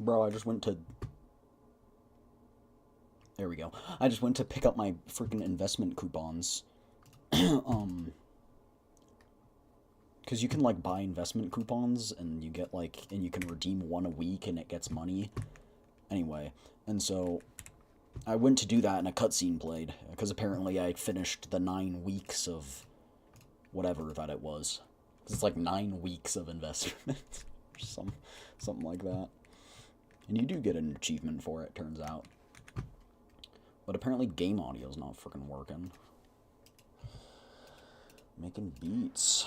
Bro, I just went to... There we go. I just went to pick up my freaking investment coupons. Because you can, like, buy investment coupons, and you get, like, and you can redeem one a week, and it gets money. Anyway, and so I went to do that, and a cutscene played, because apparently I finished the 9 weeks of whatever that it was. It's like 9 weeks of investment, or something like that. And you do get an achievement for it, turns out. But apparently game audio's not freaking working. Making beats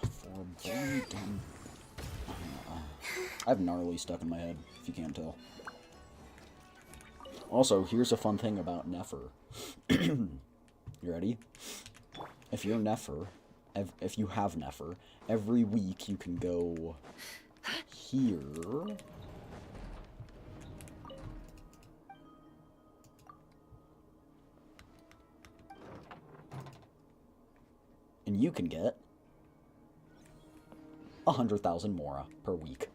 for Brandon. I have gnarly stuck in my head, if you can't tell. Also, here's a fun thing about Nefer. You ready? If you're Nefer, if you have Nefer, every week you can go here. And you can get 100,000 Mora per week.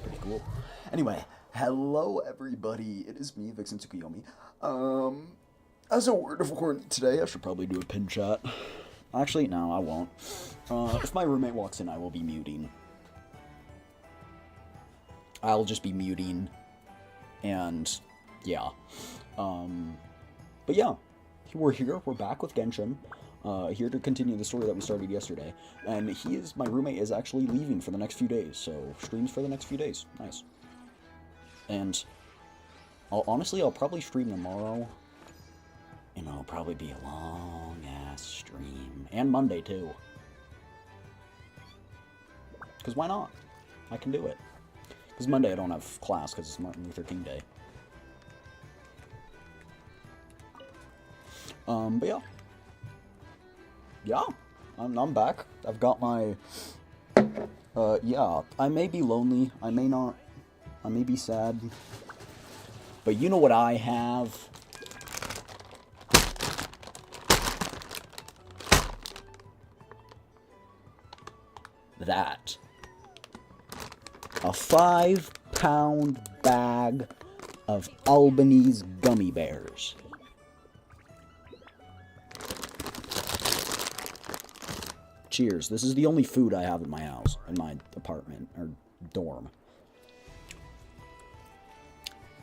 Pretty cool. Anyway, hello everybody. It is me, Vixen Tsukuyomi. As a word of warning today, I should probably do a pin chat. Actually, no, I won't. If my roommate walks in, I will be muting. I'll just be muting. And, yeah. But yeah. We're here, we're back with Genshin, here to continue the story that we started yesterday, and my roommate is actually leaving for the next few days, so streams for the next few days, nice. And, honestly, I'll probably stream tomorrow, and it'll probably be a long-ass stream, and Monday, too. Because why not? I can do it. Because Monday I don't have class, because it's Martin Luther King Day. But yeah. Yeah, I'm back. I've got my, yeah, I may be lonely, I may not, I may be sad, but you know what I have? That. A 5-pound bag of Albanese gummy bears. Cheers. This is the only food I have in my house, in my apartment, or dorm.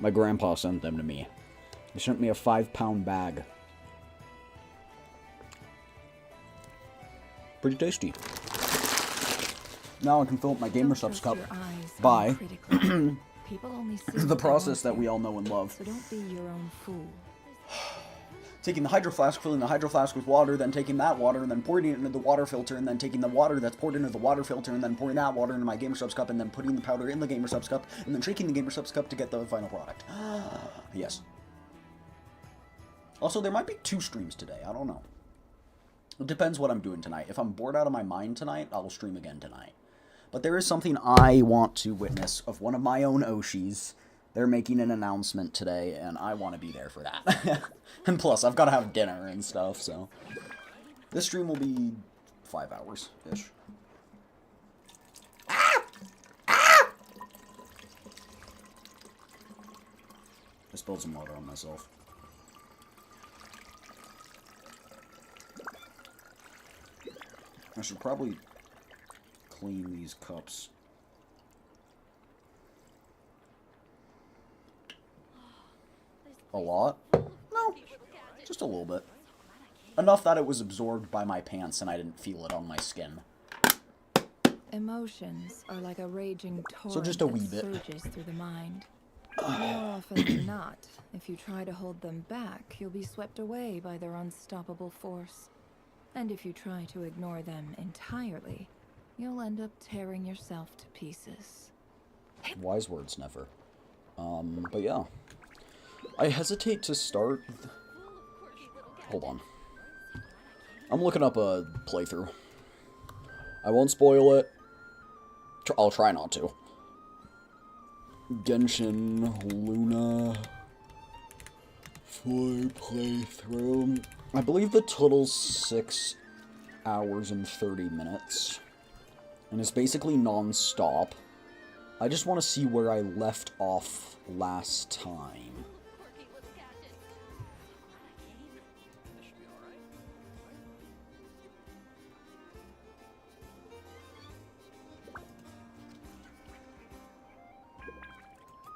My grandpa sent them to me. He sent me a 5-pound bag. Pretty tasty. Now I can fill up my GamerSupps cup by the process that we all know and love. So don't be your own fool. Taking the hydro flask, filling the hydro flask with water, then taking that water, and then pouring it into the water filter, and then taking the water that's poured into the water filter, and then pouring that water into my GamerSupps cup, and then putting the powder in the GamerSupps cup, and then shaking the GamerSupps cup to get the final product. Yes. Also, there might be 2 streams today. I don't know. It depends what I'm doing tonight. If I'm bored out of my mind tonight, I will stream again tonight. But there is something I want to witness of one of my own Oshis. They're making an announcement today, and I want to be there for that. And plus, I've got to have dinner and stuff, so... This stream will be 5 hours-ish. Ah! Ah! I spilled some water on myself. I should probably clean these cups. A lot? No, just a little bit. Enough that it was absorbed by my pants and I didn't feel it on my skin. Emotions are like a raging torrent So just a wee that bit. surges through the mind. More often than not, if you try to hold them back, you'll be swept away by their unstoppable force. And if you try to ignore them entirely, you'll end up tearing yourself to pieces. Wise words, never. But yeah. I hesitate to start... Hold on. I'm looking up a playthrough. I won't spoil it. I'll try not to. Genshin Luna full playthrough. I believe the total's 6 hours and 30 minutes. And it's basically non-stop. I just want to see where I left off last time.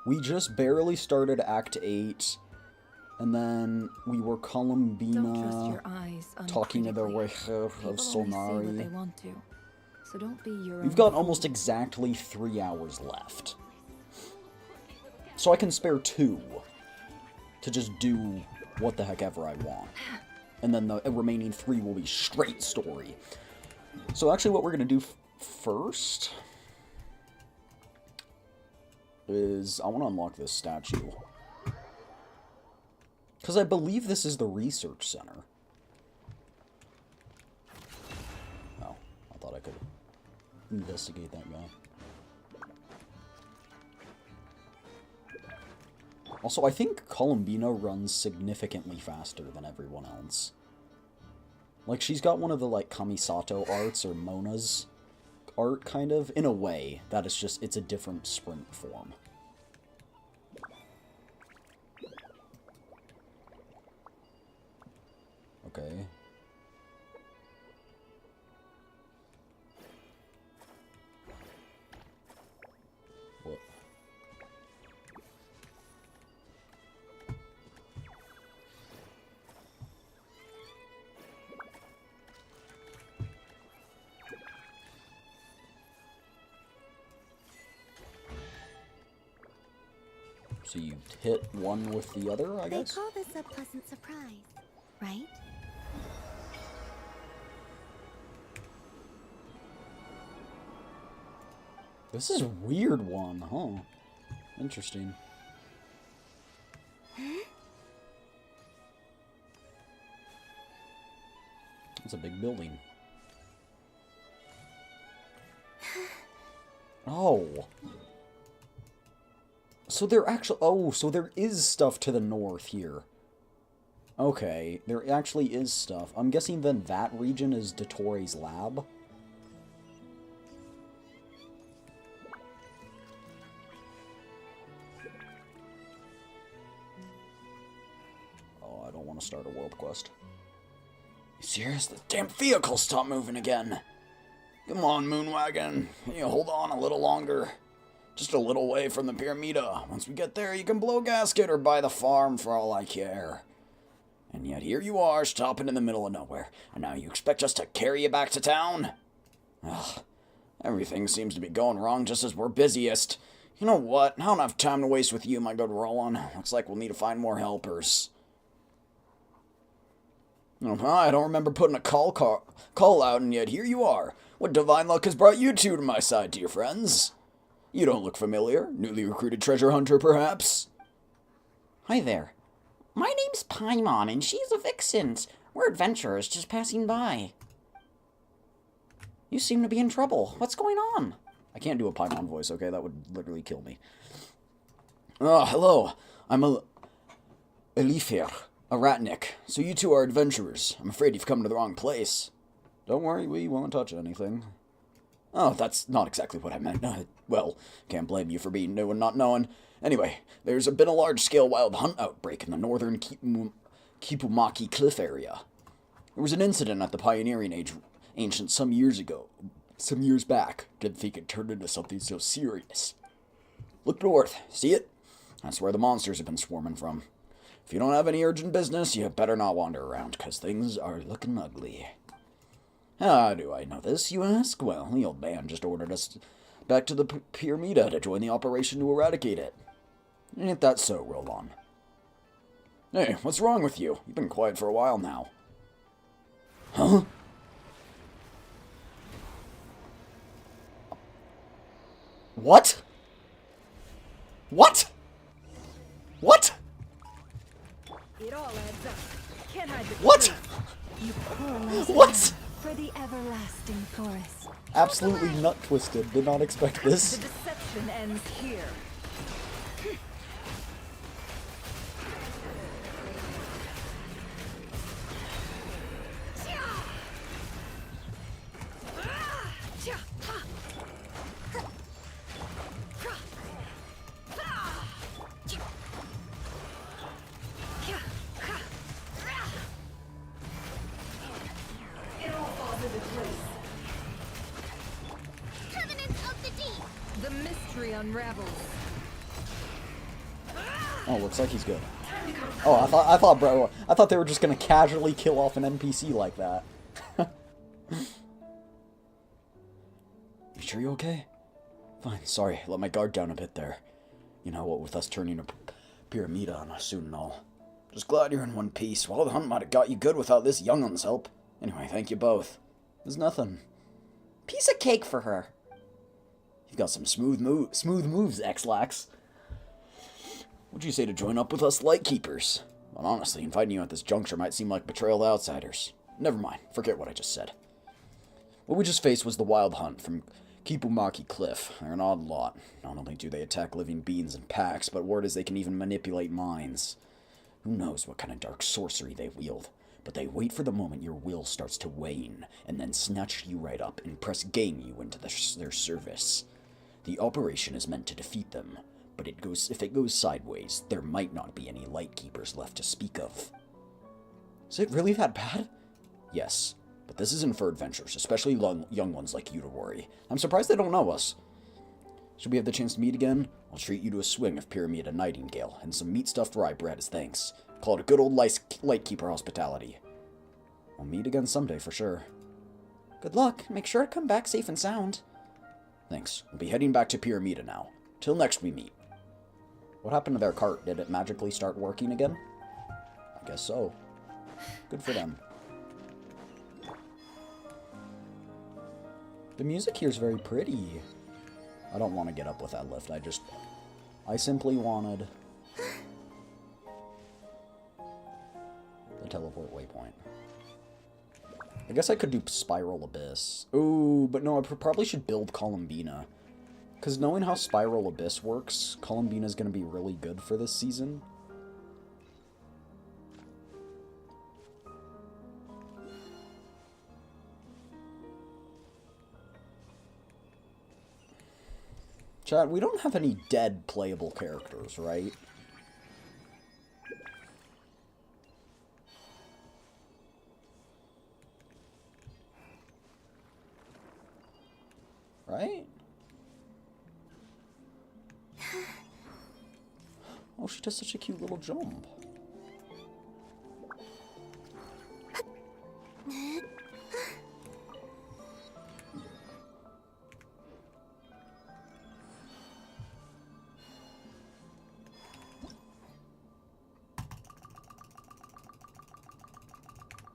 We just barely started Act 8, and then we were Columbina talking to the Reich of Solnari. So don't be your We've got almost exactly 3 hours left. So I can spare 2 to just do what the heck ever I want. And then the remaining 3 will be straight story. So actually what we're going to do first is I want to unlock this statue. Because I believe this is the research center. Oh, I thought I could investigate that guy. Also, I think Columbina runs significantly faster than everyone else. Like, she's got one of the, like, Kamisato arts, or Mona's art, kind of, in a way. That is just, it's a different sprint form. Okay. What? So you hit one with the other, I guess? They call this a pleasant surprise, right? This is a weird one, huh? Interesting. It's a big building. Oh. So there actually... Oh, so there is stuff to the north here. Okay, there actually is stuff. I'm guessing then that region is Dottore's lab? Oh, I don't want to start a world quest. You serious? The damn vehicle stopped moving again. Come on, Moonwagon. You hold on a little longer. Just a little way from the Pyramida. Once we get there, you can blow a gasket or buy the farm for all I care. And yet here you are, stopping in the middle of nowhere. And now you expect us to carry you back to town? Ugh. Everything seems to be going wrong just as we're busiest. You know what? I don't have time to waste with you, my good Roland. Looks like we'll need to find more helpers. I don't remember putting a call out, and yet here you are. What divine luck has brought you two to my side, dear friends? You don't look familiar. Newly recruited treasure hunter, perhaps? Hi there. My name's Paimon, and she's a vixen. We're adventurers just passing by. You seem to be in trouble. What's going on? I can't do a Paimon voice, okay? That would literally kill me. Oh, hello. I'm Elifir, a ratnik. So you two are adventurers. I'm afraid you've come to the wrong place. Don't worry, we won't touch anything. Oh, that's not exactly what I meant. Well, can't blame you for being new and not knowing. Anyway, there's been a large-scale wild hunt outbreak in the northern Kipumaki cliff area. There was an incident at the Pioneering Age Ancient some years back. Didn't think it turned into something so serious. Look north. See it? That's where the monsters have been swarming from. If you don't have any urgent business, you better not wander around, because things are looking ugly. How do I know this, you ask? Well, the old man just ordered us back to the Pyramida to join the operation to eradicate it. Ain't that so, Roland? Hey, what's wrong with you? You've been quiet for a while now. Huh? What? What? What? It all adds up. Can't hide the What? truth. You poor What? for the everlasting forest. Absolutely nut twisted. Did not expect this. The deception ends here. Covenants of the deep. The mystery unravels. Oh, looks like he's good. Oh, I thought they were just gonna casually kill off an NPC like that. You sure you're okay? Fine, sorry, let my guard down a bit there. You know what with us turning a pyramid on us soon and all. Just glad you're in one piece. Well, the hunt might have got you good without this youngun's help. Anyway, thank you both. There's nothing. Piece of cake for her. You've got some smooth moves, X-Lax. What'd you say to join up with us Lightkeepers? But honestly, inviting you at this juncture might seem like betrayal to outsiders. Never mind, forget what I just said. What we just faced was the Wild Hunt from Kipumaki Cliff. They're an odd lot. Not only do they attack living beings in packs, but word is they can even manipulate minds. Who knows what kind of dark sorcery they wield, but they wait for the moment your will starts to wane, and then snatch you right up and press gang you into their service. The operation is meant to defeat them, but if it goes sideways, there might not be any Lightkeepers left to speak of. Is it really that bad? Yes, but this isn't for adventurers, especially young ones like you to worry. I'm surprised they don't know us. Should we have the chance to meet again? I'll treat you to a swing of Pyramida Nightingale, and some meat-stuffed rye bread as thanks. Call it a good old Lightkeeper hospitality. We'll meet again someday for sure. Good luck. Make sure to come back safe and sound. Thanks. We'll be heading back to Pyramida now. Till next we meet. What happened to their cart? Did it magically start working again? I guess so. Good for them. The music here is very pretty. I don't want to get up with that lift. I simply wanted the teleport waypoint. I guess I could do Spiral Abyss. Ooh, but no, I probably should build Columbina. Because knowing how Spiral Abyss works, Columbina is going to be really good for this season. Chat, we don't have any dead playable characters, right? Right? Oh, she does such a cute little jump.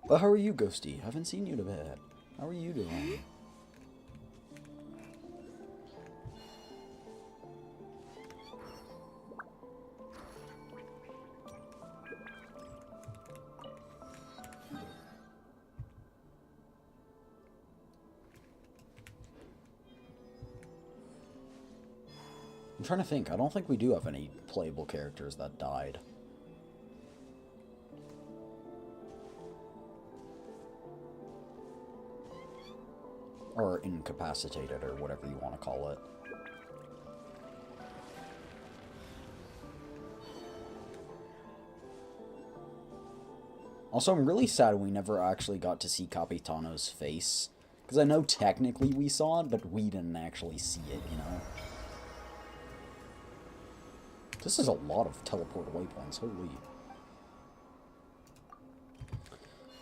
But how are you, Ghosty? Haven't seen you in a bit. How are you doing? I'm trying to think. I don't think we do have any playable characters that died. Or incapacitated, or whatever you want to call it. Also, I'm really sad we never actually got to see Capitano's face. Because I know technically we saw it, but we didn't actually see it, you know? This is a lot of teleport waypoints, holy.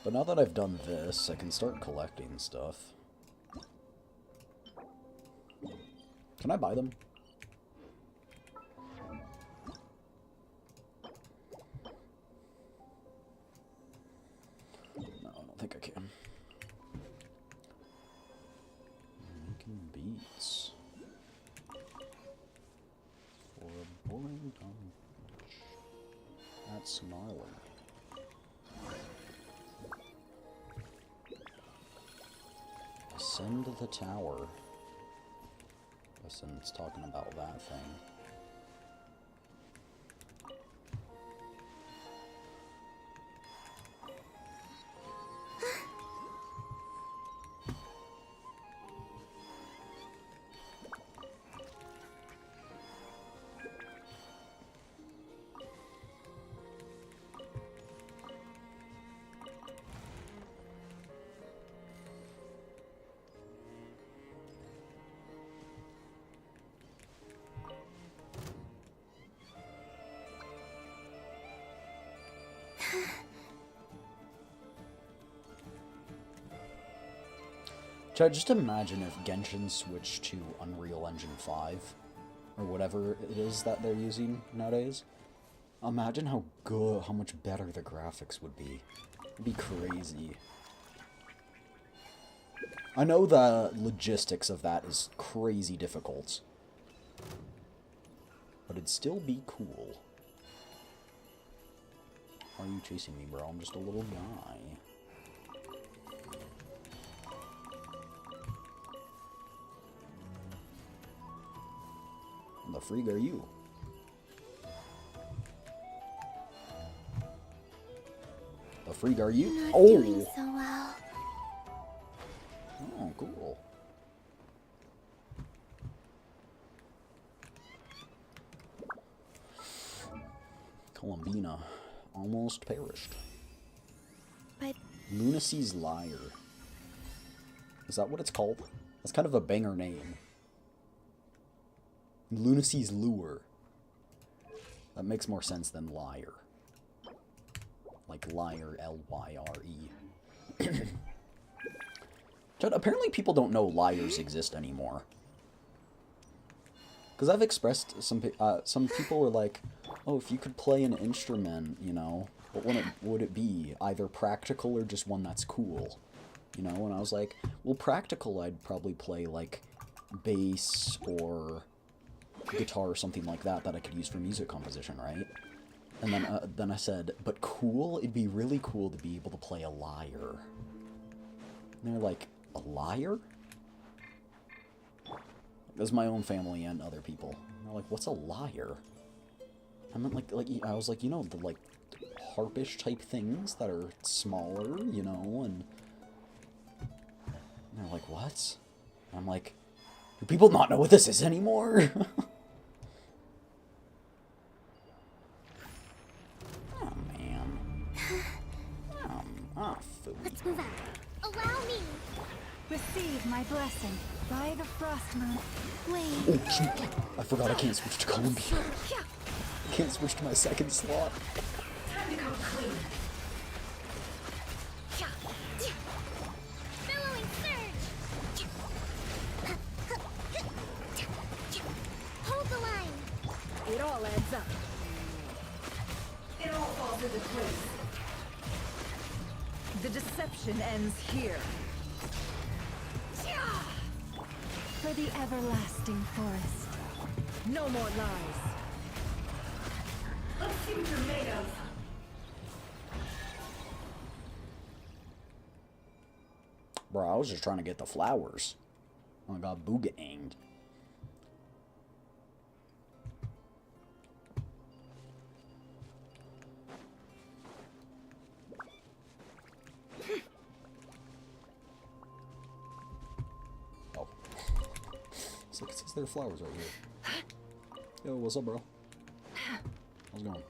But now that I've done this, I can start collecting stuff. Can I buy them? No, I don't think I can. Making beats. For a boring dungeon. That's gnarly. Ascend the tower. Listen, it's talking about that thing. Just imagine if Genshin switched to Unreal Engine 5, or whatever it is that they're using nowadays. Imagine how much better the graphics would be. It'd be crazy. I know the logistics of that is crazy difficult, but it'd still be cool. Why are you chasing me, bro? I'm just a little guy. The freak are you? The freak are you? Not Oh! doing so well. Oh, cool. Columbina almost perished. But Lunacy's Lyre. Is that what it's called? That's kind of a banger name. Lunacy's Lure. That makes more sense than liar. Like liar, L-Y-R-E. Apparently people don't know liars exist anymore. Because I've expressed, some people were like, oh, if you could play an instrument, you know, what would it be? Either practical or just one that's cool. You know, and I was like, well, practical I'd probably play, like, bass or guitar or something like that I could use for music composition, right? And then I said, but cool? It'd be really cool to be able to play a lyre. And they're like, a lyre? There's my own family and other people. And they're like, what's a lyre? I meant like I was like, you know, the like harpish type things that are smaller, you know, and they're like, what? And I'm like, do people not know what this is anymore? Oh man. Food. let's move out. Allow me. Receive my blessing by the frost moon. Wait. Oh shoot! I forgot I can't switch to Columbia. I can't switch to my second slot. Time to come clean. Billowing surge. Hold the line. It all adds up. It all falls into place. The deception ends here. For the everlasting forest. No more lies. Let's see what you're made of. Bro, I was just trying to get the flowers. I got booganged. Oh. It's like it says there are flowers right here. Yo, what's up, bro? How's it going?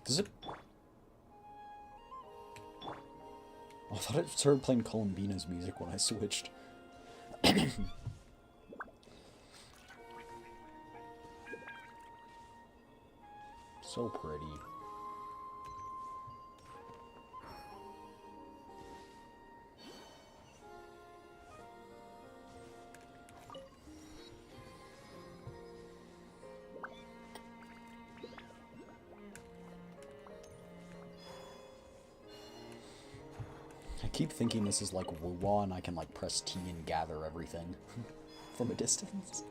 Does it? I thought it started playing Columbina's music when I switched. So pretty. I keep thinking this is like Wuwa and I can like press T and gather everything from a distance.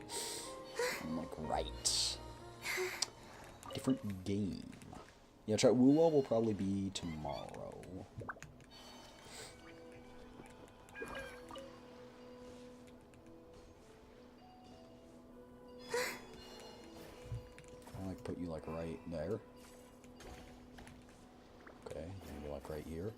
I'm like, right. Different game. Yeah, try Wuwa will probably be tomorrow. put you like right there. Okay, maybe like right here.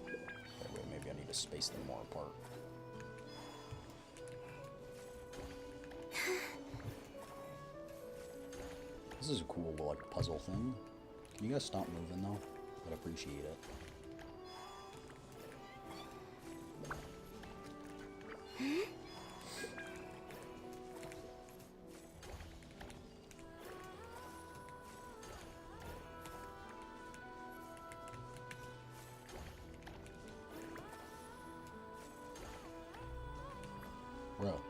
Okay, wait, maybe I need to space them more apart. This is a cool, like, puzzle thing. Can you guys stop moving, though? I'd appreciate it. Bro,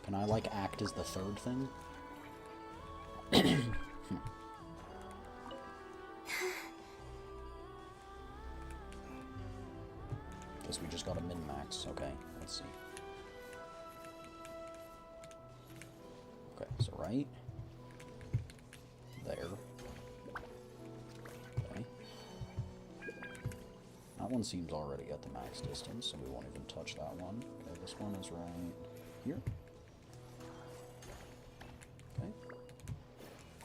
can I, like, act as the third thing? Guess we just got a min-max. Okay, let's see. Okay, so right there. Okay. That one seems already at the max distance, so we won't even touch that one. Okay, this one is right here. Okay.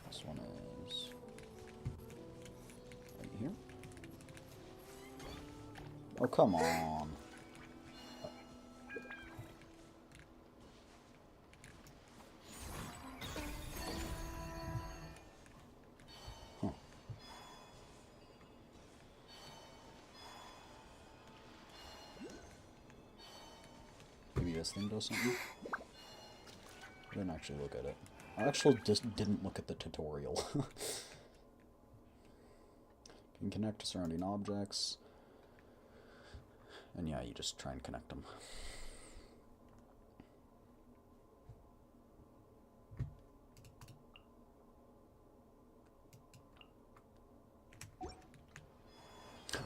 This one is right here. Oh, come on. Huh. Maybe this thing does something? I didn't actually look at it. I actually just didn't look at the tutorial. Can connect to surrounding objects. And yeah, you just try and connect them.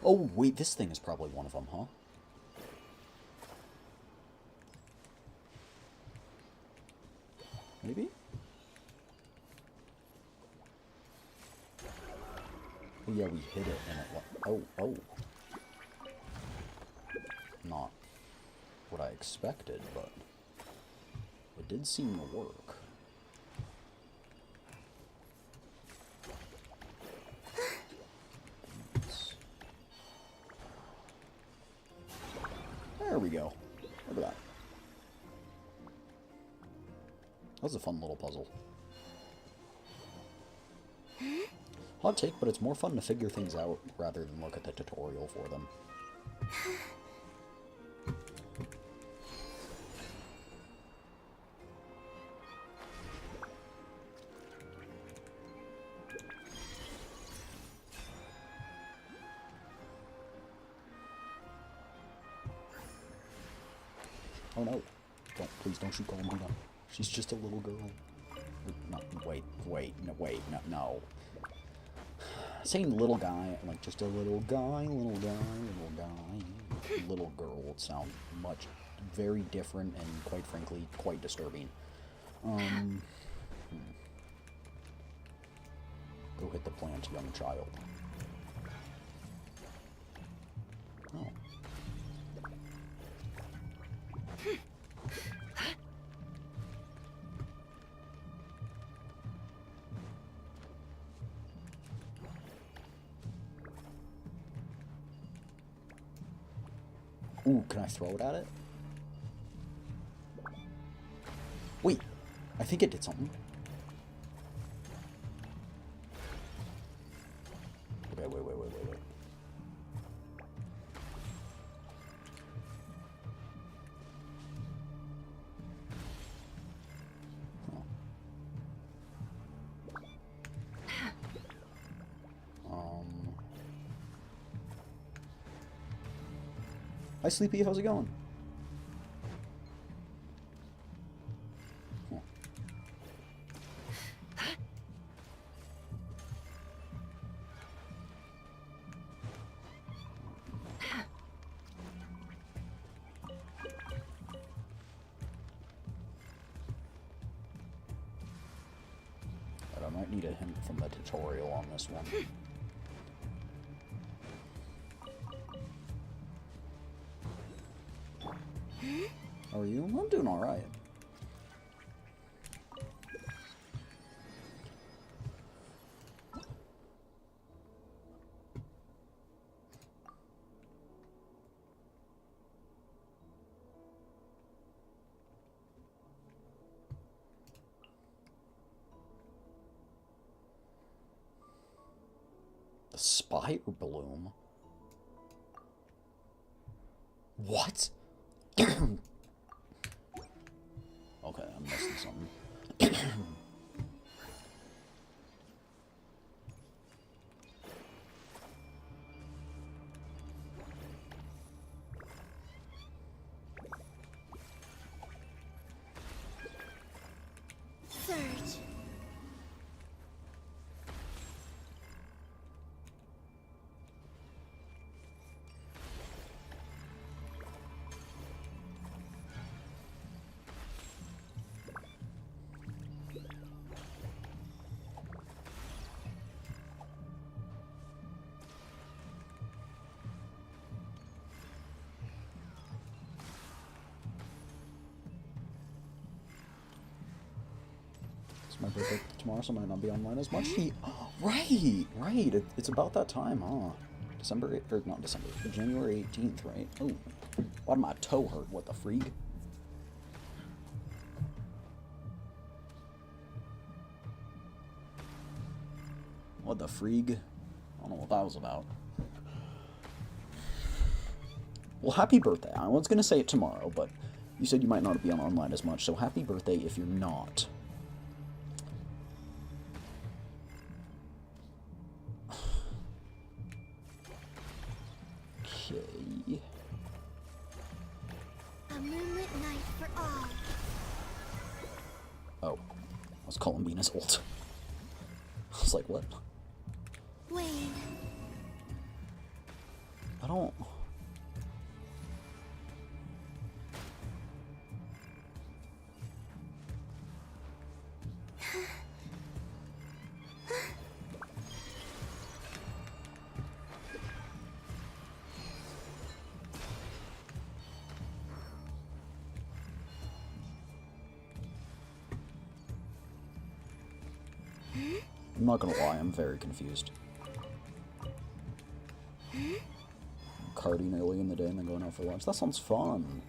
Oh, wait, this thing is probably one of them, huh? Maybe? Oh yeah, we hit it and it oh. Not what I expected, but it did seem to work. There we go. Look at that. That was a fun little puzzle. Hot take, but it's more fun to figure things out rather than look at the tutorial for them. Oh no. Please don't shoot Columbina. She's just a little girl. No, wait, no. Saying little guy, like just a little guy. Little girl would sound very different and quite frankly, quite disturbing. Go hit the plant, young child. Oh. Ooh, can I throw it at it? Wait, I think it did something. Okay, wait. Hi, Sleepy. How's it going? Huh. But I might need a hint from the tutorial on this one. How are you? I'm doing alright. The Spire Bloom? What? Okay, I'm missing something. Surge. It's my birthday tomorrow, so I might not be online as much. Right. It's about that time, huh? December 8th, or not December, January 18th, right? Oh, why did my toe hurt? What the freak? What the freak? I don't know what that was about. Well, happy birthday. I was gonna say it tomorrow, but you said you might not be on online as much, so happy birthday if you're not. Okay. A moonlit night for all. Oh, I was calling Venus ult. I was like, what? Wayne. I don't... I'm not gonna lie, I'm very confused. Carding early in the day and then going out for lunch. That sounds fun.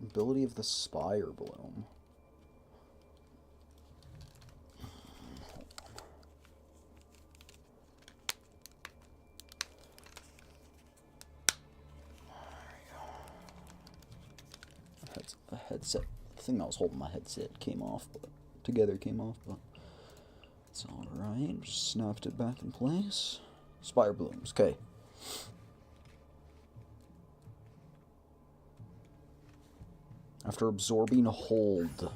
Ability of the Spire Bloom. A headset, the thing that was holding my headset came off, but came off, but it's alright. Just snapped it back in place. Spire Blooms, okay. After absorbing a hold.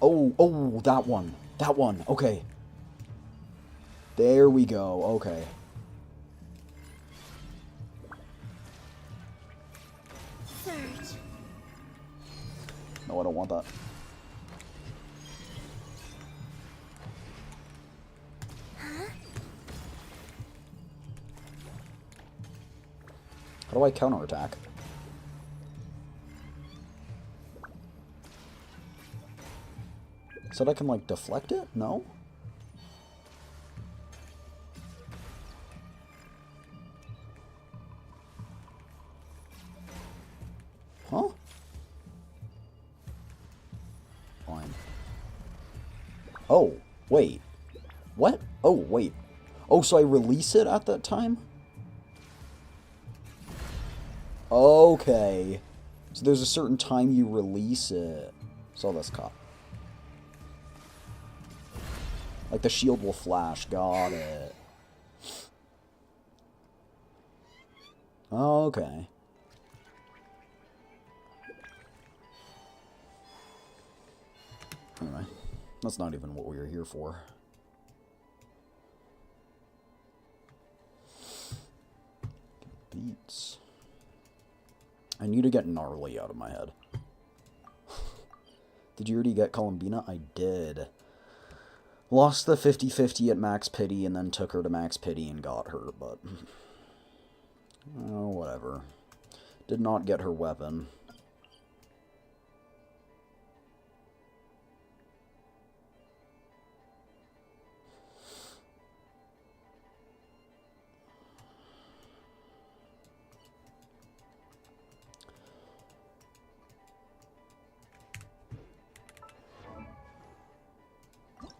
Oh, that one. That one, okay. There we go, okay. Surge. No, I don't want that. How do I counterattack? Said I can, like, deflect it? No? Huh? Fine. Oh, wait. What? Oh, wait. Oh, so I release it at that time? Okay. So there's a certain time you release it. So that's caught. Like the shield will flash. Got it. Okay. Anyway, that's not even what we were here for. Beat emotes. I need to get gnarly out of my head. Did you already get Columbina? I did. Lost the 50-50 at Max Pity and then took her to Max Pity and got her, but... oh, whatever. Did not get her weapon.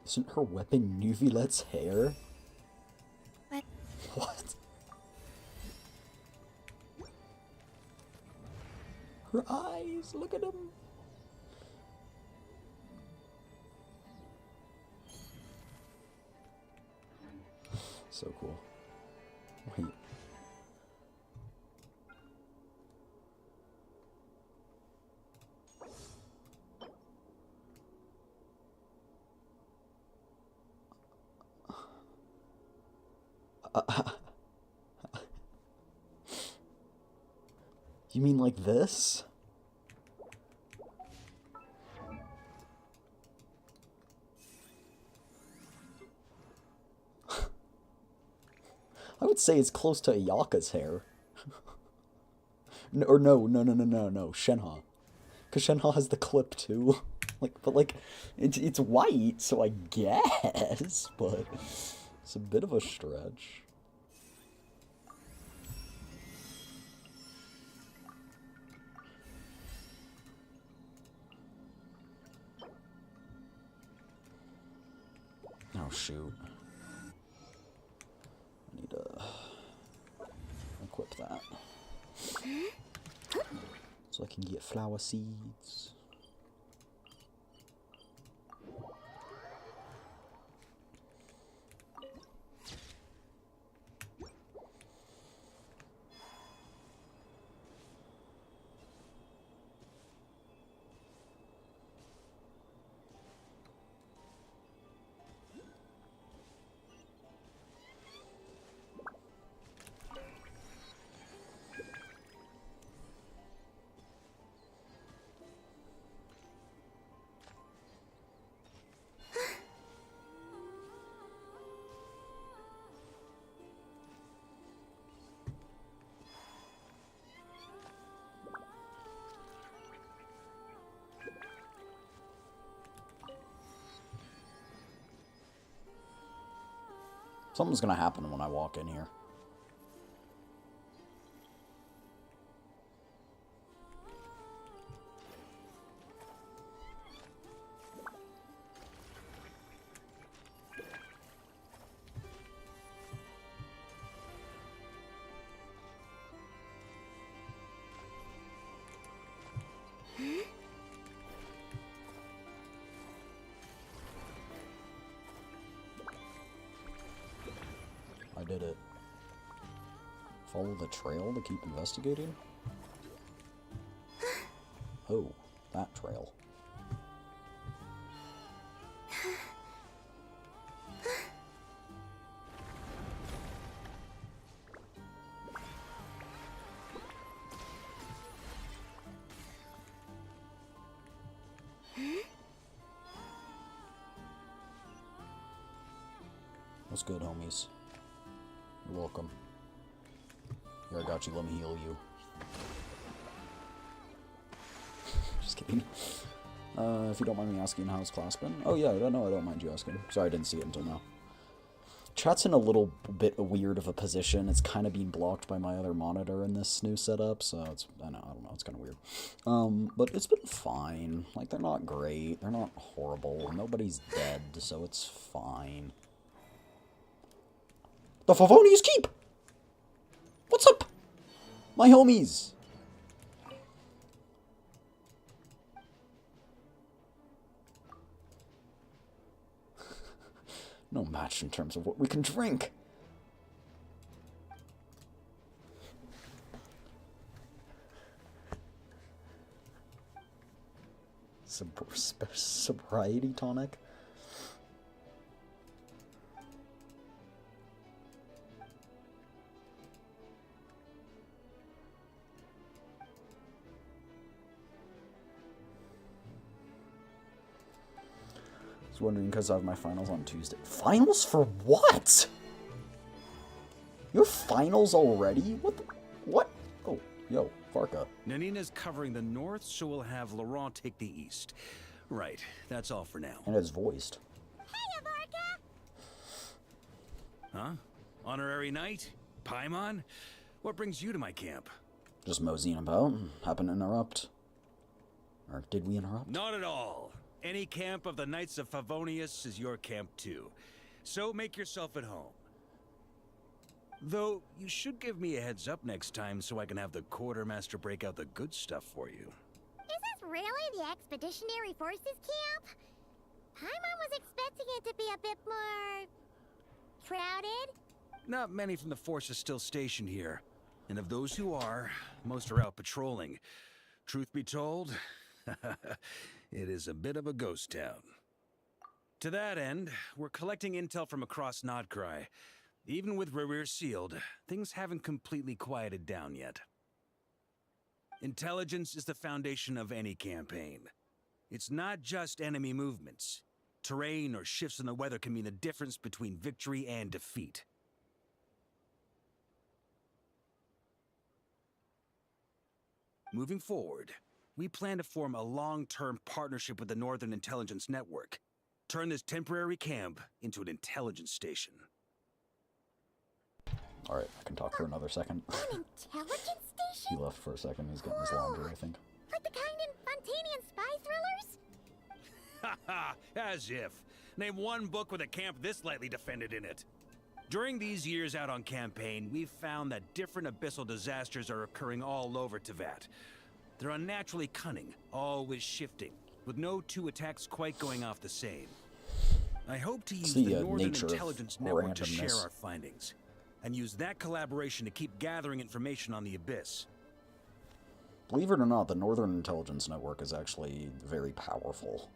Isn't her weapon Nuvilet's hair? What? What? Her eyes! Look at them! So cool. Wait. You mean like this? I would say it's close to Ayaka's hair. No, Shenhe. Because Shenhe has the clip too. But it's white, so I guess, but it's a bit of a stretch. Oh shoot. I need to equip that. So I can get flower seeds. Something's gonna happen when I walk in here. I did it. Follow the trail to keep investigating? Oh, that trail. What's good, homies? You're welcome. Here, I got you. Let me heal you. Just kidding. If you don't mind me asking, how's class been? Oh yeah, no, I don't mind you asking. Sorry, I didn't see it until now. Chat's in a little bit weird of a position. It's kind of being blocked by my other monitor in this new setup, so it's, I don't know, it's kind of weird. But it's been fine. Like, they're not great. They're not horrible. Nobody's dead, so it's fine. The Favonius Keep! What's up? My homies! No match in terms of what we can drink. Sobriety tonic? Just wondering because I have my finals on Tuesday. Finals for what? Your finals already? What? What? Oh, yo, Varka. Nanina's covering the north, so we'll have Laurent take the east. Right, that's all for now. And it's voiced. Hey, Avarka! Huh? Honorary knight? Paimon? What brings you to my camp? Just moseying about. Happen to interrupt. Or did we interrupt? Not at all. Any camp of the Knights of Favonius is your camp too. So make yourself at home. Though, you should give me a heads up next time so I can have the quartermaster break out the good stuff for you. Is this really the Expeditionary Forces camp? Paimon was expecting it to be a bit more... crowded? Not many from the force are still stationed here. And of those who are, most are out patrolling. Truth be told, it is a bit of a ghost town. To that end, we're collecting intel from across Notcry. Even with Rerir sealed, things haven't completely quieted down yet. Intelligence is the foundation of any campaign. It's not just enemy movements. Terrain or shifts in the weather can mean the difference between victory and defeat. Moving forward, we plan to form a long-term partnership with the Northern Intelligence Network. Turn this temporary camp into an intelligence station. Alright, I can talk for another second. An intelligence He station? left for a second. He's getting his laundry, I think. Like the kind in Fontanian spy thrillers? Haha, as if. Name one book with a camp this lightly defended in it. During these years out on campaign, we've found that different abyssal disasters are occurring all over Teyvat. They're unnaturally cunning, always shifting, with no two attacks quite going off the same. I hope to use the Northern nature of Intelligence Network to share randomness. our findings, and use that collaboration to keep gathering information on the Abyss. Believe it or not, the Northern Intelligence Network is actually very powerful.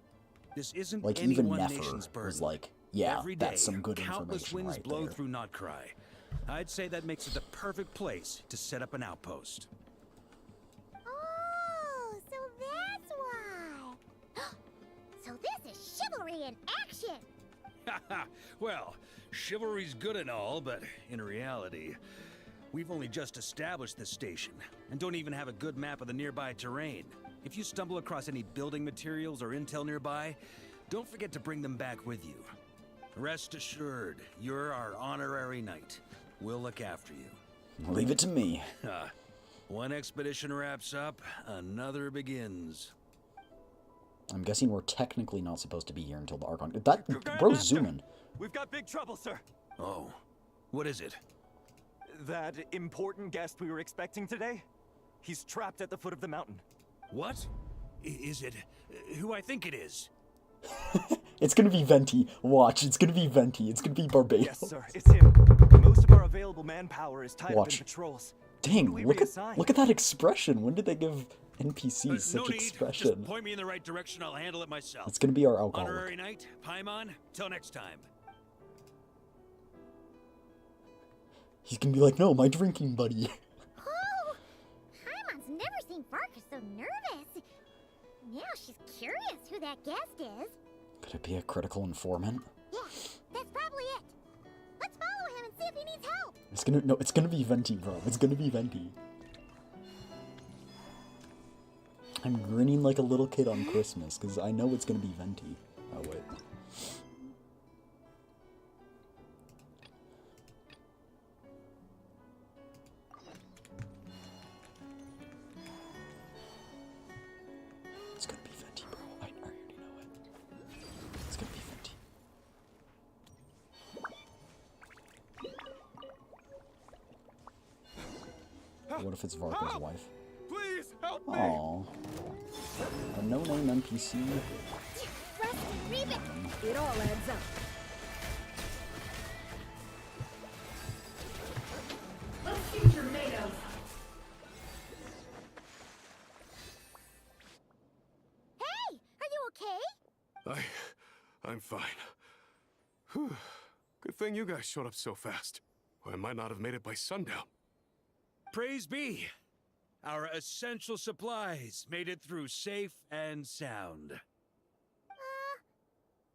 This isn't Like, any even one Nefer nation's burden. was like, yeah, Every day, that's some good countless information winds right blow there. through Notcry. I'd say that makes it the perfect place to set up an outpost. Oh, so that's why. So this is chivalry in action. Haha, well, chivalry's good and all, but in reality, we've only just established this station, and don't even have a good map of the nearby terrain. If you stumble across any building materials or intel nearby, don't forget to bring them back with you. Rest assured, you're our honorary knight. We'll look after you. Leave it to me. One expedition wraps up, another begins. I'm guessing we're technically not supposed to be here until the Archon... That... Bro's zooming. We've got big trouble, sir. Oh, what is it? That important guest we were expecting today? He's trapped at the foot of the mountain. What? Is it who I think it is? It's gonna be Venti. Watch, it's gonna be Venti. It's gonna be Barbados. Yes, sir, it's him. Most of our available manpower is tied up Watch. in patrols. Dang, Who do we look reassign? at that expression. When did they give NPCs No such need. expression? Just point me in the right direction. I'll handle it myself. It's gonna be our alcoholic. Honorary knight, Paimon. Till next time. He's gonna be like, no, my drinking buddy. Oh, Paimon's never seen Varka so nervous. Now she's curious who that guest is. Could it be a critical informant? Yeah, that's probably it. Let's follow him and see if he needs help. It's gonna be Venti, bro. It's gonna be Venti. I'm grinning like a little kid on Christmas, because I know it's gonna be Venti. Oh, wait. It's gonna be Venti, bro. I already know it. It's gonna be Venti. What if it's Varka's wife? Please help me! Aww. A no-name NPC. Rusty, read it. It all adds up. Let's shoot your tomatoes. Hey, are you okay? I'm fine. Whew. Good thing you guys showed up so fast. Or I might not have made it by sundown. Praise be. Our essential supplies made it through safe and sound.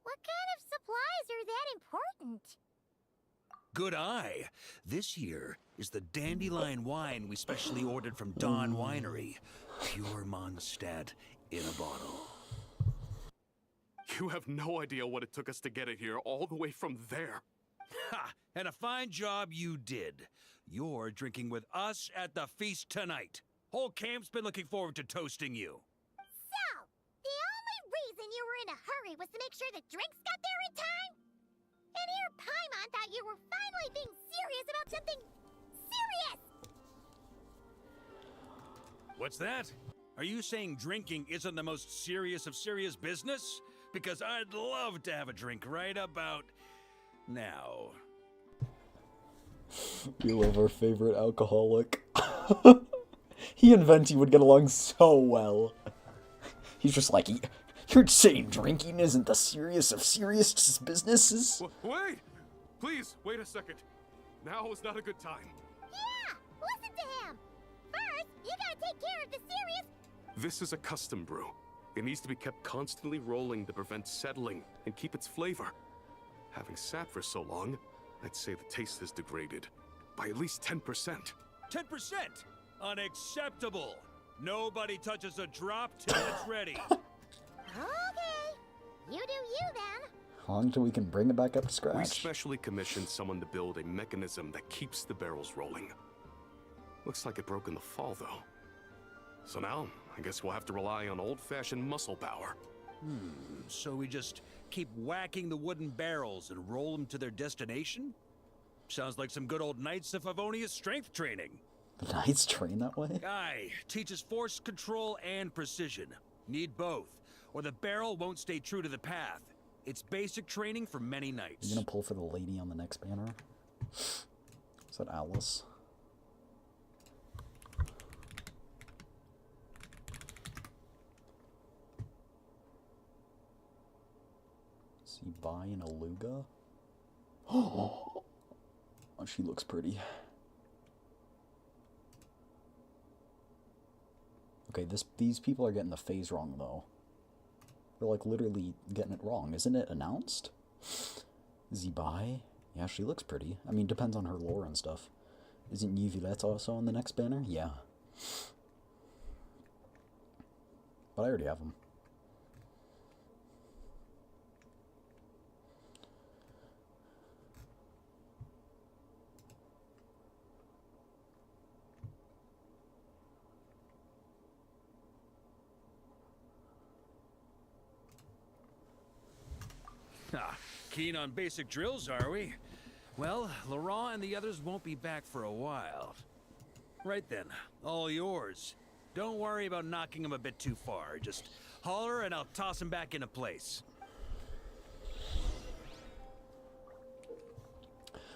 What kind of supplies are that important? Good eye. This here is the dandelion wine we specially ordered from Dawn Winery. Pure Mondstadt in a bottle. You have no idea what it took us to get it here, all the way from there. Ha! And a fine job you did. You're drinking with us at the feast tonight. Whole camp's been looking forward to toasting you. So, the only reason you were in a hurry was to make sure the drinks got there in time? And here Paimon thought you were finally being serious about something serious! What's that? Are you saying drinking isn't the most serious of serious business? Because I'd love to have a drink right about now. You love our favorite alcoholic. He and Venti would get along so well. He's just like, you're saying drinking isn't the serious of serious businesses? Wait! Please, wait a second. Now is not a good time. Yeah! Listen to him! First, you gotta take care of the serious... This is a custom brew. It needs to be kept constantly rolling to prevent settling and keep its flavor. Having sat for so long, I'd say the taste has degraded by at least 10%. 10%? Unacceptable. Nobody touches a drop till it's ready. Okay. You do you then. How long till we can bring it back up to We scratch? specially commissioned someone to build a mechanism that keeps the barrels rolling. Looks like it broke in the fall, though. So now, I guess we'll have to rely on old-fashioned muscle power. So we just keep whacking the wooden barrels and roll them to their destination? Sounds like some good old Knights of Favonius strength training. The Knights train that way? Aye, teaches force control and precision. Need both, or the barrel won't stay true to the path. It's basic training for many knights. You gonna pull for the lady on the next banner? Is that Alice? Is he buying a Luga? Oh, she looks pretty. Okay, these people are getting the phase wrong, though. They're, like, literally getting it wrong. Isn't it announced? Is he bi? Yeah, she looks pretty. I mean, depends on her lore and stuff. Isn't Yvillette also on the next banner? Yeah. But I already have him. Ah, keen on basic drills, are we? Well, Laurent and the others won't be back for a while. Right then, all yours. Don't worry about knocking him a bit too far. Just holler and I'll toss him back into place.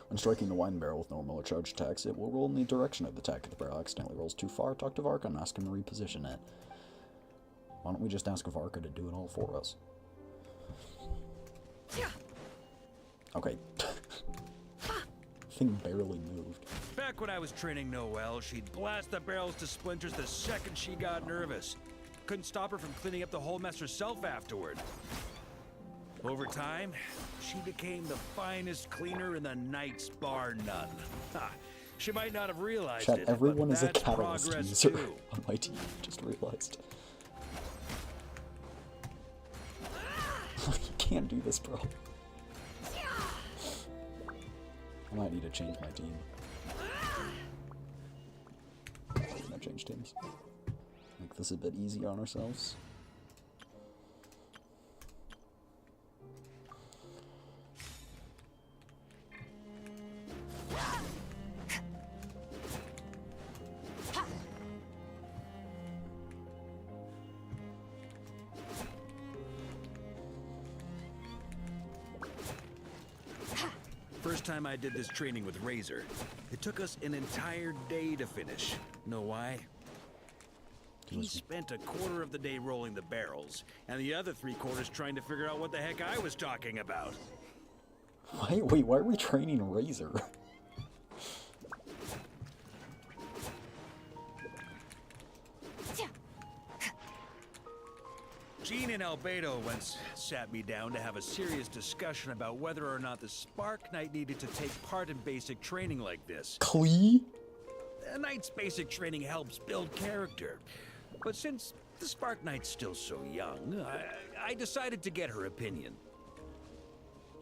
When striking the wine barrel with normal or charged attacks, it will roll in the direction of the attack. If the barrel accidentally rolls too far, talk to Varka and ask him to reposition it. Why don't we just ask Varka to do it all for us? Okay. Thing barely moved. Back when I was training Noelle, she'd blast the barrels to splinters the second she got nervous. Couldn't stop her from cleaning up the whole mess herself afterward. Over time, she became the finest cleaner in the Knights, bar none. Ha, she might not have realized Chat, it, everyone but is a that's catalyst progress user too. on my team, just realized. You can't do this, bro. I might need to change my team. I'm gonna change teams. Make this a bit easier on ourselves. First time I did this training with Razor, it took us an entire day to finish. Know why? He spent a quarter of the day rolling the barrels, and the other 3/4 trying to figure out what the heck I was talking about. Wait, why are we training Razor? Gene and Albedo once sat me down to have a serious discussion about whether or not the Spark Knight needed to take part in basic training like this. Clee? A knight's basic training helps build character. But since the Spark Knight's still so young, I decided to get her opinion.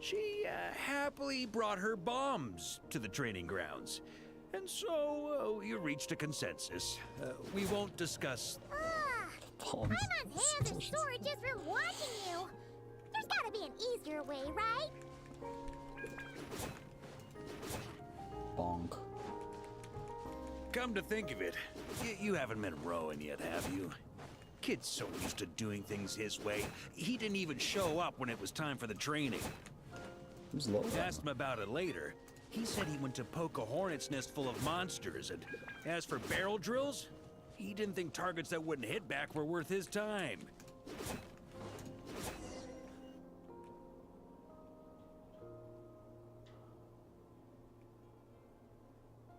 She happily brought her bombs to the training grounds. And so we reached a consensus. We won't discuss... Bombs. Paimon's hands are sore just from watching you. There's gotta be an easier way, right? Bonk. Come to think of it, you haven't met Rowan yet, have you? Kid's so used to doing things his way, he didn't even show up when it was time for the training. Who's low? Asked him about it later. He said he went to poke a hornet's nest full of monsters, and as for barrel drills, he didn't think targets that wouldn't hit back were worth his time.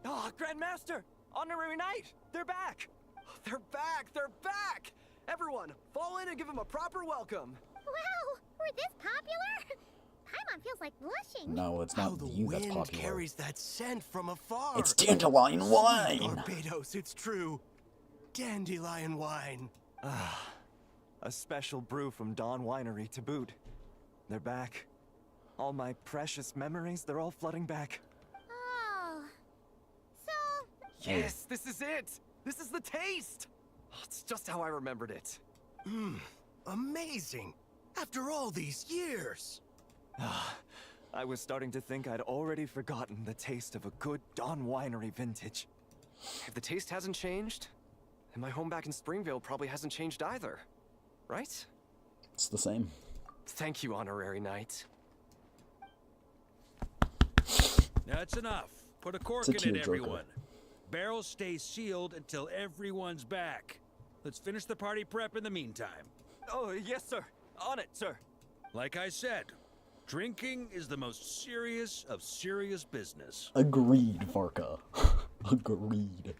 Ah, Grandmaster! Honorary Knight! They're back! They're back! They're back! Everyone, fall in and give them a proper welcome. Wow, we're this popular? Paimon feels like blushing. No, it's How not the you that's wind popular. carries that scent from afar. It's dandelion wine! Barbados, it's true. Dandelion wine. A special brew from Dawn Winery to boot. They're back. All my precious memories, they're all flooding back. Oh. So, Yes, this is it! This is the taste! Oh, it's just how I remembered it. Amazing. After all these years. I was starting to think I'd already forgotten the taste of a good Dawn Winery vintage. If the taste hasn't changed, then my home back in Springvale probably hasn't changed either. Right? It's the same. Thank you, Honorary Knight. That's enough. Put a cork It's a in it, tearjerker. everyone. Barrels stay sealed until everyone's back. Let's finish the party prep in the meantime. Oh, yes, sir. On it, sir. Like I said, drinking is the most serious of serious business. Agreed, Varka. Agreed.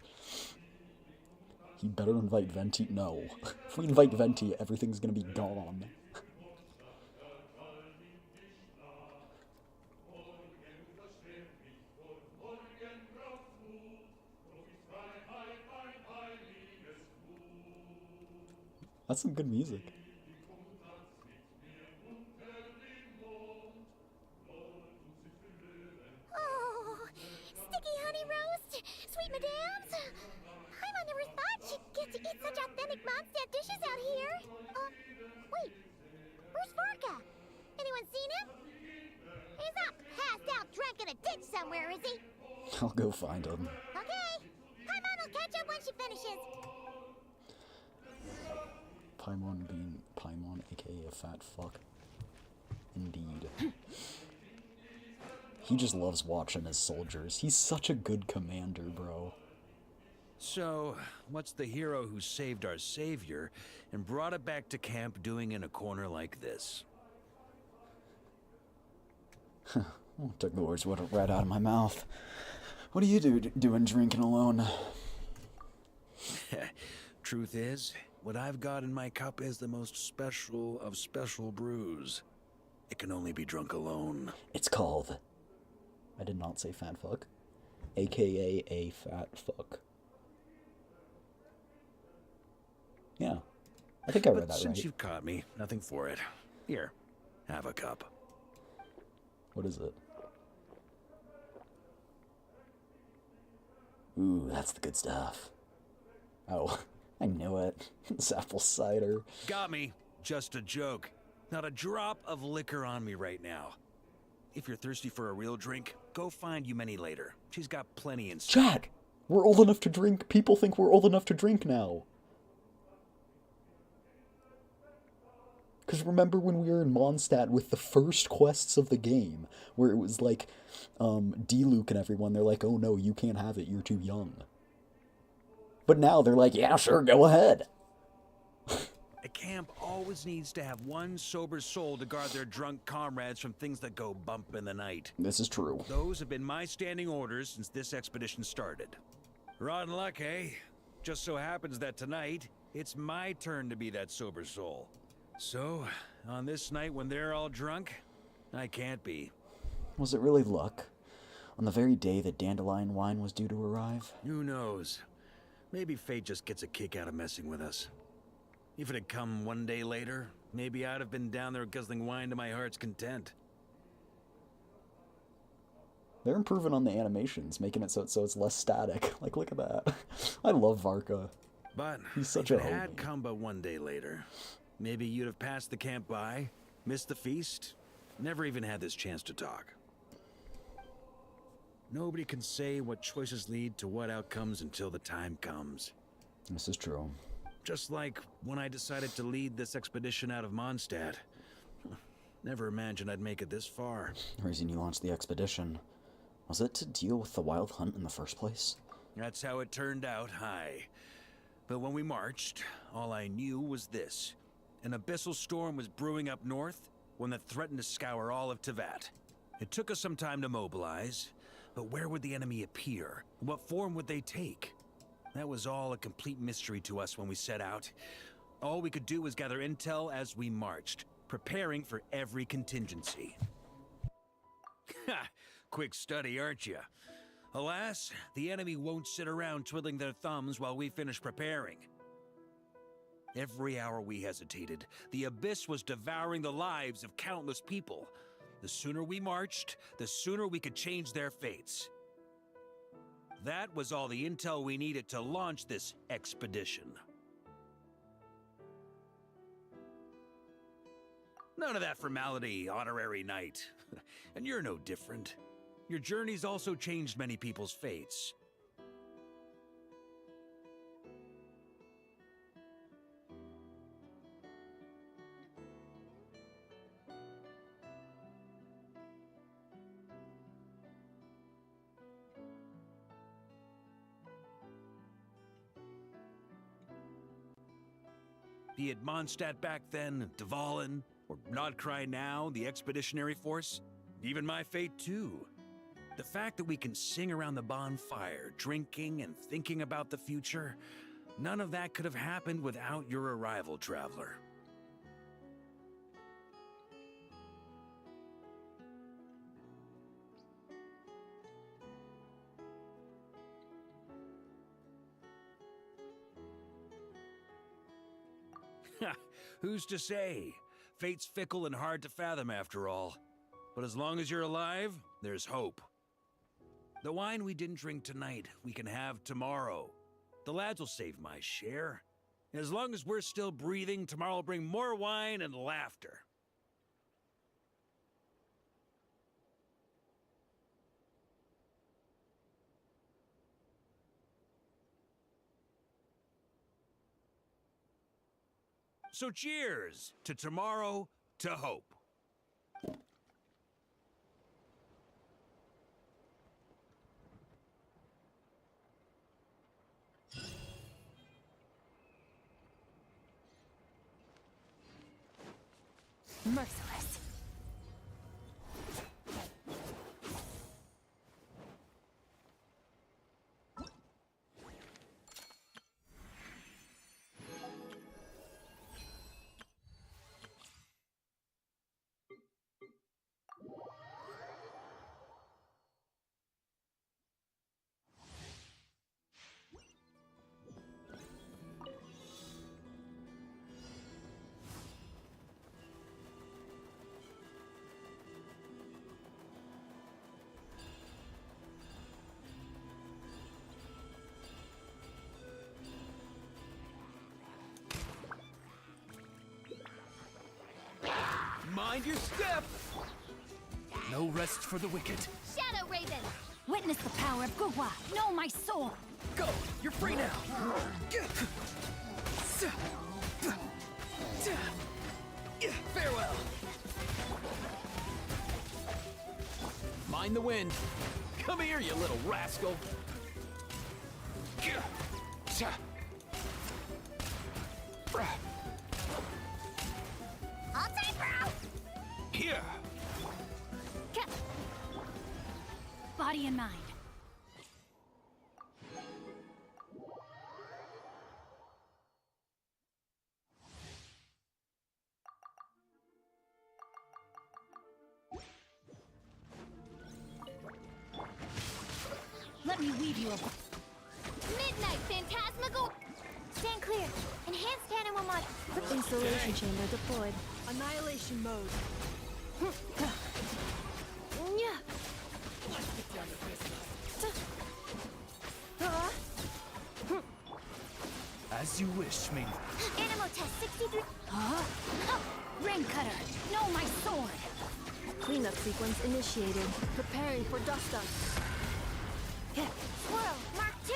He better invite Venti. No. If we invite Venti, everything's gonna be gone. That's some good music. oh, sticky honey roast, sweet madams. Paimon never thought she'd get to eat such authentic Mondstadt dishes out here. Wait, where's Vorka? Anyone seen him? He's not passed out drunk in a ditch somewhere, is he? I'll go find him. Okay, Paimon will catch up when she finishes. Paimon being Paimon, aka a fat fuck. Indeed. He just loves watching his soldiers. He's such a good commander, bro. So, what's the hero who saved our savior and brought it back to camp doing in a corner like this? Took the words right out of my mouth. What are you doing drinking alone? Truth is, what I've got in my cup is the most special of special brews. It can only be drunk alone. It's called... I did not say fat fuck. AKA a fat fuck. Yeah. I think I read But that since right. you've caught me, nothing for it. Here, have a cup. What is it? Ooh, that's the good stuff. Oh, I knew it. It's apple cider. Got me. Just a joke. Not a drop of liquor on me right now. If you're thirsty for a real drink, go find Yumeni later. She's got plenty in stock. Chat! We're old enough to drink. People think we're old enough to drink now. Because remember when we were in Mondstadt with the first quests of the game, where it was like, D-Luke and everyone, they're like, oh no, you can't have it, you're too young. But now they're like, yeah, sure, go ahead. A camp always needs to have one sober soul to guard their drunk comrades from things that go bump in the night. This is true. Those have been my standing orders since this expedition started. Rotten luck, eh? Just so happens that tonight, it's my turn to be that sober soul. So, on this night when they're all drunk, I can't be. Was it really luck? On the very day that dandelion wine was due to arrive? Who knows? Maybe fate just gets a kick out of messing with us. If it had come one day later, maybe I'd have been down there guzzling wine to my heart's content. They're improving on the animations, making it so it's less static. Like, look at that. I love Varka. But He's such if a it had homie. come but one day later, maybe you'd have passed the camp by, missed the feast, never even had this chance to talk. Nobody can say what choices lead to what outcomes until the time comes. This is true. Just like when I decided to lead this expedition out of Mondstadt. Never imagined I'd make it this far. The reason you launched the expedition, was it to deal with the wild hunt in the first place? That's how it turned out, aye. But when we marched, all I knew was this. An abyssal storm was brewing up north, one that threatened to scour all of Tevat. It took us some time to mobilize, but where would the enemy appear? What form would they take? That was all a complete mystery to us when we set out. All we could do was gather intel as we marched, preparing for every contingency. Ha! Quick study, aren't you? Alas, the enemy won't sit around twiddling their thumbs while we finish preparing. Every hour we hesitated, the abyss was devouring the lives of countless people. The sooner we marched, the sooner we could change their fates. That was all the intel we needed to launch this expedition. None of that formality, honorary knight. And you're no different. Your journey's also changed many people's fates. Be it Mondstadt back then, Dvalin, or Nodcry now, the Expeditionary Force, even my fate too. The fact that we can sing around the bonfire, drinking and thinking about the future, none of that could have happened without your arrival, traveler. Who's to say? Fate's fickle and hard to fathom after all. But as long as you're alive, there's hope. The wine we didn't drink tonight, we can have tomorrow. The lads will save my share. As long as we're still breathing, tomorrow will bring more wine and laughter. So cheers to tomorrow, to hope. Merciless. Mind your step! No rest for the wicked. Shadow Raven! Witness the power of Gugwa. Know my soul. Go! You're free now! Farewell! Mind the wind. Come here, you little rascal! All time, bro! Here! Body and mind. Let me weave you a... Midnight Phantasmagoria! Stand clear. Enhanced animal mod... Insulation chamber deployed. Annihilation mode. Nya. As you wish, maiden. Animal test 63... Huh? Ring cutter! No, my sword! Cleanup sequence initiated. Preparing for dust up. Swirl, Mark 2!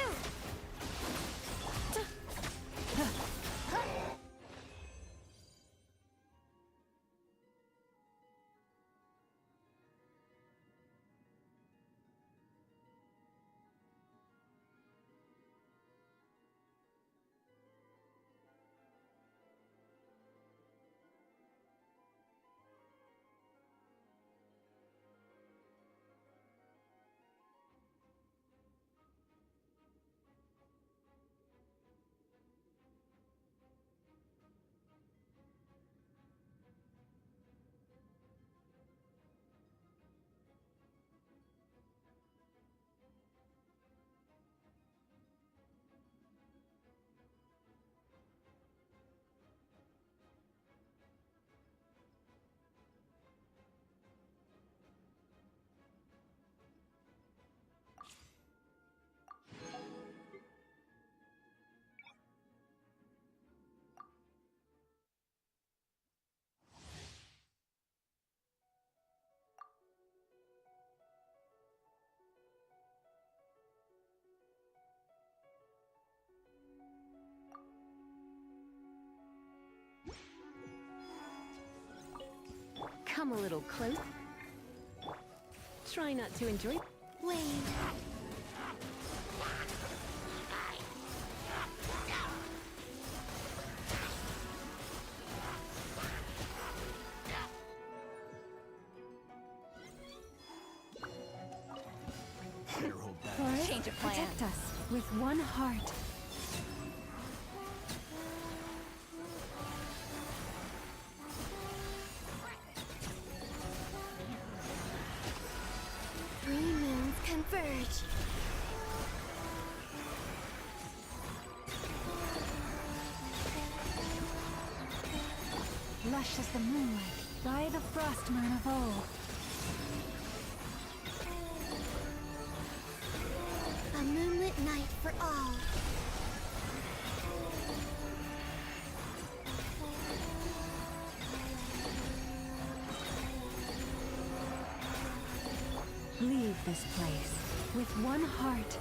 Come a little close. Try not to enjoy. Wait. Better hold back. Forest, Change of plan. protect us with one heart. Three moons converge. Lush as the moonlight, by the frostmourne of old. A moonlit night for all. Leave this place with one heart.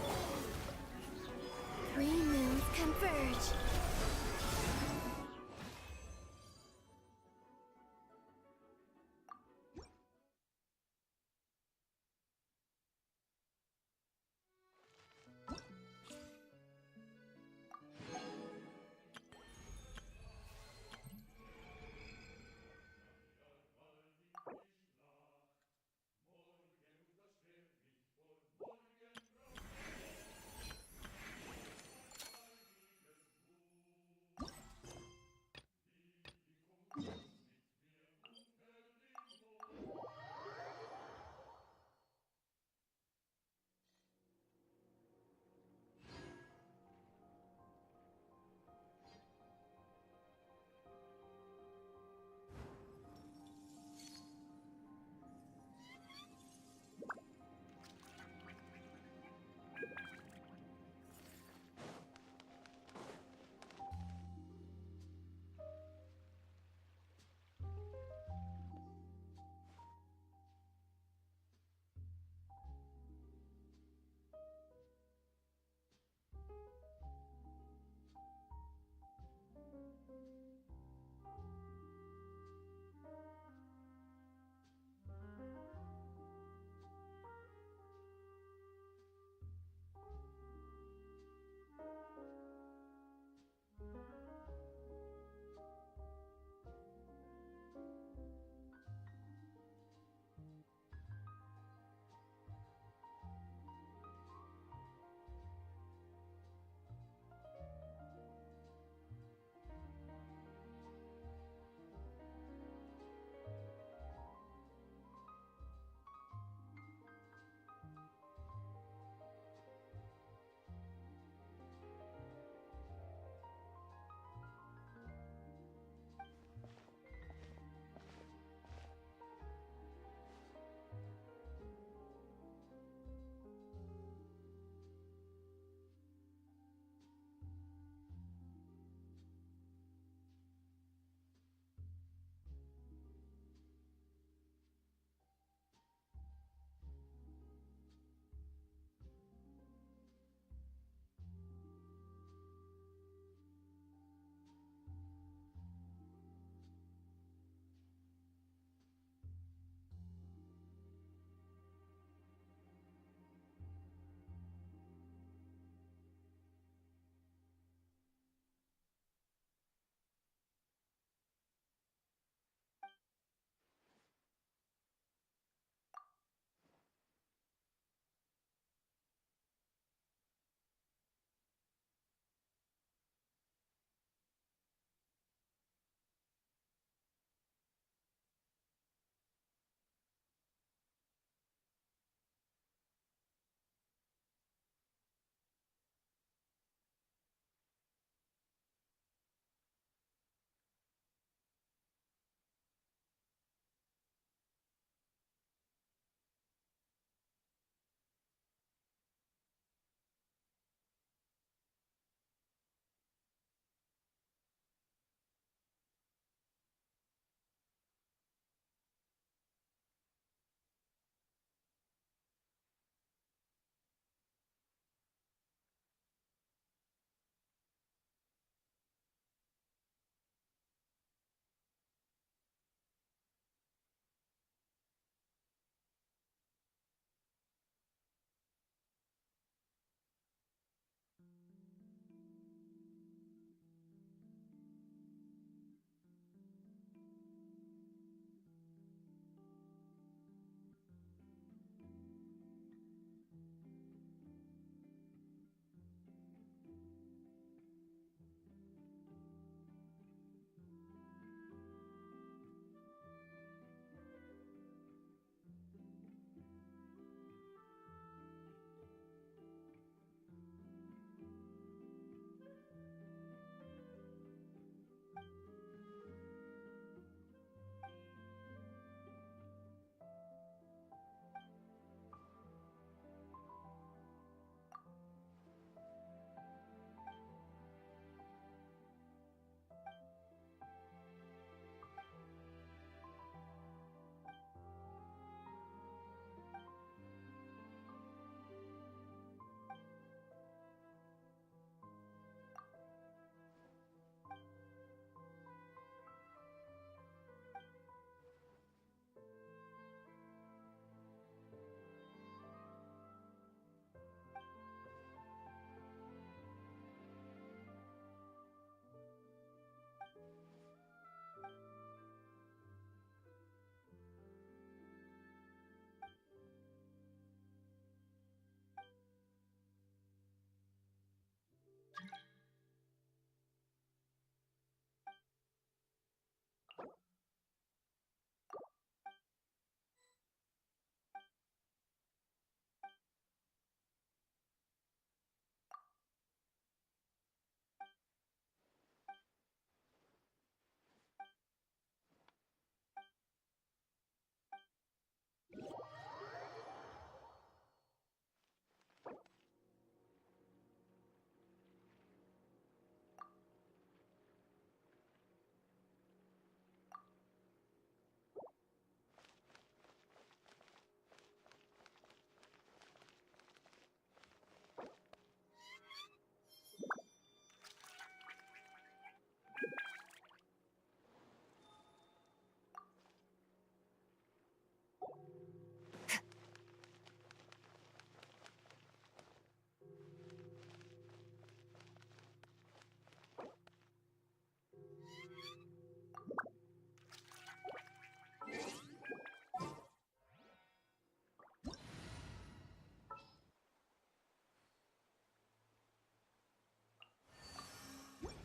Three moons converge.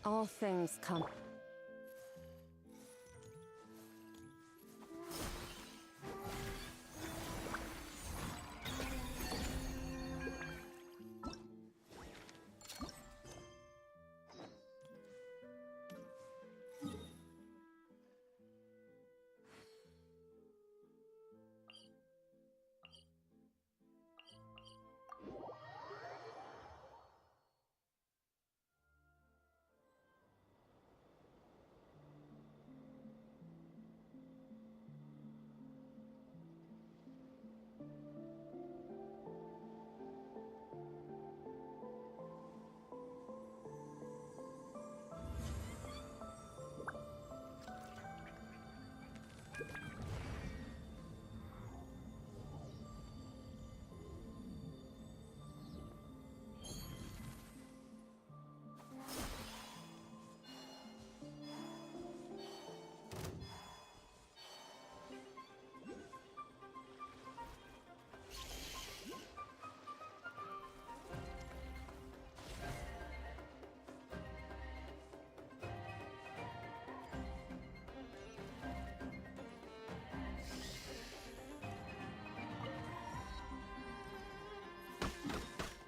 All things come.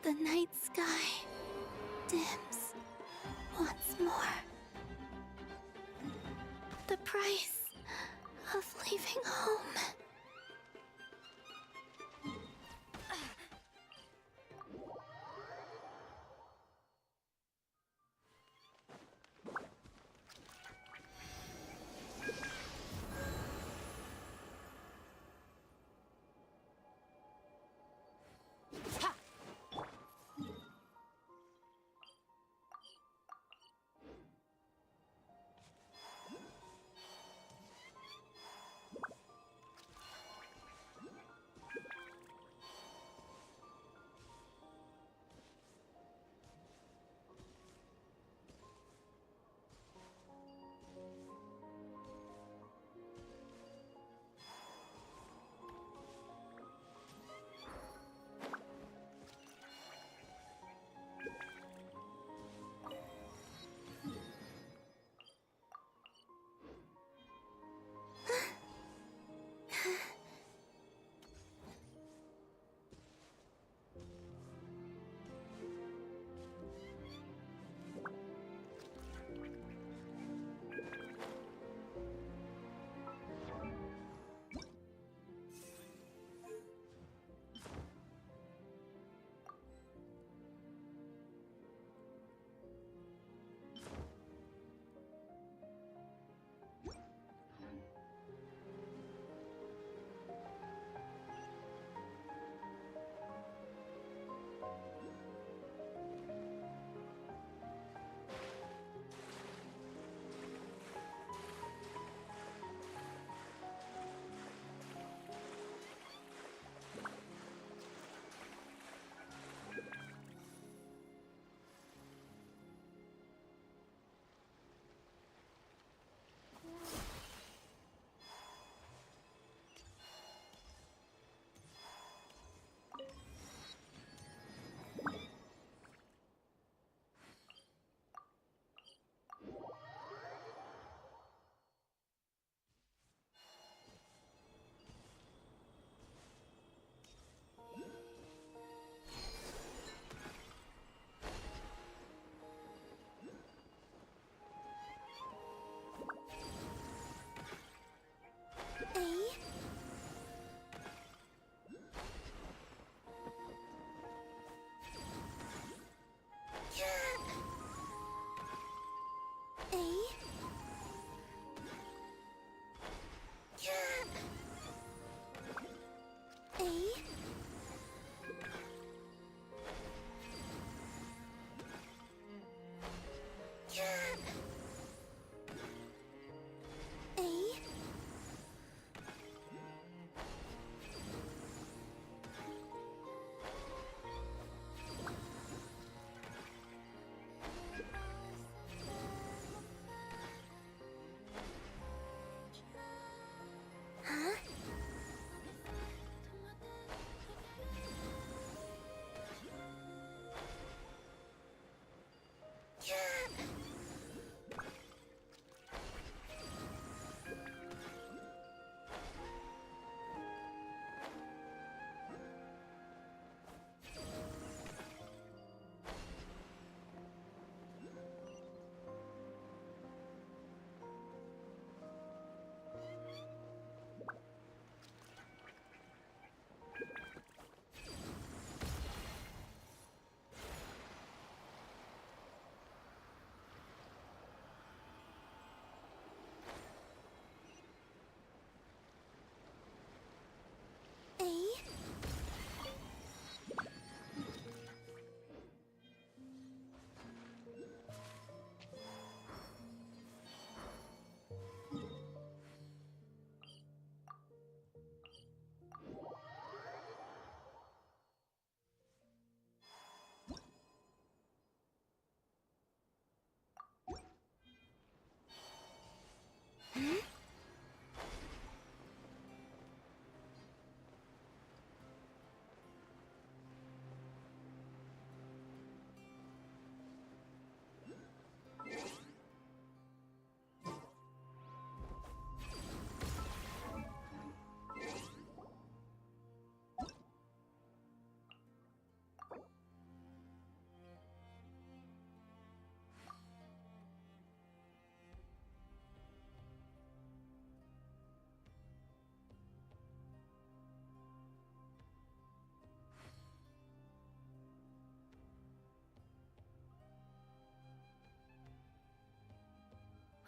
The night sky dims once more. The price of leaving home.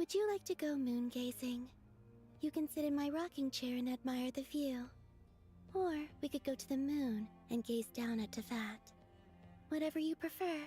Would you like to go moon gazing? You can sit in my rocking chair and admire the view. Or we could go to the moon and gaze down at Tefat. Whatever you prefer.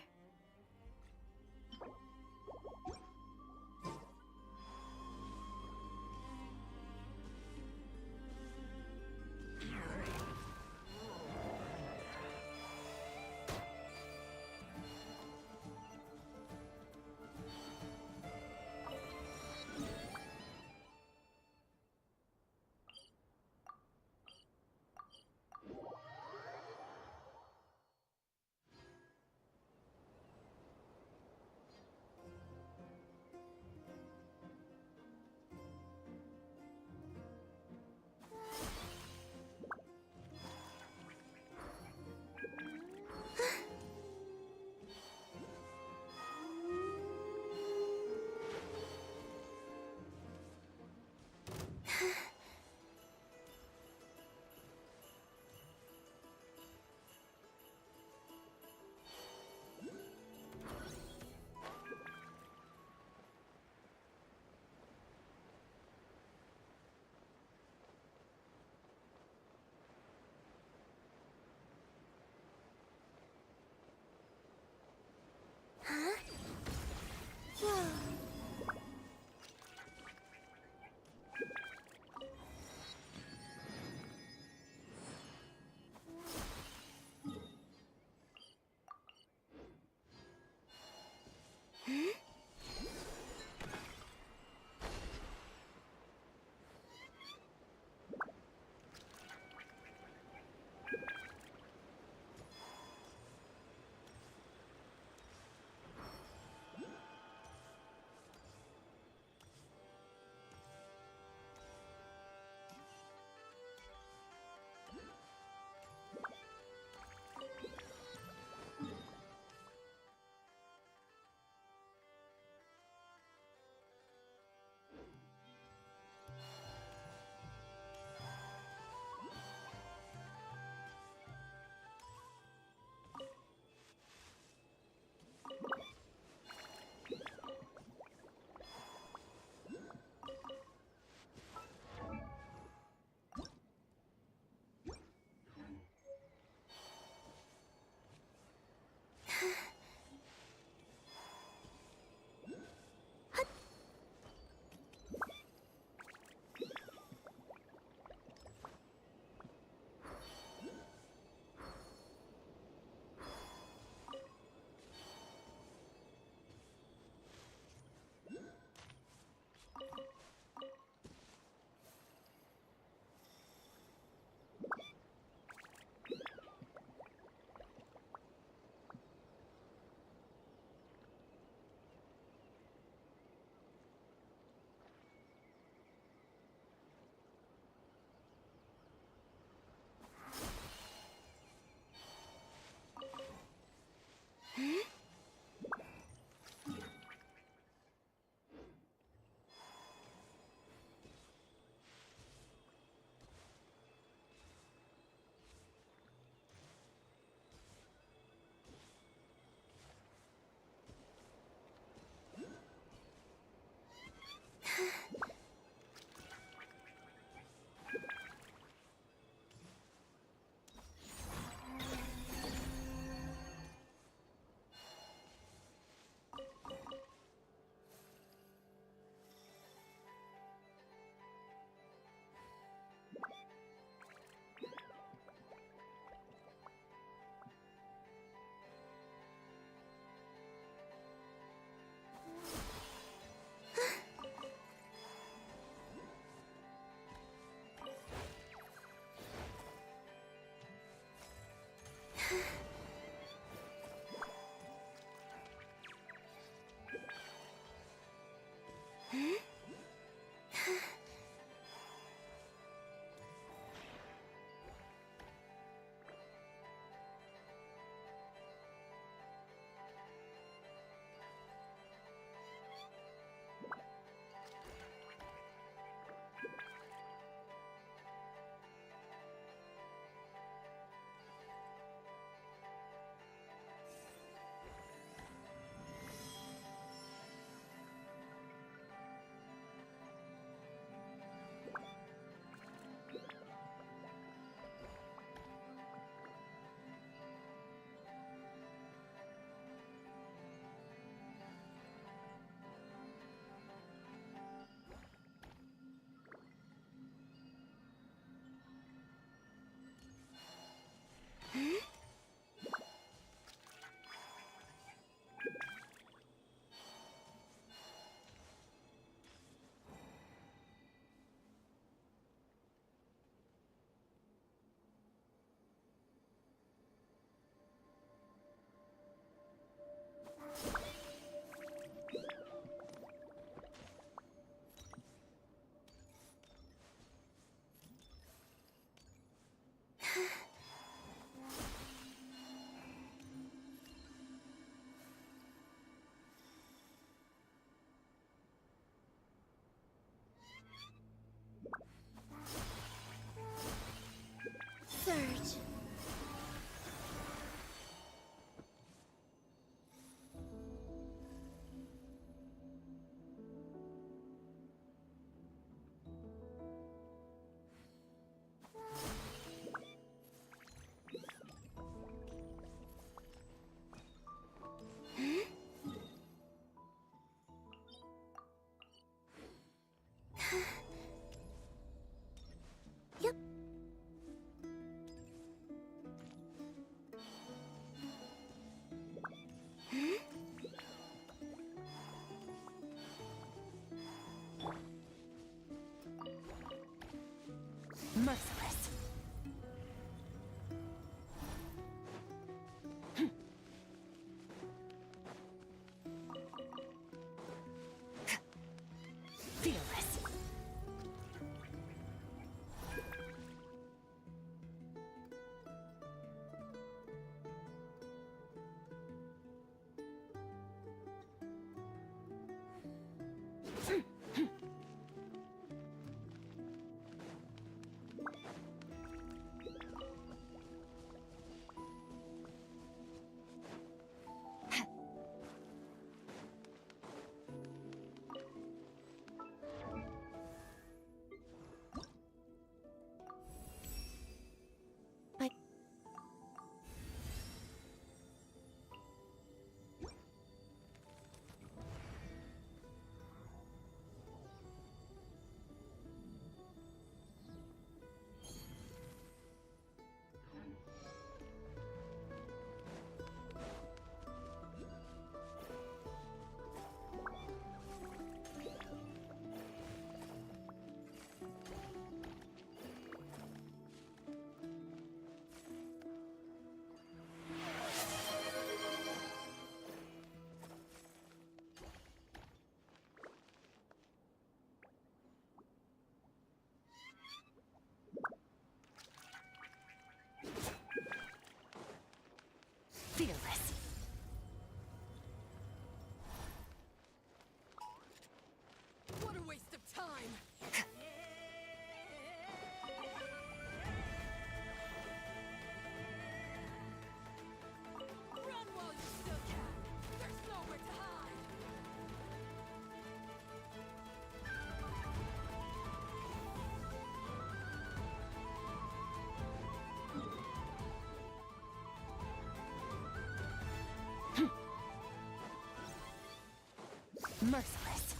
Merciless.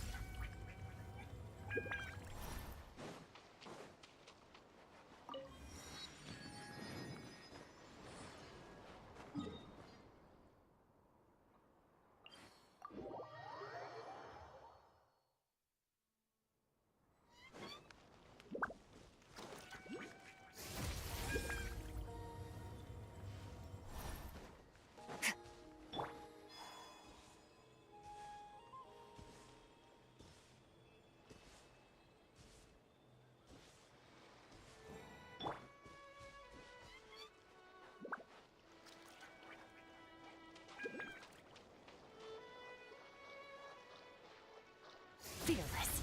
Fearless.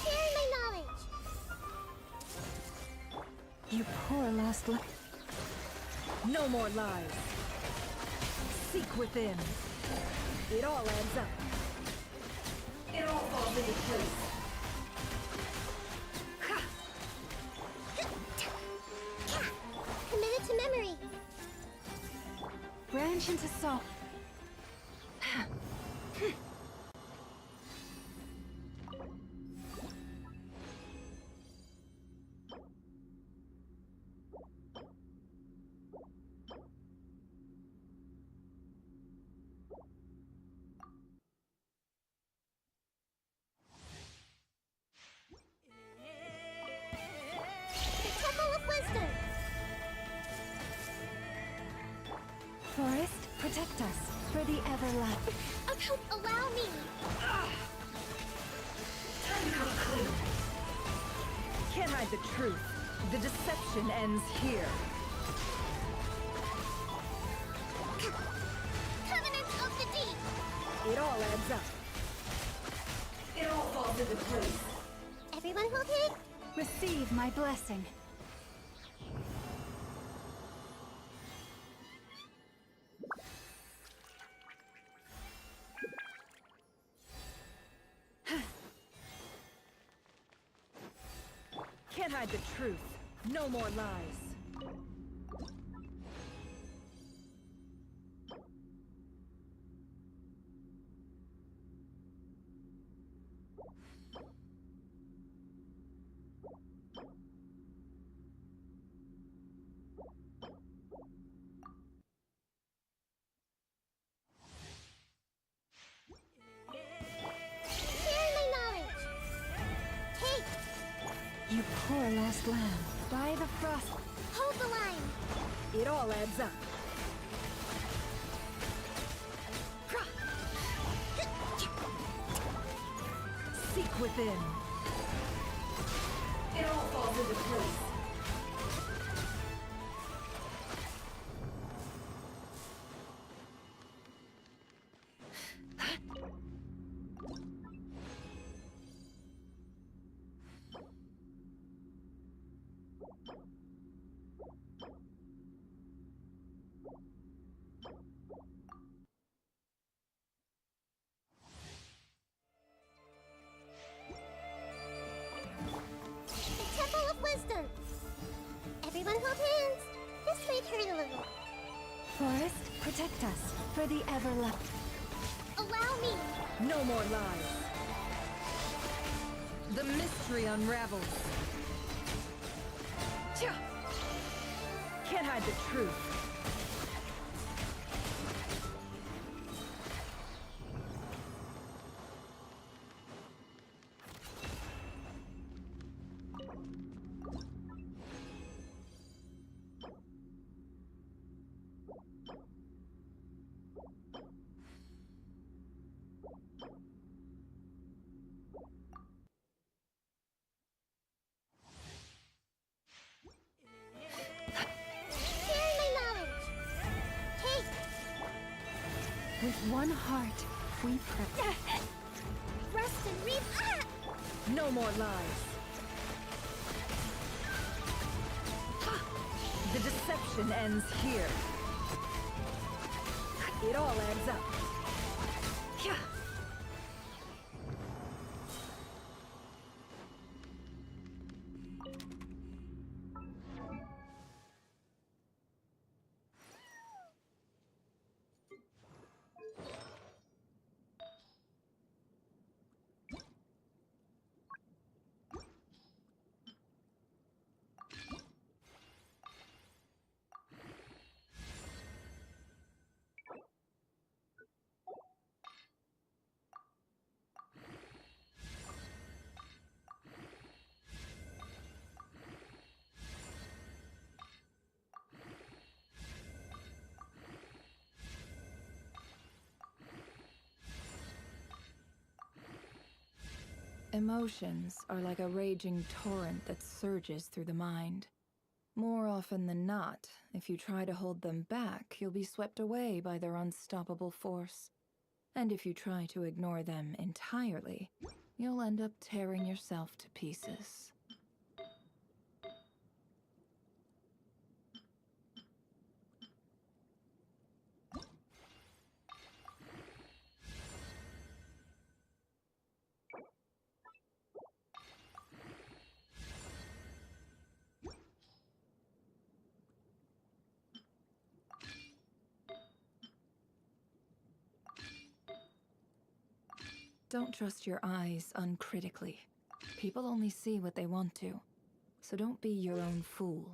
Sharing my knowledge. You poor last No more lies. Seek within. It all adds up. It all falls into place. Committed to memory. Branch into song. The Temple of Wisdom. Forest, protect us for the everlasting. Allow me. Can't hide the truth. The deception ends here. Covenant of the Deep. It all adds up. It all falls into place. Everyone hold it. Receive my blessing. Can't hide the truth. No more lies. Sharing my knowledge. Take. You poor last lamb. By the frost. Hold the line. It all adds up. Seek within. It all falls into place. The Temple of Wisdom. Everyone hold hands. This might hurt a little. Forest, protect us for the everlasting. Allow me. No more lies. The mystery unravels. Tja! Can't hide the truth. one heart, we pray. Rust and reap. Ah! No more lies. The deception ends here. It all adds up. Emotions are like a raging torrent that surges through the mind. More often than not, if you try to hold them back, you'll be swept away by their unstoppable force. And if you try to ignore them entirely, you'll end up tearing yourself to pieces. Don't trust your eyes uncritically. People only see what they want to, so don't be your own fool.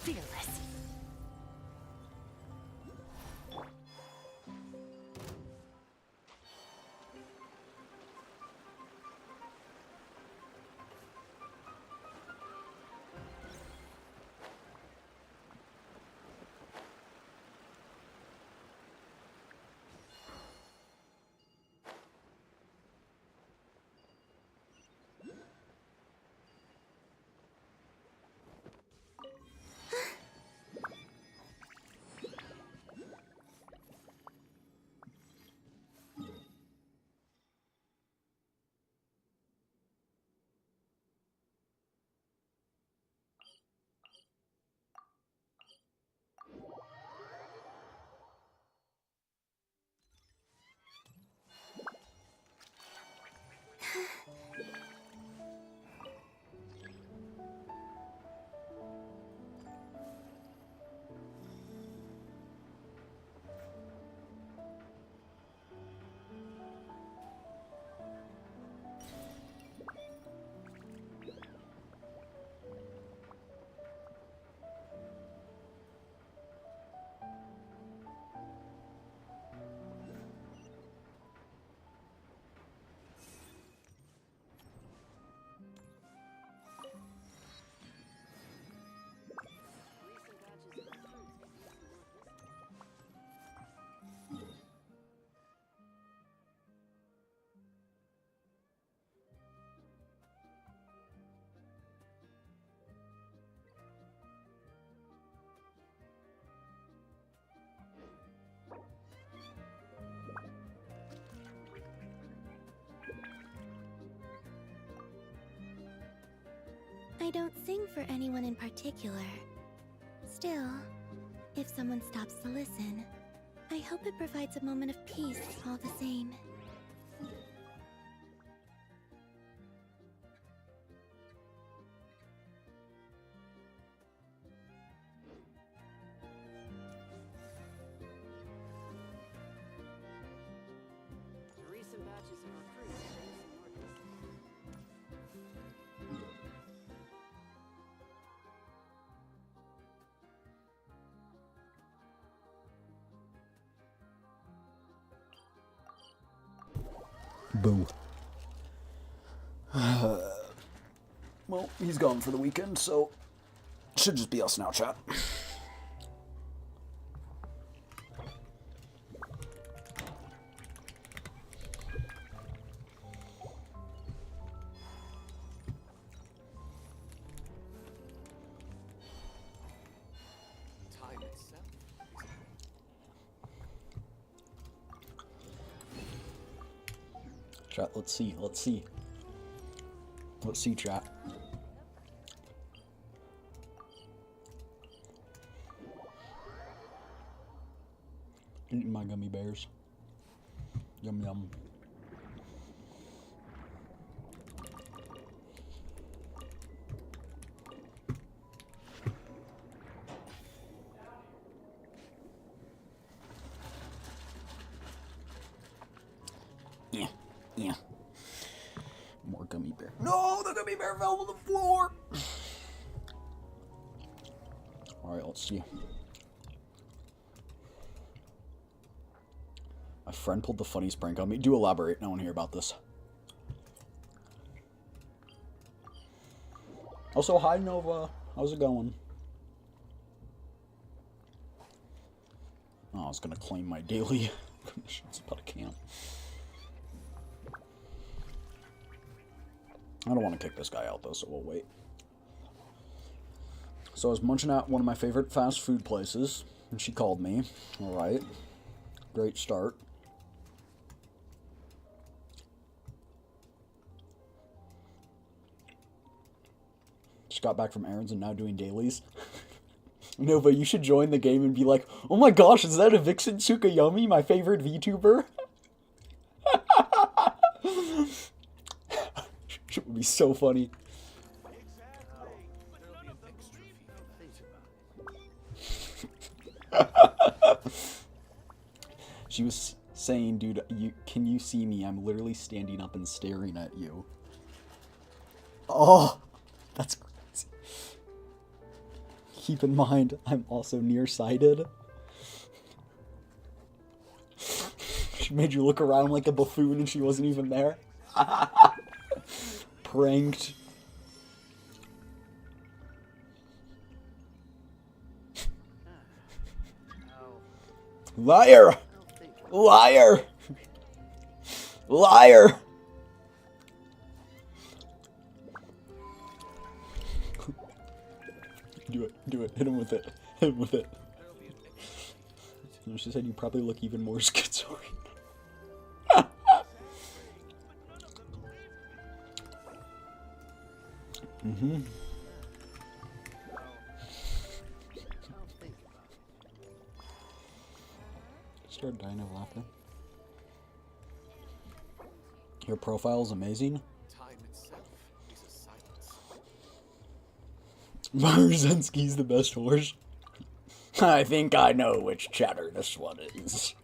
Fearless. I don't sing for anyone in particular. Still, if someone stops to listen, I hope it provides a moment of peace all the same. Recent batches of recruits Boo. Well, he's gone for the weekend, so should just be us now, chat. Time itself. Chat, let's see, let's see. Let's see, chat. Eating my gummy bears. Yum yum. Yeah, yeah. More gummy bear. No, the gummy bear fell to the floor. All right, let's see. My friend pulled the funniest prank on me. Do elaborate. I want to hear about this. Also, hi Nova. How's it going? Oh, I was gonna claim my daily commissions about a camp. I don't want to kick this guy out though, so we'll wait. So I was munching at one of my favorite fast food places, and she called me. All right, great start. Just got back from errands and now doing dailies. Nova, you should join the game and be like, oh my gosh, is that a Vixen Tsukuyomi, my favorite VTuber? It would be so funny. She was saying, dude, can you see me? I'm literally standing up and staring at you. Oh, that's crazy. Keep in mind, I'm also nearsighted. She made you look around like a buffoon and she wasn't even there. Pranked. Liar! Liar! Liar! Do it, do it, hit him with it, hit him with it. She said you probably look even more schizoid. Mm-hmm. Start dying of laughter. Your profile is amazing. Time itself is a silence. Marzensky's the best horse. I think I know which chatter this one is.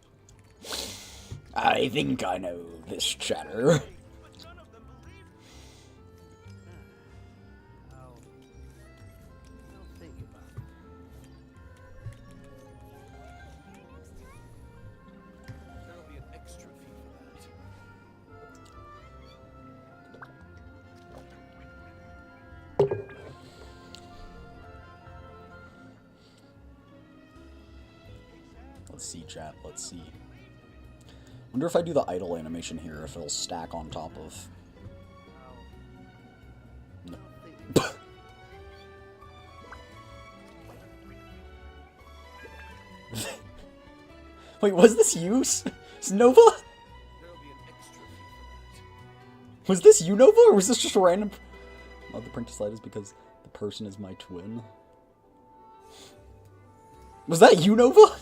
I think I know this chatter. Let's see, chat. Let's see. Wonder if I do the idle animation here, if it'll stack on top of. No. Wait, was this you? Nova? Was this you, Nova, or was this just a random? Oh, the print to slide is because person is my twin. Was that you, Nova?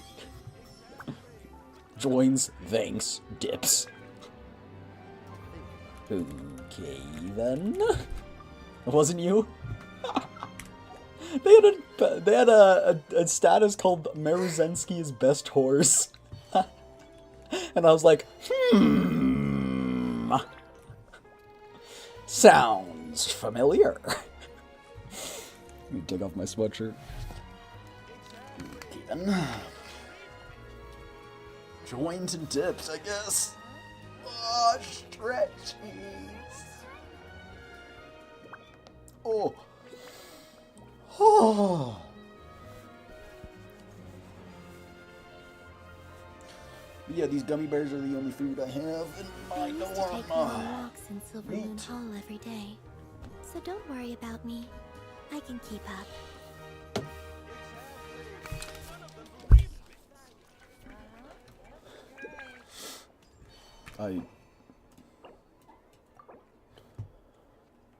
Joins, thanks, dips. Okay, then. It wasn't you? They had a status called Maruzensky's best horse. And I was like, sounds familiar. Let me take off my sweatshirt. Okay, then. Joins and dips, I guess. Oh, stretchies. Oh. Oh. Yeah, these gummy bears are the only food I have in my I used to take long walks in Silver Moon Hall every day. So don't worry about me. I can keep up.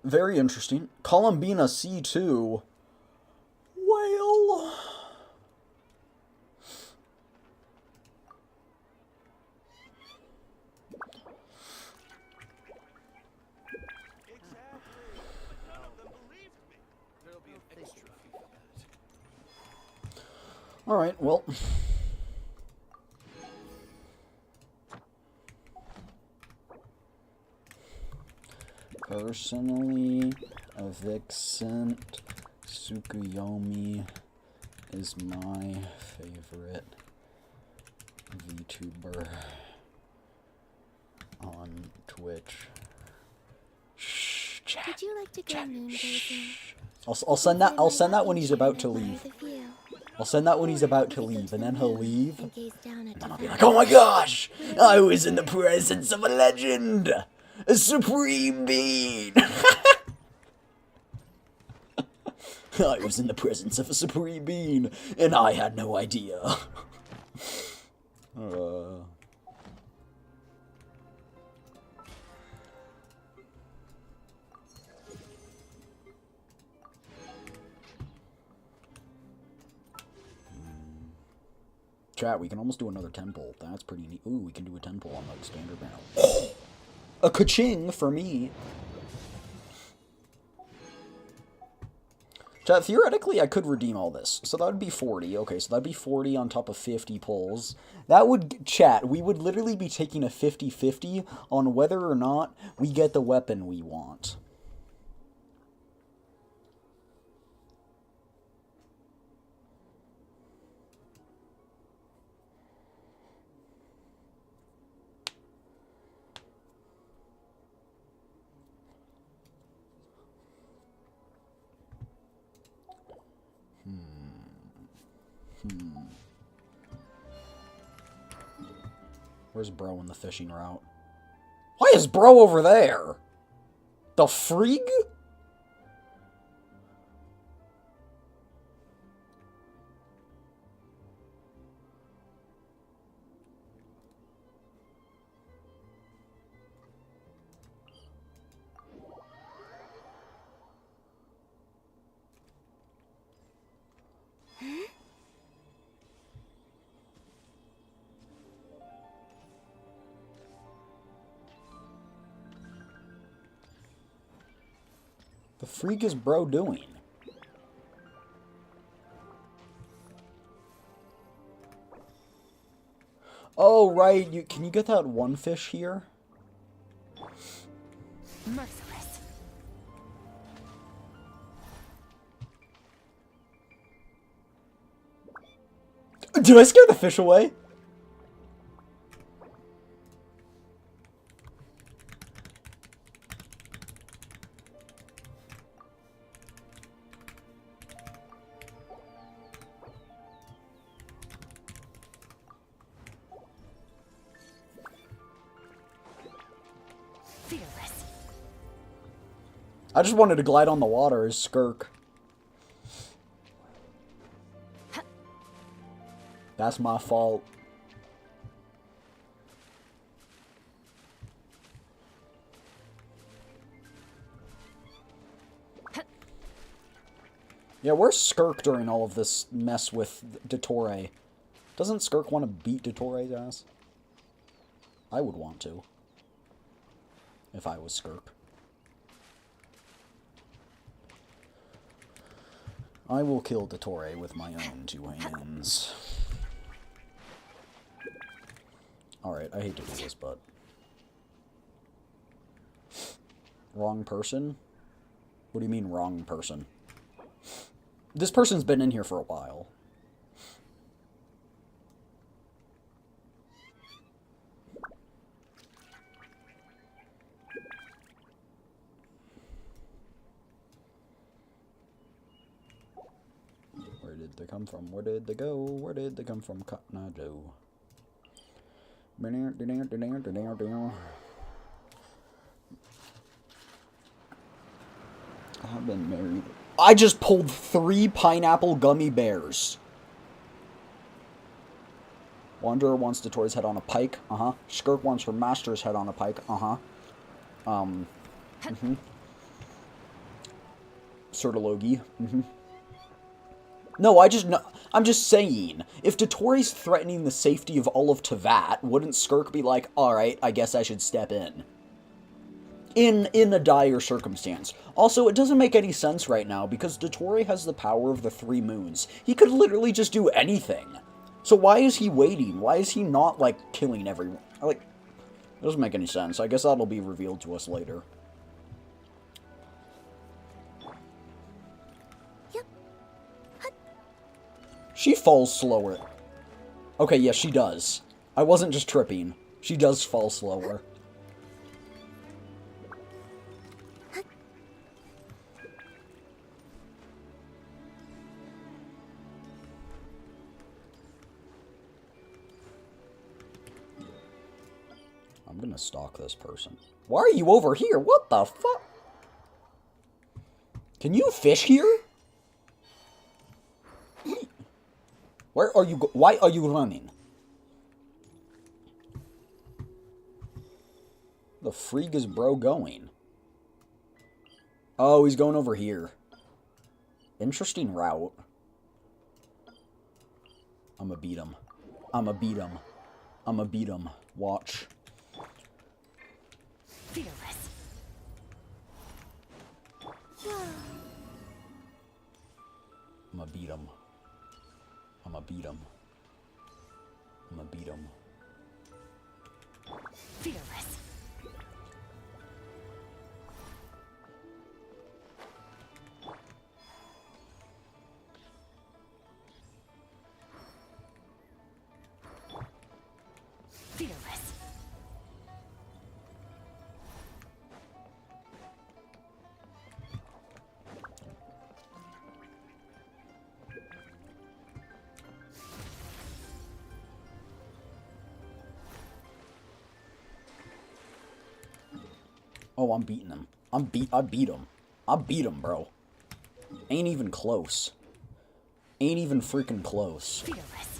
Very interesting. Columbina C2. Well... Alright, well... Personally, a Vixen Tsukuyomi is my favorite VTuber on Twitch. Shh, chat. Would you like to go moon gazing? I'll send that. I'll send that when he's about to leave. I'll send that when he's about to leave, and then he'll leave, and then I'll be like, "Oh my gosh, I was in the presence of a legend, a supreme being." I was in the presence of a supreme being, and I had no idea. Chat, we can almost do another temple. That's pretty neat. Ooh, we can do a temple on like standard panel. Oh, a ka-ching for me. Chat, theoretically, I could redeem all this. So that would be 40. Okay, so that'd be 40 on top of 50 pulls. That would, chat, we would literally be taking a 50-50 on whether or not we get the weapon we want. Where's Bro in the fishing route? Why is Bro over there? The frig? The freak is Bro doing? Oh, right. Can you get that one fish here? Merciless. Did I scare the fish away? I just wanted to glide on the water as Skirk. That's my fault. Yeah, where's Skirk during all of this mess with Dottore? Doesn't Skirk want to beat Dottore's ass? I would want to. If I was Skirk. I will kill Dottore with my own 2 hands. Alright, I hate to do this, but... Wrong person? What do you mean, wrong person? This person's been in here for a while. Where did they come from? Where did they go? Where did they come from? Cotton Eye Joe. I've been married. I just pulled 3 pineapple gummy bears. Wanderer wants Dottore's head on a pike. Uh-huh. Skirk wants her master's head on a pike. Uh-huh. Sertologi. No, I'm just saying, if Dottore's threatening the safety of all of Teyvat, wouldn't Skirk be like, alright, I guess I should step in? In a dire circumstance. Also, it doesn't make any sense right now, because Dottore has the power of the 3 moons. He could literally just do anything. So why is he waiting? Why is he not, like, killing everyone? Like, it doesn't make any sense. I guess that'll be revealed to us later. She falls slower. Okay, yes, she does. I wasn't just tripping. She does fall slower. I'm gonna stalk this person. Why are you over here? What the fuck? Can you fish here? Where are you why are you running? The freak is bro going? Oh, he's going over here. Interesting route. I'ma beat him. I'ma beat him. I'ma beat him. Watch. Fearless. I'ma beat him. I'ma beat him. I'ma beat him. Fearless. Fearless. Oh, I'm beating him. I beat him. I beat him, bro. Ain't even close. Ain't even freaking close. Fearless.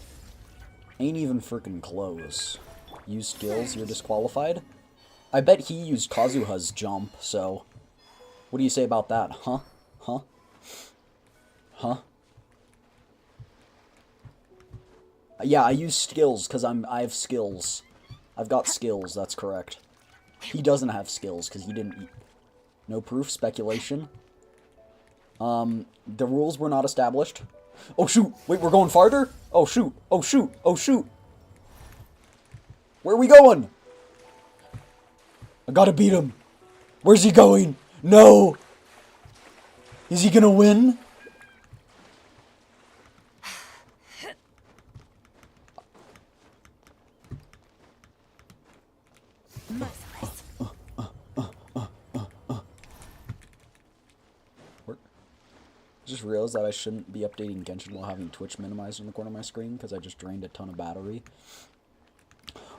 Ain't even freaking close. Use skills, you're disqualified? I bet he used Kazuha's jump, so... What do you say about that, huh? Huh? Huh? Yeah, I use skills, because I have skills. I've got skills, that's correct. He doesn't have skills, because he didn't... No proof, speculation. The rules were not established. Oh, shoot! Wait, we're going farther? Oh, shoot! Oh, shoot! Oh, shoot! Where are we going? I gotta beat him. Where's he going? No! Is he gonna win? Merciless. Just realized that I shouldn't be updating Genshin while having Twitch minimized in the corner of my screen because I just drained a ton of battery.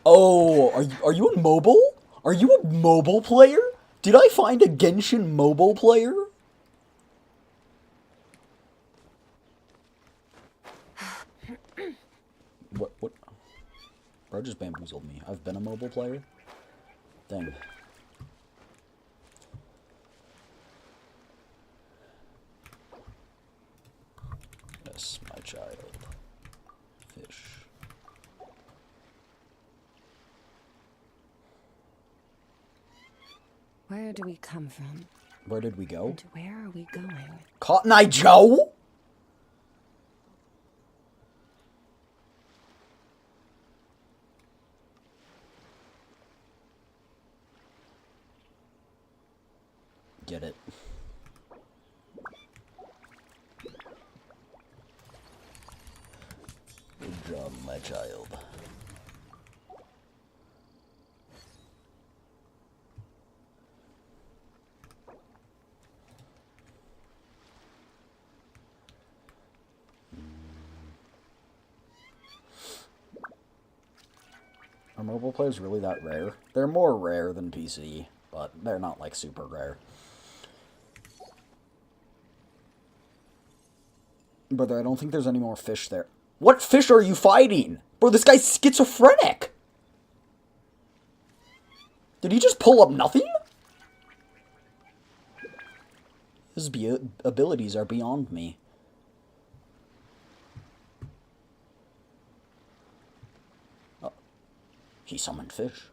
Oh, are you a mobile? Are you a mobile player? Did I find a Genshin mobile player? What? Bro just bamboozled me. I've been a mobile player? Dang. child. Fish. Where do we come from? Where did we go? And where are we going? Cotton Eye Joe? Get it. Good job, my child. Are mobile players really that rare? They're more rare than PC, but they're not like super rare. Brother, I don't think there's any more fish there. What fish are you fighting? Bro, this guy's schizophrenic! Did he just pull up nothing? His abilities are beyond me. Oh. He summoned fish.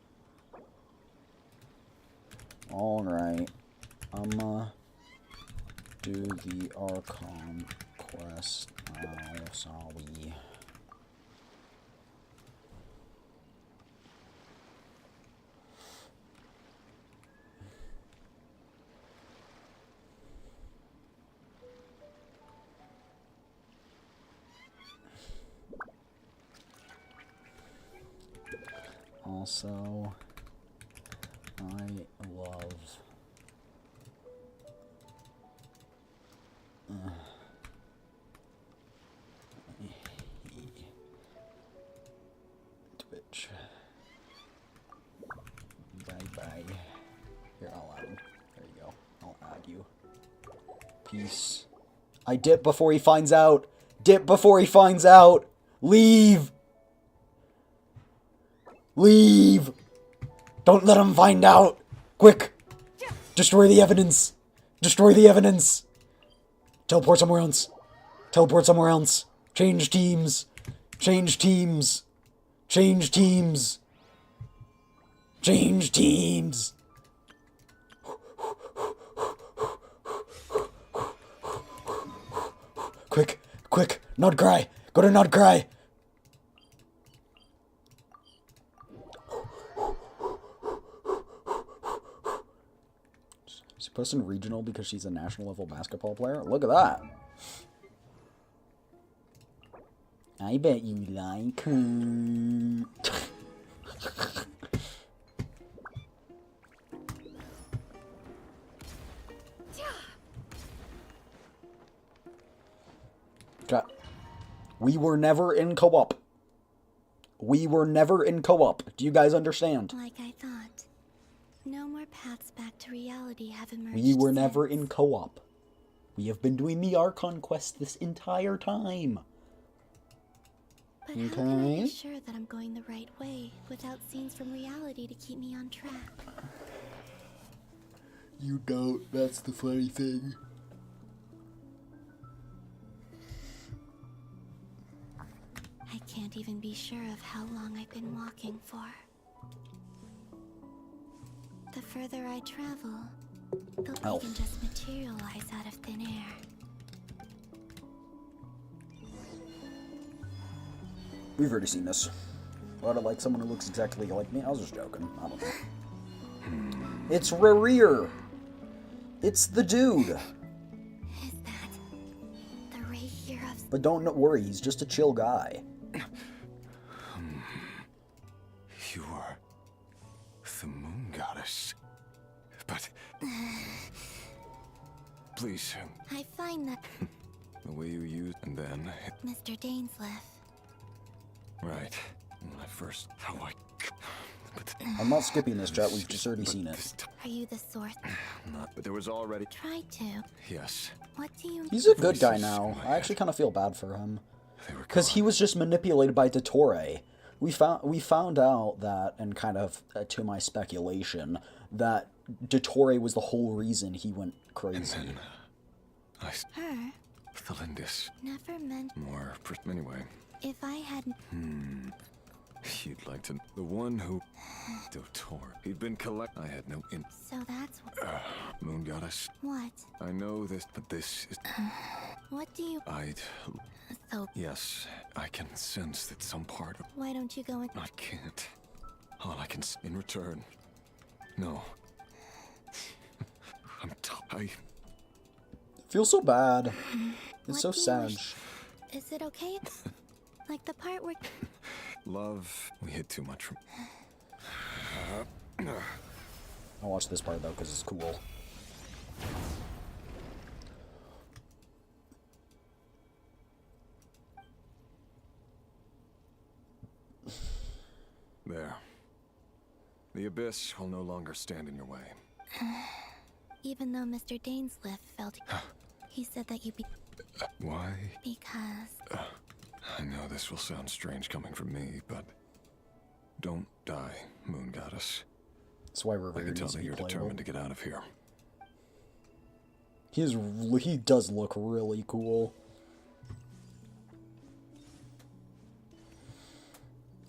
Alright. Do the Archon quest now, sorry. Also, I love Twitch. Bye. Here, I'll add him. There you go. I'll add you. Peace. I dip before he finds out. Dip before he finds out. Leave. Leave. Don't let him find out. Quick. Destroy the evidence. Destroy the evidence. Teleport somewhere else. Teleport somewhere else. Change teams. Change teams. Change teams. Change teams. Quick, quick, Nod Cry. Go to Nod Cry. Is she posting regional because she's a national level basketball player? Look at that. I bet you like her. We were never in co-op. We were never in co-op. Do you guys understand? Like I thought. No more paths back to reality have emerged. We were since. never in co-op. We have been doing the Archon quest this entire time. But how can I be sure that I'm going the right way without scenes from reality to keep me on track? You don't. That's the funny thing. I can't even be sure of how long I've been walking for. The further I travel, the they can just materialize out of thin air. We've already seen this. Would I like someone who looks exactly like me? I was just joking. I don't know. It's Rerir. It's the dude. Is that the Ray Heroes? But don't worry, he's just a chill guy. You are the moon goddess. But please. I find that The way you used and then Mr. Dainsleif. right. When I first how I but I'm not skipping this, chat. We've just already seen it. Are you the source? Not, but there was already Tried to. yes. What do you He's a good guy now. I actually kind of feel bad for him. Because he was just manipulated by Dottore. We found out that, and kind of to my speculation, that Dottore was the whole reason he went crazy. Her? Thalindis. Never meant. More. Anyway. If I hadn't. You'd like to. The one who. Dottore. He'd been I had no So that's what. Moon Goddess. What? I know this, but this is. What do you. So. Yes, I can sense that some part of. Why don't you go and. I can't. All I can. In return. No. I feel so bad. It's so What do you sad. wish- Is it okay? Like the part where. love. We hid too much from. I'll watch this part though because it's cool. There. The abyss will no longer stand in your way. Even though Mr. Dainsliff felt. He said that you be. Why? Because. I know this will sound strange coming from me, but don't die, Moon Goddess. That's why I Revere can needs tell to that be you're playable. determined to get out of here. He does look really cool.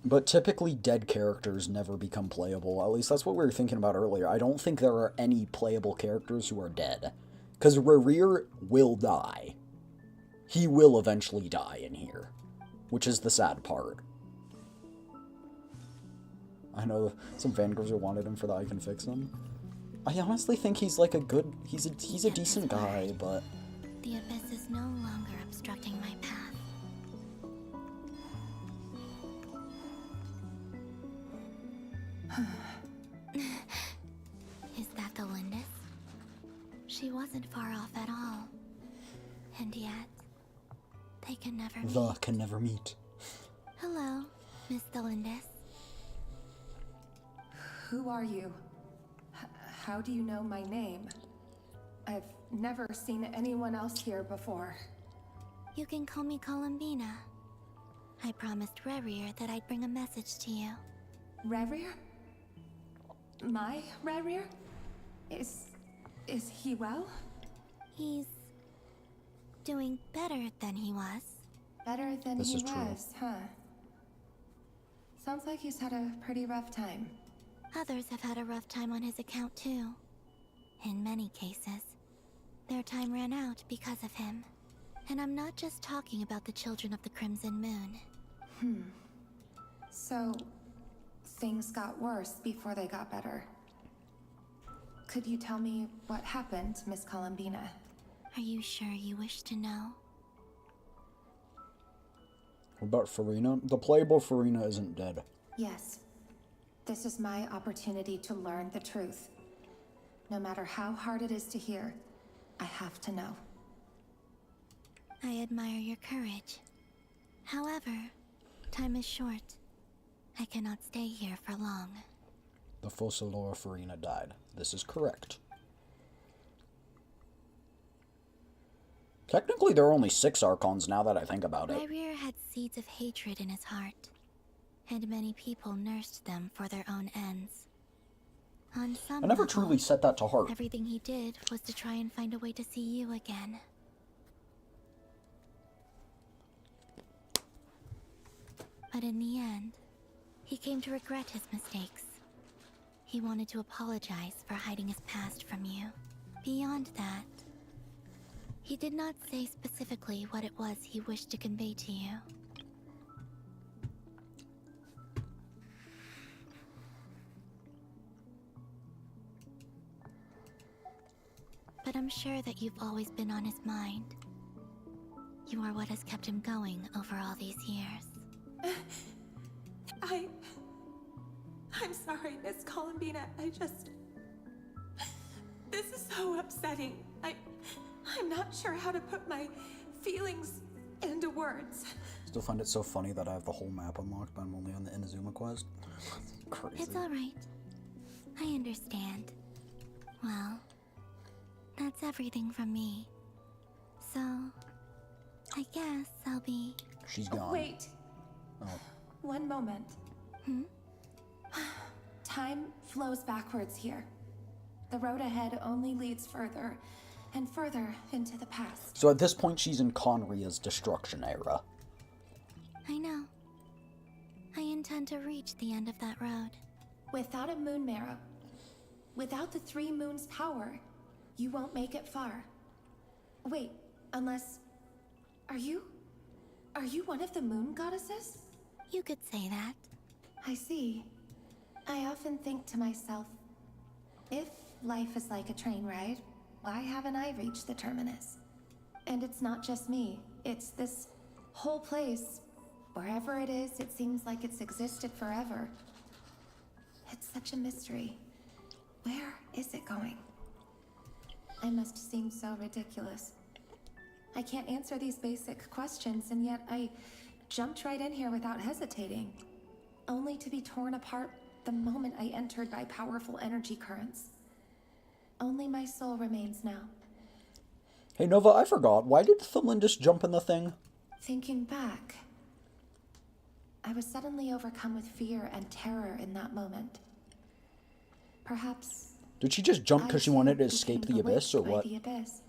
But typically dead characters never become playable. At least that's what we were thinking about earlier. I don't think there are any playable characters who are dead. Because Revere will die. He will eventually die in here. Which is the sad part. I know some fangirls who wanted him for that I can fix him. I honestly think he's like a good... He's a decent guy, but... The abyss is no longer obstructing my path. Is that the Lindis? She wasn't far off at all. And yet, they can never meet. Can never meet. Hello, Miss Thalindis. Who are you? How do you know my name? I've never seen anyone else here before. You can call me Columbina. I promised Revere that I'd bring a message to you. Revere? My Revere? Is he well? He's doing better than he was. Better than This he is true. was, huh? Sounds like he's had a pretty rough time. Others have had a rough time on his account too. In many cases, their time ran out because of him. And I'm not just talking about the children of the Crimson Moon. So, things got worse before they got better. Could you tell me what happened, Miss Columbina? Are you sure you wish to know? What about Farina? The playable Farina isn't dead. Yes. This is my opportunity to learn the truth. No matter how hard it is to hear, I have to know. I admire your courage. However, time is short. I cannot stay here for long. The Fossilora Farina died. This is correct. Technically, there are only 6 Archons now that I think about it. Revere had seeds of hatred in his heart, and many people nursed them for their own ends. On some I never level, truly set that to heart. everything he did was to try and find a way to see you again. But in the end, he came to regret his mistakes. He wanted to apologize for hiding his past from you. Beyond that, he did not say specifically what it was he wished to convey to you. But I'm sure that you've always been on his mind. You are what has kept him going over all these years. I'm sorry, Miss Columbina. This is so upsetting. I'm not sure how to put my feelings into words. Still find it so funny that I have the whole map unlocked, but I'm only on the Inazuma quest. Crazy. It's alright. I understand. Well, that's everything from me. So, I guess I'll be... She's gone. Wait. Oh. One moment. Time flows backwards here. The road ahead only leads further, and further into the past. So at this point, she's in Conria's destruction era. I know. I intend to reach the end of that road. Without a moon marrow, without the 3 moons' power, you won't make it far. Wait, unless... Are you one of the moon goddesses? You could say that. I see. I often think to myself, if life is like a train ride, why haven't I reached the terminus? And it's not just me, it's this whole place. Wherever it is, it seems like it's existed forever. It's such a mystery. Where is it going? I must seem so ridiculous. I can't answer these basic questions, and yet I jumped right in here without hesitating, only to be torn apart the moment I entered by powerful energy currents. Only my soul remains now. Hey, Nova, I forgot. Why did Thumlin just jump in the thing? Thinking back, I was suddenly overcome with fear and terror in that moment. Perhaps... Did she just jump because she wanted to escape became the abyss, or bewitched by what? the abyss.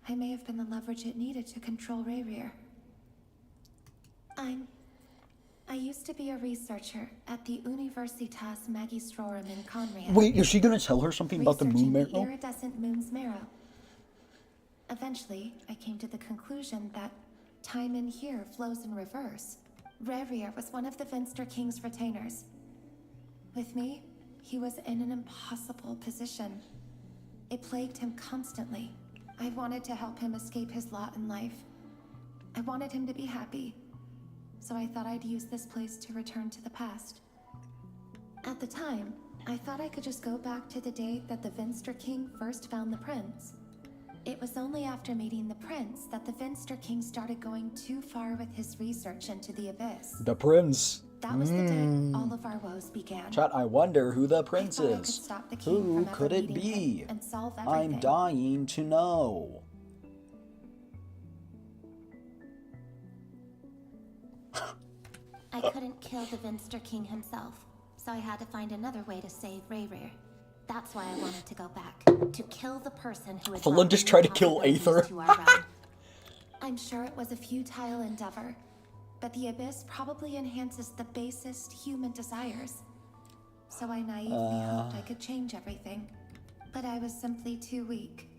I may have been the leverage it needed to control Rayrir. I used to be a researcher at the Universitas Magistrorum in Conria. Wait, is she gonna tell her something about the moon researching marrow? the iridescent moon's marrow. Eventually, I came to the conclusion that time in here flows in reverse. Rayrir was one of the Finster King's retainers. With me, he was in an impossible position. It plagued him constantly. I wanted to help him escape his lot in life. I wanted him to be happy. So I thought I'd use this place to return to the past. At the time, I thought I could just go back to the day that the Finster King first found the prince. It was only after meeting the prince that the Finster King started going too far with his research into the abyss. The prince. That was the day all of our woes began. Chat, I wonder who the prince I thought I could is. stop the king Who from ever could it meeting be? him and solve everything. I'm dying to know. I couldn't kill the Vinster King himself, so I had to find another way to save Rayrir. That's why I wanted to go back, to kill the person who had Falun just tried to kill Aether. I'm sure it was a futile endeavor, but the abyss probably enhances the basest human desires. So I naively hoped I could change everything. But I was simply too weak.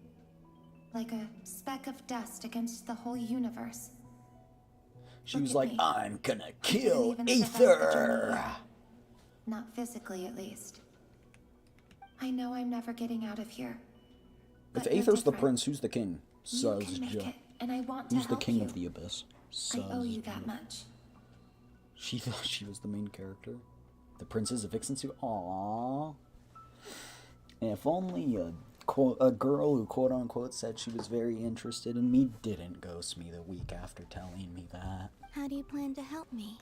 Like a speck of dust against the whole universe. She Look was at like, me. I'm gonna I kill couldn't even survive the journey Aether. here. Not physically, at least. I know I'm never getting out of here. If But you're Aether's the different. prince, who's the king? You Says can make Jo. it, and I want to Who's the help king you. of the abyss? I owe you Says that Jo. much. She thought she was the main character. The princess of Vixen suit. Aww. If only a girl who quote unquote said she was very interested in me didn't ghost me the week after telling me that. How do you plan to help me?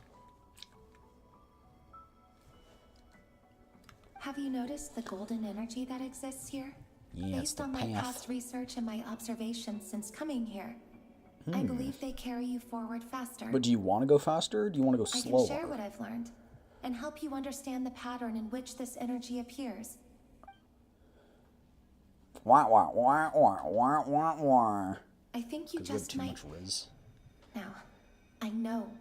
Have you noticed the golden energy that exists here? Yeah, it's Based the on my path. past research and my observations since coming here, I believe they carry you forward faster. But do you want to go faster or do you want to go I slower? can share what I've learned and help you understand the pattern in which this energy appears. Wah, wah, wah, wah, wah, wah, wah. I think you Because we have just too might. much Riz. Now, I know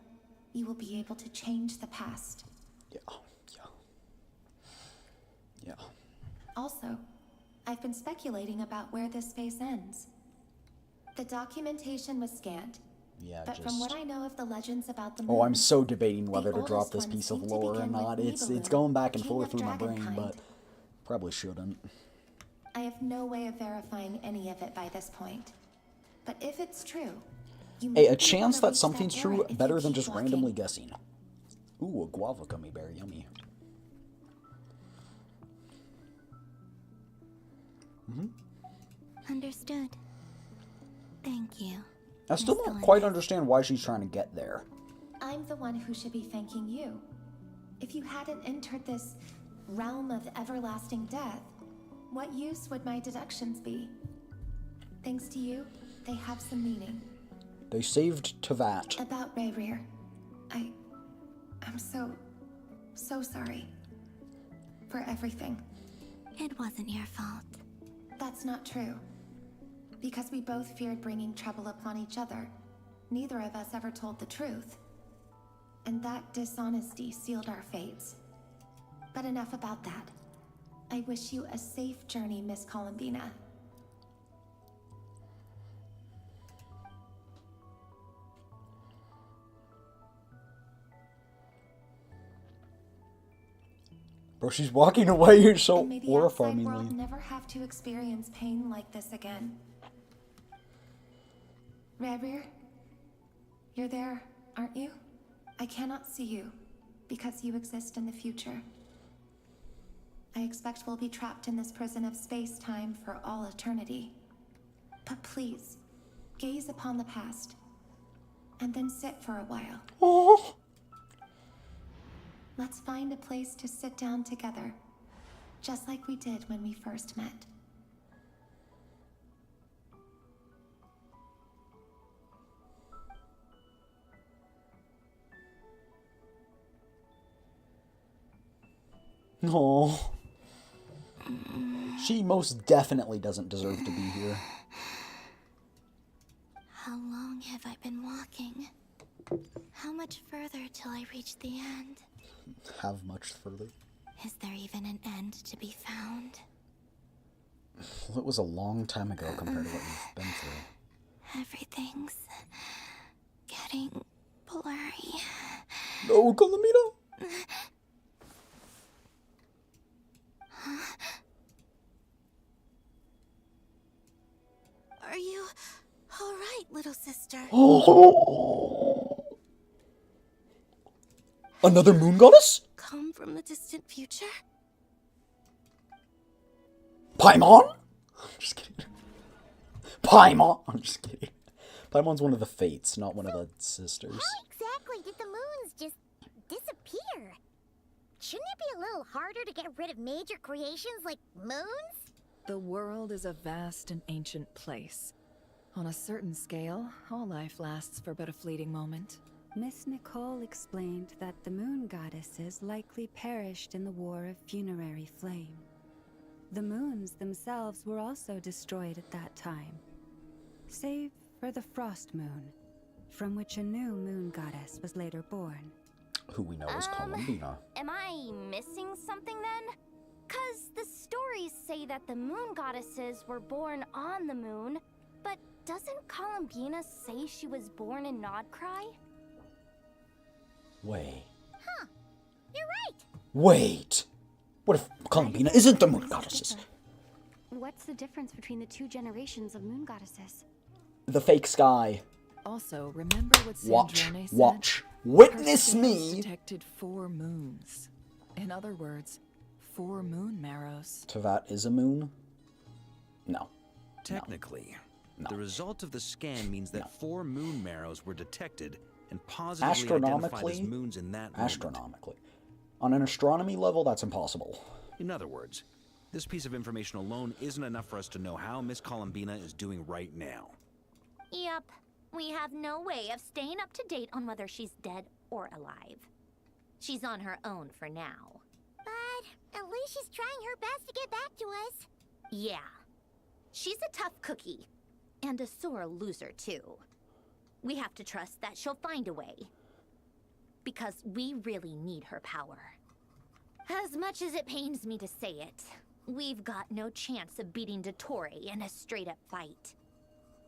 you will be able to change the past. Yeah. Also, I've been speculating about where this space ends. The documentation was scanned, Yeah, but from what I know of the legends about the moon, Oh, I'm so debating the whether to drop oldest this ones piece of seem to lore or begin with not. It's Nibelung, going back and king forth of through my brain, dragonkind. but probably shouldn't. I have no way of verifying any of it by this point. But if it's true, you Hey, might a be able chance to that reach something's that true era if better you than keep just walking. randomly guessing. Ooh, a guava gummy bear, yummy. Understood. Thank you. I still Miss don't quite Glenn. understand why she's trying to get there. I'm the one who should be thanking you. If you hadn't entered this realm of everlasting death, what use would my deductions be? Thanks to you, they have some meaning. They saved Tavat. About Rayrir, I'm so sorry. For everything. It wasn't your fault. That's not true. Because we both feared bringing trouble upon each other. Neither of us ever told the truth. And that dishonesty sealed our fates. But enough about that. I wish you a safe journey, Miss Columbina. Bro, she's walking away. You're so And may the outside horrifyingly. world never have to experience pain like this again. Rerir, you're there, aren't you? I cannot see you, because you exist in the future. I expect we'll be trapped in this prison of space-time for all eternity. But please, gaze upon the past, and then sit for a while. Oh. Let's find a place to sit down together, just like we did when we first met. Oh. She most definitely doesn't deserve to be here. How long have I been walking? How much further till I reach the end? Have much further. Is there even an end to be found? Well, it was a long time ago compared to what you've been through. Everything's getting blurry. No, Columbina! Are you all right, little sister? Oh. Another moon goddess? Come from the distant future? Paimon? I'm just kidding. Paimon? I'm just kidding. Paimon's one of the fates, not one of the sisters. How exactly did the moons just disappear? Shouldn't it be a little harder to get rid of major creations like moons? The world is a vast and ancient place. On a certain scale, all life lasts for but a fleeting moment. Miss Nicole explained that the moon goddesses likely perished in the War of Funerary Flame. The moons themselves were also destroyed at that time, save for the Frost Moon, from which a new moon goddess was later born. Who we know as Columbina. Am I missing something then? 'Cause the stories say that the moon goddesses were born on the moon, but doesn't Columbina say she was born in Nodcry? Wait. Huh. You're right. Wait! What if Columbina isn't the moon goddesses? What's the difference between the two generations of moon goddesses? The fake sky. Also, remember what Sandrone said? Watch. Her Witness scans me! detected 4 moons. In other words, 4 moon marrows. Tevat is a moon? No. Technically, No. the result of the scan means that 4 moon marrows were detected and positively identified as Astronomically? moons in that moment. Astronomically. On an astronomy level, that's impossible. In other words, this piece of information alone isn't enough for us to know how Miss Columbina is doing right now. Yep. We have no way of staying up to date on whether she's dead or alive. She's on her own for now. But at least she's trying her best to get back to us. Yeah. She's a tough cookie. And a sore loser, too. We have to trust that she'll find a way. Because we really need her power. As much as it pains me to say it, we've got no chance of beating Dottore in a straight-up fight.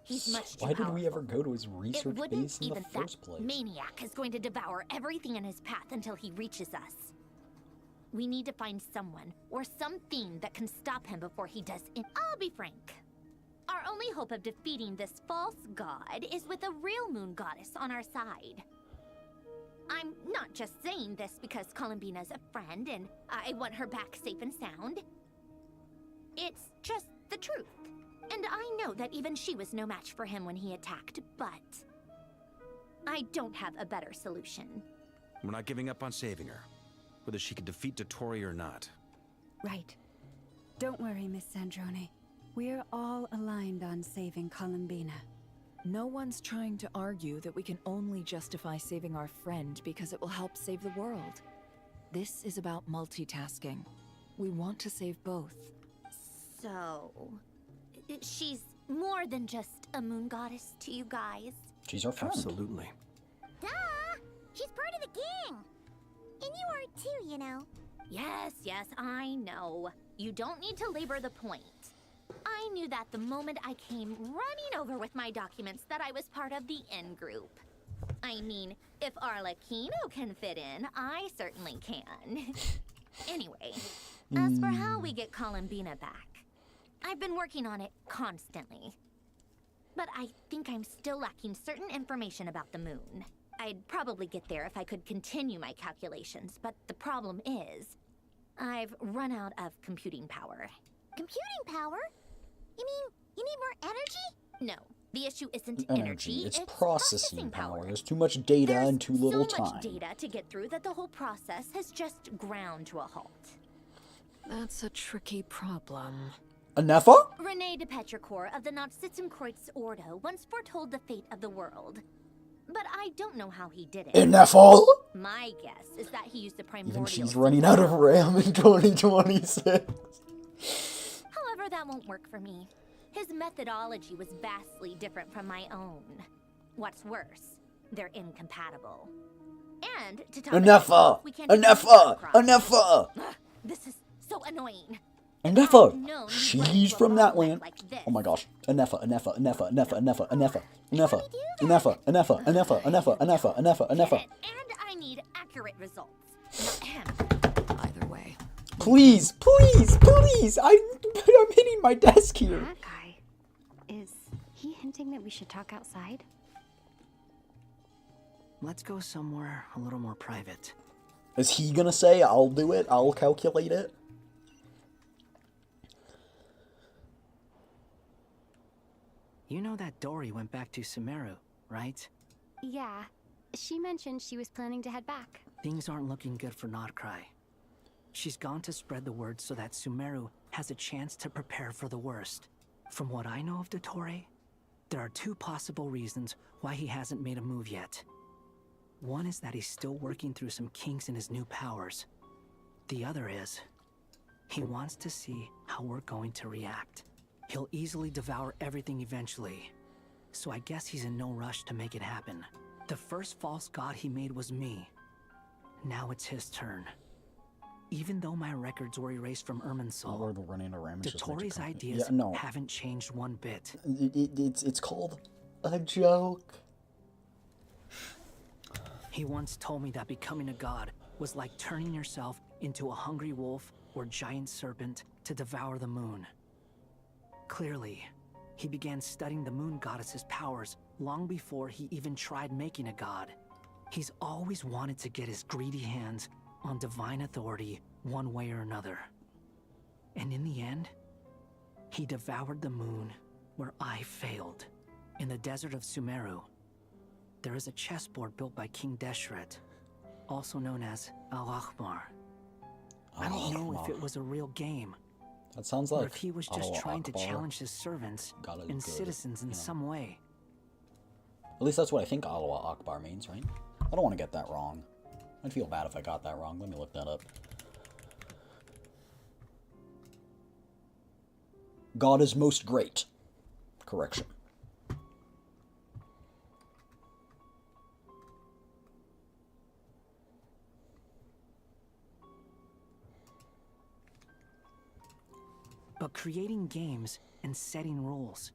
He's much too Why did powerful. we ever go to his research base in the Even first that place? maniac is going to devour everything in his path until he reaches us. We need to find someone or something that can stop him before he does it. I'll be frank. Our only hope of defeating this false god is with a real moon goddess on our side. I'm not just saying this because Columbina's a friend and I want her back safe and sound. It's just the truth. And I know that even she was no match for him when he attacked, but I don't have a better solution. We're not giving up on saving her, whether she can defeat Dottore or not. Right. Don't worry, Miss Sandrone. We're all aligned on saving Columbina. No one's trying to argue that we can only justify saving our friend because it will help save the world. This is about multitasking. We want to save both. So, she's more than just a moon goddess to you guys. She's our friend. Absolutely. Duh! She's part of the gang! And you are too, you know. Yes, yes, I know. You don't need to labor the point. I knew that the moment I came running over with my documents that I was part of the in-group. I mean, if Arlecchino can fit in, I certainly can. Anyway, as for how we get Columbina back, I've been working on it constantly. But I think I'm still lacking certain information about the moon. I'd probably get there if I could continue my calculations, but the problem is, I've run out of computing power. Computing power? You mean, you need more energy? No, the issue isn't energy, It's processing power. There's too much data and too little time. So much data to get through that the whole process has just ground to a halt. That's a tricky problem. Anefa? Rene de Petrichor of the Nazissenkreuz Ordo once foretold the fate of the world. But I don't know how he did it. Anefa? My guess is that he used the primordial... Even she's running out of RAM in 2026. However, that won't work for me. His methodology was vastly different from my own. What's worse, they're incompatible. And to top Anefa! we can't Anefa! Anefa! This is so annoying. Anefa! She's from that land. Oh my gosh. Anefa, Anefa, Anefa, Anefa, Anefa, Anefa, Anefa, Anefa, Anefa, Anefa, Anefa, Anefa, Anefa, Anefa. And I need accurate results. Not him. Either way. Please, please, please! I'm hitting my desk here. That guy. Is he hinting that we should talk outside? Let's go somewhere a little more private. Is he gonna say, I'll do it, I'll calculate it? You know that Dory went back to Sumeru, right? Yeah. She mentioned she was planning to head back. Things aren't looking good for Notcry. She's gone to spread the word so that Sumeru has a chance to prepare for the worst. From what I know of Dottore, there are two possible reasons why he hasn't made a move yet. One is that he's still working through some kinks in his new powers. The other is, he wants to see how we're going to react. He'll easily devour everything eventually, so I guess he's in no rush to make it happen. The first false god he made was me. Now it's his turn. Even though my records were erased from Irminsul, Dottore's ideas haven't changed one bit. It's called a joke. He once told me that becoming a god was like turning yourself into a hungry wolf or giant serpent to devour the moon. Clearly, he began studying the moon goddess's powers long before he even tried making a god. He's always wanted to get his greedy hands on divine authority one way or another. And in the end, he devoured the moon where I failed. In the desert of Sumeru, there is a chessboard built by King Deshret, also known as Al-Akhmar. I don't know if it was a real game, that sounds like or if he was just trying to challenge his servants and citizens in some way. At least that's what I think Allahu Akbar means, right? I don't want to get that wrong. I'd feel bad if I got that wrong. Let me look that up. God is most great. Correction. But creating games and setting rules,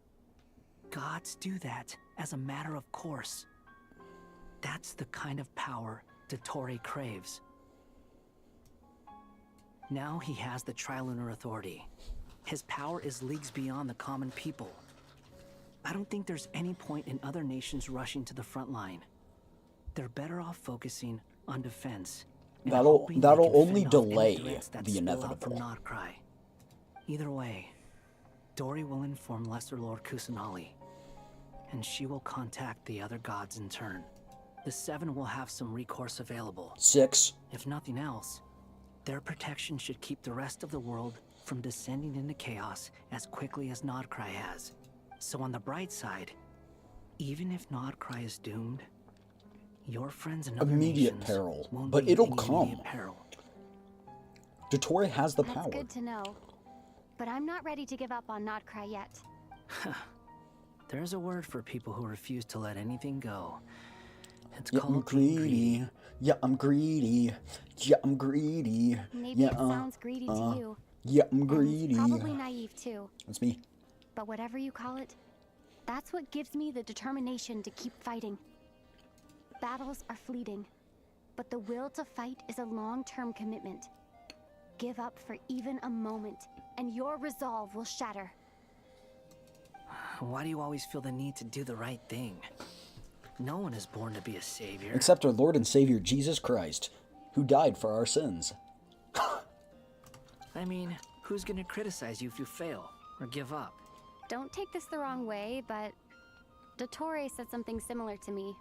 gods do that as a matter of course. That's the kind of power Dottore craves. Now he has the Trilunar Authority. His power is leagues beyond the common people. I don't think there's any point in other nations rushing to the front line. They're better off focusing on defense. That'll only delay the inevitable. Either way, Dory will inform Lesser Lord Kusanali, and she will contact the other gods in turn. The Seven will have some recourse available. 6. If nothing else, their protection should keep the rest of the world from descending into chaos as quickly as Nodcry has. So on the bright side, even if Nodcry is doomed, your friends and other immediate nations peril, won't but be it'll in come. immediate peril. Dottore has the That's power. good to know. But I'm not ready to give up on Nodcry yet. There's a word for people who refuse to let anything go. It's Yeah, called I'm greedy. Yeah, I'm greedy. Yeah, I'm greedy. Maybe Yeah, it sounds greedy to you. Yeah, I'm And greedy. probably naive too. That's me. But whatever you call it, that's what gives me the determination to keep fighting. Battles are fleeting, but the will to fight is a long-term commitment. Give up for even a moment, and your resolve will shatter. Why do you always feel the need to do the right thing? No one is born to be a savior. Except our Lord and Savior Jesus Christ, who died for our sins. I mean, who's gonna criticize you if you fail or give up? Don't take this the wrong way, but Dottore said something similar to me.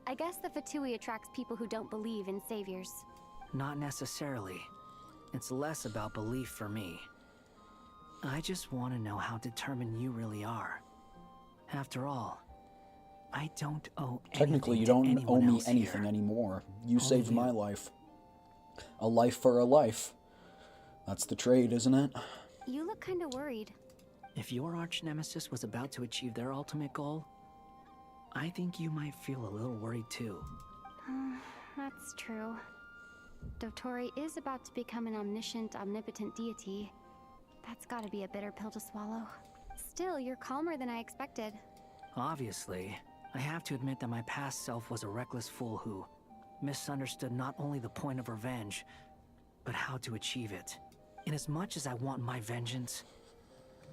I guess the Fatui attracts people who don't believe in saviors. Not necessarily. It's less about belief for me. I just want to know how determined you really are. After all, I don't owe Technically, anything you to don't anyone owe me else anything here. anymore. You Only saved you. my life. A life for a life. That's the trade, isn't it? You look kind of worried. If your arch nemesis was about to achieve their ultimate goal, I think you might feel a little worried too. That's true. Dottore is about to become an omniscient, omnipotent deity. That's gotta be a bitter pill to swallow. Still, you're calmer than I expected. Obviously, I have to admit that my past self was a reckless fool who misunderstood not only the point of revenge, but how to achieve it. And as much as I want my vengeance,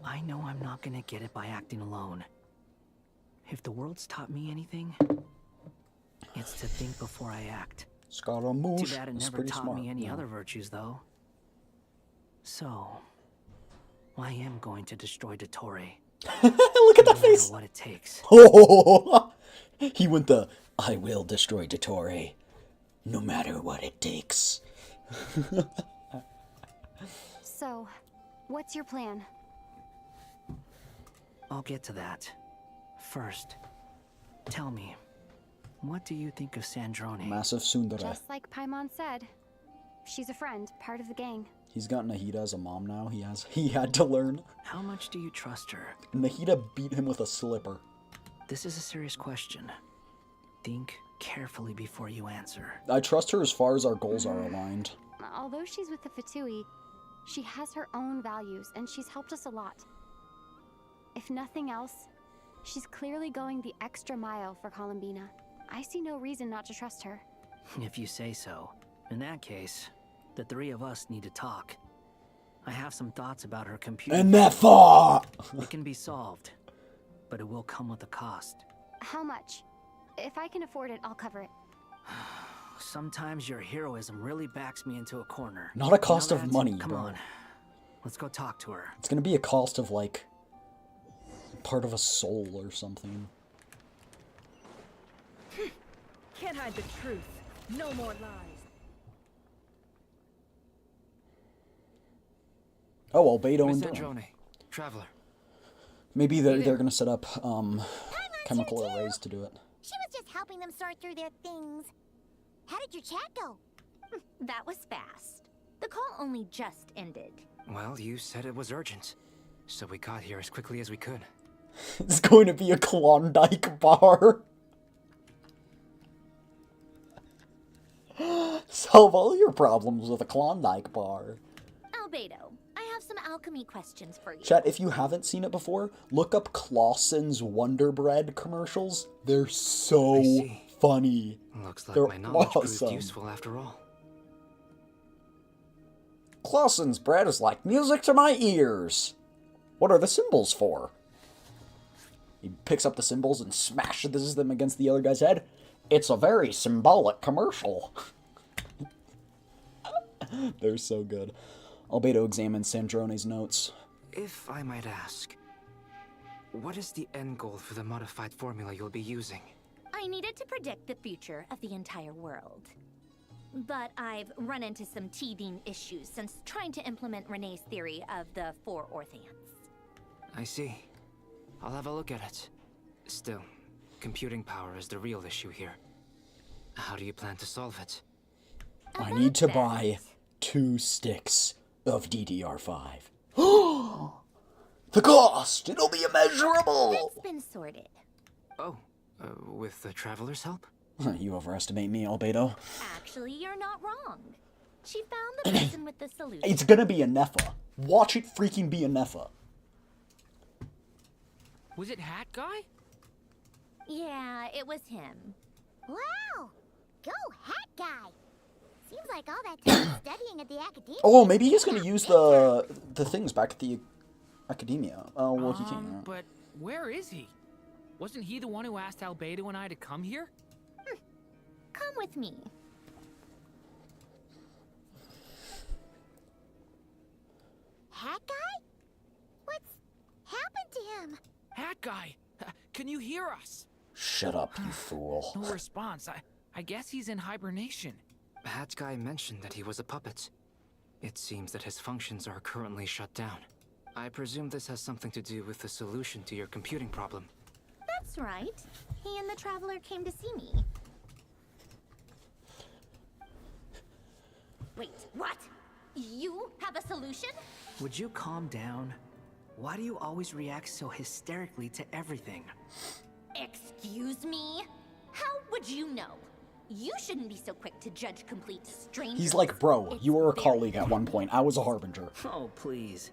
I know I'm not gonna get it by acting alone. If the world's taught me anything, it's to think before I act. Scaramouche. Too bad it That's never pretty taught smart. me any Yeah. other virtues, though. So, I am going to destroy Dottore. Look at that no face. matter what it takes. Oh, he went the I will destroy Dottore, no matter what it takes. So, what's your plan? I'll get to that. First, tell me, what do you think of Sandrone? Massive tsundere. Just like Paimon said, she's a friend, part of the gang. He's got Nahida as a mom now. He had to learn. How much do you trust her? Nahida beat him with a slipper. This is a serious question. Think carefully before you answer. I trust her as far as our goals are aligned. Although she's with the Fatui, she has her own values, and she's helped us a lot. If nothing else, she's clearly going the extra mile for Columbina. I see no reason not to trust her. If you say so. In that case, the three of us need to talk. I have some thoughts about her computer. And that thought! It can be solved, but it will come with a cost. How much? If I can afford it, I'll cover it. Sometimes your heroism really backs me into a corner. Not a cost You know of that? money, Come bro. on. Let's go talk to her. It's gonna be a cost of, like, part of a soul or something. Can't hide the truth. No more lies. Oh, Albedo and Miss Dawn. Sandrone, traveler. Maybe they're gonna set up, chemical here too. arrays to do it. She was just helping them sort through their things. How did your chat go? That was fast. The call only just ended. Well, you said it was urgent, so we got here as quickly as we could. It's going to be a Klondike bar. Solve all your problems with a Klondike bar. Albedo, I have some alchemy questions for you. Chat, if you haven't seen it before, look up Clausen's Wonder Bread commercials. They're so funny. Looks like They're my knowledge awesome. proved useful after all. Clausen's bread is like music to my ears. What are the symbols for? He picks up the symbols and smashes them against the other guy's head. It's a very symbolic commercial. They're so good. Albedo examines Sandrone's notes. If I might ask, what is the end goal for the modified formula you'll be using? I needed to predict the future of the entire world. But I've run into some teething issues since trying to implement Renee's theory of the 4 Orthants. I see. I'll have a look at it. Still, computing power is the real issue here. How do you plan to solve it? I need to buy 2 sticks of DDR5. The cost! It'll be immeasurable! It's been sorted. Oh, with the Traveler's help? You overestimate me, Albedo. Actually, you're not wrong. She found the person with the solution. It's gonna be a Nepha. Watch it freaking be a Nepha. Was it Hat Guy? Yeah, it was him. Wow! Go Hat Guy! Seems like all that time studying at the academia. Oh, maybe he's gonna use the things back at the academia. Oh, well, he can't. But where is he? Wasn't he the one who asked Albedo and I to come here? Come with me. Hat Guy? What's happened to him? Hat Guy, can you hear us? Shut up, you fool. No response. I guess he's in hibernation. Hat Guy mentioned that he was a puppet. It seems that his functions are currently shut down. I presume this has something to do with the solution to your computing problem. That's right. He and the Traveler came to see me. Wait, what? You have a solution? Would you calm down? Why do you always react so hysterically to everything? Excuse me? How would you know? You shouldn't be so quick to judge complete strangers. He's like, bro, you were a colleague at one point. I was a harbinger. Oh, please.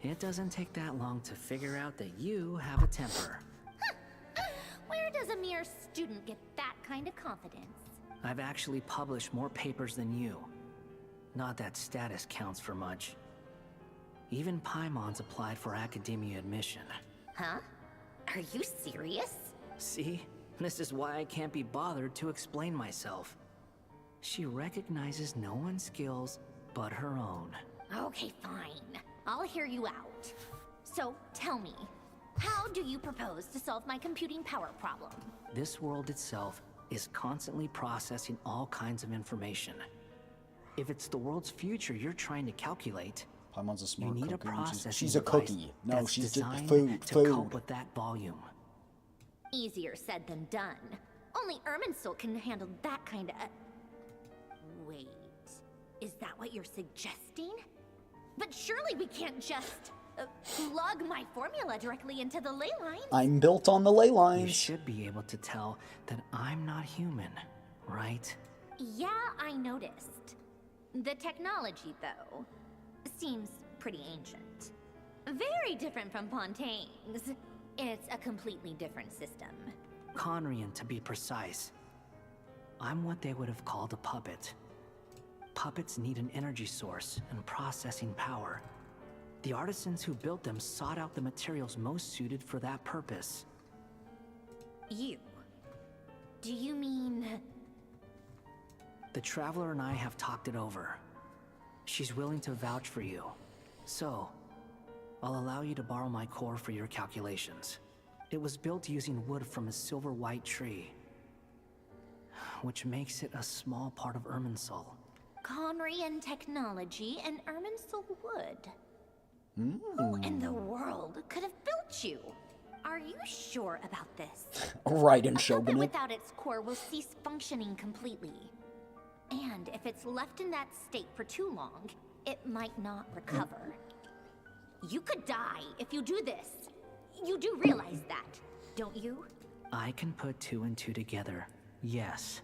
It doesn't take that long to figure out that you have a temper. Where does a mere student get that kind of confidence? I've actually published more papers than you. Not that status counts for much. Even Paimon's applied for academia admission. Huh? Are you serious? See? This is why I can't be bothered to explain myself. She recognizes no one's skills but her own. Okay, fine. I'll hear you out. So, tell me, how do you propose to solve my computing power problem? This world itself is constantly processing all kinds of information. If it's the world's future you're trying to calculate, Paimon's a smart you need cookie. a processing She's a device cookie. No, that's she's just designed food. to cope with that volume. Easier said than done. Only Irminsul can handle that kind of... Wait, is that what you're suggesting? But surely we can't just plug my formula directly into the ley lines. I'm built on the ley lines. You should be able to tell that I'm not human, right? Yeah, I noticed. The technology, though, seems pretty ancient. Very different from Pontaine's. It's a completely different system. Conrian, to be precise. I'm what they would have called a puppet. Puppets need an energy source and processing power. The artisans who built them sought out the materials most suited for that purpose. You? Do you mean... The Traveler and I have talked it over. She's willing to vouch for you. So, I'll allow you to borrow my core for your calculations. It was built using wood from a silver white tree, which makes it a small part of Irminsul. Conrian technology and Irminsul wood. Who in the world could have built you? Are you sure about this? Right in A puppet Shogunate. without its core will cease functioning completely. And if it's left in that state for too long, it might not recover. You could die if you do this. You do realize that, don't you? I can put two and two together, yes.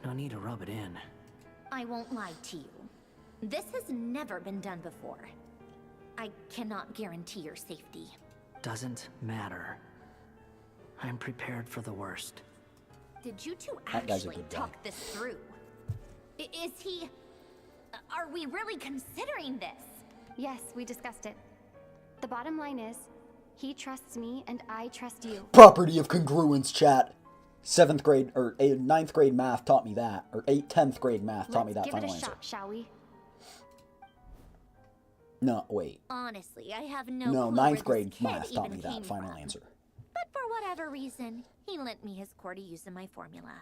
No need to rub it in. I won't lie to you. This has never been done before. I cannot guarantee your safety. Doesn't matter. I'm prepared for the worst. Did you two That guy's a actually good guy. talk this through? Is he... Are we really considering this? Yes, we discussed it. The bottom line is, he trusts me and I trust you. Property of congruence, chat. 7th grade, or 9th grade math taught me that. Or 10th grade math taught me that Let's give it final a answer. shot, shall we? No, wait. Honestly, I have no No, clue 9th where this grade kid math taught even me that came final from. answer. But for whatever reason, he lent me his core to use in my formula.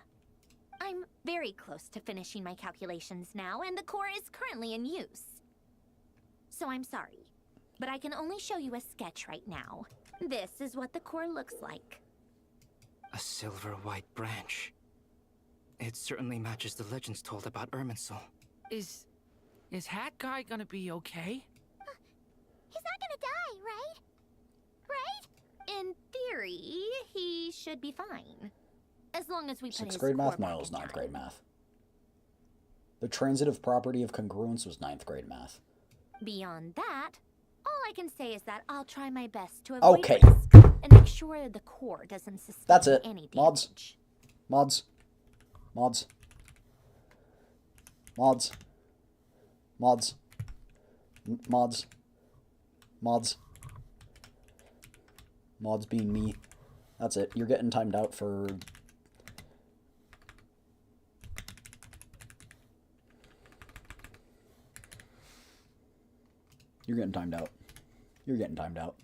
I'm very close to finishing my calculations now, and the core is currently in use. So I'm sorry, but I can only show you a sketch right now. This is what the core looks like. A silver white branch. It certainly matches the legends told about Irminsul. Is Hat Guy gonna be okay? He's not gonna die, right? theory, he should be fine. As long as we put his 6th grade math? core No, back it was in 9th time. grade math. The transitive property of congruence was 9th grade math. Beyond that, all I can say is that I'll try my best to avoid Okay. risk and make sure the core doesn't sustain That's it. any Mods. damage. Mods. Mods. Mods. Mods. Mods. Mods. Mods being me. That's it. You're getting timed out for... You're getting timed out. You're getting timed out.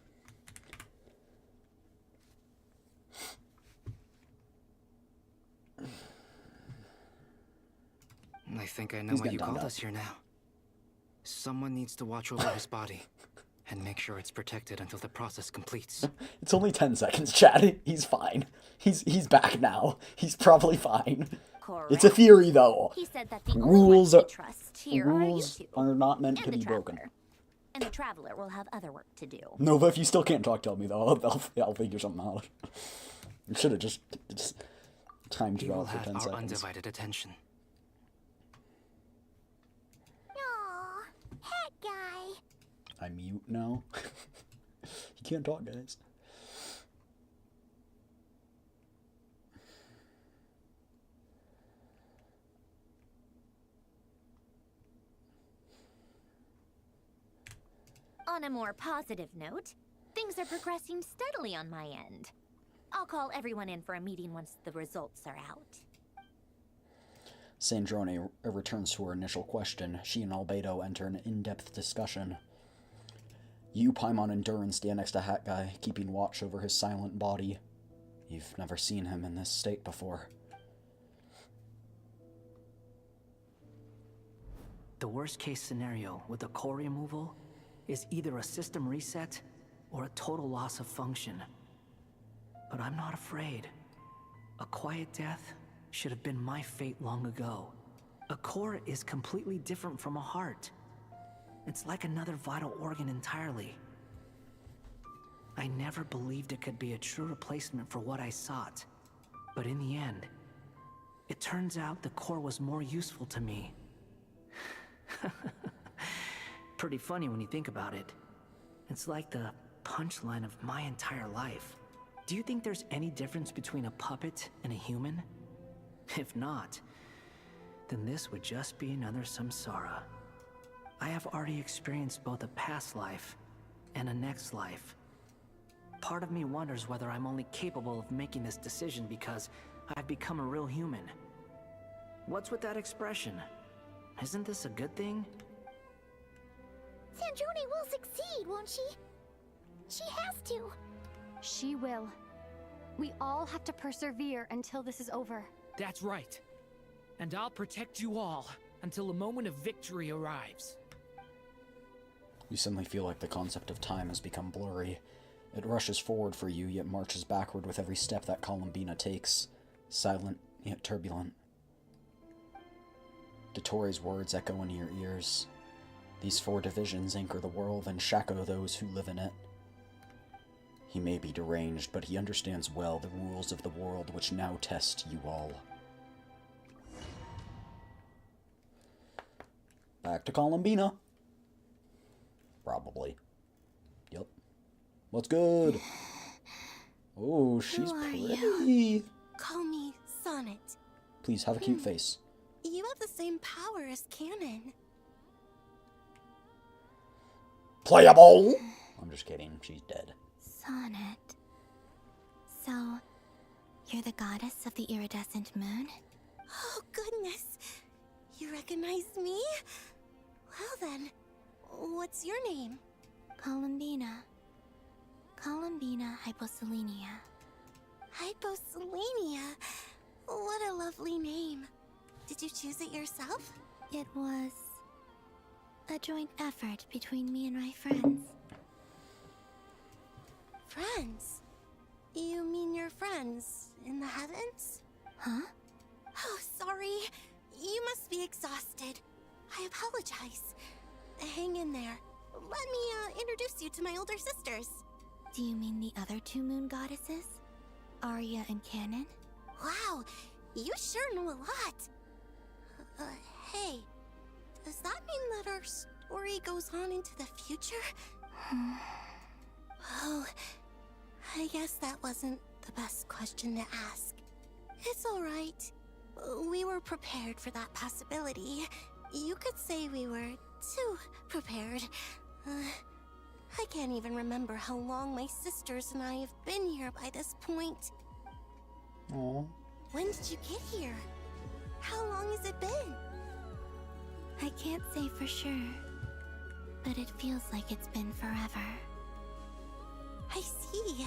I think I know He's why you getting called timed us here now. Someone needs to watch over his body and make sure it's protected until the process completes. It's only 10 seconds, Chad. He's fine. He's back now. He's probably fine. Correct. It's a theory, though. He said that the Rules only are ones we trust here are you rules two are not meant and to the be broken. Traveler. And the Traveler will have other work to do. Nova, if you still can't talk, tell me though. I'll figure something out. You should have just timed He you will out for have 10 our seconds. undivided attention. Aw, hat guy. I mute now. You can't talk, guys. On a more positive note, things are progressing steadily on my end. I'll call everyone in for a meeting once the results are out. Sandrone returns to her initial question. She and Albedo enter an in-depth discussion. You, Paimon, and Durin stand next to Hat Guy, keeping watch over his silent body. You've never seen him in this state before. The worst case scenario with the core removal is either a system reset or a total loss of function. But I'm not afraid. A quiet death should have been my fate long ago. A core is completely different from a heart. It's like another vital organ entirely. I never believed it could be a true replacement for what I sought. But in the end, it turns out the core was more useful to me. Pretty funny when you think about it. It's like the punchline of my entire life. Do you think there's any difference between a puppet and a human? If not, then this would just be another samsara. I have already experienced both a past life and a next life. Part of me wonders whether I'm only capable of making this decision because I've become a real human. What's with that expression? Isn't this a good thing? Sandrone will succeed, won't she? She has to. She will. We all have to persevere until this is over. That's right. And I'll protect you all until a moment of victory arrives. You suddenly feel like the concept of time has become blurry. It rushes forward for you, yet marches backward with every step that Columbina takes. Silent, yet turbulent. Dottore's words echo in your ears. These 4 divisions anchor the world and shackle those who live in it. He may be deranged, but he understands well the rules of the world which now test you all. Back to Columbina. Probably. Yep. What's good? Oh, she's Who are pretty. you? Call me Sonnet. Please have a cute face. You have the same power as Canon. Playable! I'm just kidding. She's dead. Sonnet. So, you're the goddess of the iridescent moon? Oh, goodness. You recognize me? Well then, what's your name? Columbina. Columbina Hyposelenia. Hyposelenia? What a lovely name. Did you choose it yourself? It was a joint effort between me and my friends. Friends? You mean your friends in the heavens? Huh? Oh, sorry. You must be exhausted. I apologize. Hang in there. Let me introduce you to my older sisters. Do you mean the other two moon goddesses? Arya and Canon? Wow, you sure know a lot. Hey, does that mean that our story goes on into the future? Oh, I guess that wasn't the best question to ask. It's alright. We were prepared for that possibility. You could say we were too prepared. I can't even remember how long my sisters and I have been here by this point. Aww. When did you get here? How long has it been? I can't say for sure, but it feels like it's been forever. I see.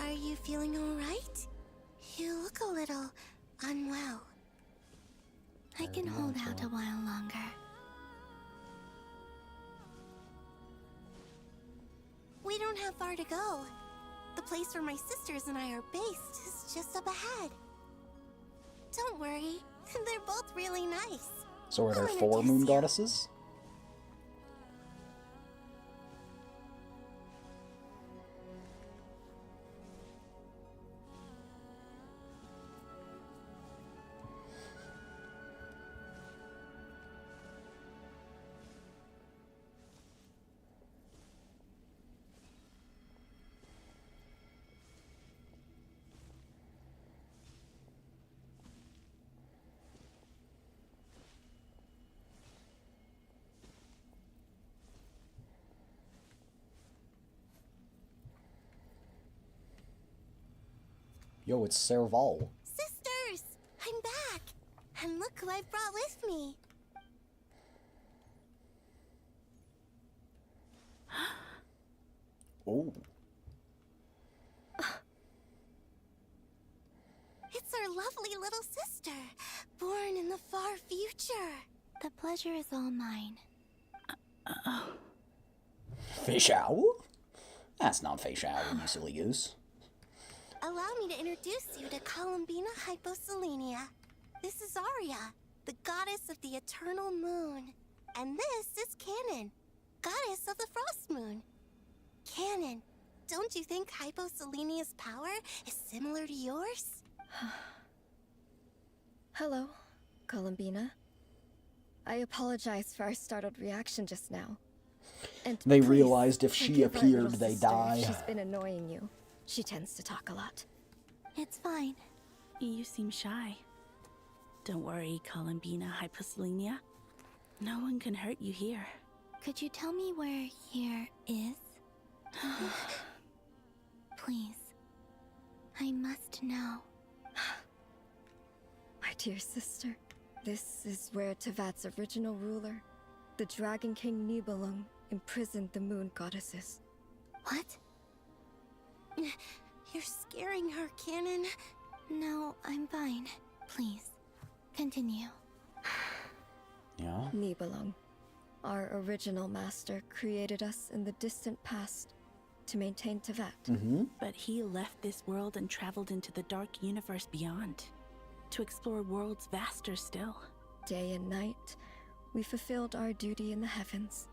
Are you feeling alright? You look a little unwell. I can hold out a while longer. We don't have far to go. The place where my sisters and I are based is just up ahead. Don't worry, they're both really nice. So are there I'll 4 introduce moon you. goddesses? Yo, it's Serval. Sisters, I'm back. And look who I brought with me. Oh. It's our lovely little sister, born in the far future. The pleasure is all mine. Fish owl? That's not fish owl, you silly goose. Allow me to introduce you to Columbina Hyposelenia. This is Arya, the goddess of the eternal moon. And this is Canon, goddess of the frost moon. Canon, don't you think Hyposelenia's power is similar to yours? Hello, Columbina. I apologize for our startled reaction just now. And They please realized if she forgive our little appeared, they sister if die. She's been annoying you. She tends to talk a lot. It's fine. You seem shy. Don't worry, Columbina Hyposelenia. No one can hurt you here. Could you tell me where here is? Please. I must know. My dear sister, this is where Tevat's original ruler, the Dragon King Nibelung, imprisoned the moon goddesses. What? You're scaring her, Canon. No, I'm fine. Please, continue. Yeah? Nibelung, our original master, created us in the distant past to maintain Tevat. But he left this world and traveled into the dark universe beyond, to explore worlds vaster still. Day and night, we fulfilled our duty in the heavens,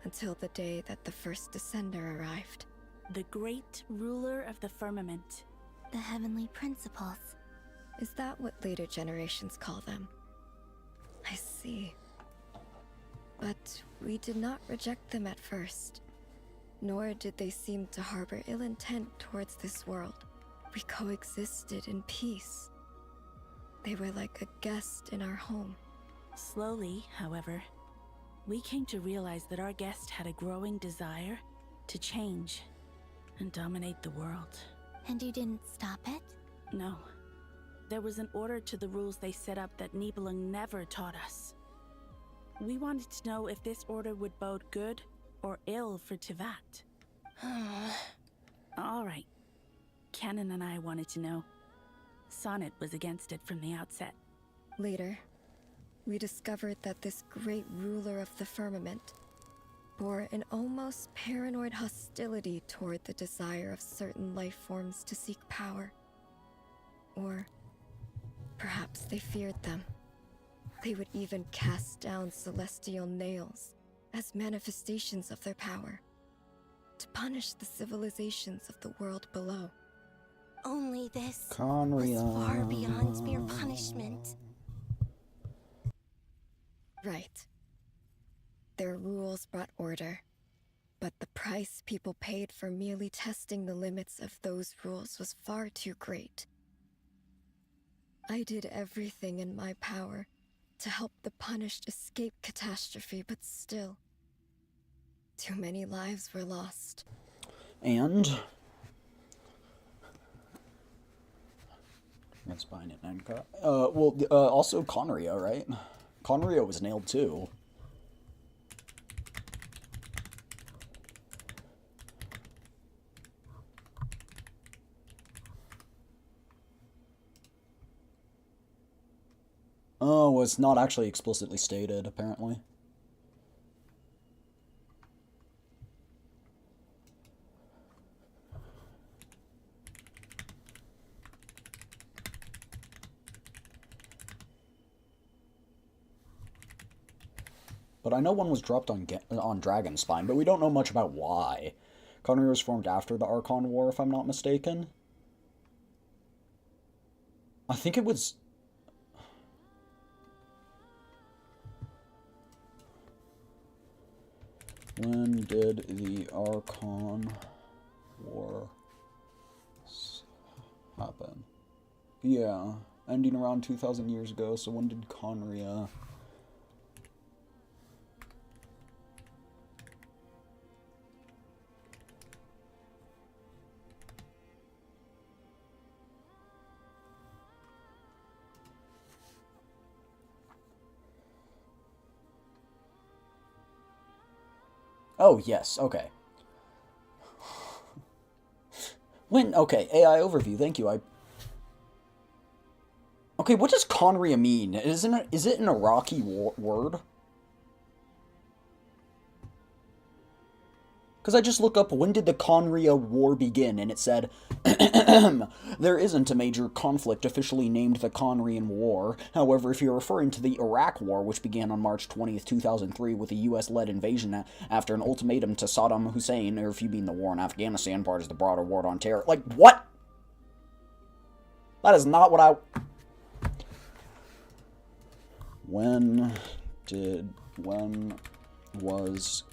until the day that the first Descender arrived. The great ruler of the firmament. The heavenly principles. Is that what later generations call them? I see. But we did not reject them at first, nor did they seem to harbor ill intent towards this world. We coexisted in peace. They were like a guest in our home. Slowly, however, we came to realize that our guest had a growing desire to change and dominate the world. And you didn't stop it? No. There was an order to the rules they set up that Nibelung never taught us. We wanted to know if this order would bode good or ill for Tevat. All right. Canon and I wanted to know. Sonnet was against it from the outset. Later, we discovered that this great ruler of the firmament bore an almost paranoid hostility toward the desire of certain life forms to seek power. Or perhaps they feared them. They would even cast down celestial nails as manifestations of their power. to punish the civilizations of the world below. Only this Conria. was far beyond mere punishment. Right. Their rules brought order, but the price people paid for merely testing the limits of those rules was far too great. I did everything in my power to help the punished escape catastrophe, but still, too many lives were lost. And that's fine at 9 o'clock. Also Conria, right? Conria was nailed too. Oh, it's not actually explicitly stated, apparently. But I know one was dropped on Dragonspine, but we don't know much about why. Conria was formed after the Archon War, if I'm not mistaken. I think it was... When did the Archon War happen? Yeah, ending around 2,000 years ago, so when did Conria... Oh, yes, okay. Okay, AI overview, thank you, Okay, what does Conria mean? Is it an Iraqi word? Because I just look up, when did the Conria War begin? And it said, there isn't a major conflict officially named the Conrian War. However, if you're referring to the Iraq War, which began on March 20th, 2003, with a US-led invasion after an ultimatum to Saddam Hussein, or if you mean the war in Afghanistan, part of the broader war on terror. Like, what? That is not what I... When was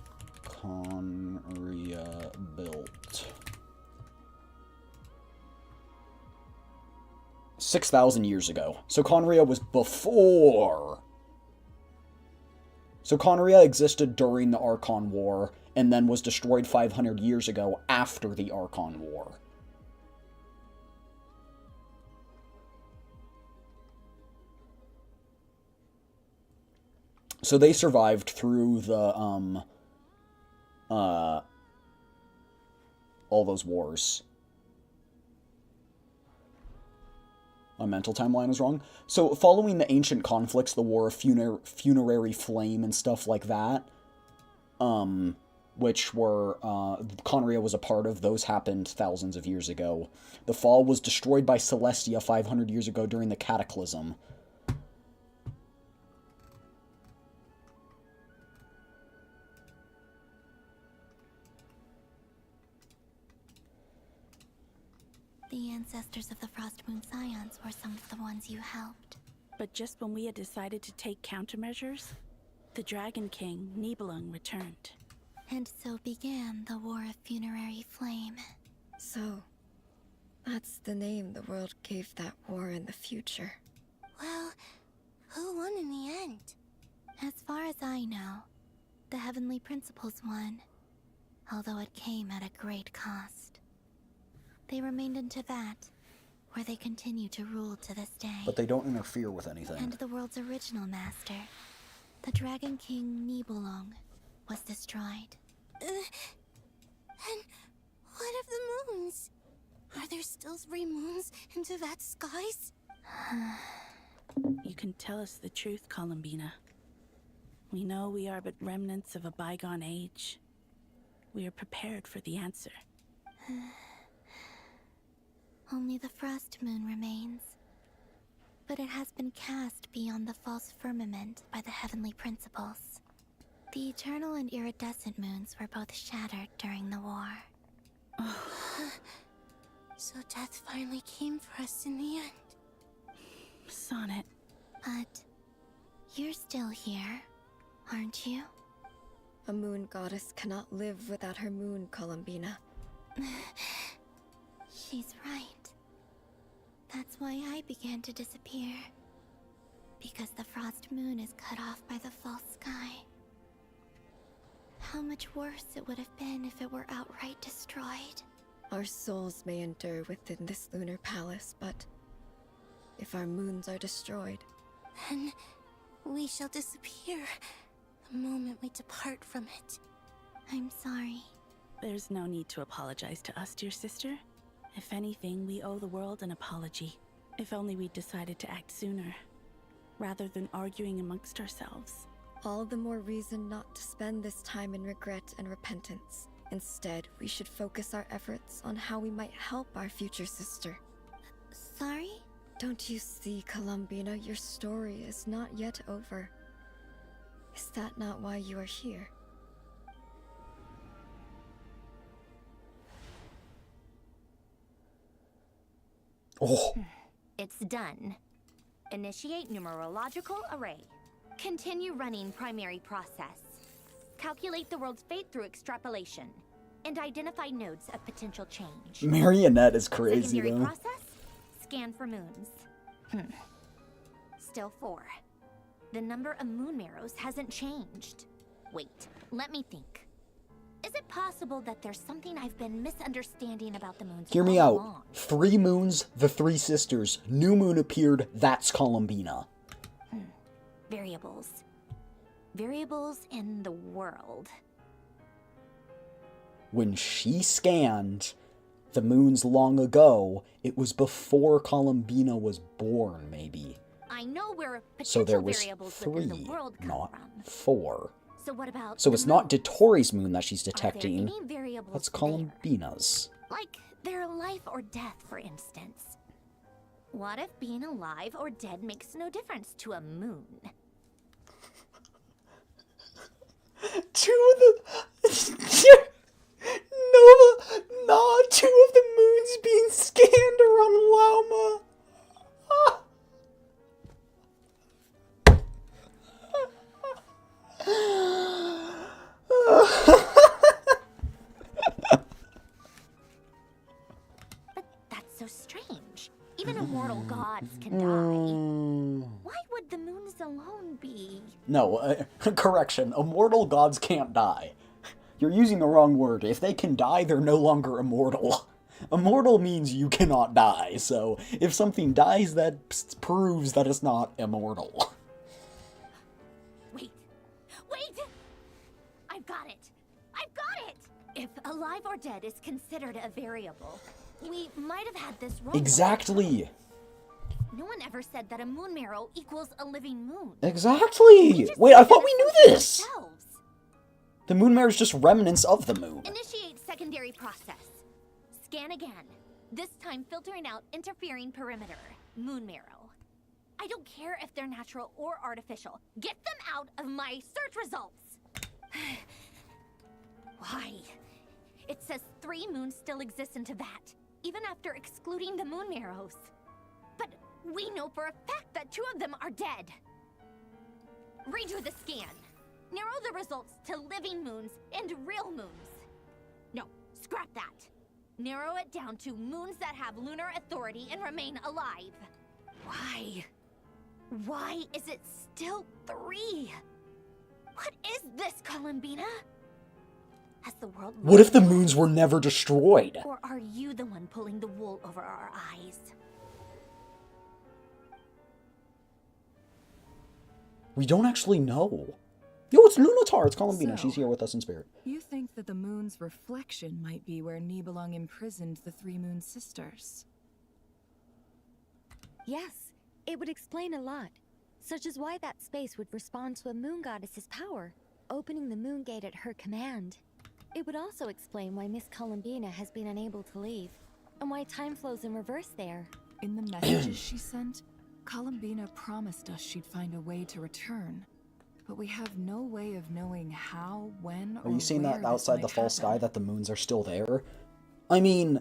Conria built? 6,000 years ago. So Conria was before. So Conria existed during the Archon War, and then was destroyed 500 years ago after the Archon War. So they survived through the, all those wars. My mental timeline is wrong. So, following the ancient conflicts, the War of Funerary Flame and stuff like that, which were, Conria was a part of, those happened thousands of years ago. The Fall was destroyed by Celestia 500 years ago during the Cataclysm. The ancestors of the Frost Moon Scions were some of the ones you helped. But just when we had decided to take countermeasures, the Dragon King, Nibelung, returned. And so began the War of Funerary Flame. So, that's the name the world gave that war in the future. Well, who won in the end? As far as I know, the Heavenly Principles won, although it came at a great cost. They remained in Teyvat, where they continue to rule to this day. But they don't interfere with anything. And the world's original master, the Dragon King Nibelung, was destroyed. And what of the moons? Are there still 3 moons in Teyvat skies? You can tell us the truth, Columbina. We know we are but remnants of a bygone age. We are prepared for the answer. Only the Frost Moon remains. But it has been cast beyond the false firmament by the Heavenly Principles. The eternal and iridescent moons were both shattered during the war. So death finally came for us in the end. Sonnet. But you're still here, aren't you? A moon goddess cannot live without her moon, Columbina. She's right. That's why I began to disappear. Because the frost moon is cut off by the false sky. How much worse it would have been if it were outright destroyed. Our souls may endure within this lunar palace, but if our moons are destroyed, then we shall disappear the moment we depart from it. I'm sorry. There's no need to apologize to us, dear sister. If anything, we owe the world an apology. If only we'd decided to act sooner, rather than arguing amongst ourselves. All the more reason not to spend this time in regret and repentance. Instead, we should focus our efforts on how we might help our future sister. Sorry? Don't you see, Columbina, your story is not yet over. Is that not why you are here? Oh. It's done. Initiate numerological array. Continue running primary process. Calculate the world's fate through extrapolation. And identify nodes of potential change. Marionette is crazy, Secondary though. process? Scan for moons. Still 4. The number of moon marrows hasn't changed. Wait, let me think. Is it possible that there's something I've been misunderstanding about the moons? Hear me all out. along? 3 moons, the 3 sisters. New moon appeared, that's Columbina. Variables. Variables in the world. When she scanned the moons long ago, it was before Columbina was born, maybe. I know where potential So there was variables within 3, the world come not from. 4. So what about So the it's not moons? Dottore moon that she's Are there detecting. any variables That's there? Columbina's. Like their life or death, for instance. What if being alive or dead makes no difference to a moon? 2 of the... Nova, nah, 2 of the moons being scanned are on Lauma. But that's so strange. Even immortal gods can die. Why would the moons alone be? No, correction. Immortal gods can't die. You're using the wrong word. If they can die, they're no longer immortal. Immortal means you cannot die, so if something dies, that proves that it's not immortal. Wait! I've got it! If alive or dead is considered a variable, we might have had this wrong. Exactly! No one ever said that a moon marrow equals a living moon. Exactly! Wait, I thought we knew this! Ourselves. The moon mirror is just remnants of the moon. Initiate secondary process. Scan again. This time filtering out interfering perimeter. Moon marrow. I don't care if they're natural or artificial. Get them out of my search results! Why? It says 3 moons still exist into that, even after excluding the moon marrows. But we know for a fact that 2 of them are dead. Redo the scan. Narrow the results to living moons and real moons. No, scrap that. Narrow it down to moons that have lunar authority and remain alive. Why? Why is it still 3? What is this, Columbina? Has the world... What if the moons were never destroyed? Or are you the one pulling the wool over our eyes? We don't actually know. Yo, it's Lunatar. It's Columbina. So, She's here with us in spirit. You think that the moon's reflection might be where Nibelung imprisoned the 3 moon sisters? Yes, it would explain a lot, such as why that space would respond to a moon goddess's power, opening the moon gate at her command. It would also explain why Miss Columbina has been unable to leave, and why time flows in reverse there. In the messages she sent, Columbina promised us she'd find a way to return. But we have no way of knowing how, when, or Are you seeing where that this outside might the false happen. sky that the moons are still there? I mean,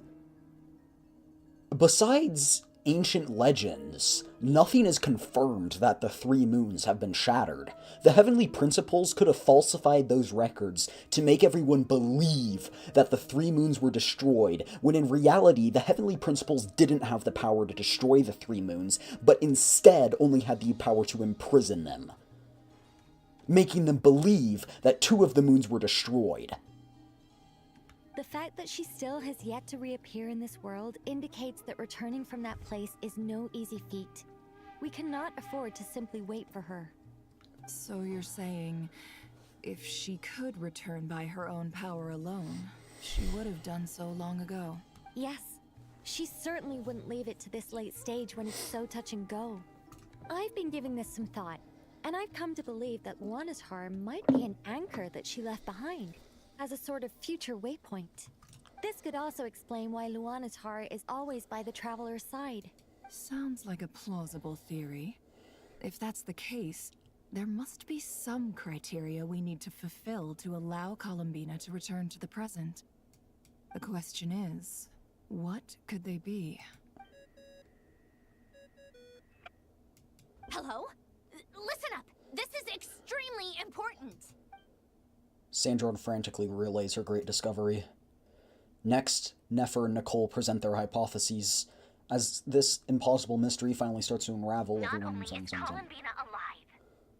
besides ancient legends, nothing is confirmed that the three moons have been shattered. The Heavenly Principles could have falsified those records to make everyone believe that the three moons were destroyed, when in reality, the Heavenly Principles didn't have the power to destroy the three moons, but instead only had the power to imprison them, making them believe that two of the moons were destroyed. The fact that she still has yet to reappear in this world indicates that returning from that place is no easy feat. We cannot afford to simply wait for her. So you're saying, if she could return by her own power alone, she would have done so long ago? Yes. She certainly wouldn't leave it to this late stage when it's so touch and go. I've been giving this some thought, and I've come to believe that Luana's harm might be an anchor that she left behind, as a sort of future waypoint. This could also explain why Luana's heart is always by the traveler's side. Sounds like a plausible theory. If that's the case, there must be some criteria we need to fulfill to allow Columbina to return to the present. The question is, what could they be? Hello? Listen up! This is extremely important! Sandra frantically relays her great discovery. Next, Nefer and Nicole present their hypotheses. As this impossible mystery finally starts to unravel, Not everyone only is Columbina alive,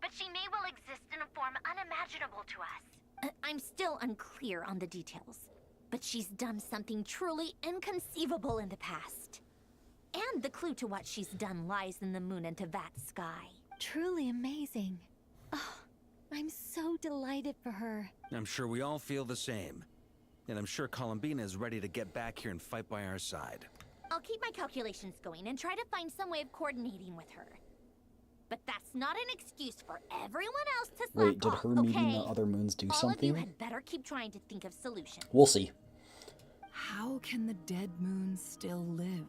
but she may well exist in a form unimaginable to us. I'm still unclear on the details, but she's done something truly inconceivable in the past. And the clue to what she's done lies in the moon and Tevat sky. Truly amazing. Oh, I'm so delighted for her. I'm sure we all feel the same. And I'm sure Columbina is ready to get back here and fight by our side. I'll keep my calculations going and try to find some way of coordinating with her. But that's not an excuse for everyone else to slack Wait, did off, her meeting okay? the other moons do All something? of you had better keep trying to think of solutions. We'll see. How can the dead moon still live?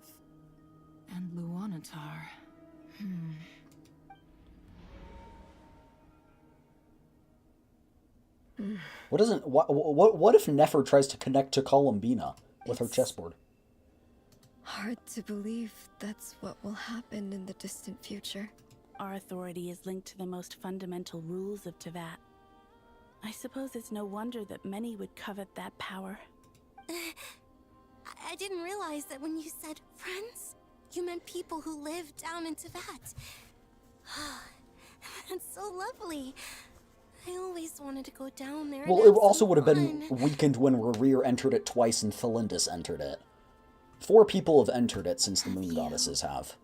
And Luanatar? What if Nefer tries to connect to Columbina with her chessboard? Hard to believe that's what will happen in the distant future. Our authority is linked to the most fundamental rules of Tevat. I suppose it's no wonder that many would covet that power. I didn't realize that when you said friends, you meant people who live down in Tevat. That's so lovely. I always wanted to go down there. Well, it also would have been weakened when Rerir entered it twice and Thelindis entered it. 4 people have entered it since the moon goddesses have.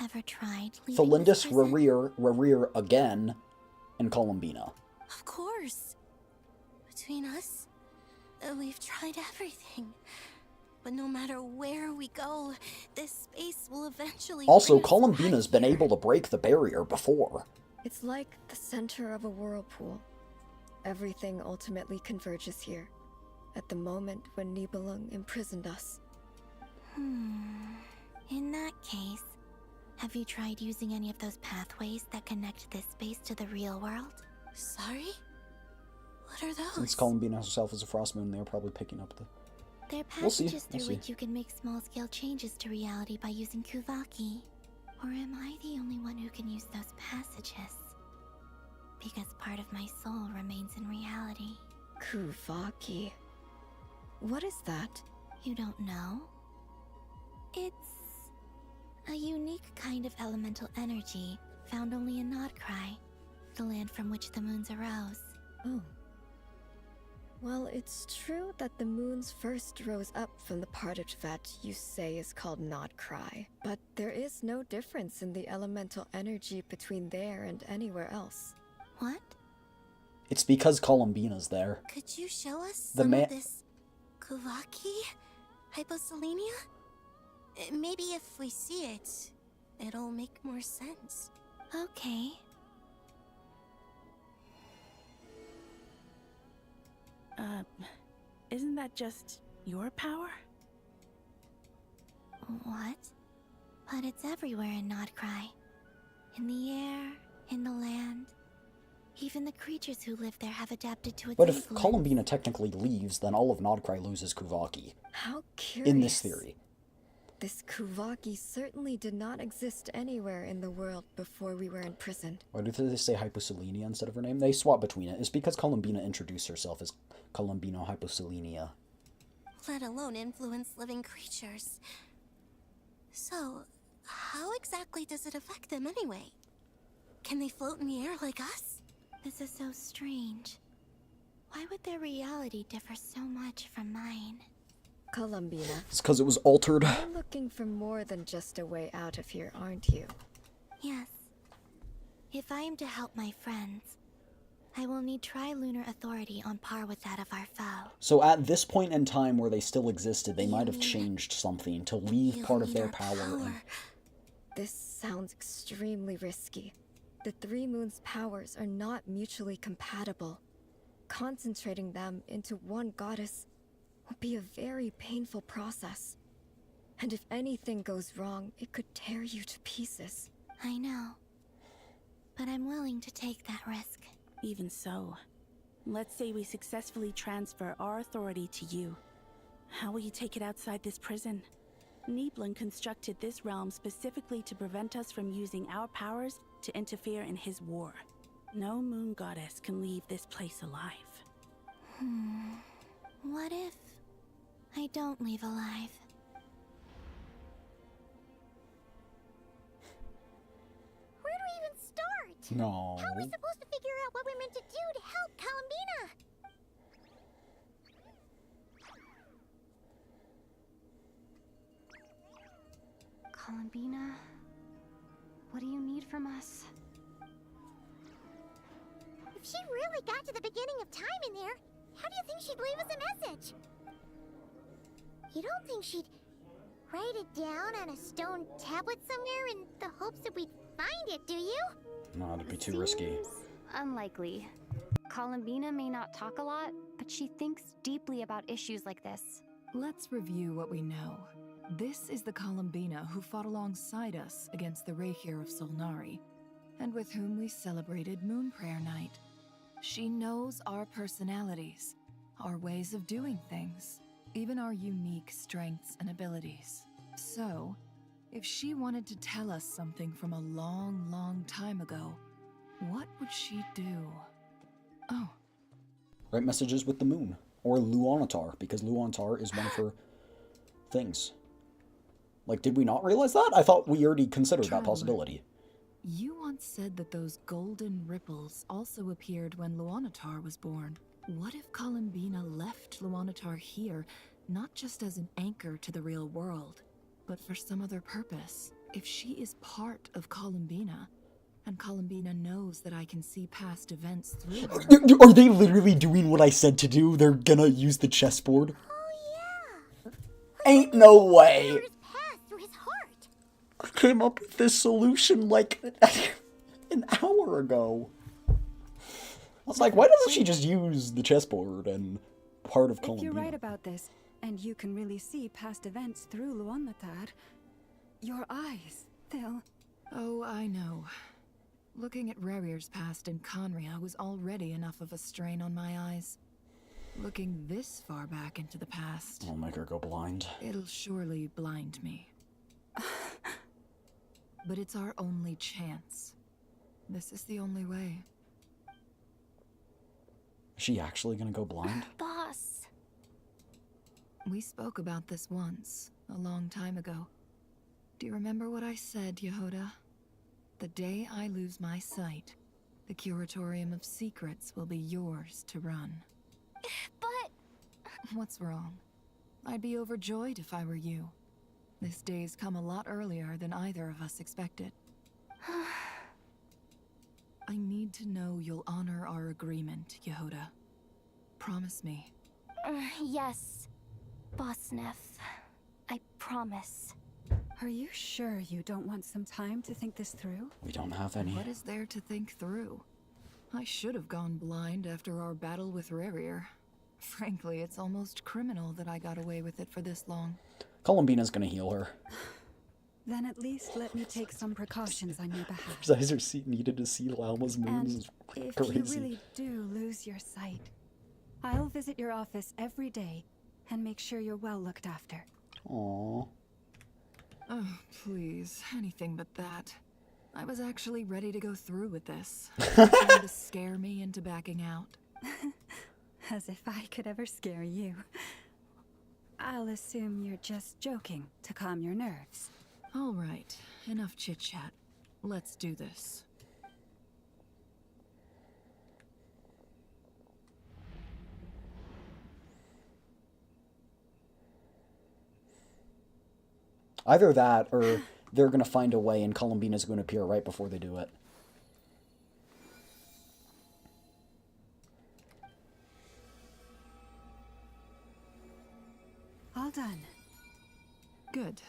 Ever tried leaving Thelindis, Rerir again, and Columbina. Of course. Between us, we've tried everything. But no matter where we go, this space will eventually Also, bring us Columbina's been able to break the barrier before. It's like the center of a whirlpool. Everything ultimately converges here, at the moment when Nibelung imprisoned us. In that case, have you tried using any of those pathways that connect this space to the real world? Sorry? What are those? Since Columbina herself is a frost moon, they're probably picking up the... They're We'll see, passages we'll through see. which you can make small-scale changes to reality by using Kuvaki. Or am I the only one who can use those passages? Because part of my soul remains in reality. Kuvaki. What is that? You don't know? It's a unique kind of elemental energy found only in Nodcry, the land from which the moons arose. Oh. Well, it's true that the moons first rose up from the part of Tevat you say is called Nodcry, but there is no difference in the elemental energy between there and anywhere else. What? It's because Columbina's there. Could you show us The some ma- of this Kuvaki? Hyposelenia? Maybe if we see it, it'll make more sense. Okay. Isn't that just your power? What? But it's everywhere in Nodcry. In the air, in the land. Even the creatures who live there have adapted to its But if influence. Columbina technically leaves, then all of Nodcry loses Kuvaki. How curious. In this theory. This Kuvaki certainly did not exist anywhere in the world before we were imprisoned. Why did they say Hyposelenia instead of her name? They swap between it. It's because Columbina introduced herself as Columbino Hyposelenia. Let alone influence living creatures. So, how exactly does it affect them anyway? Can they float in the air like us? This is so strange. Why would their reality differ so much from mine? Columbina. It's because it was altered. You're looking for more than just a way out of here, aren't you? Yes. If I am to help my friends, I will need Tri-Lunar authority on par with that of our foe. So at this point in time where they still existed, they might have changed something to leave part of their power. And... This sounds extremely risky. The Three Moons' powers are not mutually compatible. Concentrating them into one goddess would be a very painful process. And if anything goes wrong, it could tear you to pieces. I know. But I'm willing to take that risk. Even so, let's say we successfully transfer our authority to you. How will you take it outside this prison? Nibelung constructed this realm specifically to prevent us from using our powers to interfere in his war. No moon goddess can leave this place alive. What if I don't leave alive? Where do we even start? No. How are we supposed to figure out what we're meant to do to help Columbina? Columbina, what do you need from us? If she really got to the beginning of time in there, how do you think she'd leave us a message? You don't think she'd write it down on a stone tablet somewhere in the hopes that we'd find it, do you? No, that'd be too risky. Unlikely. Columbina may not talk a lot, but she thinks deeply about issues like this. Let's review what we know. This is the Columbina who fought alongside us against the Reykir of Solnari, and with whom we celebrated Moon Prayer Night. She knows our personalities, our ways of doing things, even our unique strengths and abilities. So, if she wanted to tell us something from a long, long time ago, what would she do? Oh. Write messages with the moon. Or Luonatar, because Luonatar is one of her things. Like, did we not realize that? I thought we already considered that possibility. You once said that those golden ripples also appeared when Luonatar was born. What if Columbina left Luonatar here, not just as an anchor to the real world, but for some other purpose? If she is part of Columbina, and Columbina knows that I can see past events through her... Are they literally doing what I said to do? They're gonna use the chessboard? Oh, yeah. Ain't no way! Through his heart. I came up with this solution like an hour ago. I was like, why doesn't she just use the chessboard and part of Columbina? If you're right about this, and you can really see past events through Luonatar, your eyes, they'll... Oh, I know. Looking at Rerir's past in Conria was already enough of a strain on my eyes. Looking this far back into the past... I'll make her go blind. It'll surely blind me. But it's our only chance. This is the only way. Is she actually gonna go blind? Boss. We spoke about this once, a long time ago. Do you remember what I said, Yehoda? The day I lose my sight, the Curatorium of Secrets will be yours to run. But... What's wrong? I'd be overjoyed if I were you. This day's come a lot earlier than either of us expected. I need to know you'll honor our agreement, Yehoda. Promise me. Yes, Boss Neff. I promise. Are you sure you don't want some time to think this through? We don't have any. What is there to think through? I should have gone blind after our battle with Rerir. Frankly, it's almost criminal that I got away with it for this long. Columbina's gonna heal her. Then at least let me take some precautions on your behalf. His eyes are needed to see Lalma's moons. Is if crazy. you really do lose your sight, I'll visit your office every day and make sure you're well looked after. Aww. Oh, please. Anything but that. I was actually ready to go through with this. Trying to scare me into backing out. As if I could ever scare you. I'll assume you're just joking to calm your nerves. All right, enough chit-chat. Let's do this. Either that, or they're going to find a way and Columbina's going to appear right before they do it. All done. Good.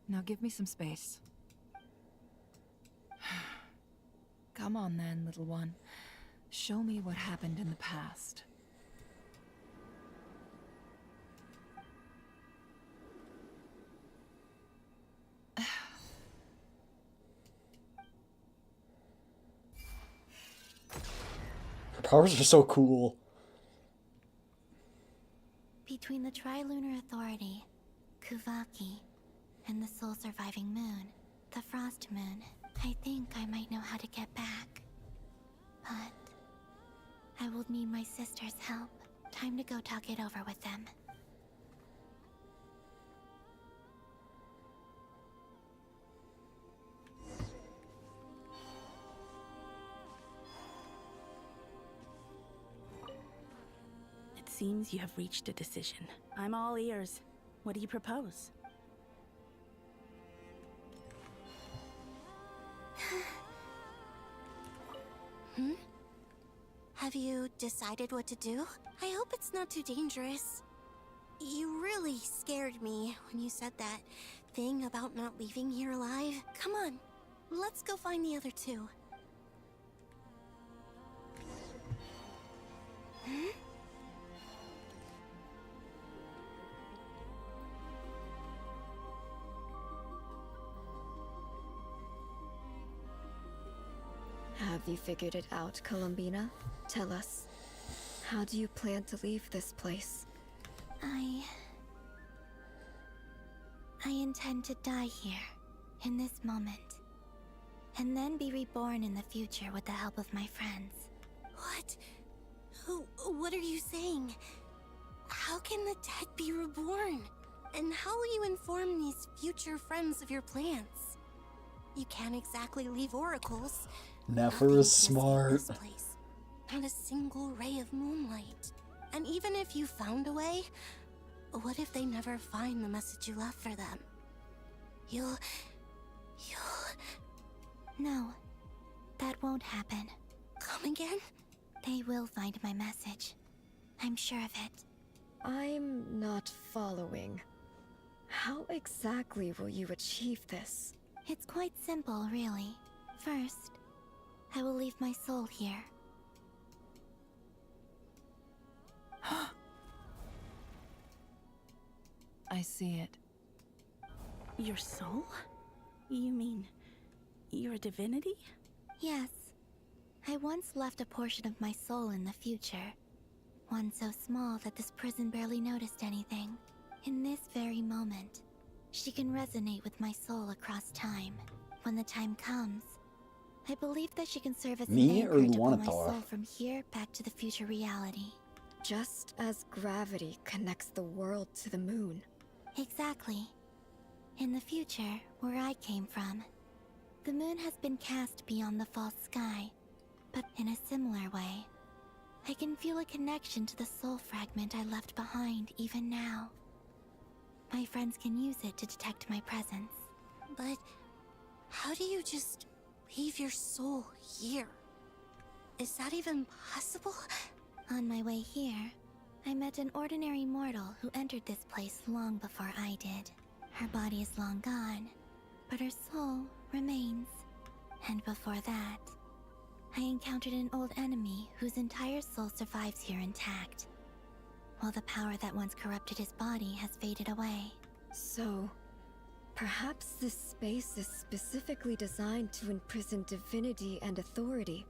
Now give me some space. Come on then, little one. Show me what happened in the past. Her powers are so cool. Between the Trilunar Authority, Kuvaki, and the sole surviving moon, the Frost Moon, I think I might know how to get back. But I will need my sister's help. Time to go talk it over with them. It seems you have reached a decision. I'm all ears. What do you propose? Have you decided what to do? I hope it's not too dangerous. You really scared me when you said that thing about not leaving here alive. Come on, let's go find the other two. Have you figured it out, Columbina? Tell us. How do you plan to leave this place? I intend to die here, in this moment. And then be reborn in the future with the help of my friends. What? What are you saying? How can the dead be reborn? And how will you inform these future friends of your plans? You can't exactly leave oracles. Nefer is smart. Not a single ray of moonlight. And even if you found a way, what if they never find the message you left for them? You'll... No, that won't happen. Come again? They will find my message. I'm sure of it. I'm not following. How exactly will you achieve this? It's quite simple, really. First, I will leave my soul here. I see it. Your soul? You mean you're a divinity? Yes. I once left a portion of my soul in the future. One so small that this prison barely noticed anything. In this very moment, she can resonate with my soul across time. When the time comes, I believe that she can serve as an anchor to pull my soul from here back to the future reality. Just as gravity connects the world to the moon. Exactly. In the future, where I came from, the moon has been cast beyond the false sky, but in a similar way, I can feel a connection to the soul fragment I left behind even now. My friends can use it to detect my presence. But how do you just leave your soul here? Is that even possible? On my way here, I met an ordinary mortal who entered this place long before I did. Her body is long gone, but her soul remains. And before that, I encountered an old enemy whose entire soul survives here intact, while the power that once corrupted his body has faded away. So, perhaps this space is specifically designed to imprison divinity and authority,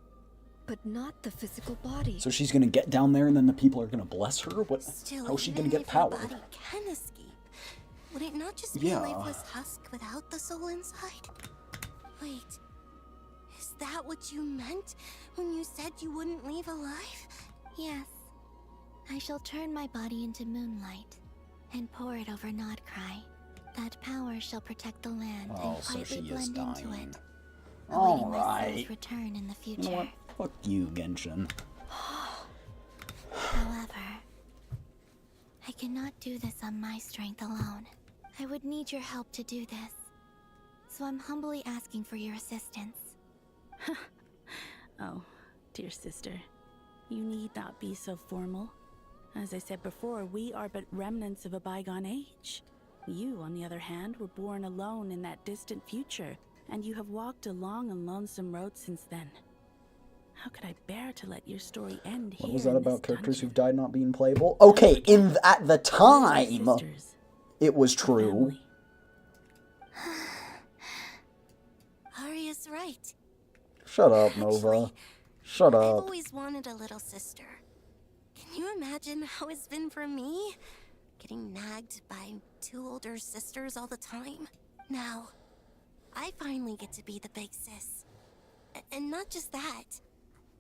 but not the physical body. So she's gonna get down there and then the people are gonna bless her? What? Still, How's she even gonna get if your power? body can escape, Would it not just be Yeah. a lifeless husk without the soul inside? Wait, is that what you meant when you said you wouldn't leave alive? Yes. I shall turn my body into moonlight and pour it over Nodcry. That power shall protect the land Oh, and so quietly she is blend into dying. it, awaiting my Alright. soul's return in the You future. know what? Fuck you, Genshin. However, I cannot do this on my strength alone. I would need your help to do this. So I'm humbly asking for your assistance. Oh, dear sister. You need not be so formal. As I said before, we are but remnants of a bygone age. You, on the other hand, were born alone in that distant future, and you have walked a long and lonesome road since then. How could I bear to let your story end here? What was that in this about characters dungeon? who've died not being playable? Okay, at the time, it was true. Arya's right. Shut up, Nova. Shut I've up. always wanted a little sister. Can you imagine how it's been for me? Getting nagged by 2 older sisters all the time. Now, I finally get to be the big sis. And not just that,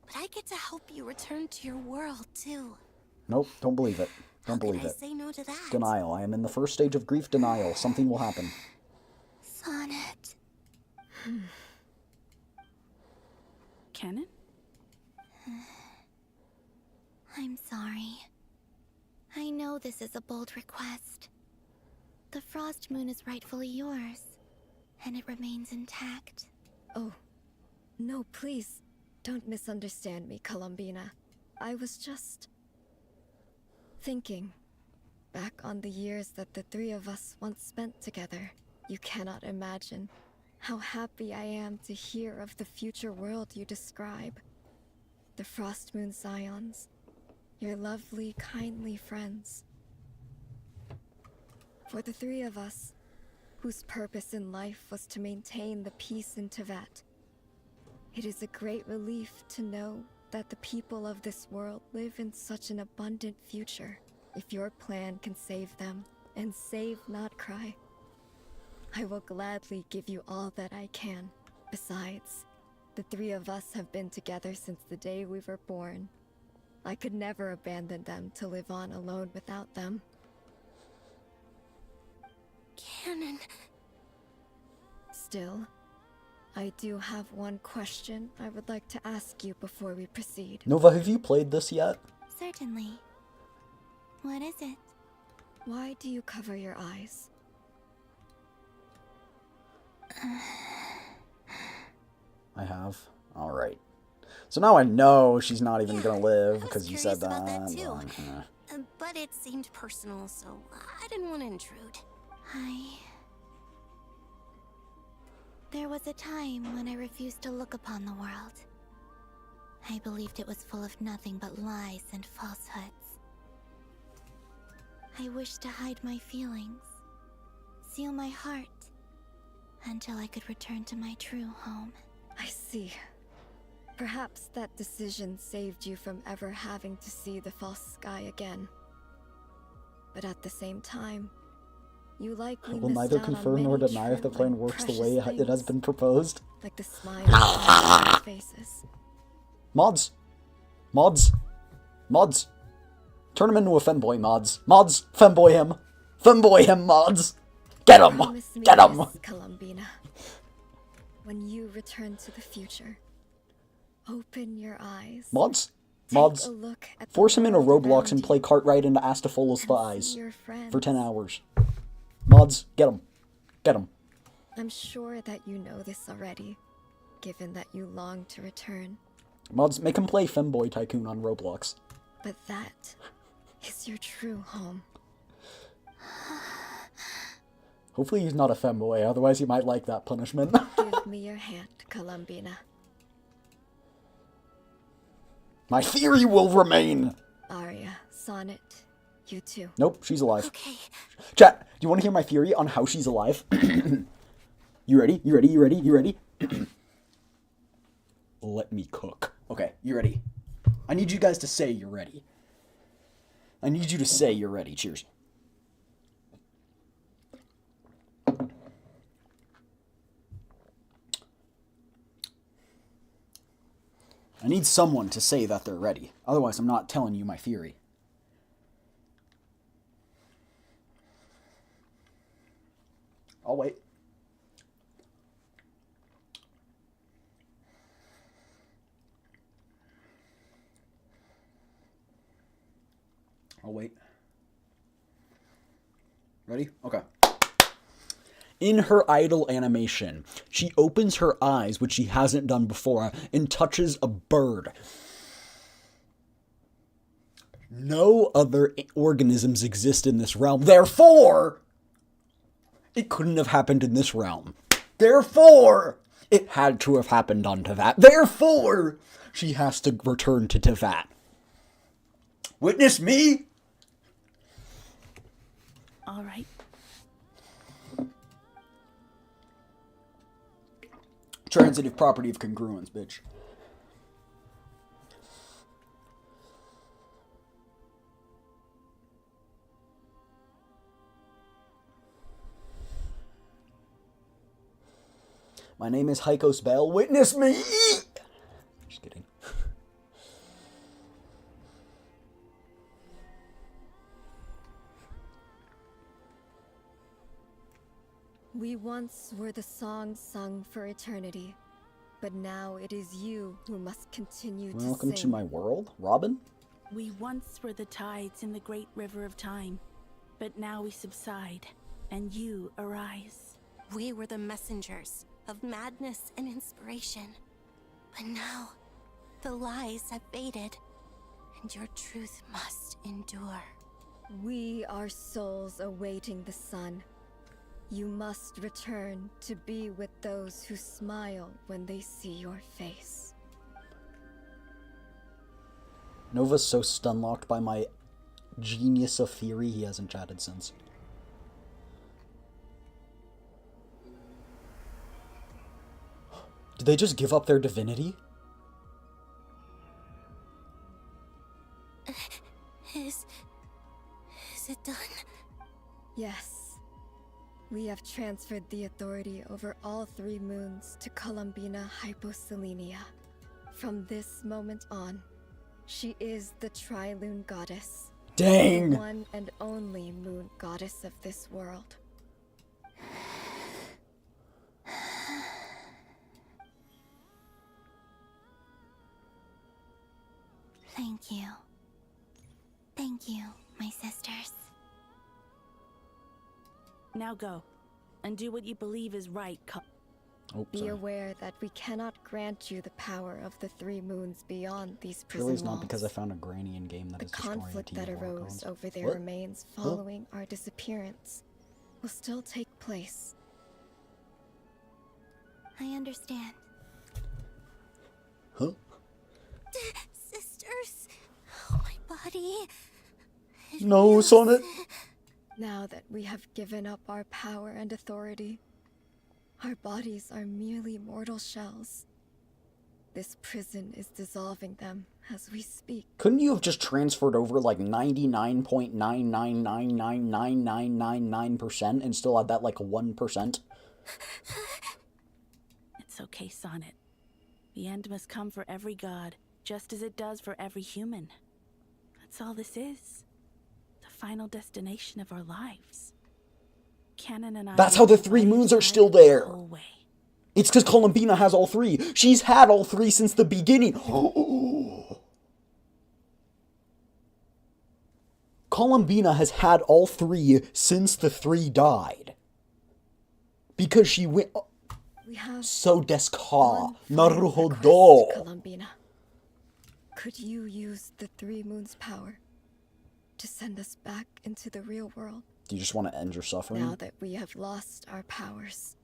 but I get to help you return to your world, too. Nope, don't believe it. Don't How believe could I it. say no to that? Denial. I am in the first stage of grief denial. Something will happen. Sonnet. Canon? I'm sorry. I know this is a bold request. The Frost Moon is rightfully yours, and it remains intact. Oh, no, please. Don't misunderstand me, Columbina. I was just thinking back on the years that the 3 of us once spent together. You cannot imagine how happy I am to hear of the future world you describe. The Frost Moon Scions, your lovely, kindly friends. For the 3 of us, whose purpose in life was to maintain the peace in Teyvat, it is a great relief to know that the people of this world live in such an abundant future. If your plan can save them, and save Nodcry, I will gladly give you all that I can. Besides, the 3 of us have been together since the day we were born. I could never abandon them to live on alone without them. Canon. Still, I do have one question I would like to ask you before we proceed. Nova, have you played this yet? Certainly. What is it? Why do you cover your eyes? I have. Alright. So now I know she's not even gonna live because you said that. About that too. Well, But it seemed personal, so I didn't want to intrude. There was a time when I refused to look upon the world. I believed it was full of nothing but lies and falsehoods. I wished to hide my feelings, seal my heart, until I could return to my true home. I see. Perhaps that decision saved you from ever having to see the false sky again. But at the same time, you likely I will missed neither out on confirm nor many deny if the true plan and works the precious way it has things, been proposed. like the smiles on their faces. Mods. Mods. Mods. Turn him into a femboy, mods. Mods, femboy him. Femboy him, mods. Get him! Promise me Get him! this, Columbina. When you return to the future, open your eyes. Mods? Take Mods. a look at the Force him into world Roblox around and you. play Cartwright into Astafola's thighs. your friends. For 10 hours. Mods, get him. Get him. I'm sure that you know this already, given that you long to return. Mods, make him play Femboy Tycoon on Roblox. But that is your true home. Hopefully he's not a femboy, otherwise he might like that punishment. Give me your hand, Columbina. My theory will remain! Arya, Sonnet, you too. Nope, she's alive. Okay. Chat, do you want to hear my theory on how she's alive? You ready? You ready? You ready? You ready? Let me cook. Okay, you ready? I need you guys to say you're ready. I need you to say you're ready. Cheers. I need someone to say that they're ready. Otherwise, I'm not telling you my theory. I'll wait. I'll wait. Ready? Okay. In her idle animation, she opens her eyes, which she hasn't done before, and touches a bird. No other organisms exist in this realm. Therefore, it couldn't have happened in this realm. Therefore, it had to have happened on Teyvat. Therefore, she has to return to Teyvat. Witness me? All right. Transitive property of congruence, bitch. My name is Hykos Bell. Witness me! Just kidding. We once were the song sung for eternity, but now it is you who must continue to sing. Welcome to my world, Robin. We once were the tides in the great river of time, but now we subside, and you arise. We were the messengers of madness and inspiration. But now, the lies have faded, and your truth must endure. We are souls awaiting the sun. You must return to be with those who smile when they see your face. Nova's so stun-locked by my genius of theory, he hasn't chatted since. Did they just give up their divinity? Is it done? Yes. We have transferred the authority over all 3 moons to Columbina Hyposelenia. From this moment on, she is the Tri-Lune Goddess. Dang! The one and only moon goddess of this world. Thank you. Thank you, my sisters. Now go, and do what you believe is right. Be aware that we cannot grant you the power of the 3 moons beyond these prison Surely it's walls. not because I found a granny in game that The is destroying conflict a that team of arose Archons. over their What? remains Huh? following our disappearance will still take place. I understand. Huh? Sisters, oh, my body. It No, feels- Sonnet! Now that we have given up our power and authority, our bodies are merely mortal shells. This prison is dissolving them as we speak. Couldn't you have just transferred over like 99.9999999% and still had that like 1%? It's okay, Sonnet. The end must come for every god, just as it does for every human. That's all this is. The final destination of our lives. Canon and I... That's how the 3 moons are still there! It's because Columbina has all 3. She's had all 3 since the beginning. Columbina has had all 3 since the 3 died. Because she went... We have So desu ka. request, Naruhodo. Columbina. Could you use the 3 moons' power to send us back into the real world? Do you just want to end your suffering? Now that we have lost our powers,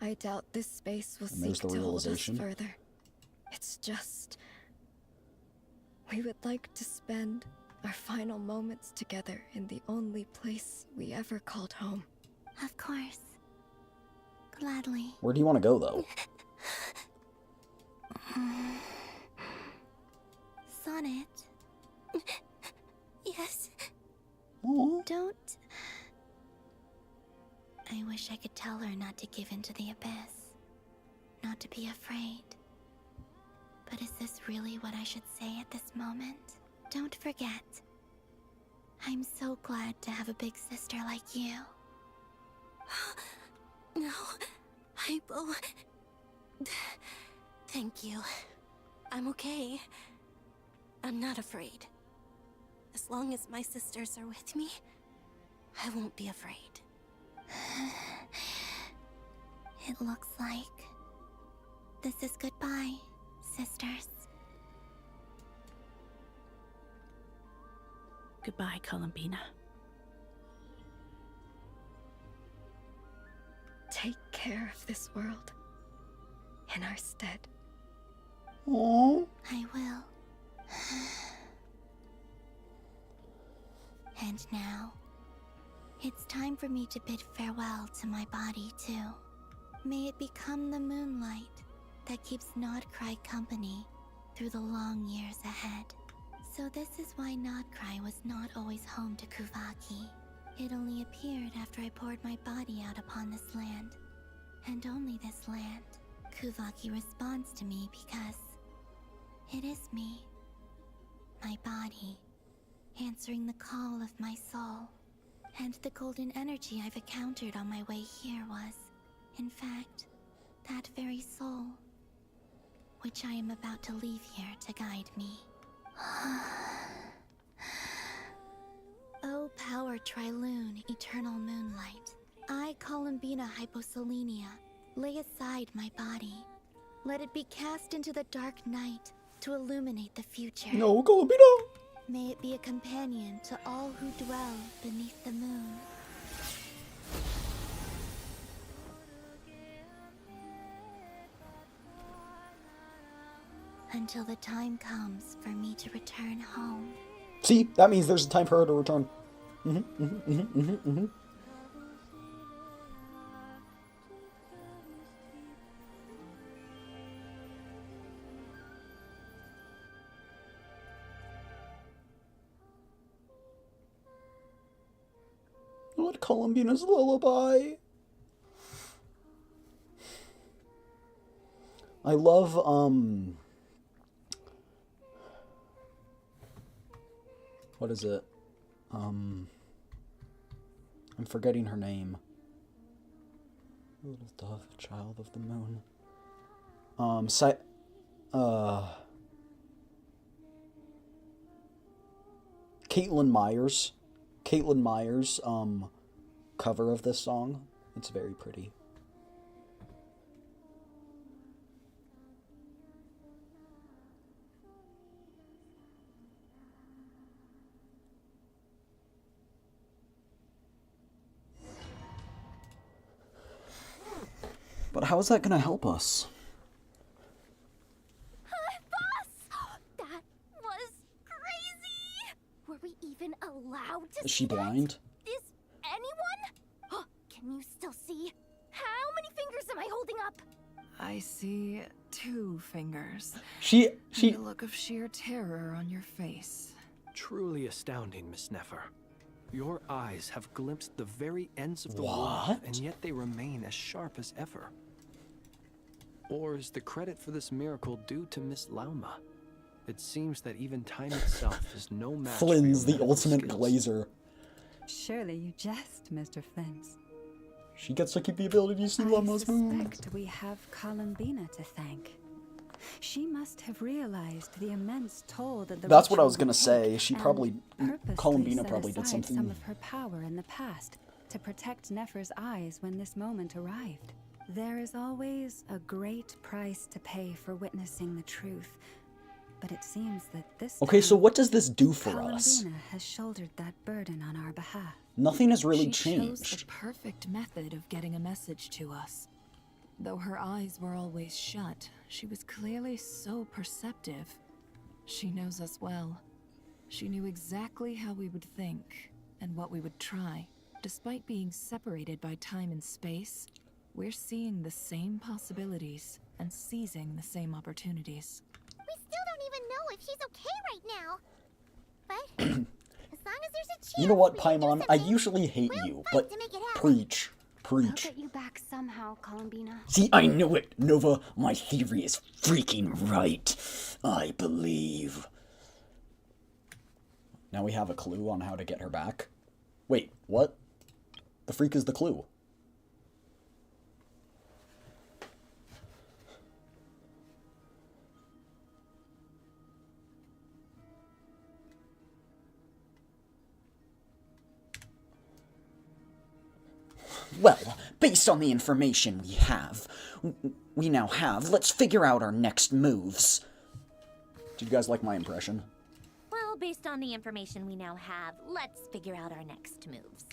I doubt this space will And seek there's the to hold us realization. further. It's just... we would like to spend our final moments together in the only place we ever called home. Of course. Gladly. Where do you want to go, though? Sonnet. Yes. Aww. Don't. I wish I could tell her not to give in to the abyss. Not to be afraid. But is this really what I should say at this moment? Don't forget. I'm so glad to have a big sister like you. No, Hypo. Thank you. I'm okay. I'm not afraid. As long as my sisters are with me, I won't be afraid. It looks like this is goodbye, sisters. Goodbye, Columbina. Take care of this world in our stead. Aww. I will. And now, it's time for me to bid farewell to my body, too. May it become the moonlight that keeps Nodcry company through the long years ahead. So this is why Nodcry was not always home to Kuvaki. It only appeared after I poured my body out upon this land. And only this land. Kuvaki responds to me because it is me. My body, answering the call of my soul. And the golden energy I've encountered on my way here was, in fact, that very soul, which I am about to leave here to guide me. O power Triloon, eternal moonlight, I, Columbina Hyposelenia, lay aside my body. Let it be cast into the dark night to illuminate the future. No, Columbina! May it be a companion to all who dwell beneath the moon. Until the time comes for me to return home. See, that means there's a time for her to return. What Columbina's lullaby? I love, what is it? I'm forgetting her name. Little dove, child of the moon. Caitlin Myers. Caitlin Myers, cover of this song. It's very pretty. But how is that gonna help us? Boss! That was crazy! Were we even allowed to Is see she that? blind? Is anyone? Can you still see? How many fingers am I holding up? I see 2 fingers. She And a look of sheer terror on your face. Truly astounding, Miss Nefer. Your eyes have glimpsed the very ends of the world, What? and yet they remain as sharp as ever. Or is the credit for this miracle due to Miss Lauma? It seems that even time itself is no match for your Flynn's the medical ultimate skills. glazer. Surely you jest, Mr. Flint. She gets to keep the ability to see Lama's moon. I suspect we have Columbina to thank. She must have realized the immense toll that the That's what I ritual was gonna would say. take She and probably, purposely Columbina set probably did aside something. some of her power in the past to protect Nefer's eyes when this moment arrived. There is always a great price to pay for witnessing the truth, but it seems that this Okay, so time, what does this do for us? Columbina has shouldered that burden on our behalf. Nothing has really She chose changed. the perfect method of getting a message to us. Though her eyes were always shut, she was clearly so perceptive. She knows us well. She knew exactly how we would think and what we would try. Despite being separated by time and space, we're seeing the same possibilities and seizing the same opportunities. We still don't even know if she's okay right now. But as long as there's a chance, You know what, we can do Paimon? I something. usually hate We'll you, fight but to make it happen. preach. We'll Preach. get you back somehow, Columbina. See, I knew it, Nova. My theory is freaking right. I believe. Now we have a clue on how to get her back. Wait, what? The freak is the clue. Well, based on the information we now have, let's figure out our next moves. Did you guys like my impression? Well, based on the information we now have, let's figure out our next moves.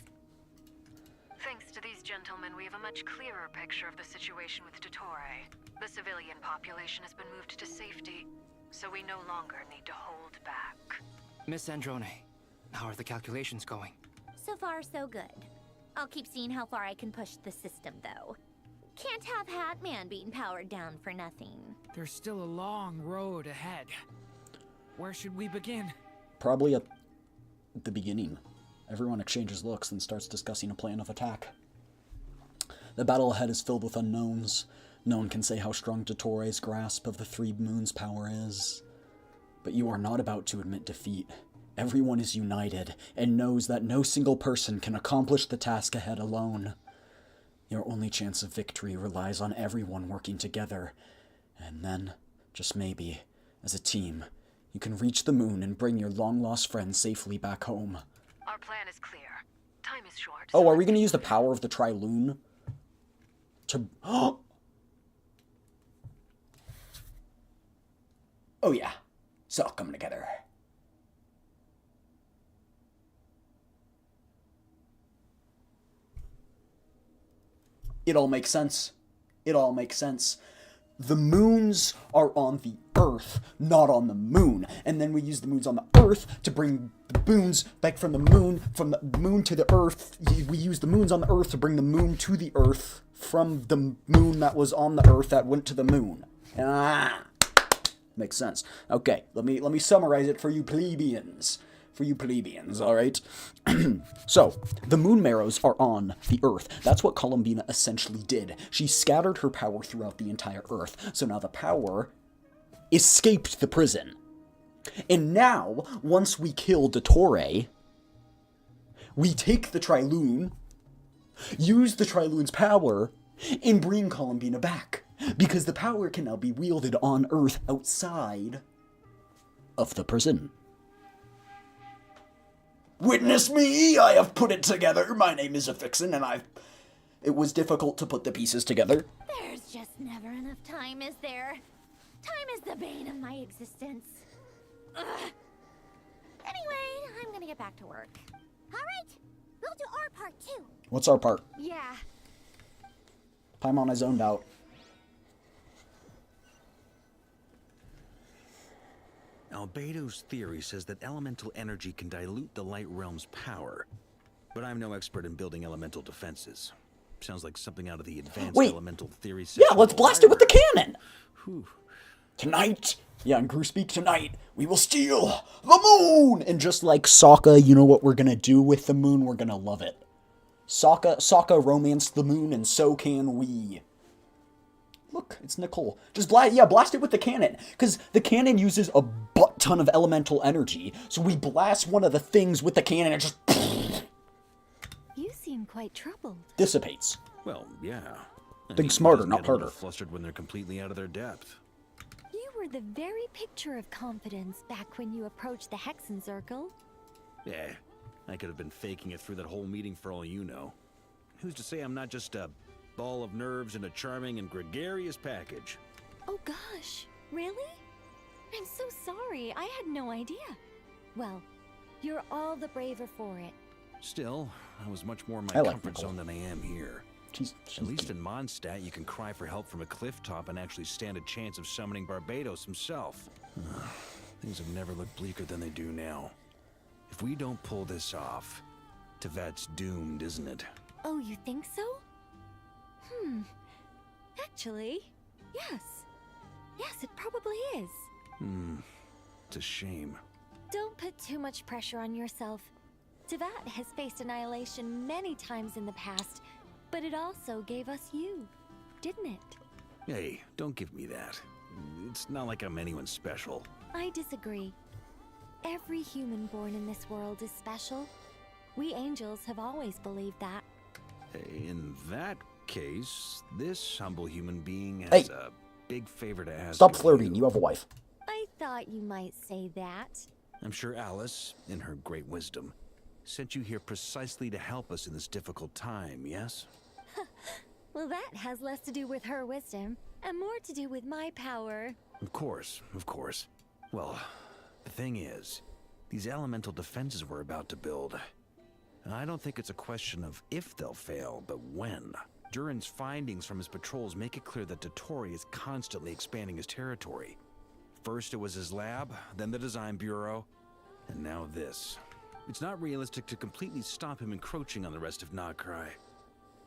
Thanks to these gentlemen, we have a much clearer picture of the situation with Dottore. The civilian population has been moved to safety, so we no longer need to hold back. Miss Androne, how are the calculations going? So far, so good. I'll keep seeing how far I can push the system, though. Can't have Hatman being powered down for nothing. There's still a long road ahead. Where should we begin? Probably at the beginning. Everyone exchanges looks and starts discussing a plan of attack. The battle ahead is filled with unknowns. No one can say how strong Dottore's grasp of the Three Moons' power is. But you are not about to admit defeat. Everyone is united and knows that no single person can accomplish the task ahead alone. Your only chance of victory relies on everyone working together. And then, just maybe, as a team, you can reach the moon and bring your long-lost friend safely back home. Our plan is clear. Time is short. Oh, are we going to use the power of the Triloon to... Oh yeah. It's all coming together. It all makes sense. It all makes sense. The moons are on the Earth, not on the moon. And then we use the moons on the Earth to bring the moons back from the moon to the Earth. We use the moons on the Earth to bring the moon to the Earth from the moon that was on the Earth that went to the moon. Ah, makes sense. Okay, let me summarize it for you plebeians. All right? So, the moon marrows are on the Earth. That's what Columbina essentially did. She scattered her power throughout the entire Earth. So now the power escaped the prison. And now, once we kill Dottore, we take the Triloon, use the Triloon's power, and bring Columbina back. Because the power can now be wielded on Earth outside of the prison. Witness me, I have put it together. My name is Affixin, and it was difficult to put the pieces together. There's just never enough time, is there? Time is the bane of my existence. Ugh. Anyway, I'm gonna get back to work. All right, we'll do our part too. What's our part? Yeah. Paimon, I zoned out. Albedo's theory says that elemental energy can dilute the light realm's power. But I'm no expert in building elemental defenses. Sounds like something out of the advanced elemental theory section. Yeah, let's blast it with the cannon! Whew. Tonight, yeah, in Grew-speak, tonight, we will steal the moon! And just like Sokka, you know what we're gonna do with the moon? We're gonna love it. Sokka romanced the moon, and so can we. Look, it's Nicole. Just blast it with the cannon. Because the cannon uses a butt ton of elemental energy. So we blast one of the things with the cannon and it just... You seem quite troubled. Dissipates. Well, yeah. Think smarter, not harder. Flustered when they're completely out of their depth. You were the very picture of confidence back when you approached the Hexen Circle. Yeah, I could have been faking it through that whole meeting for all you know. Who's to say I'm not just a ball of nerves in a charming and gregarious package? Oh gosh, really? I'm so sorry, I had no idea. Well, you're all the braver for it. Still, I was much more in my comfort zone than I am here. She's At least in Mondstadt, you can cry for help from a cliff top and actually stand a chance of summoning Barbados himself. Things have never looked bleaker than they do now. If we don't pull this off, Tevat's doomed, isn't it? Oh, you think so? Actually, yes. Yes, it probably is. It's a shame. Don't put too much pressure on yourself. Tevat has faced annihilation many times in the past, But it also gave us you, didn't it? Hey, don't give me that. It's not like I'm anyone special. I disagree. Every human born in this world is special. We angels have always believed that. In that case, this humble human being Hey. has a big favor to ask. Stop of flirting. You have a wife. I thought you might say that. I'm sure Alice, in her great wisdom, sent you here precisely to help us in this difficult time, yes? Well, that has less to do with her wisdom and more to do with my power. Of course, of course. Well, the thing is, these elemental defenses we're about to build, I don't think it's a question of if they'll fail, but when. Durin's findings from his patrols make it clear that Dottore is constantly expanding his territory. First it was his lab, then the design bureau, and now this. It's not realistic to completely stop him encroaching on the rest of Nagcry.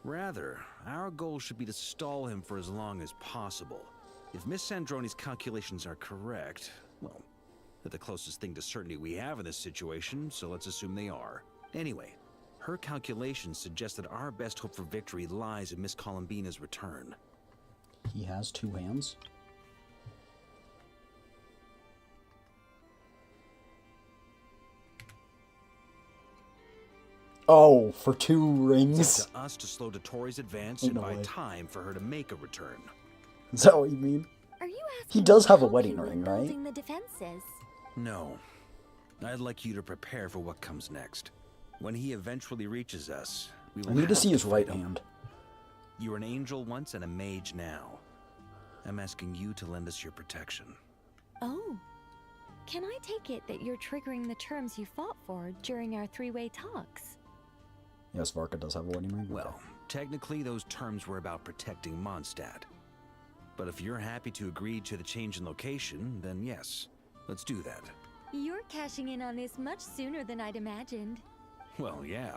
Rather, our goal should be to stall him for as long as possible. If Miss Sandroni's calculations are correct, well, they're the closest thing to certainty we have in this situation, so let's assume they are. Anyway, her calculations suggest that our best hope for victory lies in Miss Columbina's return. He has two hands. Oh, for two rings? It's up to us to slow Dottore's advance and No buy way. time for her to make a return. Is that what you mean? Are you asking He does have a how wedding he was ring, right? building the defenses? No. I'd like you to prepare for what comes next. When he eventually reaches us, we will I need to have see his right fight him. hand. You were an angel once and a mage now. I'm asking you to lend us your protection. Oh. Can I take it that you're triggering the terms you fought for during our three-way talks? Yes, Varka does have a wedding ring. Well, technically those terms were about protecting Mondstadt. But if you're happy to agree to the change in location, then yes, let's do that. You're cashing in on this much sooner than I'd imagined. Well, yeah.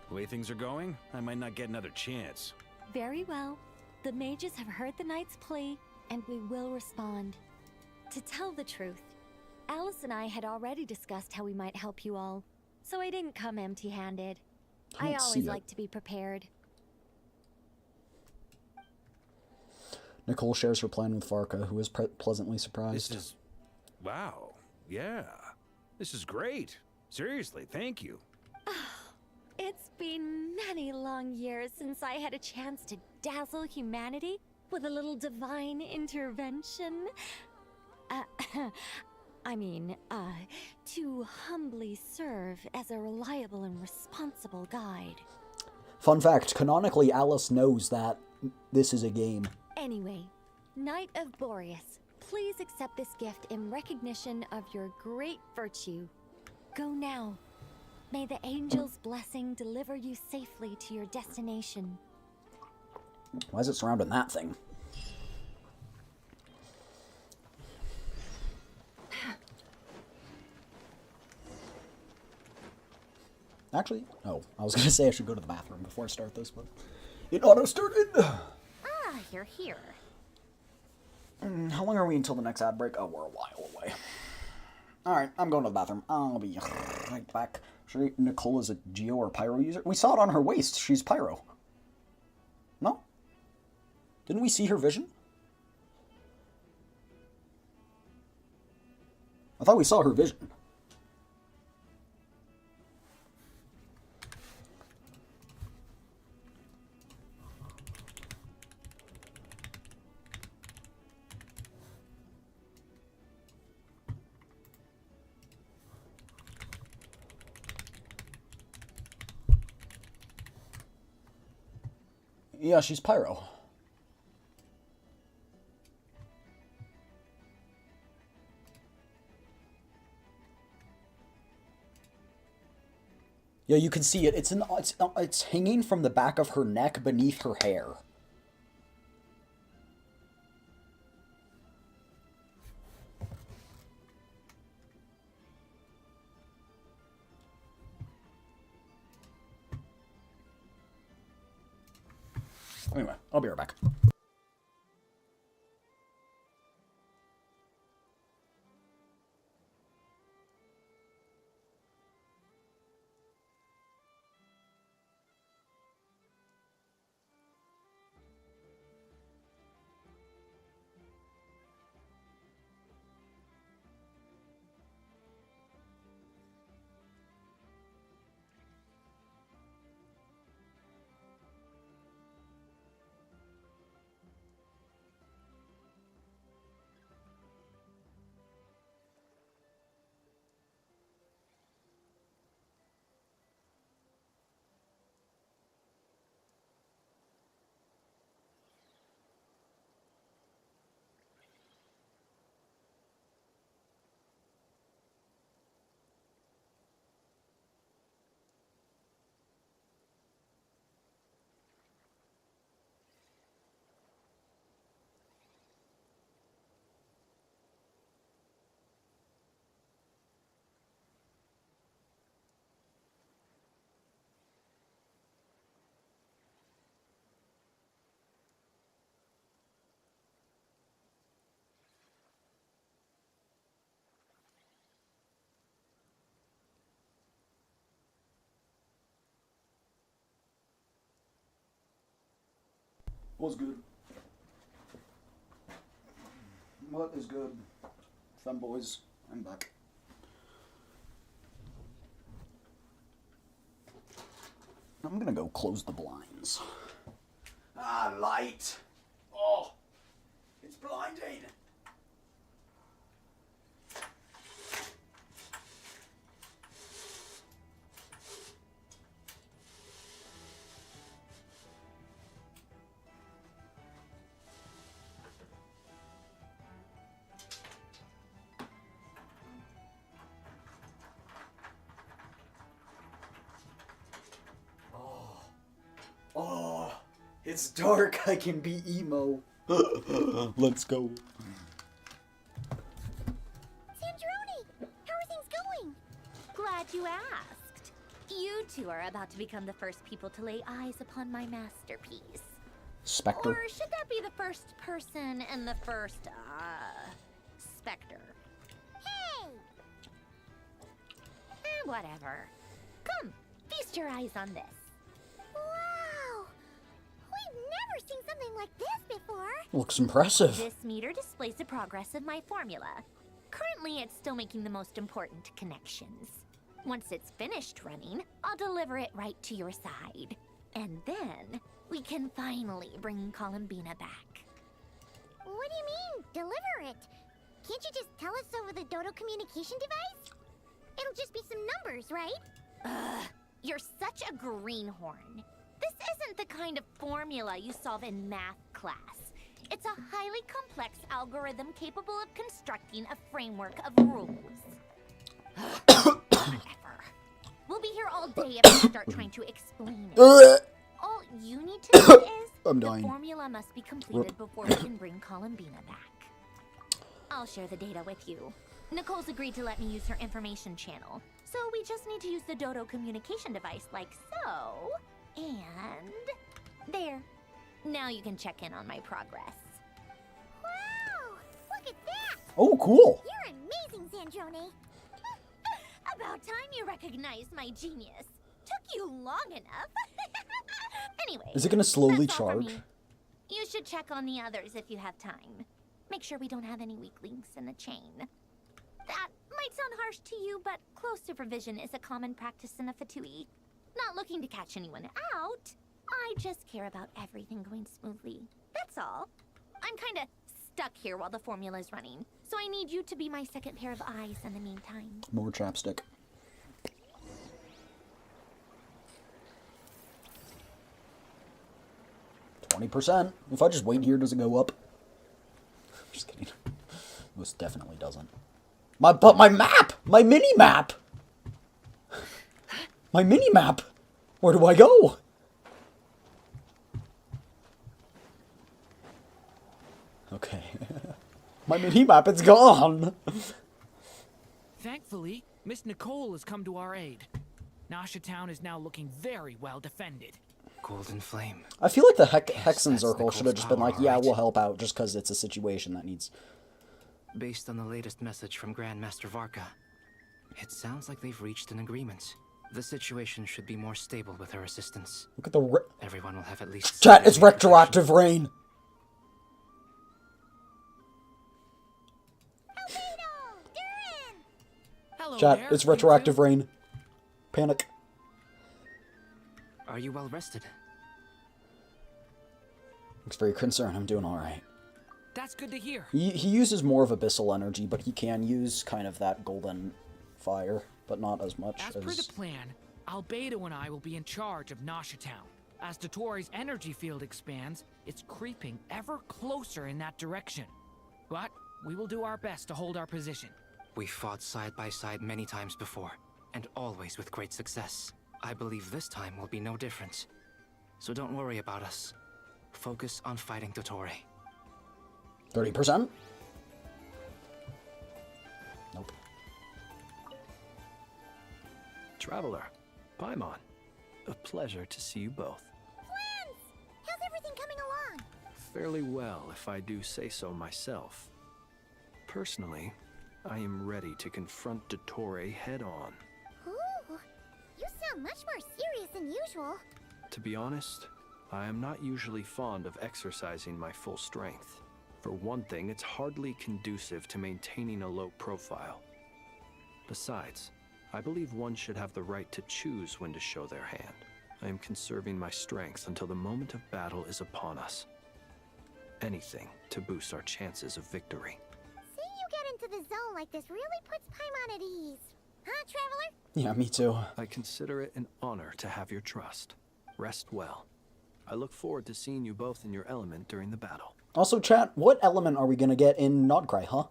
The way things are going, I might not get another chance. Very well. The mages have heard the knight's plea, and we will respond. To tell the truth, Alice and I had already discussed how we might help you all, so I didn't come empty-handed. I Can't see always it. like to be prepared. Nicole shares her plan with Varka, who is pleasantly surprised. This is... wow. Yeah. This is great. Seriously, thank you. It's been many long years since I had a chance to dazzle humanity with a little divine intervention. To humbly serve as a reliable and responsible guide. Fun fact, canonically, Alice knows that this is a game. Anyway, Knight of Boreas, please accept this gift in recognition of your great virtue. Go now. May the angel's blessing deliver you safely to your destination. Why is it surrounding that thing? Actually, oh, I was going to say I should go to the bathroom before I start this, but it auto-started. Ah, you're here. How long are we until the next ad break? Oh, we're a while away. Alright, I'm going to the bathroom. I'll be right back. Sure, Nicole is a Geo or Pyro user? We saw it on her waist. She's Pyro. No? Didn't we see her vision? I thought we saw her vision. Yeah, she's Pyro. Yeah, you can see it. It's hanging from the back of her neck beneath her hair. Anyway, I'll be right back. What's good? What is good? Femboys, I'm back. I'm gonna go close the blinds. Ah, light! Oh! It's blinding! Oh, it's dark. I can be emo. Let's go. Sandrone! How are things going? Glad you asked. You two are about to become the first people to lay eyes upon my masterpiece. Spectre? Or should that be the first person and the first, Spectre? Hey! Whatever. Come, feast your eyes on this. Wow! We've never seen something like this before. Looks impressive. This meter displays the progress of my formula. Currently, it's still making the most important connections. Once it's finished running, I'll deliver it right to your side. And then, we can finally bring Columbina back. What do you mean, deliver it? Can't you just tell us over the Dodo communication device? It'll just be some numbers, right? Ugh, you're such a greenhorn. This isn't the kind of formula you solve in math class. It's a highly complex algorithm capable of constructing a framework of rules. Whatever. We'll be here all day if I start trying to explain it. All you need to know is I'm the dying. formula must be completed before we can bring Columbina back. I'll share the data with you. Nicole's agreed to let me use her information channel, so we just need to use the Dodo communication device like so. And there. Now you can check in on my progress. Wow! Look at that! Oh, cool. You're amazing, Sandrone. About time you recognized my genius. Took you long enough. Anyway, Is it gonna slowly that's all for charge? me. You should check on the others if you have time. Make sure we don't have any weak links in the chain. That might sound harsh to you, but close supervision is a common practice in a Fatui. Not looking to catch anyone out. I just care about everything going smoothly. That's all. I'm kinda stuck here while the formula's running, so I need you to be my second pair of eyes in the meantime. More chapstick. %. If I just wait here, does it go up? Just kidding. Most definitely doesn't. But my map! My mini-map! My mini-map! Where do I go? Okay. My mini-map, it's gone! Thankfully, Miss Nicole has come to our aid. Nasha Town is now looking very well defended. Golden Flame. I feel like the Hexen Circle should have just been like, yeah, we'll help out, just because it's a situation that needs... Based on the latest message from Grandmaster Varka, it sounds like they've reached an agreement. The situation should be more stable with her assistance. Look at the... Everyone will have at least... Chat, it's retroactive rain! Hello Chat, there, it's retroactive rain. Panic. Are you well rested? Looks very concerned. I'm doing alright. That's good to hear. He uses more of abyssal energy, but he can use kind of that golden fire, but not as much As per the plan, Albedo and I will be in charge of Nasha Town. As Dottore's energy field expands, it's creeping ever closer in that direction. But we will do our best to hold our position. We fought side by side many times before, and always with great success. I believe this time will be no different. So don't worry about us. Focus on fighting Dottore. 30%? Nope. Traveler, Paimon, a pleasure to see you both. Friends! How's everything coming along? Fairly well, if I do say so myself. Personally, I am ready to confront Dottore head-on. Ooh, you sound much more serious than usual. To be honest, I am not usually fond of exercising my full strength. For one thing, it's hardly conducive to maintaining a low profile. Besides, I believe one should have the right to choose when to show their hand. I am conserving my strength until the moment of battle is upon us. Anything to boost our chances of victory. Seeing you get into the zone like this really puts Paimon at ease. Huh, Traveler? Yeah, me too. I consider it an honor to have your trust. Rest well. I look forward to seeing you both in your element during the battle. Also, chat, what element are we gonna get in Nodcry, huh?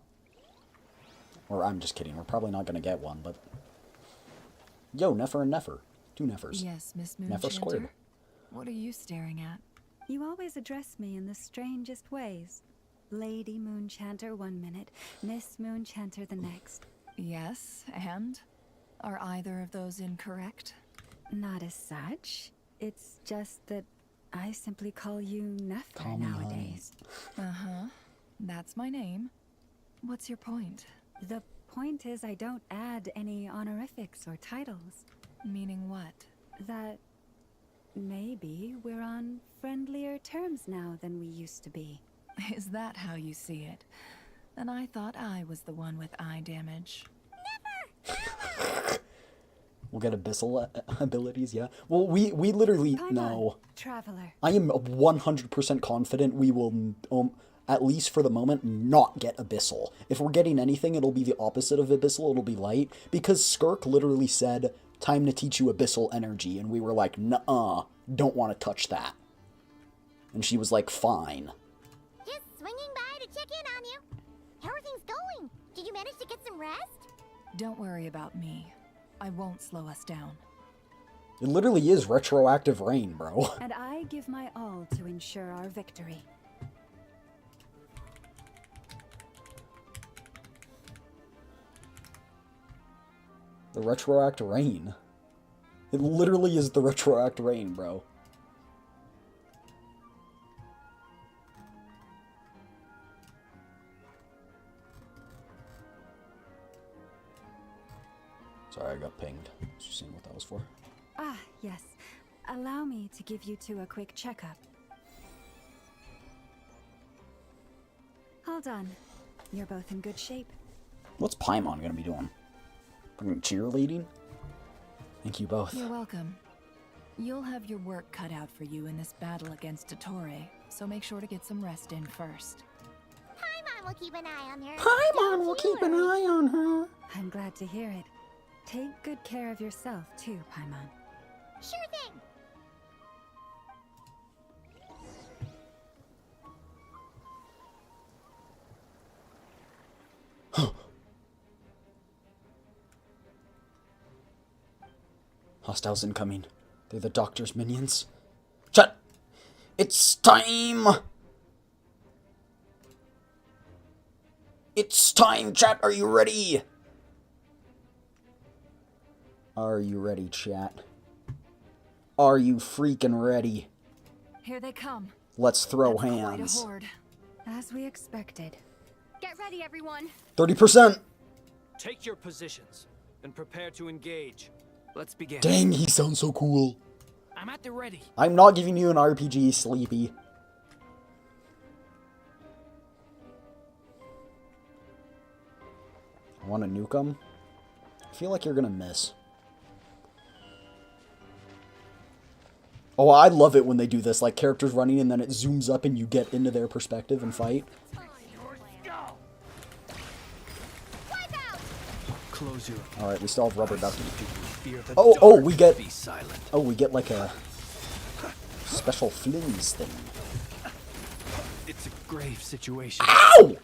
Or I'm just kidding, we're probably not gonna get one, but... Yo, Nefer and Nefer. Two Nefers. Yes, Miss Nefer squared. Moonchanter? What are you staring at? You always address me in the strangest ways. Lady Moonchanter 1 minute, Miss Moonchanter the next. Yes, and? Are either of those incorrect? Not as such. It's just that I simply call you Nefer nowadays. Uh-huh. That's my name. What's your point? The point is I don't add any honorifics or titles. Meaning what? That maybe we're on friendlier terms now than we used to be. Is that how you see it? Then I thought I was the one with eye damage. We'll get abyssal abilities, yeah. Well, we literally know. Traveler. I am 100% confident we will, at least for the moment, not get abyssal. If we're getting anything, it'll be the opposite of abyssal. It'll be light, because Skirk literally said, "Time to teach you abyssal energy," and we were like, "Nuh-uh, don't want to touch that." And she was like, "Fine." Just swinging by to check in on you. How are things going? Did you manage to get some rest? Don't worry about me. I won't slow us down. It literally is retroactive rain, bro. And I give my all to ensure our victory. The retroact rain. It literally is the retroact rain, bro. Sorry, I got pinged. Just seeing what that was for. Ah, yes. Allow me to give you two a quick checkup. Hold on. You're both in good shape. What's Paimon gonna be doing? Fucking cheerleading? Thank you both. You're welcome. You'll have your work cut out for you in this battle against Dottore, so make sure to get some rest in first. Paimon will keep an eye on her. Paimon will keep an eye on her. I'm glad to hear it. Take good care of yourself, too, Paimon. Sure thing. Hostiles incoming. They're the Doctor's minions. Chat! It's time! It's time, chat! Are you ready? Are you ready, chat? Are you freaking ready? Here they come. Let's throw That's quite a hands. horde. As we expected. Get ready, everyone. 30%! Take your positions and prepare to engage. Let's begin. Dang, he sounds so cool. I'm at the ready. I'm not giving you an RPG, Sleepy. I want to nuke him. I feel like you're gonna miss. Oh, I love it when they do this, like characters running and then it zooms up and you get into their perspective and fight. Close your Alright, we still have rubber ducky. fear the Oh, dark. we get... Be silent. Oh, we get like a special flims thing. It's a grave situation. Ow!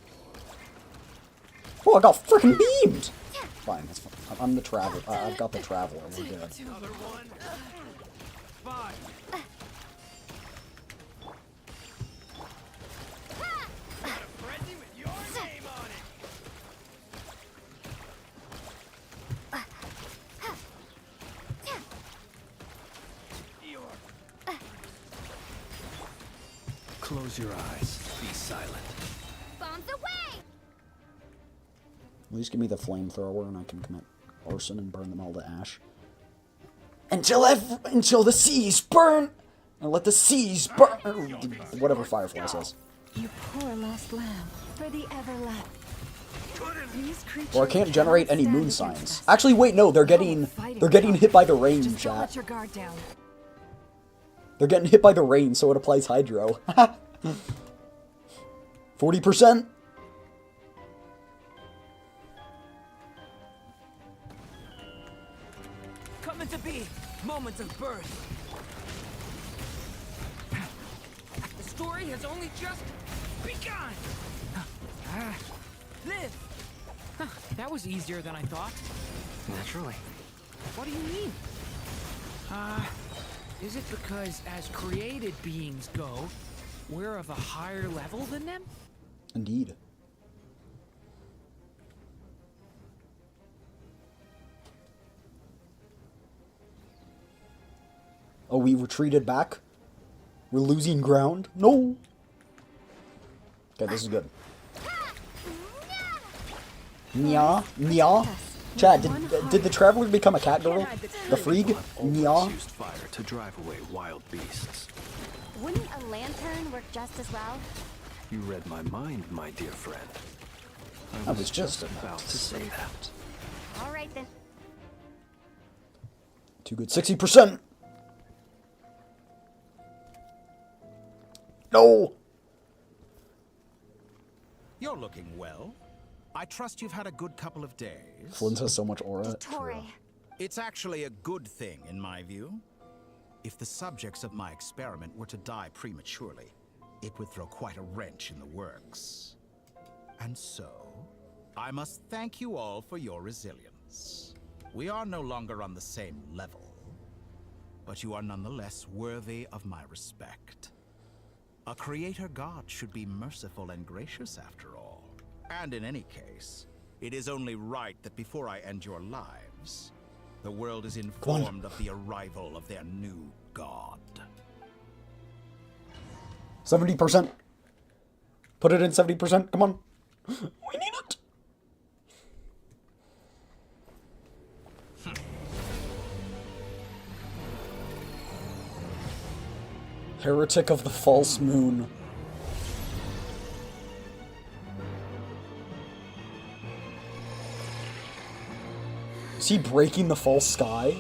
Oh, I got freaking beamed! Fine, that's fine. I'm the traveler. I've got the traveler. We're good. Another one. 5. Close your eyes. Be silent. Bombs away! At least give me the flamethrower and I can commit arson and burn them all to ash. Until the seas burn! And let the seas burn. Whatever Firefly says. You poor lost lamb, for the everlast. These creatures Or I can't generate any cannot moon stand against signs. us. Actually, wait, no, they're getting hit by the rain, Just don't chat. let your guard down. They're getting hit by the rain, so it applies hydro. 40%. Coming to be moments of birth. The story has only just begun. Live. Huh, that was easier than I thought. Naturally. What do you mean? Is it because as created beings go, we're of a higher level than them? Indeed. Oh, we retreated back? We're losing ground? No! Okay, this is good. Nya? Nya? Chad, did the Traveler become a cat girl? The Freak? Nya? Used fire to drive away wild beasts. Wouldn't a lantern work just as well? You read my mind, my dear friend. I was just about to say that. All right then. Too good. 60%! No! You're looking well. I trust you've had a good couple of days. Flint has so much aura. Dottore. It's actually a good thing, in my view. If the subjects of my experiment were to die prematurely, it would throw quite a wrench in the works. And so, I must thank you all for your resilience. We are no longer on the same level, but you are nonetheless worthy of my respect. A creator god should be merciful and gracious after all. And in any case, it is only right that before I end your lives, the world is informed of the arrival of their new god. 70%. Put it in 70%. Come on. We need it. Heretic of the False Moon. Is he breaking the false sky?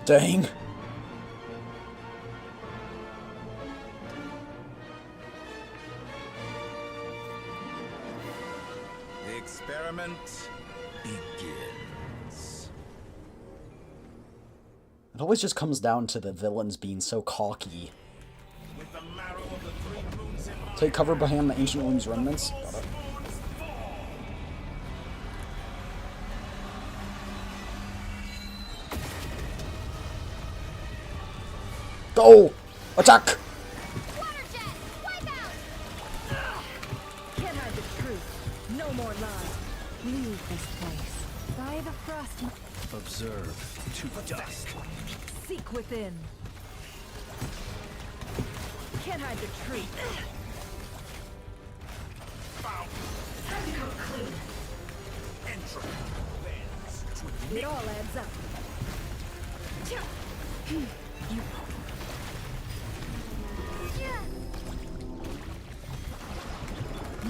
Dang. The experiment begins. It always just comes down to the villains being so cocky. With the marrow of the three moons in my Take cover behind the Ancient Ruins remnants. Got it. Go! Attack! Can't hide the truth. No more lies. Leave this place. By the frost. Observe to dusk. Seek within. Can't hide the truth. It all adds up.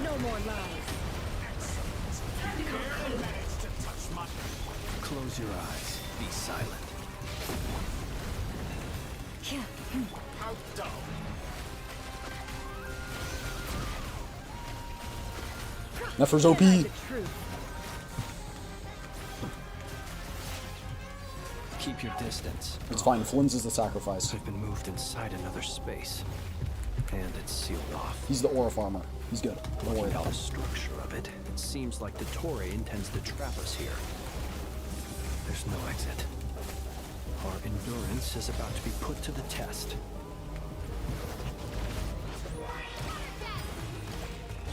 No more lies. Close your eyes. Be silent. Nefer's OP. Keep your distance. It's fine. Flynn's is the sacrifice. I've been moved inside another space, and it's sealed off. He's the aura farmer. He's good. Don't worry Looking at about the him. structure of it, it seems like Dottore intends to trap us here. There's no exit. Our endurance is about to be put to the test.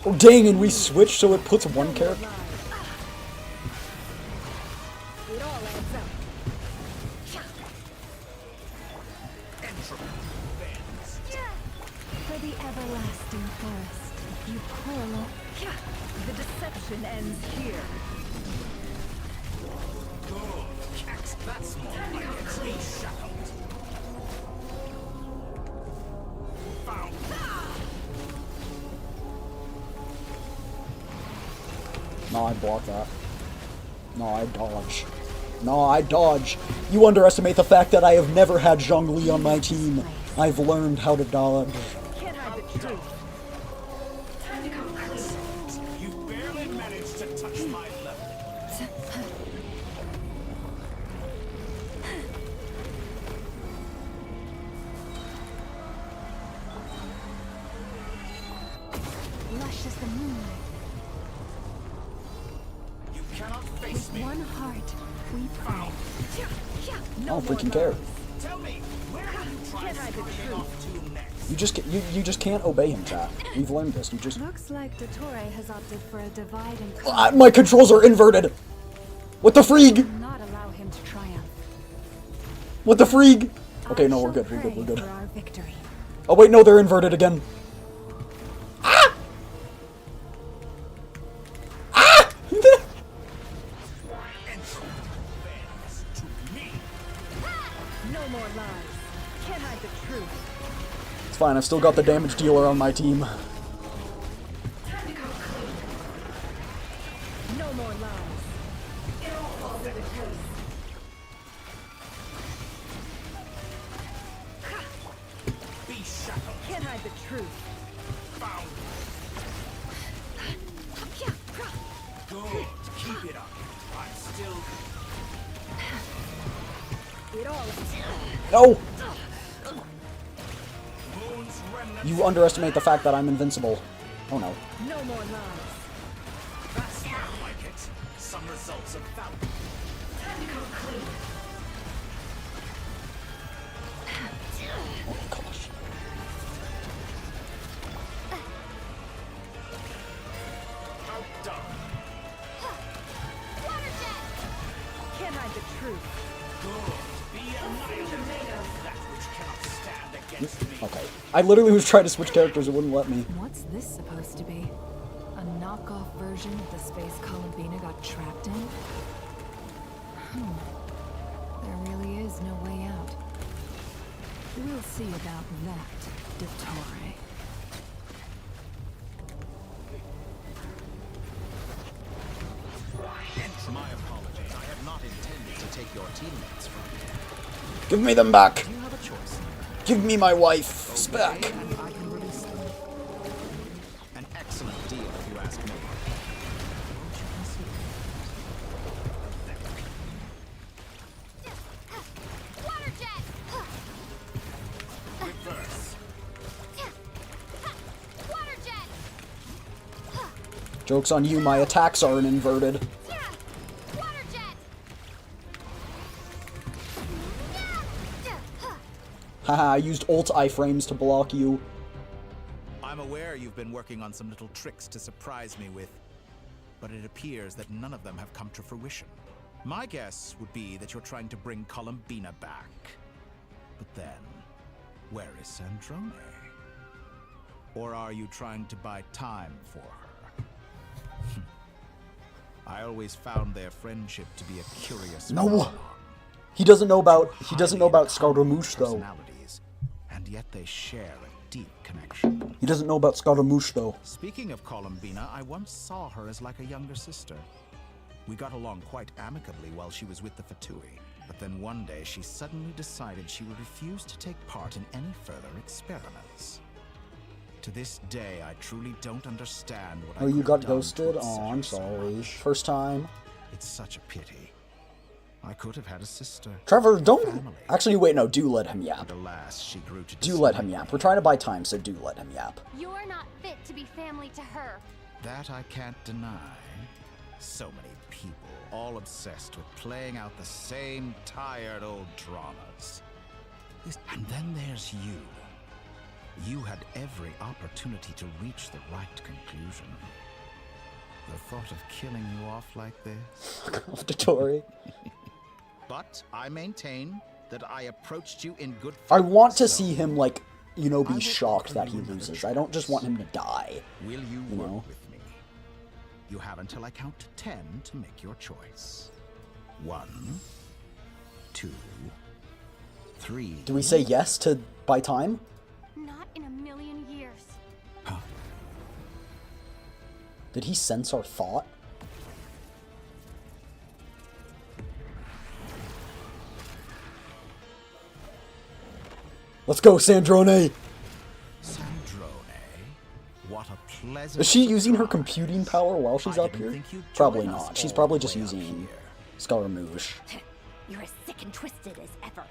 Oh dang, and we switched so it puts one character. It all adds up. the everlasting forest. You poor The deception ends here. That's more like it. Be shackled. Found. No, I block that. No, I dodge. No, I dodge. You underestimate the fact that I have never had Zhongli on my team. I've learned how to dodge. Can't hide the truth. You barely managed to touch my level. Lush as the moonlight. You cannot face With me. one heart, we pray. I don't freaking care. Tell me, where are you trying Can't hide the to off to next? You just can't obey him, chat. We've learned this. You just. Looks like Dottore has opted for a divide and conquer. My controls are inverted. What the freak? Not allow him to triumph. What the freak? Okay, no, we're good. We're good. We're good. For our victory. Oh wait, no, they're inverted again. Ah! Ah! No more lies. Can't hide the truth. It's fine. I've still got the damage dealer on my team. No more lies. Be shackled. Can't hide the truth. Found. Good. Keep it up. I'm still. It all No! Moon's remnant. You underestimate the fact that I'm invincible. Oh no. No more lies. That's more like it. Some results of value. Oh gosh. Outdone. Can't hide the truth. Good. Be annihilated. That which cannot stand against me. Okay. I literally was trying to switch characters. It wouldn't let me. What's this supposed to be? A knockoff version of the space Columbina got trapped in? There really is no way out. We'll see about that, Dottore. My apologies. I have not intended to take your teammates from you. Give me them back. You have a choice. Give me my wife back. And I can release them. An excellent deal, if you ask me. Won't you consider Water jet! reverse? Water jet! Joke's on you, my attacks aren't inverted. Water jet! Haha, I used ult iframes to block you. I'm aware you've been working on some little tricks to surprise me with, but it appears that none of them have come to fruition. My guess would be that you're trying to bring Columbina back. But then, where is Sandrone? Or are you trying to buy time for her? I always found their friendship to be a curious No. phenomenon. He doesn't know about Scaramouche though. Personalities, and yet they share a deep connection. He doesn't know about Scaramouche though. Speaking of Columbina, I once saw her as like a younger sister. We got along quite amicably while she was with the Fatui. But then one day she suddenly decided she would refuse to take part in any further experiments. To this day, I truly don't understand what I Oh, you could got have done to ghosted? upset Oh, her I'm so sorry. much. First time. It's such a pity. I could have had a sister. Trevor, don't. Family. Actually, wait, no, do let him yap. And alas, she grew to Do let him yap. We're trying to buy time, so do let him yap. You're not fit to be family to her. That I can't deny. So many people, all obsessed with playing out the same tired old dramas. And then there's you. You had every opportunity to reach the right conclusion. The thought of killing you off like this? Dottore. But I maintain that I approached you in good faith. I want to so see him, like, you know, be shocked that he loses. I don't just want him to die. Will you You work know? with me? You have until I count to 10 to make your choice. 1, 2, 3. Do we say yes to buy time? Not in a million years. Did he sense our thought? Let's go, Sandrone! What a pleasant Is she using her computing power while she's up here? think you'd Probably join us not. She's all probably the just way up using Scaramouche. You're as sick and twisted as ever.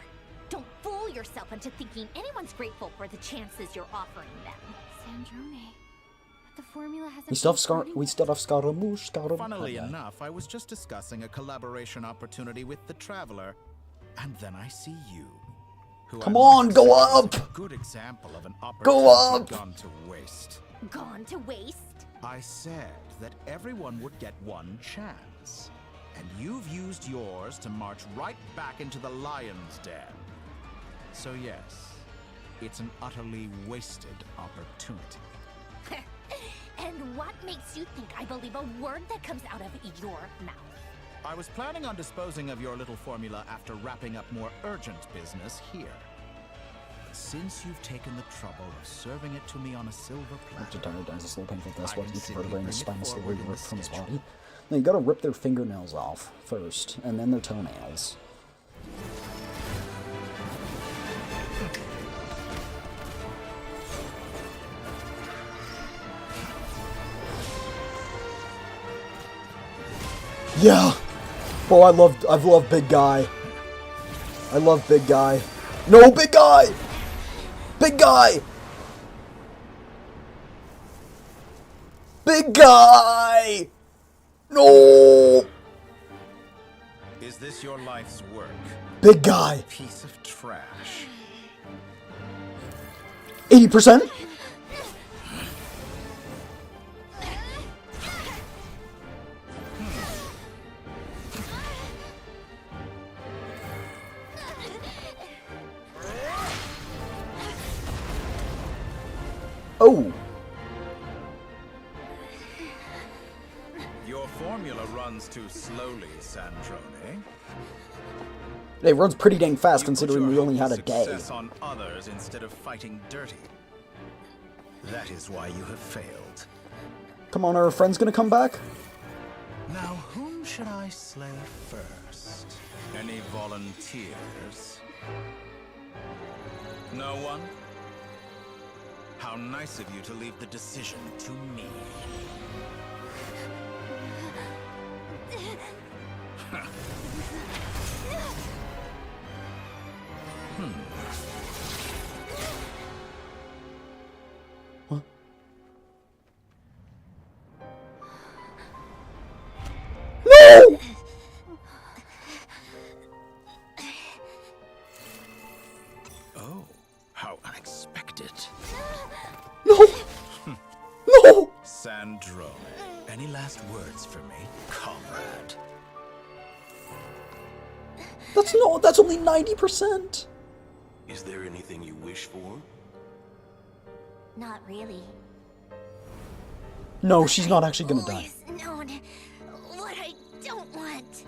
Don't fool yourself into thinking anyone's grateful for the chances you're offering them. Sandrone. The formula hasn't We still have been Scaramouche, Funnily Okay. enough, I was just discussing a collaboration opportunity with the Traveler, and then I see you. Who Come I on, must go say is up! A good example of an Go opportunity up! gone to waste. Gone to waste? I said that everyone would get one chance, and you've used yours to march right back into the lion's den. So yes, it's an utterly wasted opportunity. And what makes you think I believe a word that comes out of your mouth? I was planning on disposing of your little formula after wrapping up more urgent business here. But since you've taken the trouble of serving it to me on a silver platter, Dottore dies a slow, painful death, I what can each simply vertebrae in bring his it spine slowly forward in the ripped from his schedule. body. Now you gotta rip their fingernails off first, and then their toenails. Yeah! Bro, I've loved Big Guy. I love Big Guy. No, Big Guy! Big Guy! Big Guy! No! is this your life's work? Big Guy! Piece of trash. 80%? Oh! Your formula runs too slowly, Sandrone. It runs pretty dang fast You put considering your we only hope had of a day. success on others instead of fighting dirty. That is why you have failed. Come on, are our friends gonna come back? Now, whom should I slay first? Any volunteers? No one? How nice of you to leave the decision to me. No! Oh, how unexpected. No! No! Sandrone, any last words for me, comrade? That's only 90%. Is there anything you wish for? Not really. No, she's not actually gonna die. Always known what I don't want.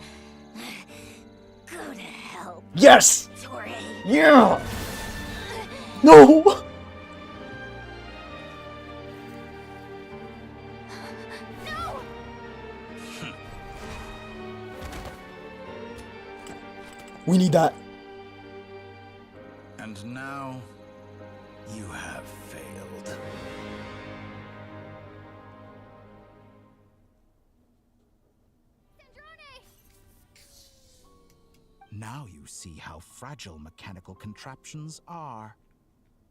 Go to hell. Yes! Dottore. Yeah! No! We need that. And now, you have failed. Now you see how fragile mechanical contraptions are.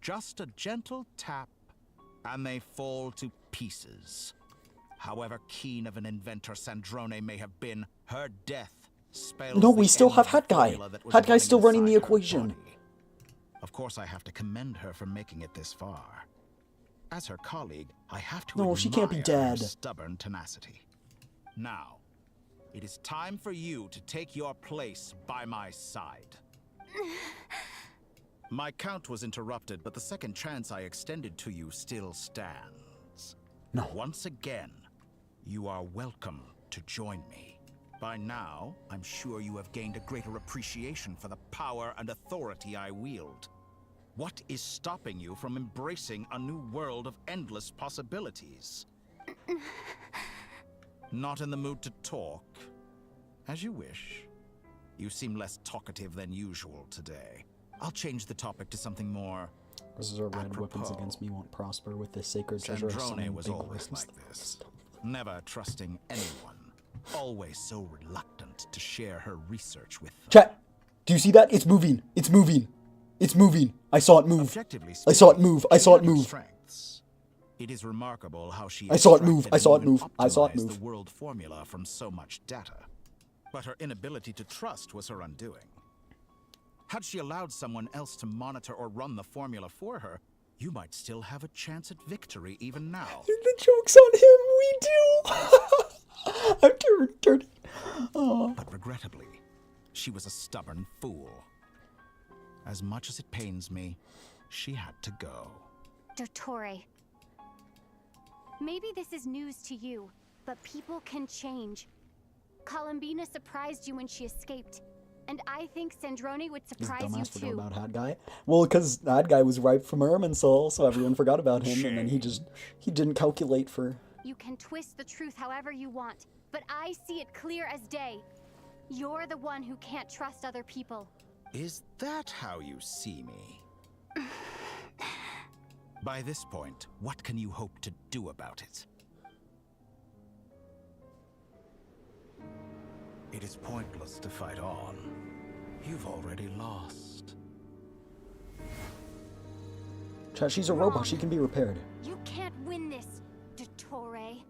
Just a gentle tap, and they fall to pieces. However keen of an inventor Sandrone may have been, her death spells No, we the still end have of Hat the Guy. formula that was Hat Guy's still running the inside her equation. body. Of course, I have to commend her for making it this far. As her colleague, I have to No, she can't be admire her dead. stubborn tenacity. Now, it is time for you to take your place by my side. My count was interrupted, but the second chance I extended to you still stands. No. Once again, you are welcome to join me. By now, I'm sure you have gained a greater appreciation for the power and authority I wield. What is stopping you from embracing a new world of endless possibilities? Not in the mood to talk? As you wish. You seem less talkative than usual today. I'll change the topic to something more This is our red weapons against me won't prosper with this sacred treasure. Chandrone was always like this. Never trusting anyone. Always so reluctant to share her research with them. Chat! Do you see that? It's moving. It's moving. It's moving. I saw it move. I saw it move. I saw it move. It is remarkable how she I saw it move. I saw it extracted and move. I saw it optimized move. the world formula from so much data. But her inability to trust was her undoing. Had she allowed someone else to monitor or run the formula for her, you might still have a chance at victory even now. The joke's on him. We do. I'm turning. Oh. But regrettably, she was a stubborn fool. As much as it pains me, she had to go. Dottore. Maybe this is news to you, but people can change. Columbina surprised you when she escaped, and I think Sandrone would surprise you Dumbass forgot too. about Hat Guy. Well, because Hat Guy was ripe from Irminsul, so everyone forgot about him, and then he didn't calculate for. You can twist the truth however you want, but I see it clear as day. You're the one who can't trust other people. Is that how you see me? By this point, what can you hope to do about it? It is pointless to fight on. You've already lost. Chat, she's a robot. She can be repaired. You can't win this, Dottore.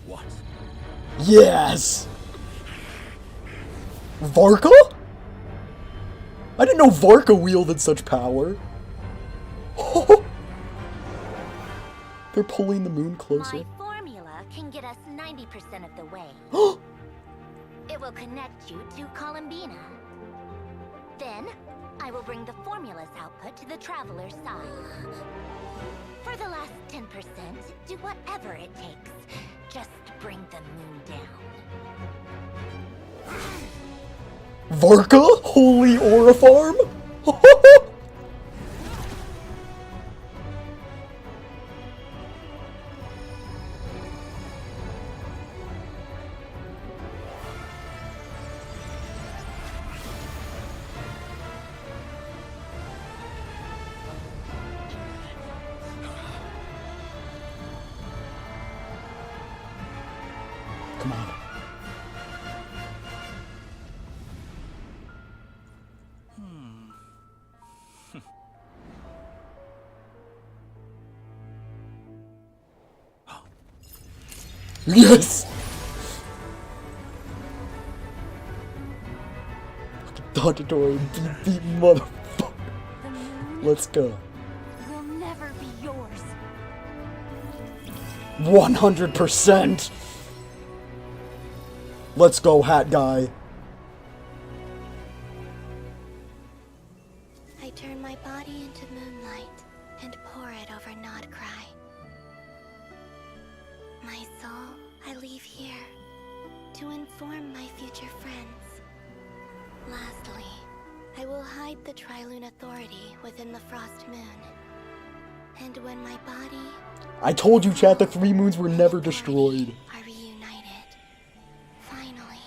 What? Yes! Varka? I didn't know Varka wielded such power. They're pulling the moon closer. My formula can get us 90% of the way. It will connect you to Columbina. Then, I will bring the formula's output to the Traveler's side. For the last 10%, do whatever it takes. Just bring the moon down. Varka? Holy Aura Farm? Come on. Yes! Dottore, beat motherfucker. Let's go. Will never be yours. 100%! Let's go, Hat Guy. I turn my body into moonlight and pour it over Nodcry. My soul, I leave here to inform my future friends. Lastly, I will hide the Trilune Authority within the Frost Moon. And when my body I told you, chat, the 3 moons were never destroyed. are reunited, finally.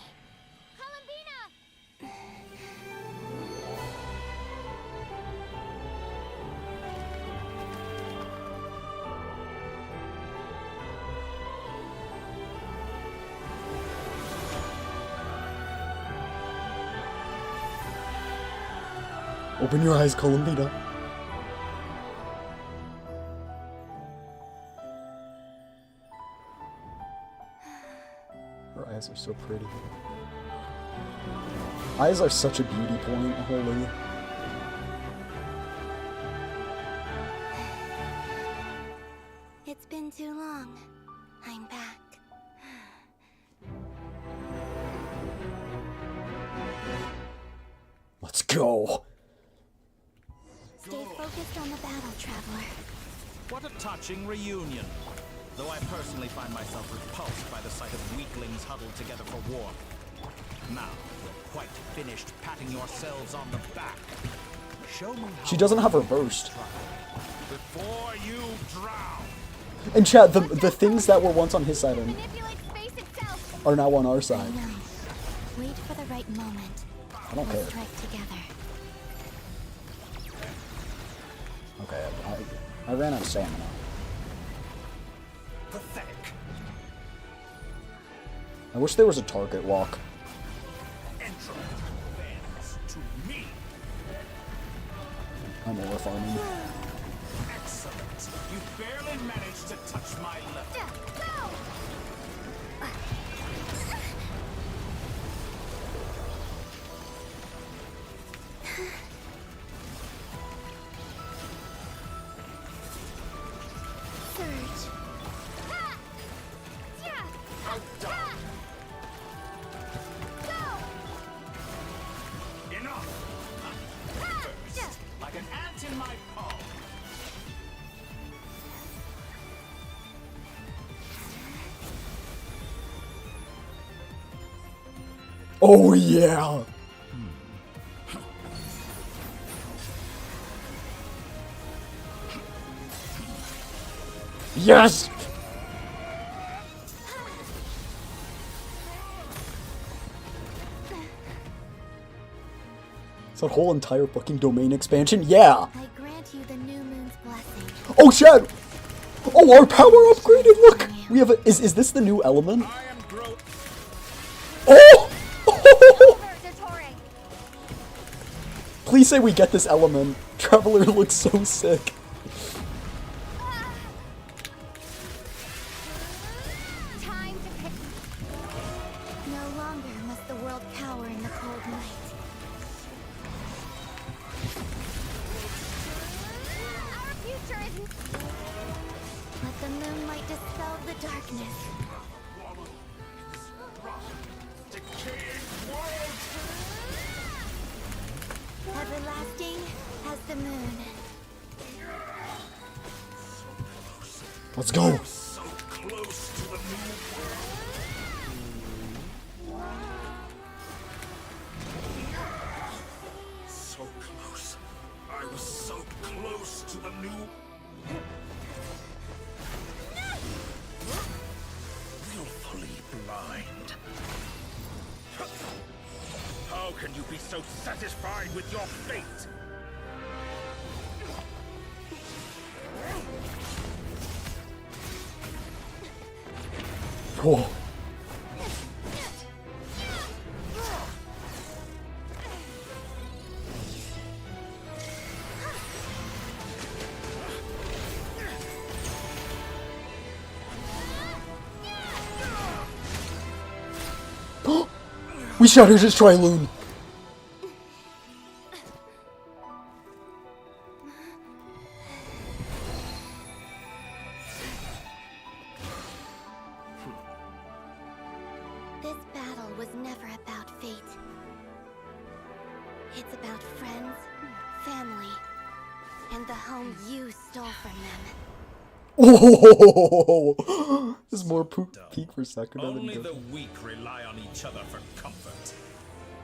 Open your eyes, Columbina. Her eyes are so pretty. Eyes are such a beauty point, holy. It's been too long. I'm back. Let's go. Stay focused on the battle, Traveler. What a touching reunion. Though I personally find myself repulsed by the sight of weaklings huddled together for war. Now, you're quite finished patting yourselves on the back. Show me how She doesn't have her burst. before you drown. And chat, the things that were once on his side are now on our side. Wait for the right moment. I don't We'll care. strike together. Okay, I ran out of stamina. Pathetic. I wish there was a target walk. To me. I'm ore farming. Excellent. You barely managed to touch my level. Surge. Enough. First, like an ant in my palm. Oh yeah. Yes. It's that whole entire fucking domain expansion. Yeah. I grant you the new moon's blessing. Oh shit. Oh, our power upgraded. Look, we have a. Is this the new element? Oh. Please say we get this element. Traveler looks so sick. Time to pick. No longer must the world cower in the cold night. Our future isn't. Let the moonlight dispel the darkness. Everlasting as the moon. Let's go. So close to the new So close. I was so close to the new. Willfully blind. How can you be so satisfied with your fate? Cool. We shattered his Triloon. This battle was never about fate. It's about friends, family, and the home you stole from them. Oh, this is more peak for Sakura than Only the Genshin. weak rely on each other for comfort.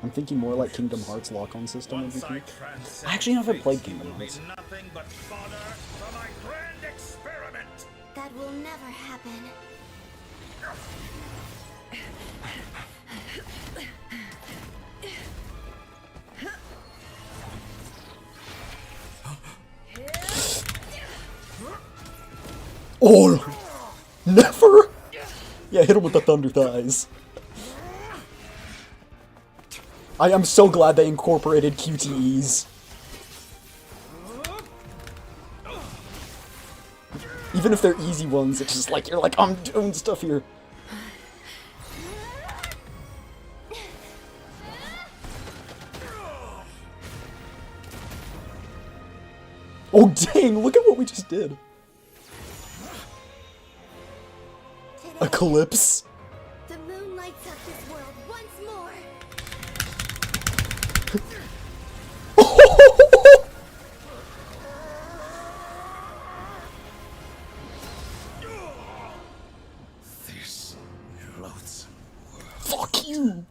I'm thinking more like Kingdom Hearts lock-on system would be Once I peak. transcend I actually haven't fate, played you Kingdom will be Hearts. nothing but fodder for my grand experiment. That will never happen. Oh, never. Yeah, hit him with the thunder thighs. I am so glad they incorporated QTEs. Even if they're easy ones, it's just like, you're like, I'm doing stuff here. Oh dang, look at what we just did. Eclipse. The moon lights up this world once more. you.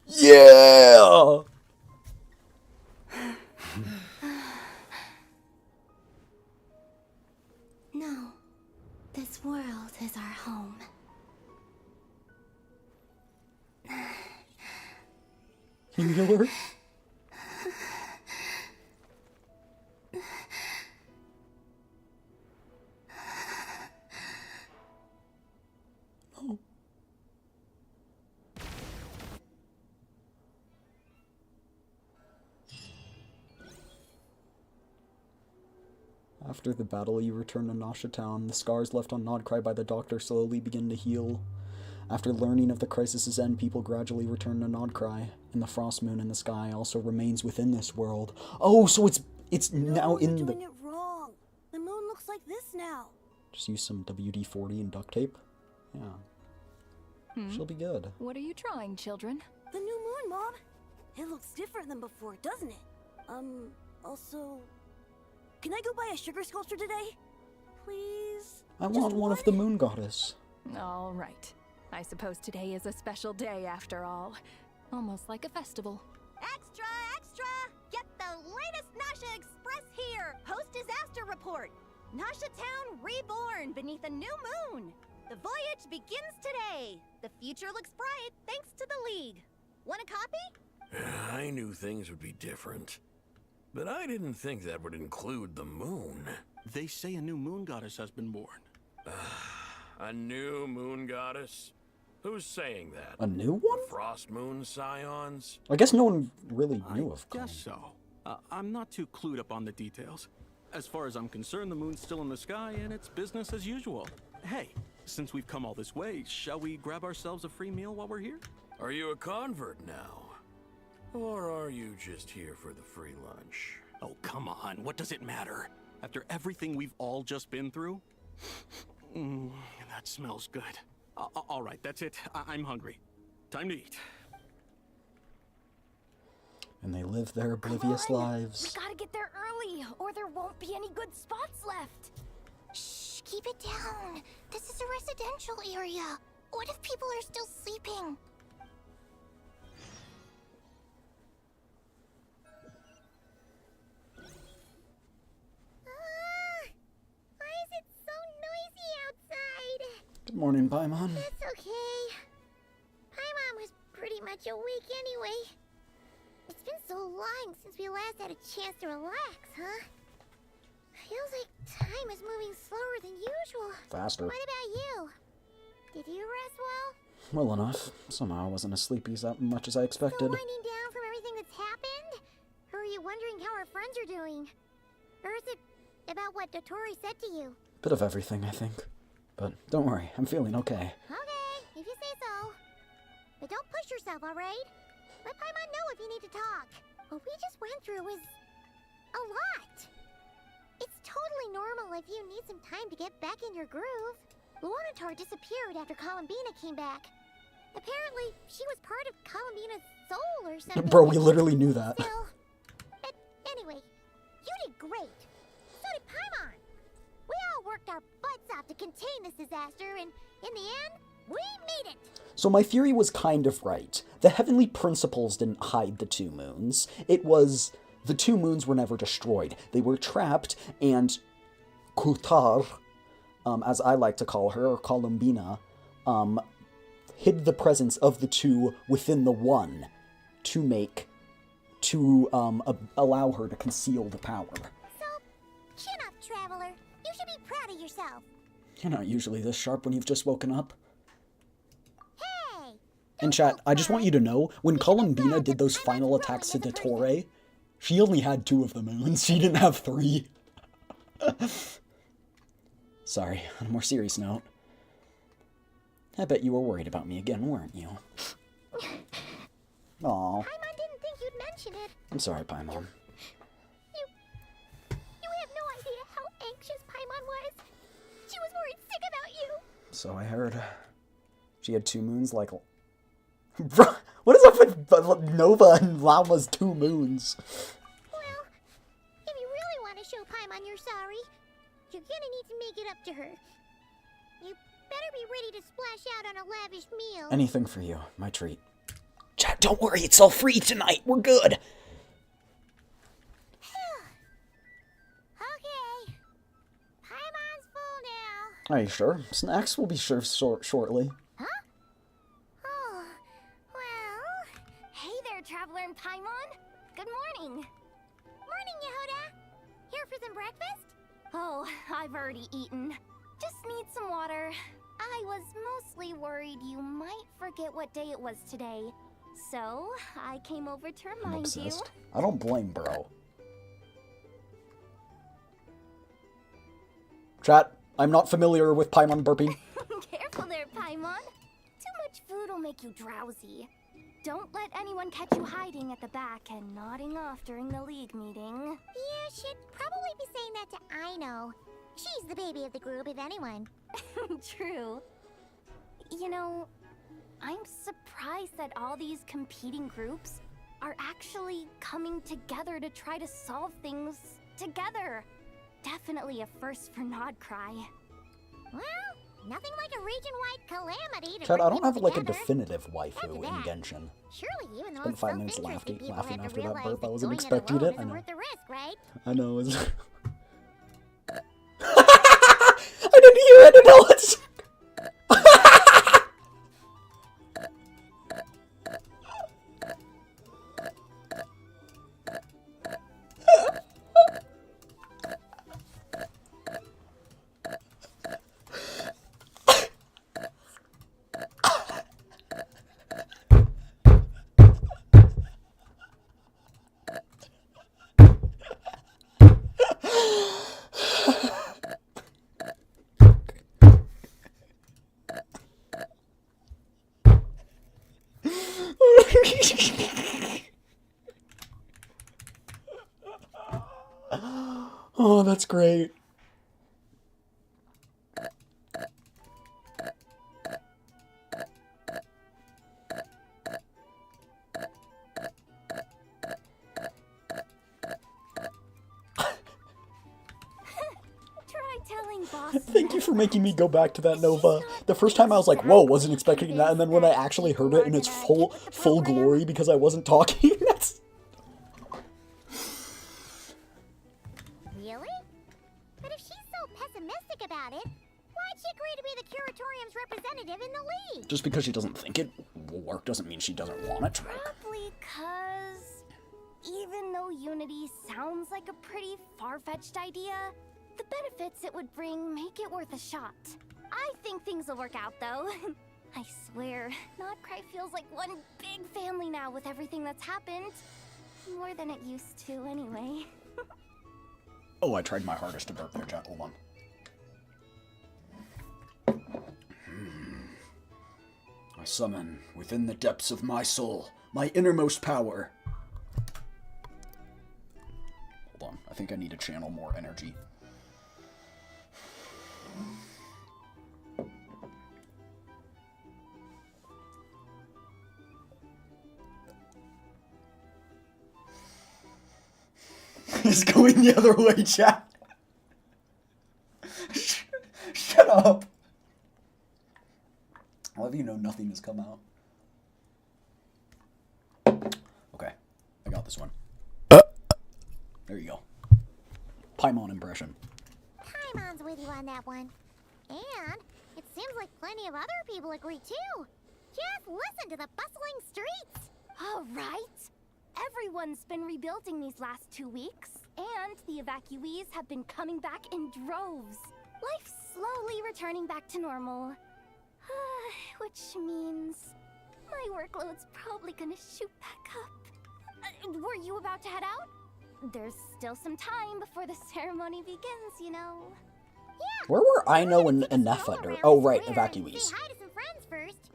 Yeah! No. This world is our home. Can you heal her? Oh. After the battle, you return to Nasha Town. The scars left on Nodcry by the doctor slowly begin to heal. After learning of the crisis's end, people gradually return to Nodcry, and the frost moon in the sky also remains within this world. Oh, so it's now in the... You're doing it wrong. The moon looks like this now. Just use some WD-40 and duct tape. Yeah. She'll be good. What are you trying, children? The new moon, Mom. It looks different than before, doesn't it? Also... Can I go buy a sugar sculpture today? Please? I want one of the moon goddess. All right. I suppose today is a special day after all. Almost like a festival. Extra, extra! Get the latest Nasha Express here! Post-disaster report! Nasha Town reborn beneath a new moon! The voyage begins today! The future looks bright thanks to the League. Want a copy? I knew things would be different. But I didn't think that would include the moon. They say a new moon goddess has been born. A new moon goddess? Who's saying that? A new one? The Frost Moon Scions? I guess no one really knew of Guess so. I'm not too clued up on the details. As far as I'm concerned, the moon's still in the sky and it's business as usual. Hey, since we've come all this way, shall we grab ourselves a free meal while we're here? Are you a convert now? Or are you just here for the free lunch? Oh, come on. What does it matter? After everything we've all just been through? That smells good. All right, that's it. I'm hungry. Time to eat. And they live their oblivious lives. We gotta get there early, or there won't be any good spots left. Shh, keep it down. This is a residential area. What if people are still sleeping? Why is it so noisy outside? Good morning, Paimon. That's okay. Paimon was pretty much awake anyway. It's been so long since we last had a chance to relax, huh? Feels like time is moving slower than usual. Faster. What about you? Did you rest well? Well enough. Somehow I wasn't as sleepy as much as I expected. Still winding down from everything that's happened? Or are you wondering how our friends are doing? Or is it about what Dottore said to you? Bit of everything, I think. But don't worry, I'm feeling okay. Okay, if you say so. But don't push yourself, alright? Let Paimon know if you need to talk. What we just went through is a lot. It's totally normal if you need some time to get back in your groove. Luonatar disappeared after Columbina came back. Apparently, she was part of Columbina's soul or something. Bro, we literally knew that. Still. But anyway, you did great. So did Paimon. We all worked our butts off to contain this disaster, and in the end, we made it. So my theory was kind of right. The Heavenly Principles didn't hide the two moons. It was the two moons were never destroyed. They were trapped, and Kutar, as I like to call her, or Columbina, hid the presence of the two within the one to allow her to conceal the power. So, chin up, Traveler. You should be proud of yourself. You're not usually this sharp when you've just woken up. Hey! And chat, I just want you to know, when Columbina did those final attacks to Dottore, she only had 2 of the moons. She didn't have 3. Sorry, on a more serious note. I bet you were worried about me again, weren't you? Aw. Paimon didn't think you'd mention it. I'm sorry, Paimon. You have no idea how anxious Paimon was. She was worried sick about you. So I heard. She had 2 moons like... Bro, what is up with Nova and Llama's 2 moons? Well, if you really want to show Paimon you're sorry, you're gonna need to make it up to her. You better be ready to splash out on a lavish meal. Anything for you. My treat. Chat, don't worry. It's all free tonight. We're good. Okay. Paimon's full now. Are you sure? Snacks will be served shortly. Huh? Oh, well... Hey there, Traveler and Paimon. Good morning. Morning, Yehuda. Here for some breakfast? Oh, I've already eaten. Just need some water. I was mostly worried you might forget what day it was today. So, I came over to I'm remind you. obsessed. I don't blame bro. Chat, I'm not familiar with Paimon burping. Careful there, Paimon. Too much food will make you drowsy. Don't let anyone catch you hiding at the back and nodding off during the league meeting. Yeah, she'd probably be saying that to Aino. She's the baby of the group, if anyone. True. You know, I'm surprised that all these competing groups are actually coming together to try to solve things together. Definitely a first for Nodcry. Well, nothing like a region-wide calamity to Chat, bring I don't have people like a together. definitive waifu After in that, Genshin. Surely even the Spent most 5 minutes self-interested people laughing have to after that realize burp. I that wasn't going it expecting alone it. I isn't know. worth the risk, right? I know. I didn't hear it at all. It's... Oh, that's great. Try telling Boss. Thank you for making me go back to that Nova. The first time I was like, whoa, wasn't expecting that, and then when I actually heard it in its full glory because I wasn't talking, that's... Really? But if she's so pessimistic about it, why'd she agree to be the Curatorium's representative in the league? Just because she doesn't think it will work doesn't mean she doesn't want it to work. Probably cause even though Unity sounds like a pretty far-fetched idea, the benefits it would bring make it worth a shot. I think things will work out though. I swear, Nodcry feels like one big family now with everything that's happened. More than it used to anyway. Oh, I tried my hardest to burp there, chat. Hold on. I summon, within the depths of my soul, my innermost power. Hold on, I think I need to channel more energy. It's going the other way, chat. Shut up. I'll have you know nothing has come out. Okay, I got this one. There you go. Paimon impression. Paimon's with you on that one. And it seems like plenty of other people agree too. Just listen to the bustling streets. All right. Everyone's been rebuilding these last 2 weeks, and the evacuees have been coming back in droves. Life's slowly returning back to normal. Which means my workload's probably gonna shoot back up. Were you about to head out? There's still some time before the ceremony begins, you know. Yeah. Where were Aino and Nefa? Oh, right, evacuees. Say hi to some friends first.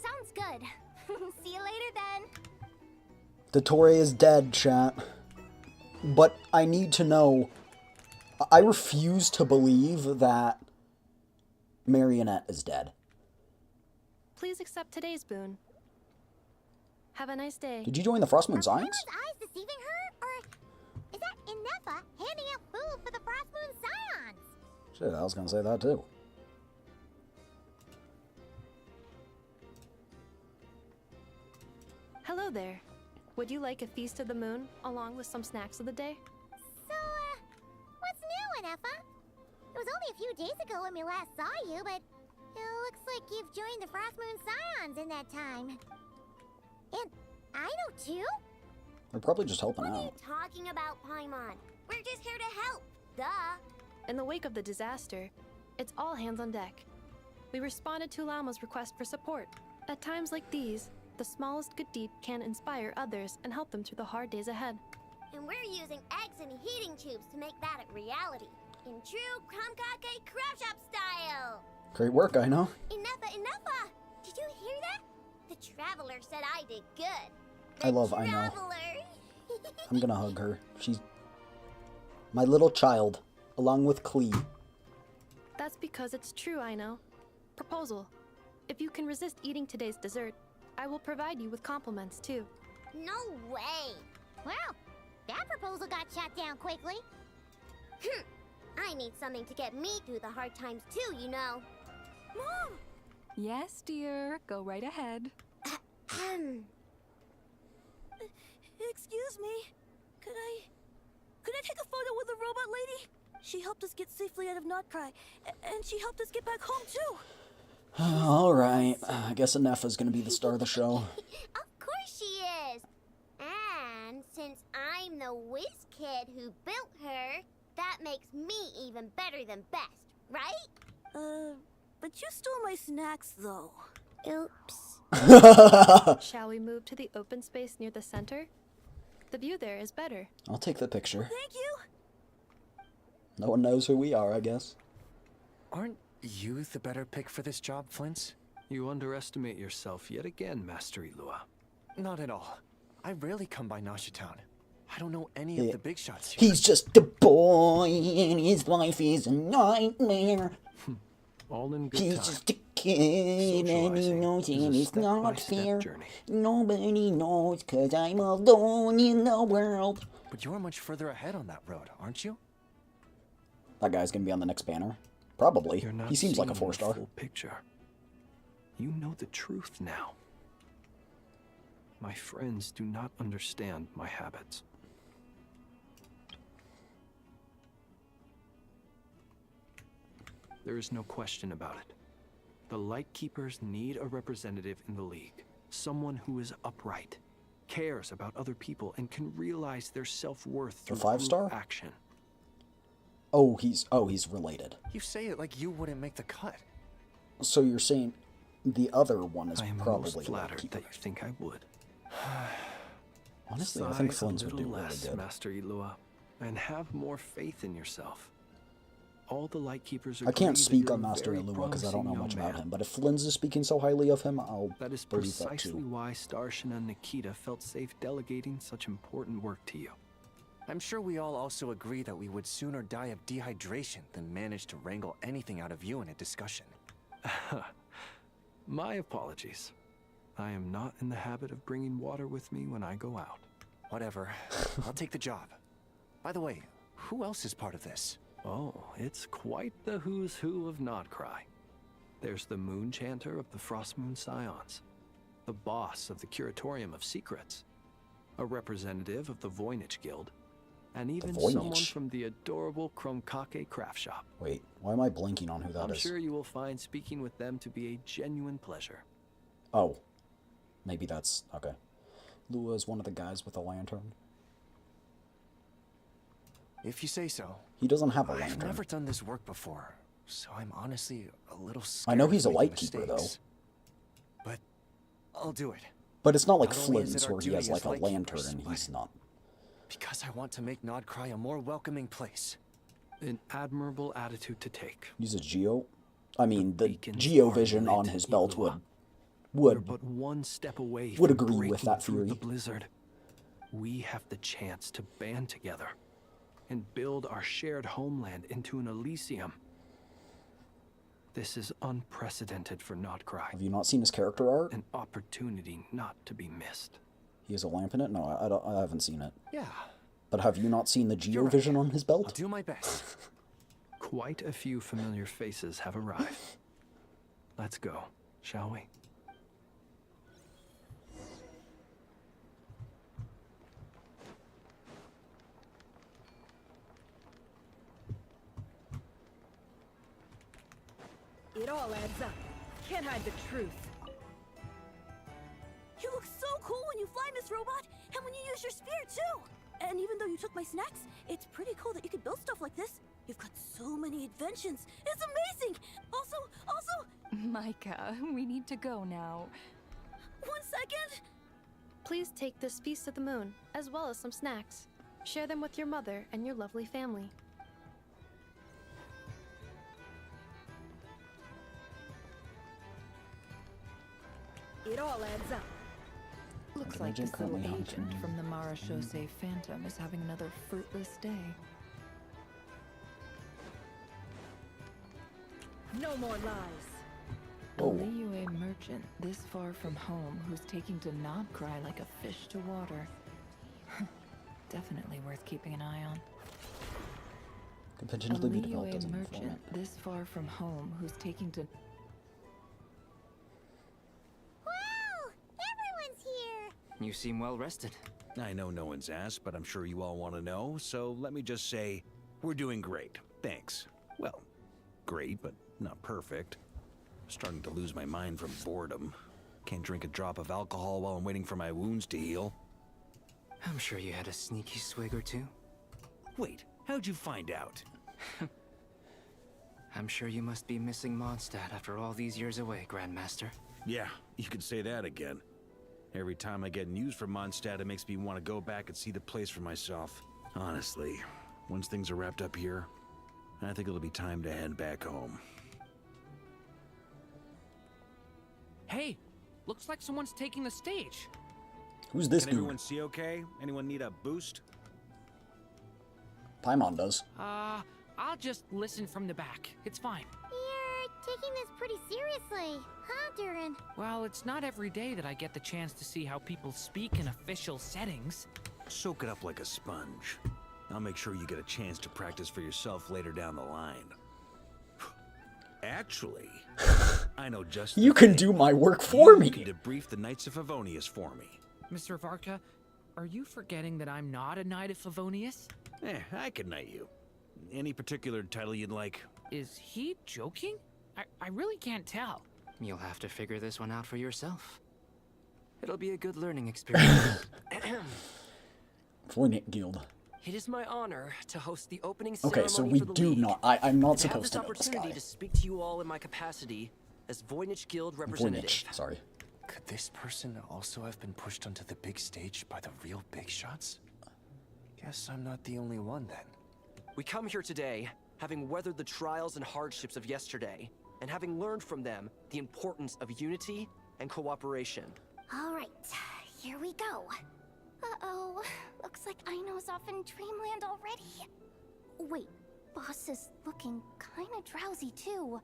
Sounds good. See you later then. Dottore is dead, chat. But I need to know... I refuse to believe that Marionette is dead. Please accept today's boon. Have a nice day. Did you join the Frostmoon Science? Paimon's eyes deceiving her? Or is that Inefa handing out food for the Frostmoon Scions? Shit, I was gonna say that too. there. Would you like a feast of the moon, along with some snacks of the day? So, what's new, Anefa? It was only a few days ago when we last saw you, but it looks like you've joined the Frost Moon Scions in that time. And I know too? We're probably just helping What are you out. talking about, Paimon? We're just here to help. Duh. In the wake of the disaster, it's all hands on deck. We responded to Lama's request for support. At times like these, the smallest good deed can inspire others and help them through the hard days ahead. And we're using eggs and heating tubes to make that a reality. In true Krumkake Crab Shop style. Great work, I know. Enough. Did you hear that? The Traveler said I did good. I know. Traveler. I'm gonna hug her. She's my little child, along with Klee. That's because it's true, I know. Proposal. If you can resist eating today's dessert, I will provide you with compliments too. No way. Well, that proposal got shot down quickly. I need something to get me through the hard times too, you know. Mom! Yes, dear. Go right ahead. Excuse me. Could I take a photo with the robot lady? She helped us get safely out of Notcry, and she helped us get back home too. Alright, I guess Anefa's gonna be the star of the show. Of course she is. And since I'm the whiz kid who built her, that makes me even better than best, right? But you stole my snacks though. Oops. Shall we move to the open space near the center? The view there is better. I'll take the picture. Thank you. No one knows who we are, I guess. Aren't you the better pick for this job, Flint? You underestimate yourself yet again, Master Ilua. Not at all. I rarely come by Nasha Town. I don't know any of the big shots here. He's just a boy and his life is a nightmare. All in good He's time. just a kid and he knows it is not fair. Nobody knows 'cause I'm alone in the world. But you're much further ahead on that road, aren't you? That guy's gonna be on the next banner. Probably. You're not He seems like a seeing the 4-star. full picture. You know the truth now. My friends do not understand my habits. There is no question about it. The Lightkeepers need a representative in the League. Someone who is upright, cares about other people, and can realize their self-worth through 5-star? action. Oh, he's related. You say it like you wouldn't make the cut. So you're saying the other one is I am probably most flattered Lightkeeper. that you think I would. Honestly, I think Sigh a Flynn's would little do really less, good. Master Ilua, and have more faith in yourself. All the Lightkeepers agree I can't that speak you're on a Master very Ilua because I don't know promising much young about man. him, but if Flynn's is speaking so highly of him, I'll That is believe that precisely too. why Starshina and Nikita felt safe delegating such important work to you. I'm sure we all also agree that we would sooner die of dehydration than manage to wrangle anything out of you in a discussion. My apologies. I am not in the habit of bringing water with me when I go out. Whatever. I'll take the job. By the way, who else is part of this? Oh, it's quite the who's who of Notcry. There's the Moon Chanter of the Frost Moon Scions, the boss of the Curatorium of Secrets, a representative of the Voynich Guild, and even someone Voynich? from the adorable Krumkake Craft Shop. Wait, why am I blinking on who that I'm is? sure you will find speaking with them to be a genuine pleasure. Oh, maybe that's okay. Lua is one of the guys with a lantern. If you say so. He doesn't have a I've lantern. never done this work before, so I'm honestly a little scared. I know of he's a making Lightkeeper, though. mistakes. But I'll do it. But it's not like Not only is Flynn's it our where he has duty like as a lantern Lightkeepers, and he's not. Because I want to make Nodcry a more welcoming place. An admirable attitude to take. Use a Geo. I mean, the beacons Geo are Vision on lit, his belt Ilua. would We're but one step away would from agree with breaking that through theory. the blizzard. We have the chance to band together and build our shared homeland into an Elysium. This is unprecedented for Notcry. Have you not seen his character art? An opportunity not to be missed. He has a lamp in it? No, I haven't seen it. Yeah. But have you not seen the Geo Vision on his I'll belt? do my best. Quite a few familiar faces have arrived. Let's go, shall we? It all adds up. Can't hide the truth. You look so cool when you fly, Miss Robot, and when you use your spear, too! And even though you took my snacks, it's pretty cool that you could build stuff like this. You've got so many inventions. It's amazing! Also... Micah, we need to go now. 1 second! Please take this feast of the moon, as well as some snacks. Share them with your mother and your lovely family. It all adds up. Looks like this little agent from the Marechaussee Phantom is having another fruitless day. No more lies. A Liyue merchant this far from home who's taking to not cry like a fish to water. Definitely worth keeping an eye on. Could potentially be developed Liyue as an merchant informant. this far from home who's taking to... Wow! Everyone's here! You seem well rested. I know no one's asked, but I'm sure you all want to know, so let me just say, we're doing great. Thanks. Well, great, but not perfect. Starting to lose my mind from boredom. Can't drink a drop of alcohol while I'm waiting for my wounds to heal. I'm sure you had a sneaky swig or two. Wait, how'd you find out? I'm sure you must be missing Mondstadt after all these years away, Grandmaster. Yeah, you could say that again. Every time I get news from Mondstadt, it makes me want to go back and see the place for myself. Honestly, once things are wrapped up here, I think it'll be time to head back home. Hey, looks like someone's taking the stage. Who's this Can dude? everyone see okay? Anyone need a boost? Paimon does. I'll just listen from the back. It's fine. You're taking this pretty seriously, huh, Durin? Well, it's not every day that I get the chance to see how people speak in official settings. Soak it up like a sponge. I'll make sure you get a chance to practice for yourself later down the line. Actually, I know just You can do my work for me. You can debrief the Knights of Favonius for me. Mr. Varka, are you forgetting that I'm not a Knight of Favonius? I can knight you. Any particular title you'd like? Is he joking? I really can't tell. You'll have to figure this one out for yourself. It'll be a good learning experience. Voynich Guild. It is my honor to host the opening ceremony Okay, so we for the do League. not. I'm not And supposed to have know this this opportunity guy. to speak to you all in my capacity as Voynich Guild representative. Voynich, sorry. Could this person also have been pushed onto the big stage by the real big shots? Guess I'm not the only one then. We come here today, having weathered the trials and hardships of yesterday, and having learned from them the importance of unity and cooperation. All right, here we go. Uh-oh, looks like Aino's off in Dreamland already. Wait, Boss is looking kinda drowsy too.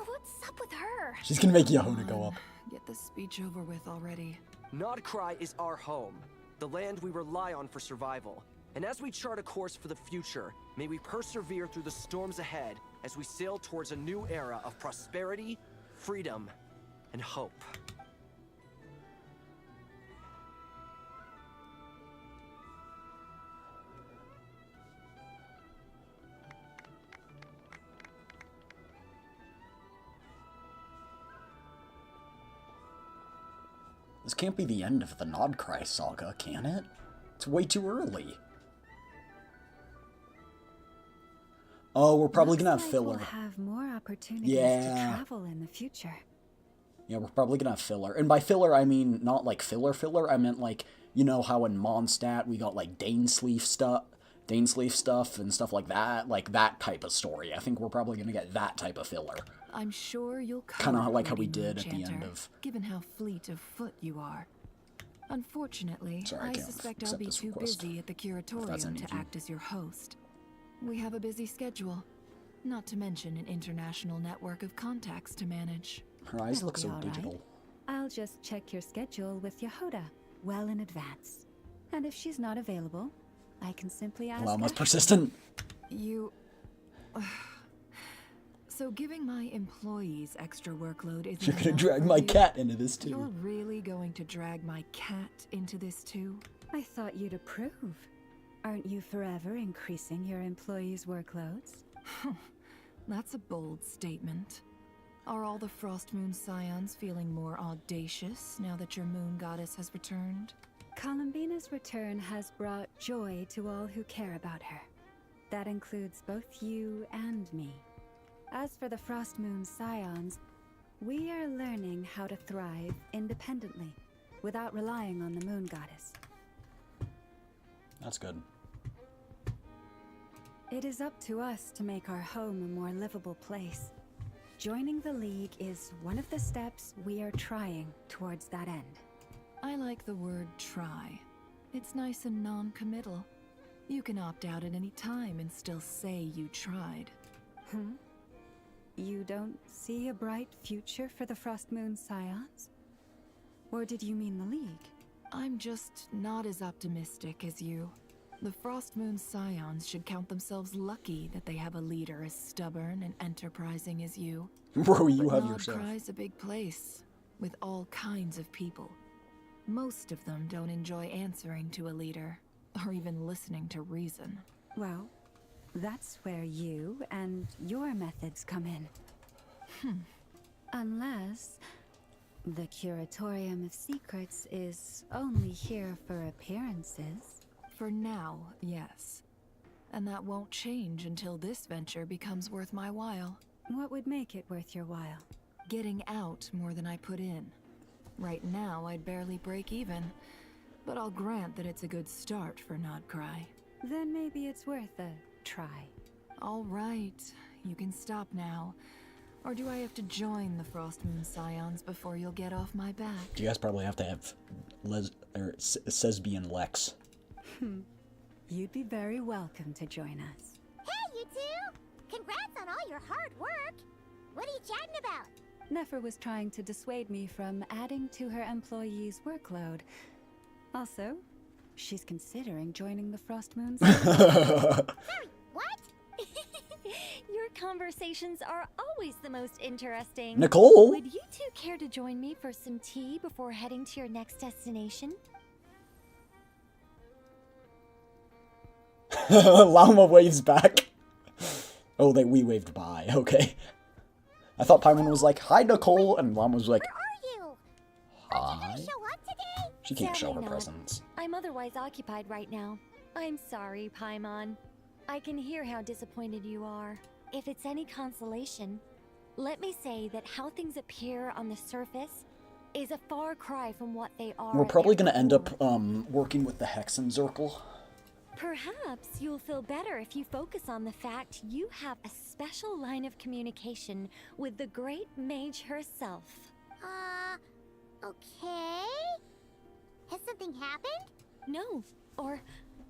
What's up with her? She's gonna make Yehuda go up. Get this speech over with already. Nodcry is our home, the land we rely on for survival. And as we chart a course for the future, may we persevere through the storms ahead as we sail towards a new era of prosperity, freedom, and hope. This can't be the end of the Nodcry saga, can it? It's way too early. Oh, we're probably gonna have filler. We'll have more opportunities Yeah. to travel in the future. Yeah, we're probably gonna have filler. And by filler, I mean not like filler, I meant like, you know how in Mondstadt we got like Dainsleif stuff and stuff like that type of story. I think we're probably gonna get that type of filler. I'm sure you'll Kind of cover like how Lady we did at the Moon end Chanter, of... given how fleet of foot you are. Unfortunately, Sorry, I I can't suspect I'll accept be this too request. busy at the that's curatorium any to of you. act as your host. We have a busy schedule, not to mention an international network of contacts to manage. Her eyes That'll look be so all right. digital. I'll just check your schedule with Yehuda well in advance. And if she's not available, I can simply ask Wow, most her. persistent. You... So giving my employees extra workload isn't You're gonna enough drag for my you? cat into this too. You're really going to drag my cat into this too? I thought you'd approve. Aren't you forever increasing your employees' workloads? That's a bold statement. Are all the Frost Moon Scions feeling more audacious now that your moon goddess has returned? Columbina's return has brought joy to all who care about her. That includes both you and me. As for the Frost Moon Scions, we are learning how to thrive independently, without relying on the moon goddess. That's good. It is up to us to make our home a more livable place. Joining the League is one of the steps we are trying towards that end. I like the word try. It's nice and non-committal. You can opt out at any time and still say you tried. You don't see a bright future for the Frost Moon Scions? Or did you mean the League? I'm just not as optimistic as you. The Frost Moon Scions should count themselves lucky that they have a leader as stubborn and enterprising as you. Bro, you but have Nod yourself. Cry's a big place, with all kinds of people. Most of them don't enjoy answering to a leader, or even listening to reason. Well, that's where you and your methods come in. Unless the Curatorium of Secrets is only here for appearances. For now, yes. And that won't change until this venture becomes worth my while. What would make it worth your while? Getting out more than I put in. Right now, I'd barely break even, but I'll grant that it's a good start for Nod Cry. Then maybe it's worth a try. All right, you can stop now. Or do I have to join the Frost Moon Scions before you'll get off my back? You guys probably have to have Sesbian Lex. You'd be very welcome to join us. Hey, you two! Congrats on all your hard work! What are you chatting about? Nefer was trying to dissuade me from adding to her employees' workload. Also, she's considering joining the Frost Moon Scions. Sorry, what? Your conversations are always the most interesting. Nicole? Would you two care to join me for some tea before heading to your next destination? Llama waves back. Oh, we waved by. Okay. I thought Paimon was like, hi, Nicole, and Llama was like, Where are you? hi. Show up today? She can't show her Sadly not. presence. I'm otherwise occupied right now. I'm sorry, Paimon. I can hear how disappointed you are. If it's any consolation, let me say that how things appear on the surface is a far cry from what they are. We're probably at their gonna end up core. working with the Hexen Circle. Perhaps you'll feel better if you focus on the fact you have a special line of communication with the great mage herself. Okay? Has something happened? No, or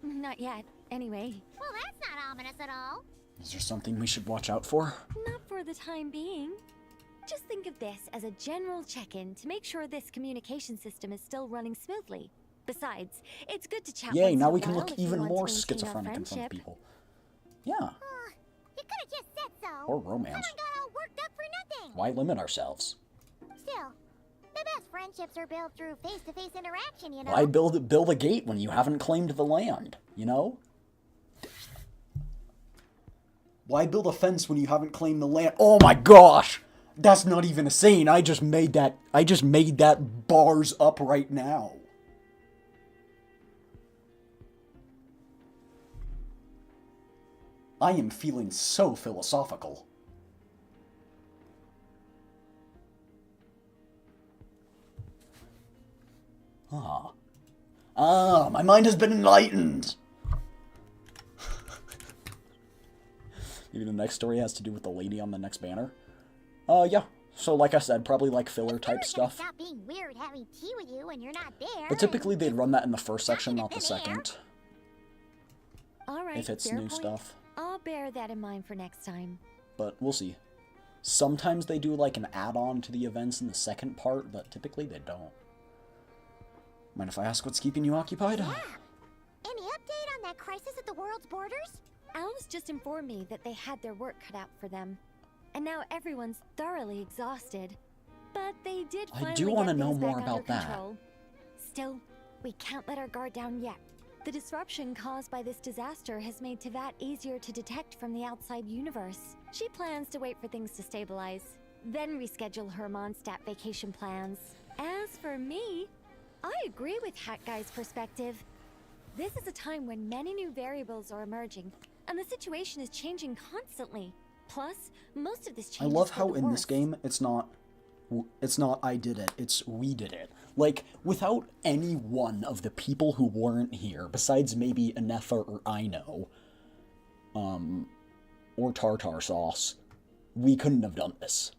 not yet, anyway. Well, that's not ominous at all. Is there something we should watch out for? Not for the time being. Just think of this as a general check-in to make sure this communication system is still running smoothly. Besides, it's good to chat. Yay, once now in a we can while look if you even want to more maintain our schizophrenic in front of friendship. people. Yeah. You could have just said so. Or romance. Someone got all worked up for nothing. Why limit ourselves? Still, the best friendships are built through face-to-face interaction, you know? Why build a gate when you haven't claimed the land, you know? Why build a fence when you haven't claimed the land? Oh my gosh! That's not even a saying. I just made that bars up right now. I am feeling so philosophical. My mind has been enlightened. Maybe the next story has to do with the lady on the next banner. Yeah. So like I said, probably like filler type stuff. Stop being weird having tea with you when you're not there. But typically they'd run that in the first section, not the thin air. second. All right, If it's fair new point. stuff. I'll bear that in mind for next time. But we'll see. Sometimes they do like an add-on to the events in the second part, but typically they don't. Mind if I ask what's keeping you occupied? Yeah. Any update on that crisis at the world's borders? Alice just informed me that they had their work cut out for them. And now everyone's thoroughly exhausted. But they did I finally do get wanna know things more back about under that. control. Still, we can't let our guard down yet. The disruption caused by this disaster has made Tevat easier to detect from the outside universe. She plans to wait for things to stabilize. then reschedule her Mondstadt vacation plans. As for me, I agree with Hat Guy's perspective. This is a time when many new variables are emerging, and the situation is changing constantly. Plus, most of this I change love is for how the in this worse. game it's not I did it, it's we did it. Like, without any one of the people who weren't here, besides maybe Anefa or Ino, or Tartar Sauce, we couldn't have done this.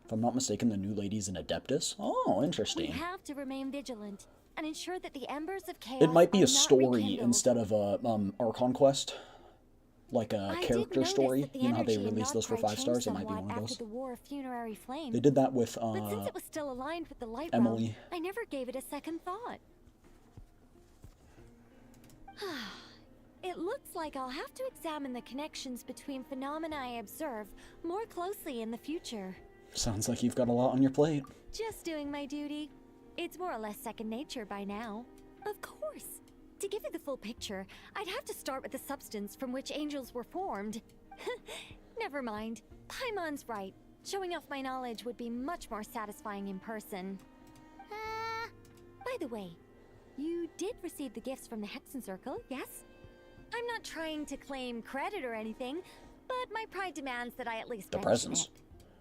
If I'm not mistaken, the new lady's an Adeptus? Oh, We interesting. have to remain vigilant and ensure that the embers of chaos It might be are a not story rekindled. instead of a Archon quest. Like a I did character notice story. that the You know how they energy in release those for Notpride 5 stars? changed It might be somewhat one of after those. the War of Funerary Flame. They did that with But since it was still aligned with the light Emily. realm, I never gave it a second thought. It looks like I'll have to examine the connections between phenomena I observe more closely in the future. Sounds like you've got a lot on your plate. Just doing my duty. It's more or less second nature by now. Of course. To give you the full picture, I'd have to start with the substance from which angels were formed. Never mind. Paimon's right. Showing off my knowledge would be much more satisfying in person. By the way, you did receive the gifts from the Hexen Circle, yes? I'm not trying to claim credit or anything, but my pride demands that I at least The mention presents. it.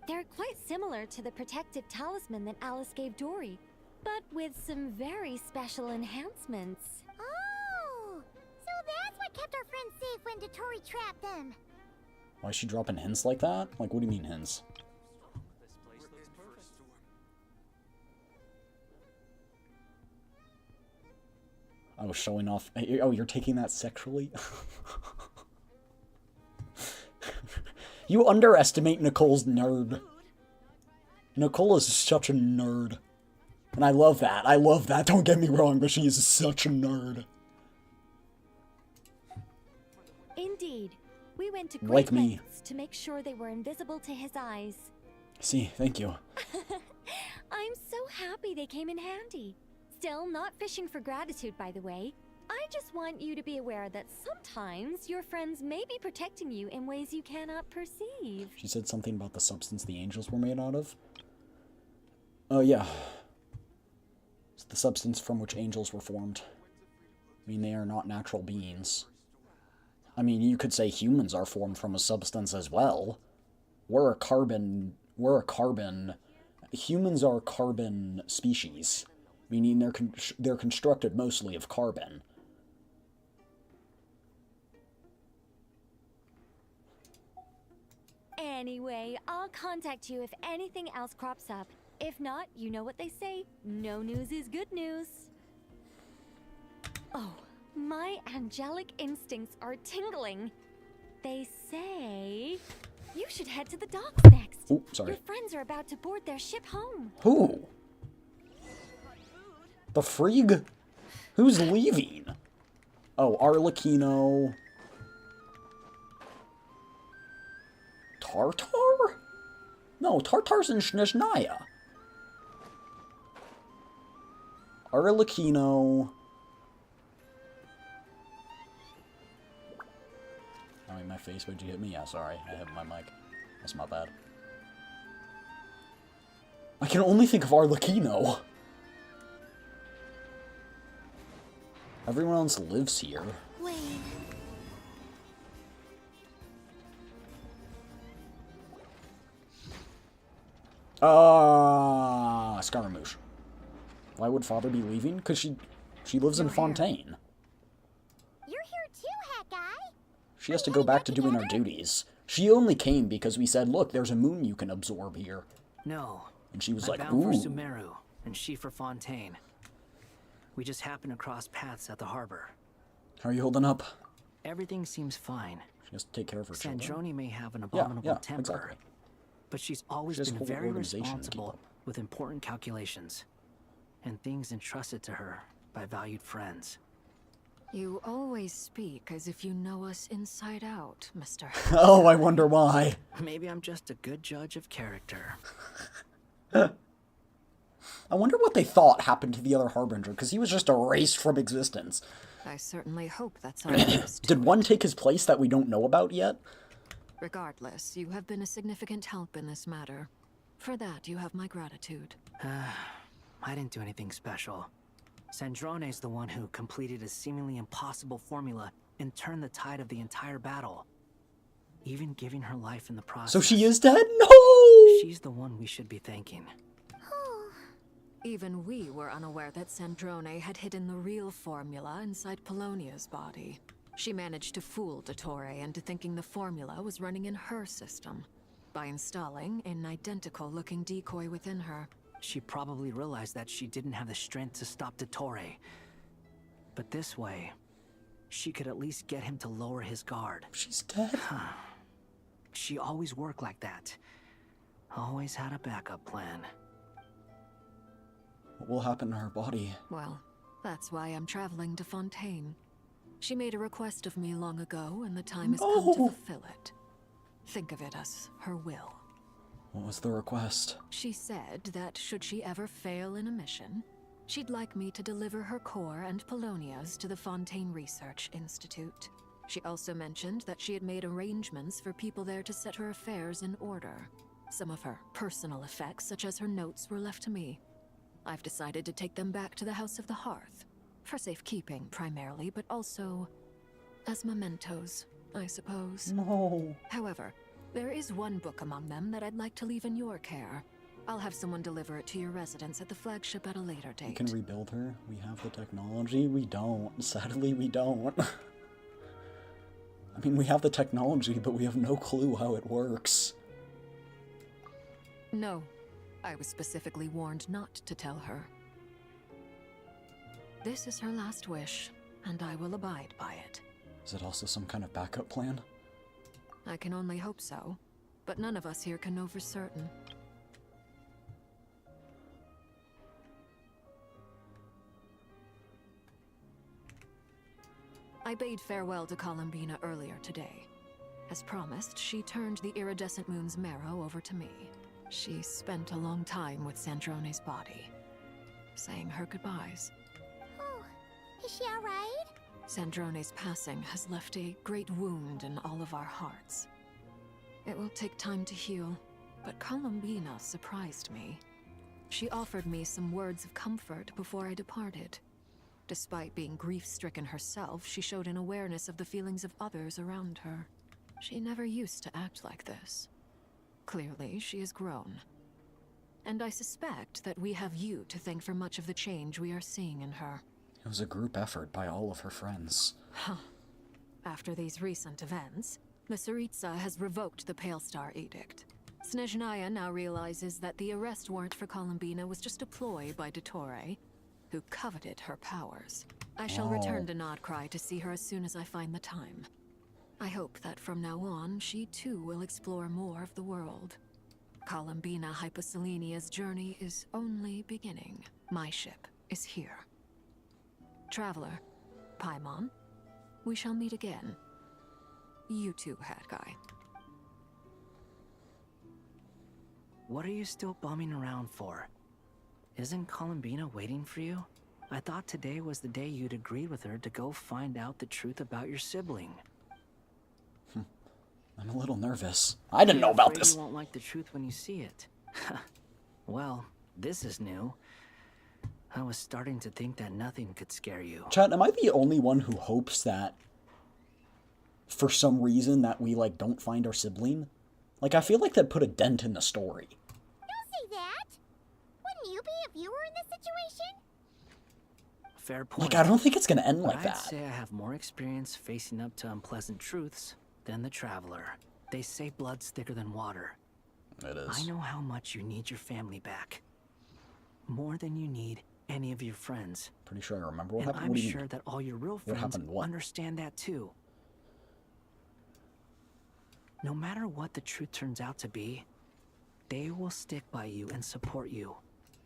They're quite similar to the protective talisman that Alice gave Dory, but with some very special enhancements. Oh, so that's what kept our friends safe when Dottore trapped them. Why is she dropping hints like that? Like, what do you mean hints? I was showing off. Oh, you're taking that sexually? You underestimate Nicole's nerd. Nicole is such a nerd. And I love that. I love that. Don't get me wrong, but she is such a nerd. Indeed, we went to Like great me. lengths to make sure they were invisible to his eyes. See, thank you. I'm so happy they came in handy. Still, not fishing for gratitude, by the way. I just want you to be aware that sometimes your friends may be protecting you in ways you cannot perceive. She said something about the substance the angels were made out of. Oh, yeah. It's the substance from which angels were formed. I mean, they are not natural beings. I mean, you could say humans are formed from a substance as well. Humans are carbon species, meaning they're constructed mostly of carbon. Anyway, I'll contact you if anything else crops up. If not, you know what they say, no news is good news. Oh, my angelic instincts are tingling. They say you should head to the docks next. Oh, sorry. Your friends are about to board their ship home. Who? The Frigg? Who's leaving? Oh, Arlecchino. Tartar? No, Tartar's in Snezhnaya. Arlecchino. Oh, in my face, would you hit me? Yeah, sorry, I hit my mic. That's my bad. I can only think of Arlecchino. Everyone else lives here. Wait. Scaramouche. Why would Father be leaving? Because she lives in Fontaine. You're here too, Hat Guy. She has to go back to doing her duties. She only came because we said, look, there's a moon you can absorb here. No. And she was I'm like, bound for ooh. Sumeru, and she for Fontaine. We just happened to cross paths at the harbor. How are you holding up? Everything seems fine. She has to take care of her children. Sandroni may have an abominable yeah, temper, exactly. but she's always She has a been whole very organization to keep responsible up. with important calculations and things entrusted to her by valued friends. You always speak as if you know us inside out, Mr. Oh, I wonder why. Maybe I'm just a good judge of character. I wonder what they thought happened to the other Harbinger, because he was just erased from existence. I certainly hope that's honest. Did one take his place that we don't know about yet? Regardless, you have been a significant help in this matter. For that, you have my gratitude. I didn't do anything special. Sandrone's the one who completed a seemingly impossible formula and turned the tide of the entire battle. Even giving her life in the process. So she is dead? No! She's the one we should be thanking. Even we were unaware that Sandrone had hidden the real formula inside Polonia's body. She managed to fool Dottore into thinking the formula was running in her system by installing an identical-looking decoy within her. She probably realized that she didn't have the strength to stop Dottore. But this way, she could at least get him to lower his guard. She's dead? She always worked like that. Always had a backup plan. What will happen to her body? Well, that's why I'm traveling to Fontaine. She made a request of me long ago, and the time has come to fulfill it. Think of it as her will. What was the request? She said that should she ever fail in a mission, she'd like me to deliver her core and Polonia's to the Fontaine Research Institute. She also mentioned that she had made arrangements for people there to set her affairs in order. Some of her personal effects, such as her notes, were left to me. I've decided to take them back to the House of the Hearth. For safekeeping, primarily, but also as mementos, I suppose. No. However, there is one book among them that I'd like to leave in your care. I'll have someone deliver it to your residence at the flagship at a later date. We can rebuild her. We have the technology. We don't. Sadly, we don't. I mean, we have the technology, but we have no clue how it works. No. I was specifically warned not to tell her. This is her last wish, and I will abide by it. Is it also some kind of backup plan? I can only hope so, but none of us here can know for certain. I bade farewell to Columbina earlier today. As promised, she turned the iridescent moon's marrow over to me. She spent a long time with Sandrone's body, saying her goodbyes. Oh, is she alright? Sandrone's passing has left a great wound in all of our hearts. It will take time to heal, but Columbina surprised me. She offered me some words of comfort before I departed. Despite being grief-stricken herself, she showed an awareness of the feelings of others around her. She never used to act like this. Clearly, she has grown. And I suspect that we have you to thank for much of the change we are seeing in her. It was a group effort by all of her friends. Huh. After these recent events, the Tsaritsa has revoked the Pale Star Edict. Snezhnaya now realizes that the arrest warrant for Columbina was just a ploy by Dottore, who coveted her powers. I shall return to Nodcry to see her as soon as I find the time. I hope that from now on, she too will explore more of the world. Columbina Hyposelenia's journey is only beginning. My ship is here. Traveler, Paimon, we shall meet again. You too, Hat Guy. What are you still bumming around for? Isn't Columbina waiting for you? I thought today was the day you'd agreed with her to go find out the truth about your sibling. I'm a little nervous. I didn't know about this. You won't like the truth when you see it. Well, this is new. I was starting to think that nothing could scare you. Chat, am I the only one who hopes that for some reason that we, like, don't find our sibling? Like, I feel like that put a dent in the story. Don't say that! Wouldn't you be if you were in this situation? Fair point. Like, I don't think it's gonna end like I'd that. say I have more experience facing up to unpleasant truths than the Traveler. They say blood's thicker than water. It is. I know how much you need your family back. More than you need any of your friends. Pretty sure I remember what And happened. I'm What do you sure mean? that all your real What friends happened? What? understand that too. No matter what the truth turns out to be, they will stick by you and support you,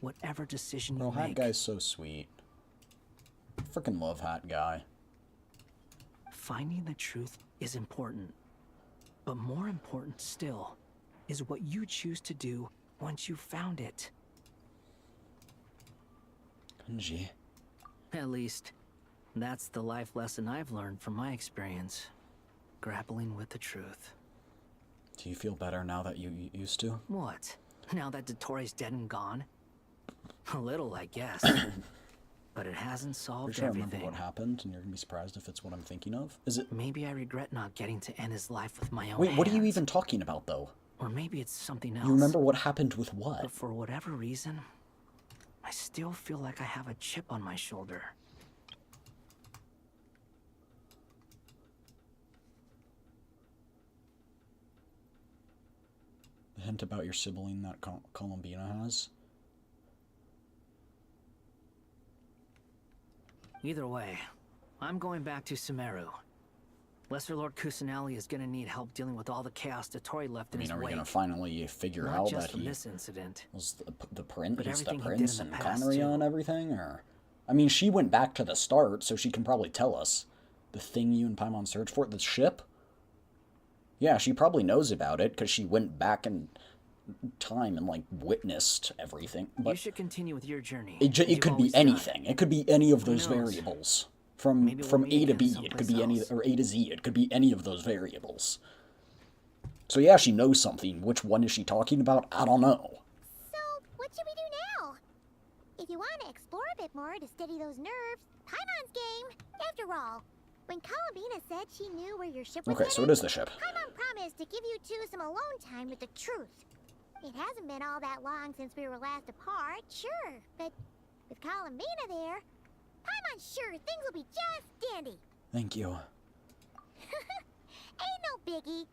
whatever decision you Hat make. Guy's so sweet. Freaking love Hat Guy. Finding the truth is important, but more important still is what you choose to do once you've found it. Kenji. At least, that's the life lesson I've learned from my experience, grappling with the truth. Do you feel better now that you used to? What? Now that Dottore's dead and gone? A little, I guess. But it hasn't solved Pretty sure I everything. remember what happened, and you're gonna be surprised if it's what I'm thinking of. Is it? Maybe I regret not getting to end his life with my own Wait, what are you hands. even talking about, though? Or maybe it's something else. You remember what happened with what? But for whatever reason, I still feel like I have a chip on my shoulder. The hint about your sibling that Columbina has? Either way, I'm going back to Sumeru. Lesser Lord Kusanali is gonna need help dealing with all the chaos Dottore left in his Are we wake. gonna finally figure Not out just that from he this incident, was the prince, but he's the everything he did prince in the and past, Conria too. and everything? Or, I mean, she went back to the start, so she can probably tell us. The thing you and Paimon searched for, the ship? Yeah, she probably knows about it, because she went back in time and, like, witnessed everything. But you should continue with your journey. it as you've could be always done. anything. It could be any of Who those knows? variables. From Maybe we'll meet A to again B, it could someplace be any, else. or A to Z, it could be any of those variables. So yeah, she knows something. Which one is she talking about? I don't know. So, what should we do now? If you want to explore a bit more to steady those nerves, Paimon's game. After all, when Columbina said she knew where your ship was Okay, so it is the ship. Paimon promised to give you two some alone time with the truth. It hasn't been all that long since we were last apart, sure, but with Columbina there, Paimon's sure things will be just dandy. Thank you. Ain't no biggie.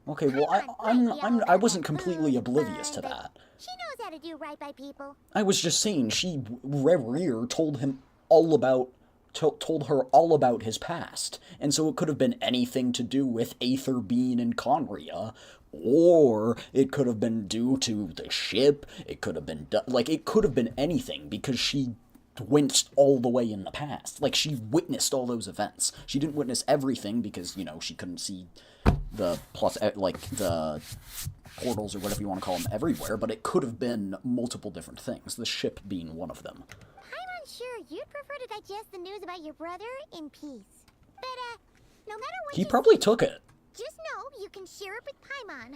Okay, well, I wasn't completely oblivious to that. She knows how to do right by people. I was just saying Rerir told him all about, told her all about his past, and so it could have been anything to do with Aether being in Conria, or it could have been due to the ship. It could have been like it could have been anything because she went all the way in the past. Like, she witnessed all those events. She didn't witness everything because, you know, she couldn't see the the portals or whatever you want to call them everywhere, but it could have been multiple different things, the ship being one of them. Paimon's sure you'd prefer to digest the news about your brother in peace. But, no matter what He you probably think, took it. just know you can share it with Paimon.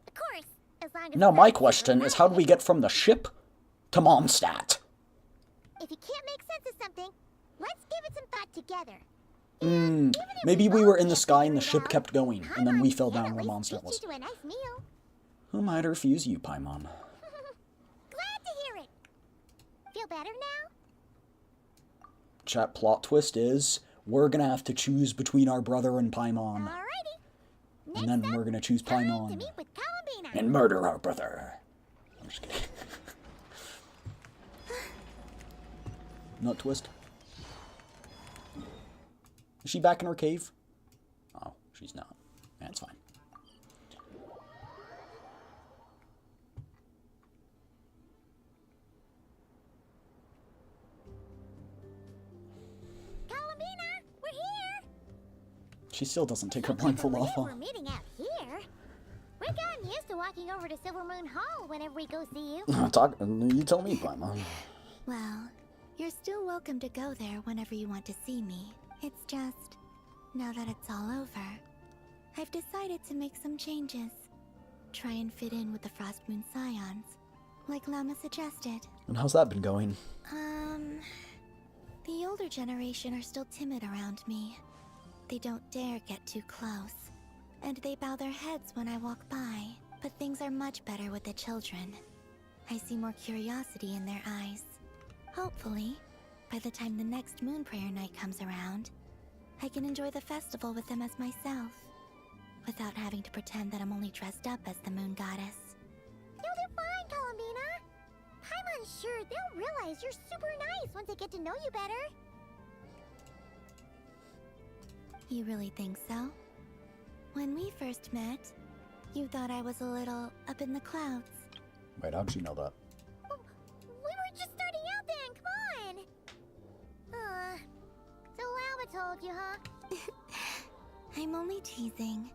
Of course, as long as Now, it's my not question super is, how do we private. get from the ship to Mondstadt? If you can't make sense of something, let's give it some thought together. Maybe we were in the sky and the ship kept going, and then we fell down where Mondstadt was. Treat you to a nice meal. Who might refuse you, Paimon? Glad to hear it. Feel better now? Chat plot twist is, we're gonna have to choose between our brother and Paimon. Alrighty. And then we're gonna choose Time to Paimon. meet with Columbina. And murder our brother. I'm just kidding. Nut twist. Is she back in her cave? Oh, she's not. That's fine. Columbina, we're here. She still doesn't take her blindfold off. We're meeting out here. We've gotten used to walking over to Silver Moon Hall whenever we go see you. You tell me, Paimon. Well, you're still welcome to go there whenever you want to see me. It's just, now that it's all over, I've decided to make some changes. Try and fit in with the Frost Moon Scions, like Lama suggested. And how's that been going? The older generation are still timid around me. They don't dare get too close, and they bow their heads when I walk by. But things are much better with the children. I see more curiosity in their eyes. Hopefully, by the time the next Moon Prayer Night comes around, I can enjoy the festival with them as myself, without having to pretend that I'm only dressed up as the Moon Goddess. You'll do fine, Columbina. Paimon's sure they'll realize you're super nice once they get to know you better. You really think so? When we first met, you thought I was a little up in the clouds. Wait, how'd you know that? We were just starting out then, come on. So Lama told you, huh? I'm only teasing.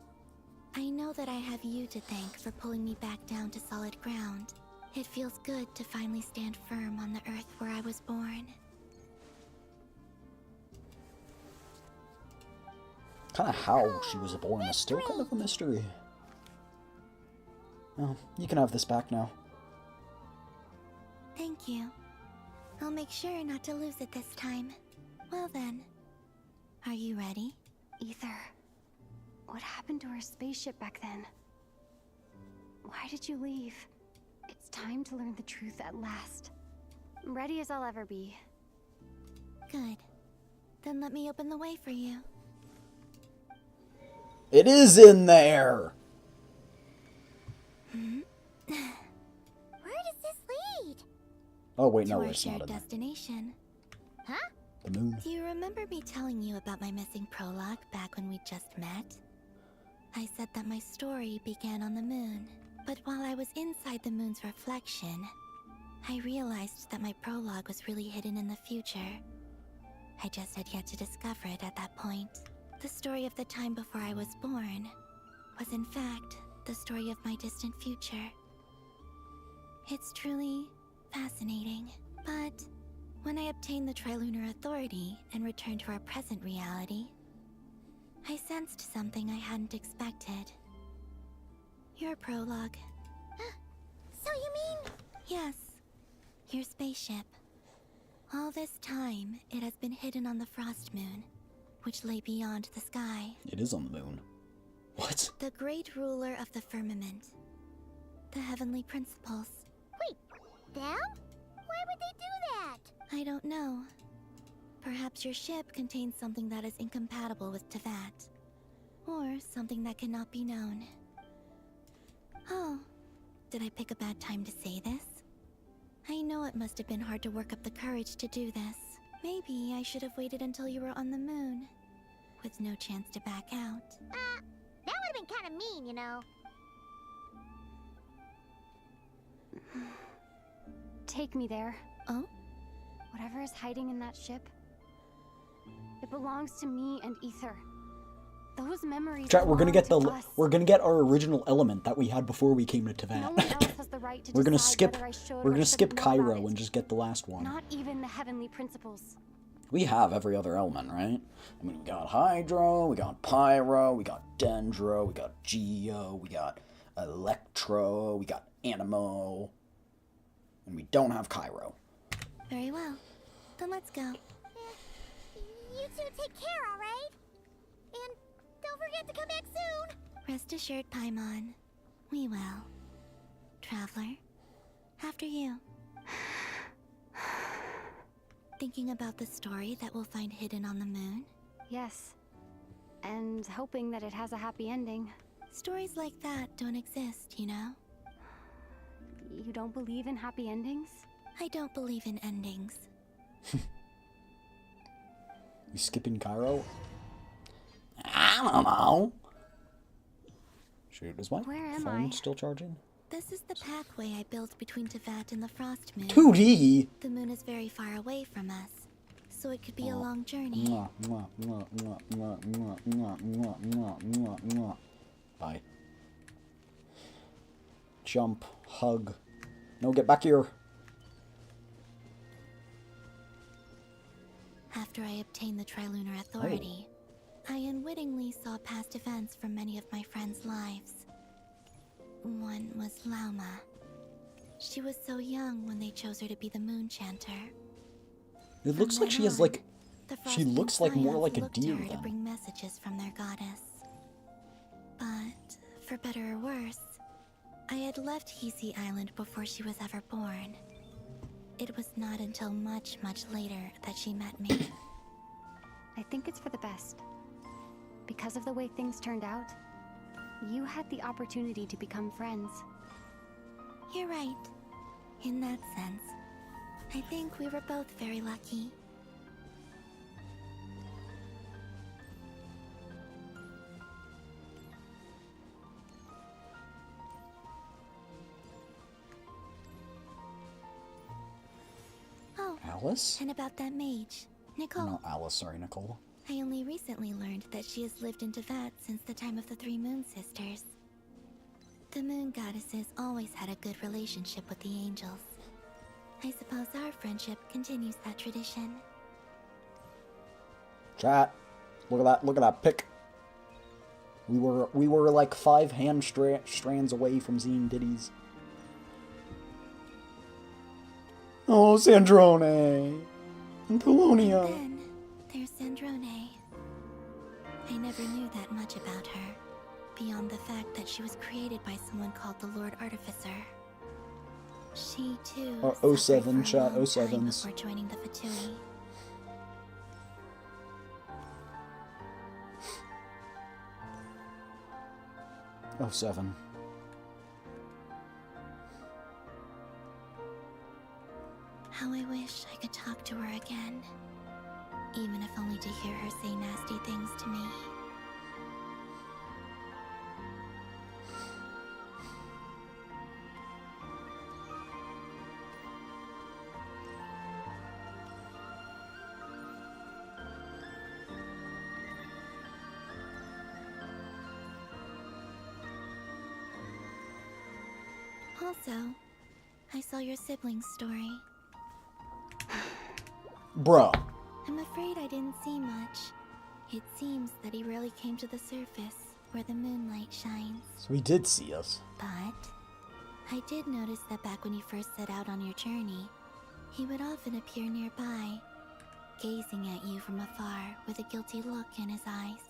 I know that I have you to thank for pulling me back down to solid ground. It feels good to finally stand firm on the earth where I was born. Kind of how she was born is still kind of a mystery. Oh, you can have this back now. Thank you. I'll make sure not to lose it this time. Well then, are you ready? Ether, what happened to our spaceship back then? Why did you leave? It's time to learn the truth at last. I'm ready as I'll ever be. Good. Then let me open the way for you. It is in there! Where does this lead? Oh, wait, no, to our it's not shared in there. destination. Huh? The moon. Do you remember me telling you about my missing prologue back when we just met? I said that my story began on the moon, but while I was inside the moon's reflection, I realized that my prologue was really hidden in the future. I just had yet to discover it at that point. The story of the time before I was born was in fact the story of my distant future. It's truly fascinating, but when I obtained the Trilunar Authority and returned to our present reality, I sensed something I hadn't expected. Your prologue. So you mean? Yes, your spaceship. All this time, it has been hidden on the Frost Moon, which lay beyond the sky. It is on the moon. What? The great ruler of the firmament. The heavenly principles. Wait, them? Why would they do that? I don't know. Perhaps your ship contains something that is incompatible with Tevat. Or something that cannot be known. Oh, did I pick a bad time to say this? I know it must have been hard to work up the courage to do this. Maybe I should have waited until you were on the moon, with no chance to back out. That would have been kind of mean, you know. Take me there. Oh? Whatever is hiding in that ship, it belongs to me and Ether. Those memories. Chat, we're gonna get the belong to us. we're gonna get our original element that we had before we came to Tevat. No one else has the right to We're gonna decide skip whether I should we're or gonna skip shouldn't know about Cairo it. and just get the last one. Not even the heavenly principles. We have every other element, right? I mean, we got Hydro, we got Pyro, we got Dendro, we got Geo, we got Electro, we got Animo, and we don't have Cairo. Very well. Then let's go. You two take care, alright? And don't forget to come back soon. Rest assured, Paimon. We will. Traveler, after you. Thinking about the story that we'll find hidden on the moon? Yes. And hoping that it has a happy ending. Stories like that don't exist, you know? You don't believe in happy endings? I don't believe in endings. We skipping Cairo? I don't know. Shoot, is my Where am phone I? still charging? This is the pathway I built between Tevat and the Frost Moon. 2D? The moon is very far away from us, so it could be a long journey. Mwah, mwah, mwah, mwah, mwah, mwah, mwah, mwah, mwah, mwah, mwah. Bye. Jump, hug. No, get back here. After I obtained the Trilunar Authority, I unwittingly saw past events from many of my friends' lives. One was Lauma. She was so young when they chose her to be the Moon Chanter. It looks like she has like... She looks like more like a looked to deer her to then. bring messages from their goddess. But, for better or worse, I had left Hisi Island before she was ever born. It was not until much, much later that she met me. I think it's for the best. Because of the way things turned out, you had the opportunity to become friends. You're right. In that sense, I think we were both very lucky. Oh, Alice? and about that mage, Nicole. No, Alice, sorry, Nicole. I only recently learned that she has lived in Tevat since the time of the Three Moon Sisters. The Moon Goddesses always had a good relationship with the angels. I suppose our friendship continues that tradition. Chat. Look at that pic. We were like 5 hand strands away from seeing Diddy's. Oh, Sandrone! And Polonia! Then there's Sandrone. I never knew that much about her, beyond the fact that she was created by someone called the Lord Artificer. She, too, suffered 07, for a chat, long time 07s. before joining the Fatui. Oh, 07. How I wish I could talk to her again, even if only to hear her say nasty things to me. Also, I saw your sibling's story. Bruh. I'm afraid I didn't see much. It seems that he rarely came to the surface, where the moonlight shines. So he did see us. But I did notice that back when you first set out on your journey, he would often appear nearby, gazing at you from afar with a guilty look in his eyes.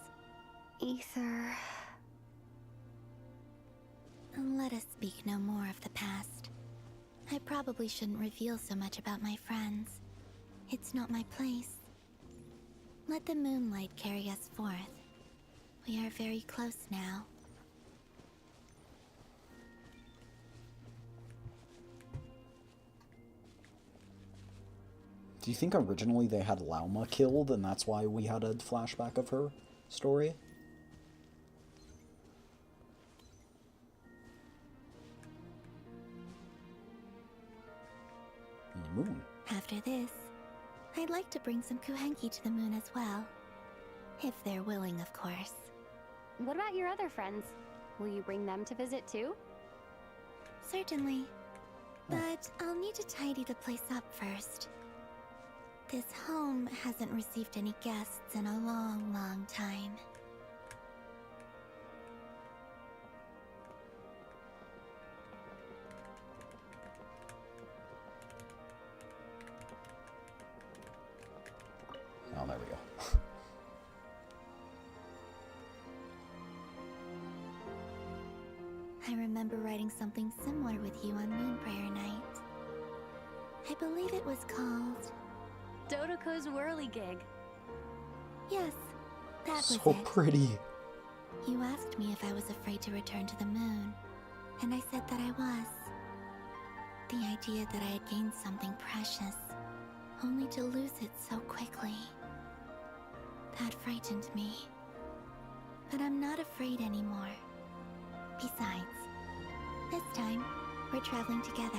Ether. Let us speak no more of the past. I probably shouldn't reveal so much about my friends. It's not my place. Let the moonlight carry us forth. We are very close now. Do you think originally they had Lauma killed and that's why we had a flashback of her story? Moon. After this, I'd like to bring some Kuhenki to the moon as well. If they're willing, of course. What about your other friends? Will you bring them to visit too? Certainly. But I'll need to tidy the place up first. This home hasn't received any guests in a long, long time. Oh, there we go. I remember writing something similar with you on Moonbriar Night. I believe it was called... Dodoko's Whirligig. Yes, that was So it. pretty. You asked me if I was afraid to return to the moon, and I said that I was. The idea that I had gained something precious, only to lose it so quickly. That frightened me. But I'm not afraid anymore. Besides, this time, we're traveling together.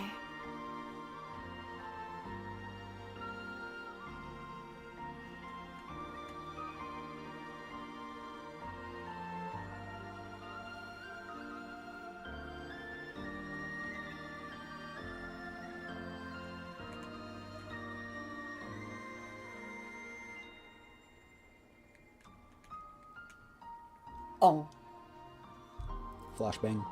Oh. Flashbang.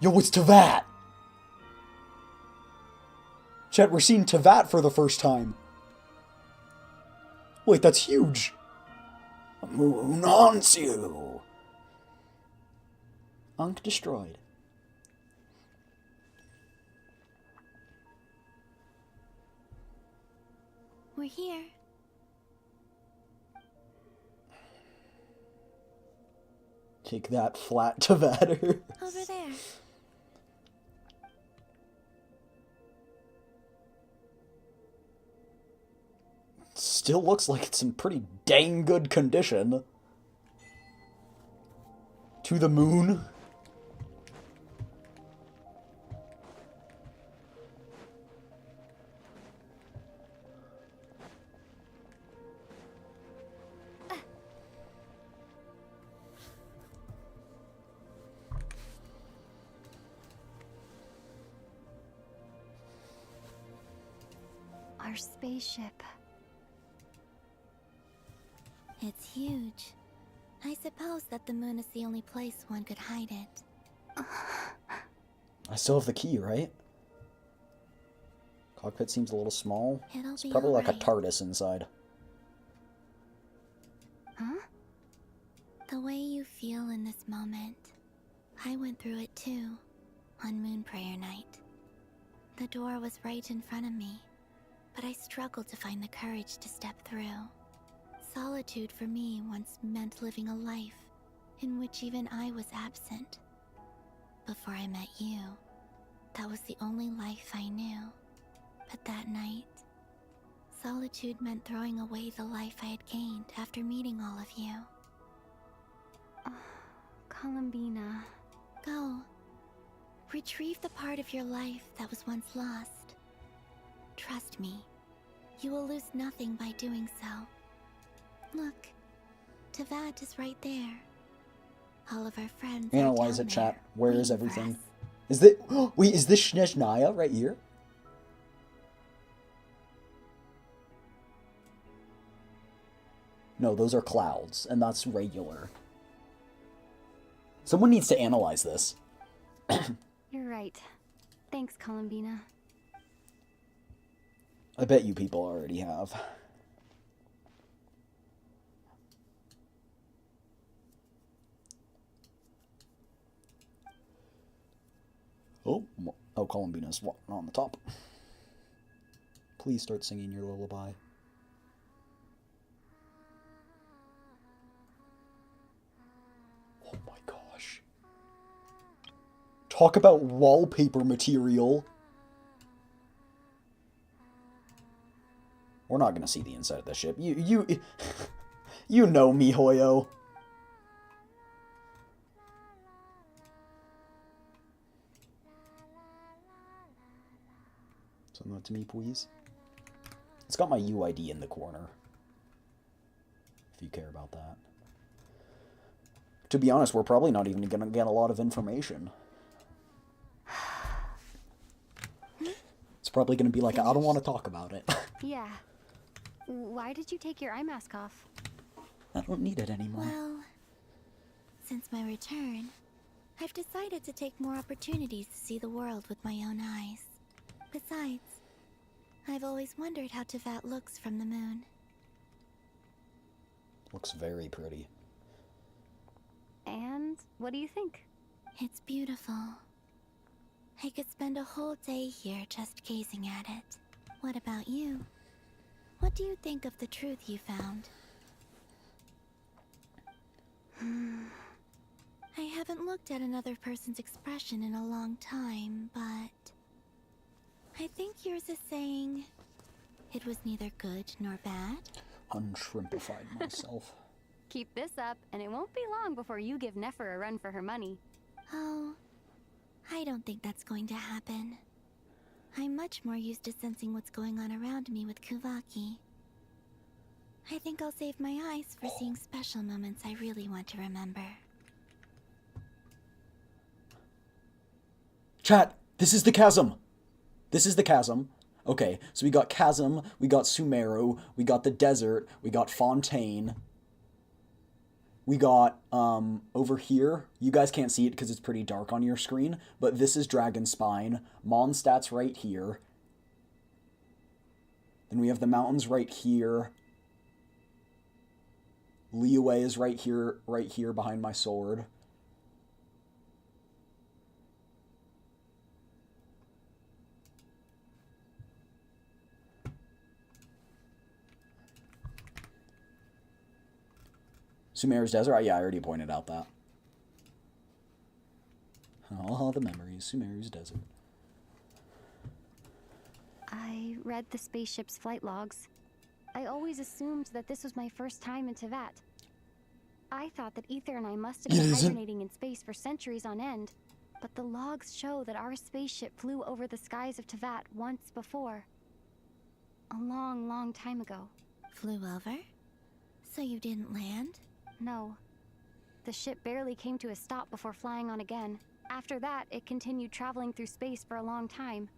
Yo, it's Tevat! Chet, we're seeing Tevat for the first time. Wait, that's huge. A moon haunts you. Ankh destroyed. We're here. Take that, flat Tevatter. Over there. Still looks like it's in pretty dang good condition. To the moon. Our spaceship. It's huge. I suppose that the moon is the only place one could hide it. I still have the key, right? Cockpit seems a little small. It'll It's be probably like a alright. TARDIS inside. Huh? The way you feel in this moment, I went through it too, on Moon Prayer Night. The door was right in front of me, but I struggled to find the courage to step through. Solitude for me once meant living a life in which even I was absent. Before I met you, that was the only life I knew. But that night, solitude meant throwing away the life I had gained after meeting all of you. Columbina. Go. Retrieve the part of your life that was once lost. Trust me, you will lose nothing by doing so. Look, Tevat is right there. All of our friends Analyze are it, down chat. there, Where is waiting for everything? us. Is this... Wait, is this Snezhnaya right here? No, those are clouds, and that's regular. Someone needs to analyze this. You're right. Thanks, Columbina. I bet you people already have. Oh, Columbina's on the top. Please start singing your lullaby. Oh my gosh. Talk about wallpaper material. We're not gonna see the inside of the ship. You know me, Hoyo. Send that to me, please. It's got my UID in the corner. If you care about that. To be honest, we're probably not even gonna get a lot of information. It's probably gonna be like, I don't want to talk about it. Yeah. Why did you take your eye mask off? I don't need it anymore. Well, since my return, I've decided to take more opportunities to see the world with my own eyes. Besides, I've always wondered how Tevat looks from the moon. Looks very pretty. And what do you think? It's beautiful. I could spend a whole day here just gazing at it. What about you? What do you think of the truth you found? I haven't looked at another person's expression in a long time, but I think yours is saying it was neither good nor bad. Unshrimpified myself. Keep this up, and it won't be long before you give Nefer a run for her money. Oh, I don't think that's going to happen. I'm much more used to sensing what's going on around me with Kuvaki. I think I'll save my eyes for seeing special moments I really want to remember. Chat, this is the chasm. This is the chasm. Okay, so we got chasm, we got Sumeru, we got the desert, we got Fontaine. We got, over here, you guys can't see it because it's pretty dark on your screen, but this is Dragon Spine. Mondstadt's right here. Then we have the mountains right here. Liyue is right here behind my sword. Sumeru's Desert? Yeah, I already pointed out that. Oh, the memories. Sumeru's Desert. I read the spaceship's flight logs. I always assumed that this was my first time in Tevat. I thought that Ether and I must have been hibernating in space for centuries on end, but the logs show that our spaceship flew over the skies of Tevat once before. A long, long time ago. Flew over? So you didn't land? No. The ship barely came to a stop before flying on again. After that, it continued traveling through space for a long time.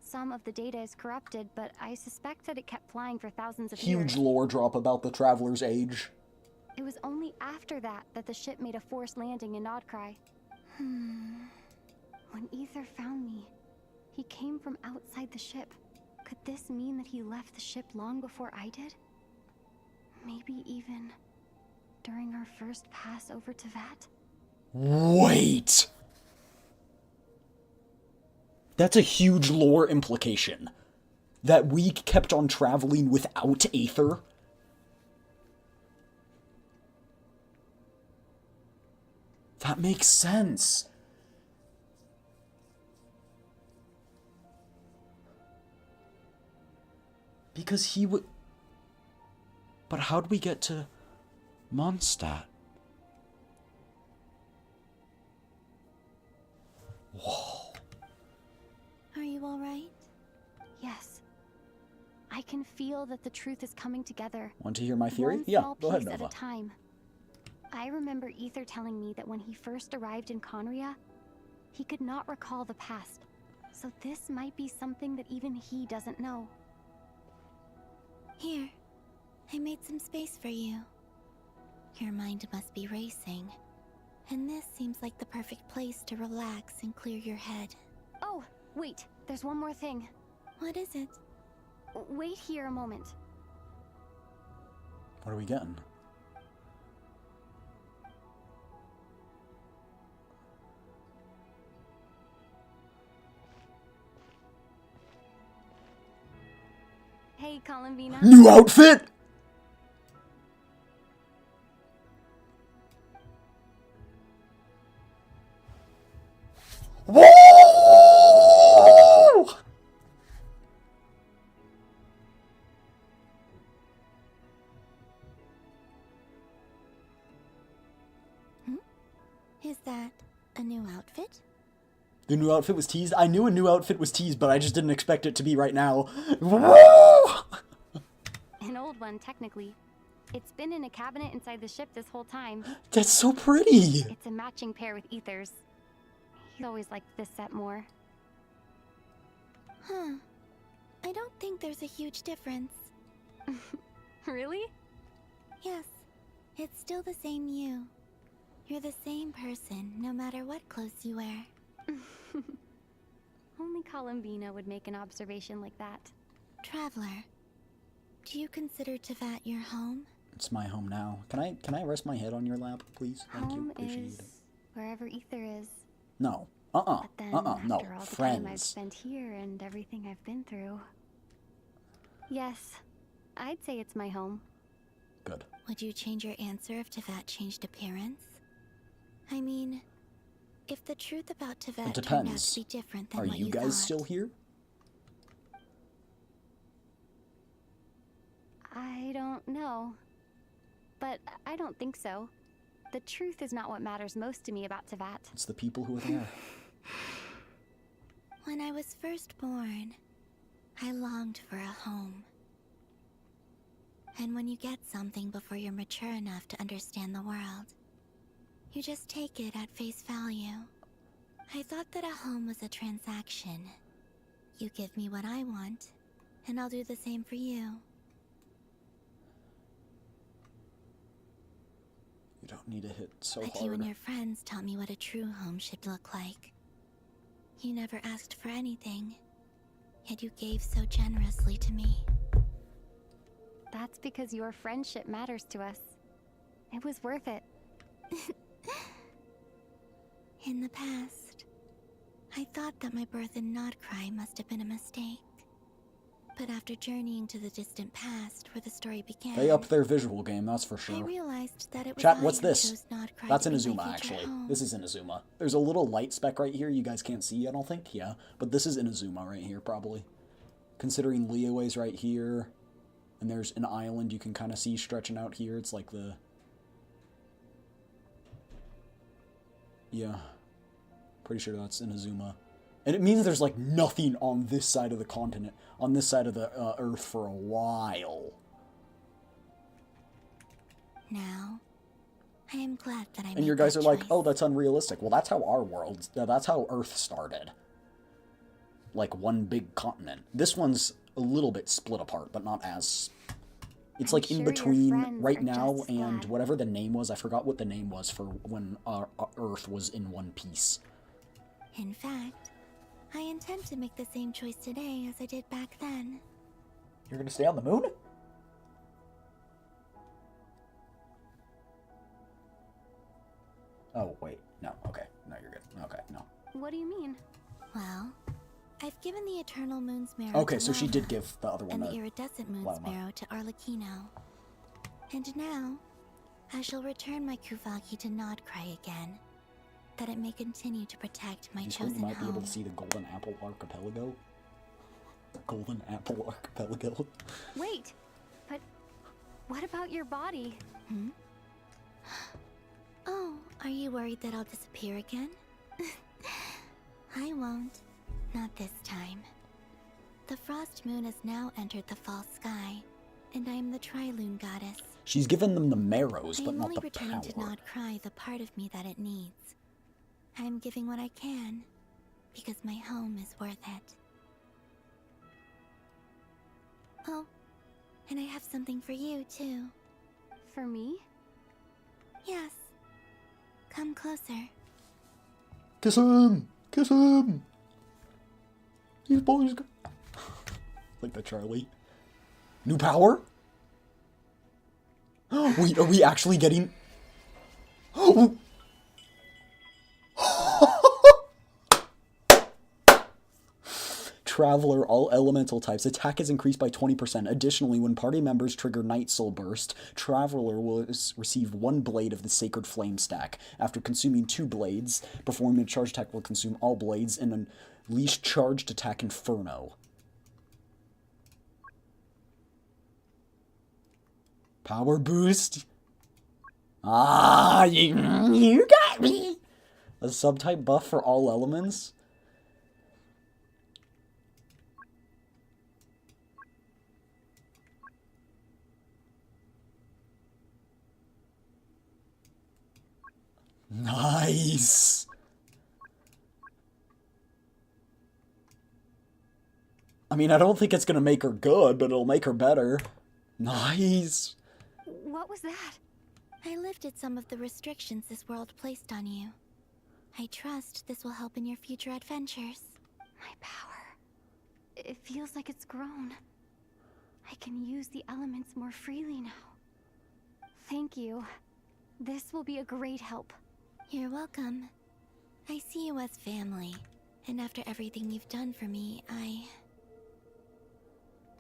some of the data is corrupted, but I suspect that it kept flying for thousands of years. Huge lore drop about the Traveler's Age. It was only after that that the ship made a forced landing in Nodcry. When Ether found me, he came from outside the ship. Could this mean that he left the ship long before I did? Maybe even during our first pass over to Vat? Wait! That's a huge lore implication. That we kept on traveling without Aether? That makes sense. Because he would... But how'd we get to Mondstadt? Whoa. Are you alright? Yes. I can feel that the truth is coming together. Want to hear my theory? One Yeah, small go ahead, piece Nova. at a time. I remember Ether telling me that when he first arrived in Conria, he could not recall the past. So this might be something that even he doesn't know. Here, I made some space for you. Your mind must be racing, and this seems like the perfect place to relax and clear your head. Oh, wait, there's one more thing. What is it? Wait here a moment. What are we getting? Hey, Columbina. New outfit? Whoa! Is that a new outfit? The new outfit was teased? I knew a new outfit was teased, but I just didn't expect it to be right now. Whoa! An old one, technically. It's been in a cabinet inside the ship this whole time. That's so pretty! It's a matching pair with Ether's. He always liked this set more. Huh. I don't think there's a huge difference. Really? Yes. It's still the same you. You're the same person, no matter what clothes you wear. Only Columbina would make an observation like that. Traveler, do you consider Teyvat your home? It's my home now. Can I rest my head on your lap, please? Thank you. Home Appreciate is it. wherever Ether is. No. But then, No. after all the time I've Friends. spent here and everything I've been through. Yes, I'd say it's my home. Good. Would you change your answer if Teyvat changed appearance? I mean, if the truth about Teyvat It turned out depends. to be different than Are what you guys thought. still here? I don't know. But I don't think so. The truth is not what matters most to me about Teyvat. It's the people who are there. When I was first born, I longed for a home. And when you get something before you're mature enough to understand the world, you just take it at face value. I thought that a home was a transaction. You give me what I want, and I'll do the same for you. You don't need to hit so But hard. you and your friends taught me what a true home should look like. You never asked for anything, yet you gave so generously to me. That's because your friendship matters to us. It was worth it. In the past, I thought that my birth in Nodcry must have been a mistake. But after journeying to the distant past where the story began, They upped their visual game, that's for I sure. realized that it was Chat, I what's who this? chose Nodcry That's to be my Inazuma, future actually. home. This is Inazuma. There's a little light speck right here you guys can't see, I don't think. Yeah, but this is Inazuma right here, probably. Considering Liyue's right here, and there's an island you can kind of see stretching out here. It's like the... Yeah. Pretty sure that's Inazuma. And it means there's, like, nothing on this side of the continent, on this side of the Earth for a while. Now, I am glad that I made And your guys that are like, choice. oh, that's unrealistic. Well, that's how our world, that's how Earth started. like one big continent. This one's a little bit split apart, but not as... It's like in between right now and whatever the name was. I forgot what the name was for when Earth was in one piece. In fact, I intend to make the same choice today as I did back then. You're gonna stay on the moon? Oh, wait. No, okay. No, you're good. Okay, no. What do you mean? Well, I've given the Eternal Moon Sparrow Okay, to so she Lana, did give the other one and the a Iridescent Moon Lama. Sparrow to Arlecchino. And now, I shall return my Kuvaki to Nodcry again, that it may continue to protect my Do you think we chosen might be able home. to see the Golden Apple Archipelago? Golden Apple Archipelago? Wait, but what about your body? Hmm? Oh, are you worried that I'll disappear again? I won't. Not this time. The Frost Moon has now entered the fall sky, and I am the Trilune Goddess. She's given them the marrows, but I am not only the returning power. to Nodcry the part of me that it needs. I am giving what I can, because my home is worth it. Oh, and I have something for you, too. For me? Yes. Come closer. Kiss him! Kiss him! These boys go... Like the Charlie. New power? Wait, are we actually getting... Traveler, all elemental types. Attack is increased by 20%. Additionally, when party members trigger Night Soul Burst, Traveler will receive 1 blade of the Sacred Flame stack. After consuming 2 blades, performing a charge attack will consume all blades and unleash charged attack Inferno. Power boost. Ah, you got me. A subtype buff for all elements. Nice. I mean, I don't think it's gonna make her good, but it'll make her better. Nice. What was that? I lifted some of the restrictions this world placed on you. I trust this will help in your future adventures. My power. It feels like it's grown. I can use the elements more freely now. Thank you. This will be a great help. You're welcome. I see you as family, and after everything you've done for me,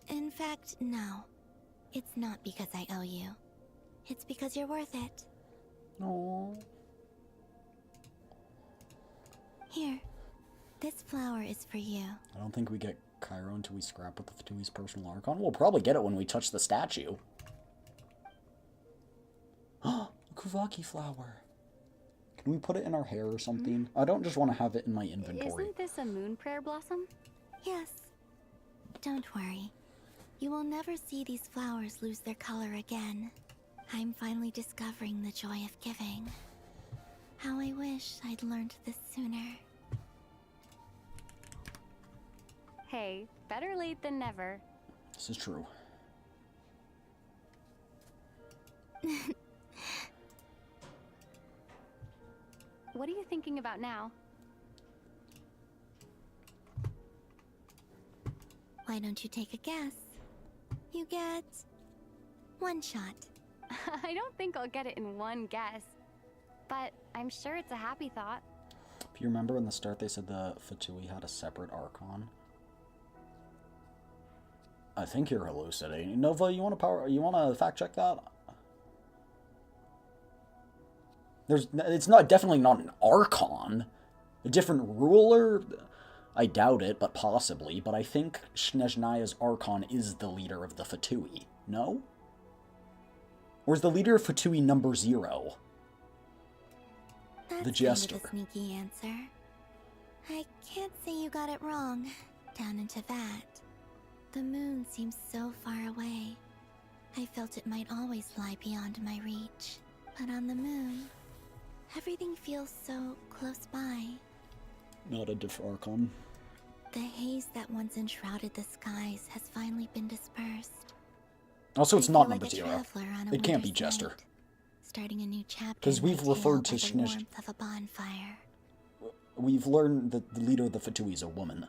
In fact, no. It's not because I owe you. It's because you're worth it. Aww. Here. This flower is for you. I don't think we get Cairo until we scrap with the Fatui's personal Archon. We'll probably get it when we touch the statue. A Kuvaki flower. Can we put it in our hair or something? I don't just want to have it in my inventory. Isn't this a moon prayer blossom? Yes. Don't worry. You will never see these flowers lose their color again. I'm finally discovering the joy of giving. How I wish I'd learned this sooner. Hey, better late than never. This is true. What are you thinking about now? Why don't you take a guess? You get 1 shot. I don't think I'll get it in one guess. But I'm sure it's a happy thought. If you remember in the start they said the Fatui had a separate Archon. I think you're hallucinating. Nova, you want to fact check that? It's definitely not an Archon. A different ruler? I doubt it, but possibly. But I think Snezhnaya's Archon is the leader of the Fatui. No? Or is the leader of Fatui number 0? That's The Jester. kind of a sneaky answer. I can't say you got it wrong. Down into that. The moon seems so far away. I felt it might always lie beyond my reach. But on the moon, everything feels so close by. Not a diff Archon. The haze that once enshrouded the skies has finally been dispersed. Also, it's I not feel number like a 0. traveler on a It can't be winter's Jester. night, starting a new chapter. Because we've referred to the warmth of a bonfire. We've learned that the leader of the Fatui is a woman.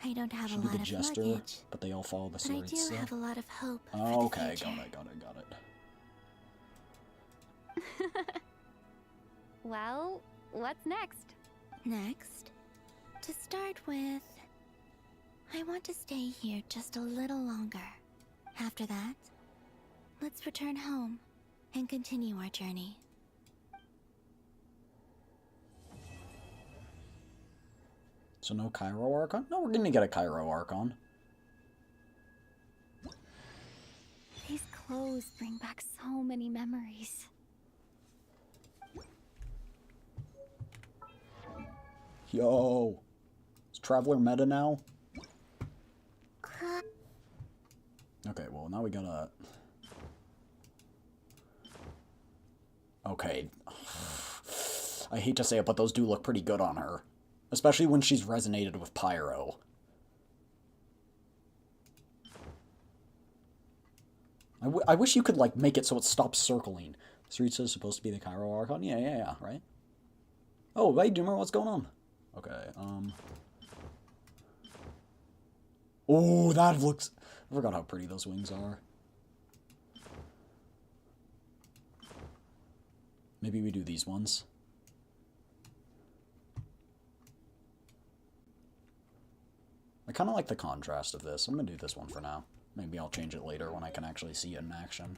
I don't have She'd a be lot the of Jester, luggage, but they all follow the but I do Saritsa. have a lot of hope for Oh, the okay, future. got it. Well, what's next? Next, to start with, I want to stay here just a little longer. After that, let's return home and continue our journey. So no Cairo Archon? No, we're gonna get a Cairo Archon. These clothes bring back so many memories. Yo! Is Traveler meta now? Okay, well, now we gotta... Okay. I hate to say it, but those do look pretty good on her. Especially when she's resonated with Pyro. I wish you could, like, make it so it stops circling. Saritsa is supposed to be the Cairo Archon? Yeah, right? Oh, hey, Doomer, what's going on? Okay, Oh, that looks... I forgot how pretty those wings are. Maybe we do these ones. I kind of like the contrast of this. I'm going to do this one for now. Maybe I'll change it later when I can actually see it in action.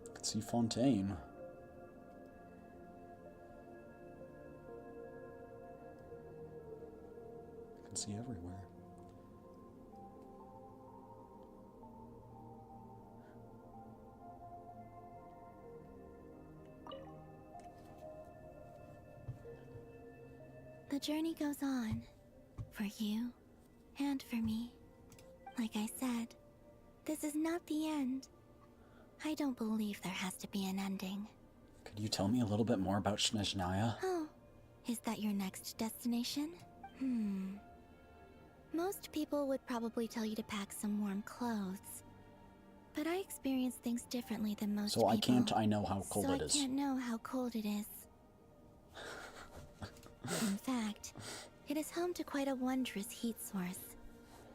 I can see Fontaine. I can see everywhere. The journey goes on, for you and for me. Like I said, this is not the end. I don't believe there has to be an ending. Could you tell me a little bit more about Snezhnaya? Oh, is that your next destination? Most people would probably tell you to pack some warm clothes. But I experience things differently than most people. So I know how cold it is. So I can't know how cold it is. In fact, it is home to quite a wondrous heat source.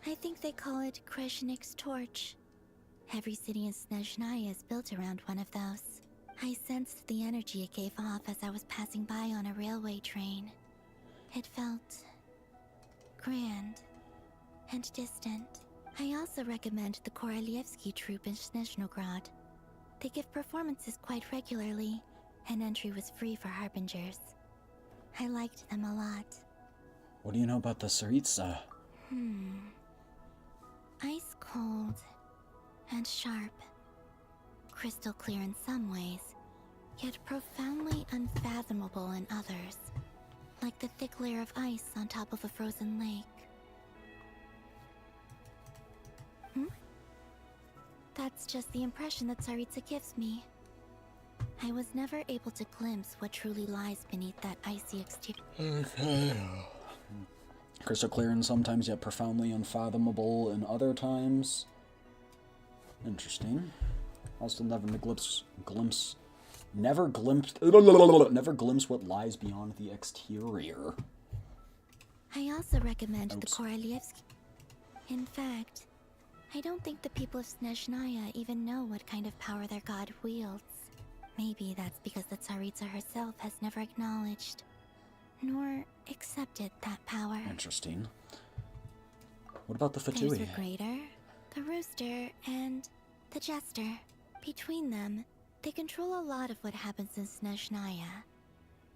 I think they call it Kreshnik's torch. Every city in Snezhnaya is built around one of those. I sensed the energy it gave off as I was passing by on a railway train. It felt grand and distant. I also recommend the Korolievsky troupe in Snezhnograd. They give performances quite regularly, and entry was free for harbingers. I liked them a lot. What do you know about the Saritsa? Ice cold and sharp. Crystal clear in some ways, yet profoundly unfathomable in others. Like the thick layer of ice on top of a frozen lake. That's just the impression that Saritsa gives me. I was never able to glimpse what truly lies beneath that icy exterior. Crystal clear and sometimes yet profoundly unfathomable in other times. Interesting. Also never glimpse what lies beyond the exterior. I also recommend the Korolievsky. In fact, I don't think the people of Snezhnaya even know what kind of power their god wields. Maybe that's because the Tsaritsa herself has never acknowledged, nor accepted that power. Interesting. What about the There's Fatui? the Greater, the Rooster, and the Jester. Between them, they control a lot of what happens in Snezhnaya.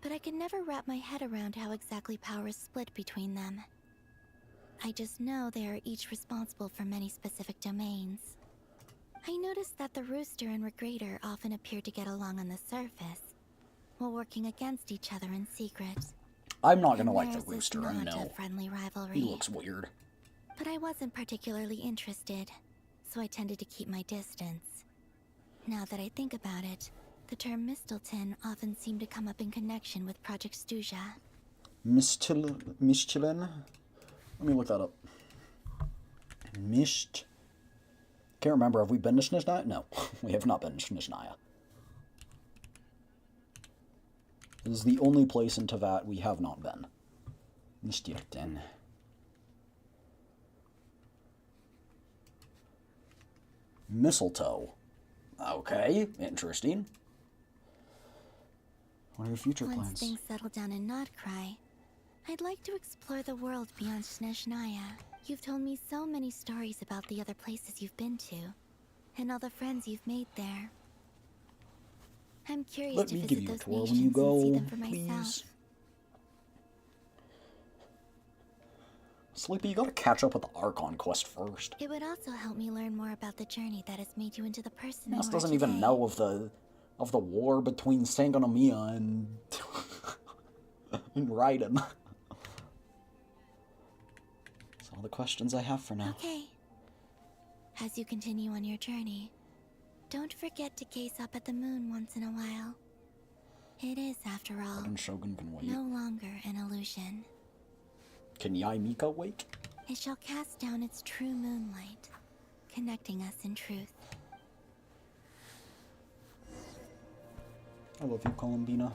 But I can never wrap my head around how exactly power is split between them. I just know they are each responsible for many specific domains. I noticed that the Rooster and Regrator often appear to get along on the surface, while working against each other in secret. I'm not gonna like the Theirs is Rooster, I not a know. friendly rivalry. He looks weird. But I wasn't particularly interested, so I tended to keep my distance. Now that I think about it, The term Mistelton often seemed to come up in connection with Project Stuja. Mistelen? Let me look that up. Can't remember. Have we been to Snezhnaya? No, we have not been to Snezhnaya. This is the only place in Teyvat we have not been. Mistelten. Mistletoe. Okay, interesting. What are your future Once plans? things settle down in Nodcry, I'd like to explore the world beyond Snezhnaya. You've told me so many stories about the other places you've been to, and all the friends you've made there. I'm curious Let to me visit give you a those tour when nations you and see go, them for myself. please. Sleepy, you gotta catch up with the Archon quest first. It would also help me learn more about the journey that has made you into the person Ness you are doesn't today. even know of the war between Sangonomiya and and Raiden. That's all the questions I have for now. Okay. As you continue on your journey, don't forget to gaze up at the moon once in a while. It is, after all, And Shogun can wait. no longer an illusion. Can Yai Mika wait? It shall cast down its true moonlight, connecting us in truth. I love you, Columbina.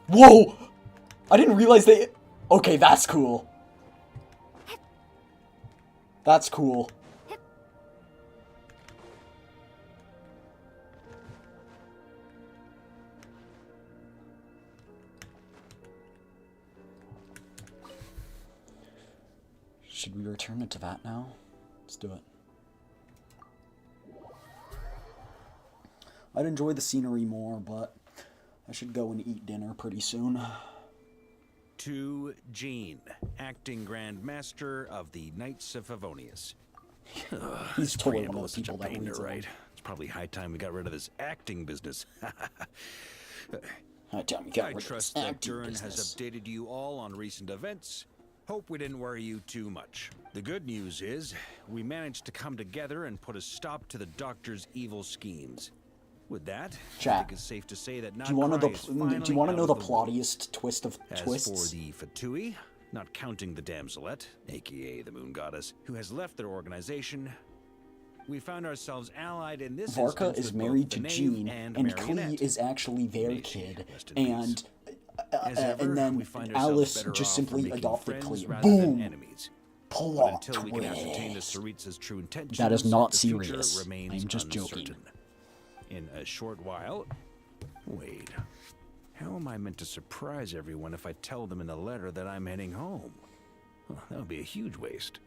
Whoa! I didn't realize they... Okay, that's cool. That's cool. Should we return it to that now? Let's do it. I'd enjoy the scenery more, but I should go and eat dinner pretty soon. To Jean, acting Grand Master of the Knights of Favonius. He's totally one preamble of is the such a people that pain to reads it. write. It's probably high time we got rid of this acting business. High time we got I rid of trust this that acting Durin has business. updated you all on recent events. Hope we didn't worry you too much. The good news is, we managed to come together and put a stop to the Doctor's evil schemes. With that, I Chat. think it's safe to say that Do you want to Nodcry is finally know out the of the woods. plottiest twist of As twists? for the Fatui, not counting the Damselette, aka the Moon Goddess, who has left their organization, we found ourselves allied in this Varka instance is with married both to the Knave Jean, and and Klee Marionette. is actually their May she kid, rest in and As ever, and then we find ourselves Alice better just off simply for making adopted friends Klee. rather than Boom! enemies. But Plot until we can ascertain the twist. Saritsa's true intentions, That is not the future serious. remains I'm just uncertain. joking. In a short while... Wait. How am I meant to surprise everyone if I tell them in a letter that I'm heading home? Well, that would be a huge waste.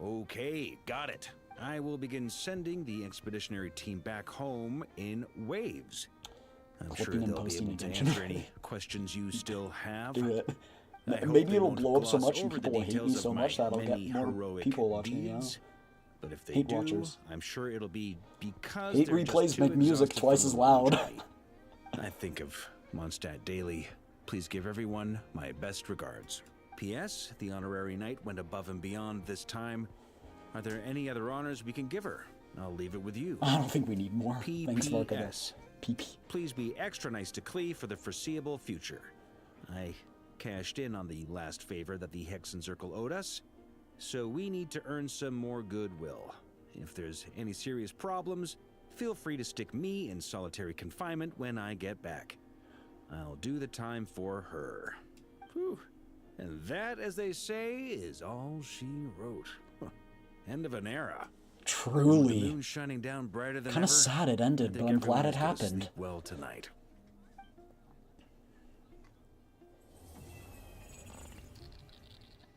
Okay, got it. I will begin sending the expeditionary team back home in waves. I'm sure Clipping and they'll be posting able to attention. answer any questions you still have. Do it. I hope Maybe they it'll won't blow up so gloss much and over the people will hate me details so of much my that I'll many get more heroic people watching, deeds. But if they Hate do, watchers. I'm sure it'll be because Hate they're just replays too make music exhausted twice from as the loud. journey. I think of Mondstadt daily. Please give everyone my best regards. P.S. The honorary knight went above and beyond this time. Are there any other honors we can give her? I'll leave it with you. I don't think we need more. Thanks, Varka. P.P.S. PP. Please be extra nice to Klee for the foreseeable future. I cashed in on the last favor that the Hexen Circle owed us, so we need to earn some more goodwill. If there's any serious problems, feel free to stick me in solitary confinement when I get back. I'll do the time for her. Whew. And that, as they say, is all she wrote. End of an era. Truly. The moon shining down brighter than Kind of ever. sad it ended, I think but I'm glad it everyone's gonna happened. sleep well tonight.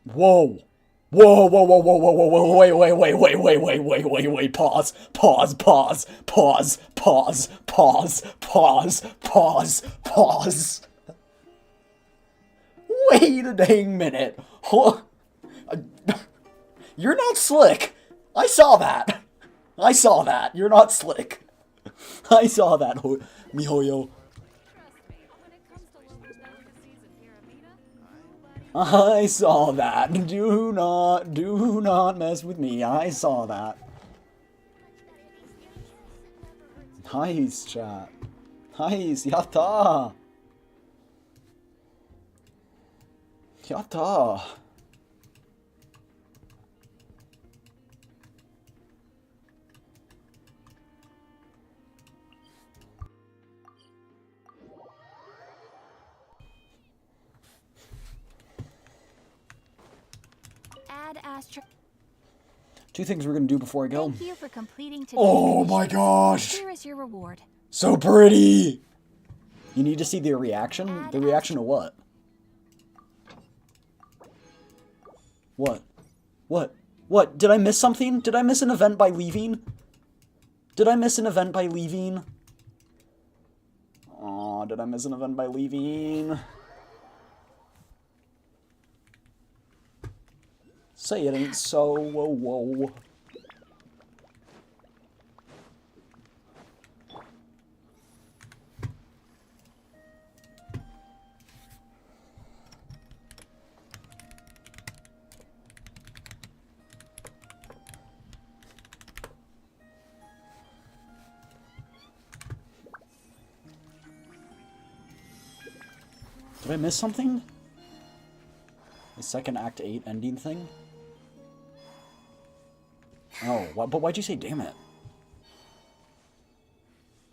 Whoa! Whoa, whoa, whoa, whoa, whoa, whoa, whoa, wait, pause, pause. Wait a dang minute. You're not slick. I saw that. You're not slick. I saw that, miHoYo. I saw that. Do not mess with me. I saw that. Nice, chat. Nice, yatta. Yatta. Add Astra. Two things we're gonna do before I go. Thank you for completing today's Oh my mission. gosh! Here is your reward. So pretty! You need to see the reaction? The reaction to what? What? What? What? Did I miss something? Did I miss an event by leaving? Did I miss an event by leaving? Aw, did I miss an event by leaving? Say it ain't so, whoa, whoa. Did I miss something? The second Act 8 ending thing? Oh, but why'd you say damn it?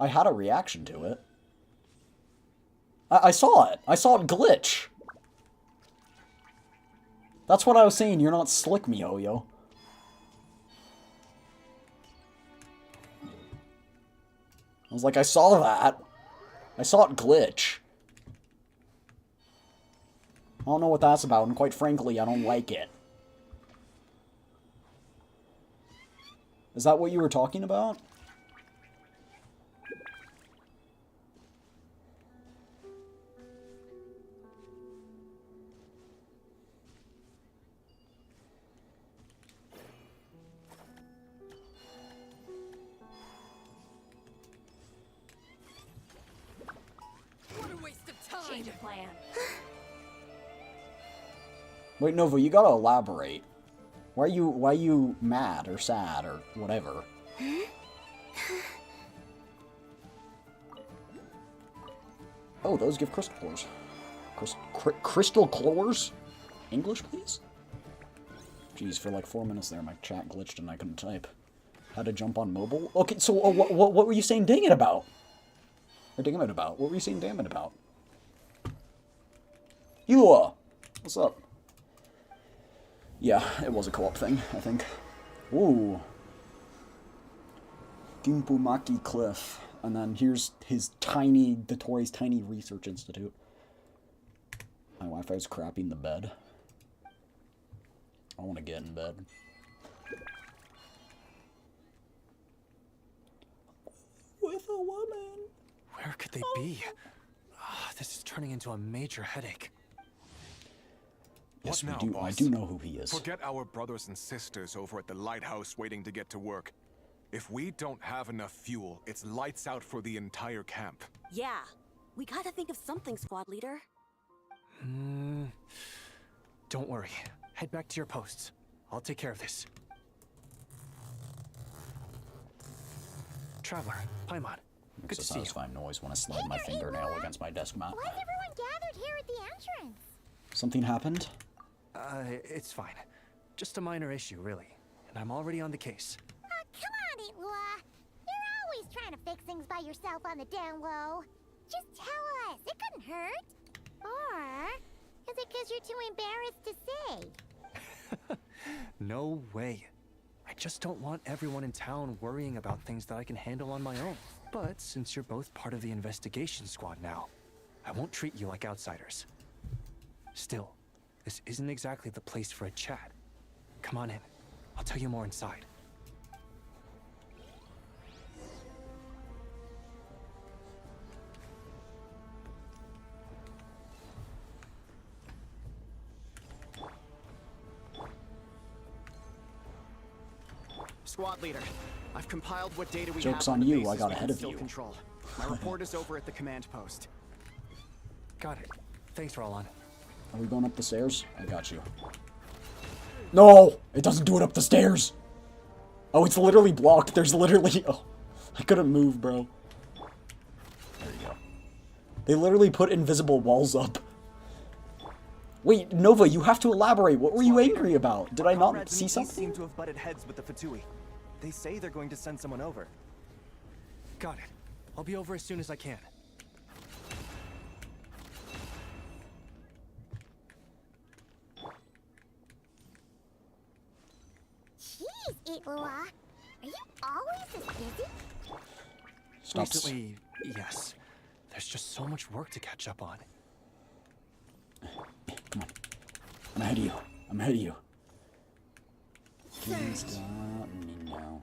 I had a reaction to it. I saw it. I saw it glitch. That's what I was saying. You're not slick, MiHoYo. I was like, I saw that. I saw it glitch. I don't know what that's about, and quite frankly, I don't like it. Is that what you were talking about? What a waste of time. Change of plan. Wait, Nova, you gotta elaborate. Why are you mad or sad or whatever? Oh, those give crystal cores. Crystal cores? English, please? Jeez, for like 4 minutes there, my chat glitched and I couldn't type. Had to jump on mobile? Okay, so what were you saying dang it about? Or damn it about? What were you saying damn it about? Eula! What's up? Yeah, it was a co-op thing, I think. Ooh. Gimpumaki Cliff. And then here's his Dottore tiny research institute. My Wi-Fi's crappy in the bed. I want to get in bed. With a woman. Where could they be? This is turning into a major headache. Yes, What now, we do. boss? I do know who he is. Forget our brothers and sisters over at the lighthouse waiting to get to work. If we don't have enough fuel, it's lights out for the entire camp. Yeah, we gotta think of something, squad leader. Don't worry. Head back to your posts. I'll take care of this. Traveler, Paimon, good It's to a see you. satisfying noise when I slide my fingernail against my desk mat. Why is everyone gathered here at the entrance? Something happened? It's fine. Just a minor issue, really. And I'm already on the case. Come on, Itlua. You're always trying to fix things by yourself on the down low. Just tell us. It couldn't hurt. Or is it because you're too embarrassed to say? No way. I just don't want everyone in town worrying about things that I can handle on my own. But since you're both part of the investigation squad now, I won't treat you like outsiders. Still, this isn't exactly the place for a chat. Come on in. I'll tell you more inside. Squad leader, I've compiled what data we Joke's have on the you, bases I got we ahead can of still you. Control. My report is over at the command post. Got it. Thanks, Roland. Are we going up the stairs? I got you. No! It doesn't do it up the stairs! Oh, it's literally blocked. There's literally... Oh, I couldn't move, bro. There you go. They literally put invisible walls up. Wait, Nova, you have to elaborate. What were you angry about? Did I not see something? Seem to have butted heads with the Fatui. They say they're going to send someone over. Got it. I'll be over as soon as I can. Jeez, Itlua. Are you always this busy? Stop. Recently, yes. There's just so much work to catch up on. Come on. I'm ahead of you. I'm ahead of you. Please stop me now.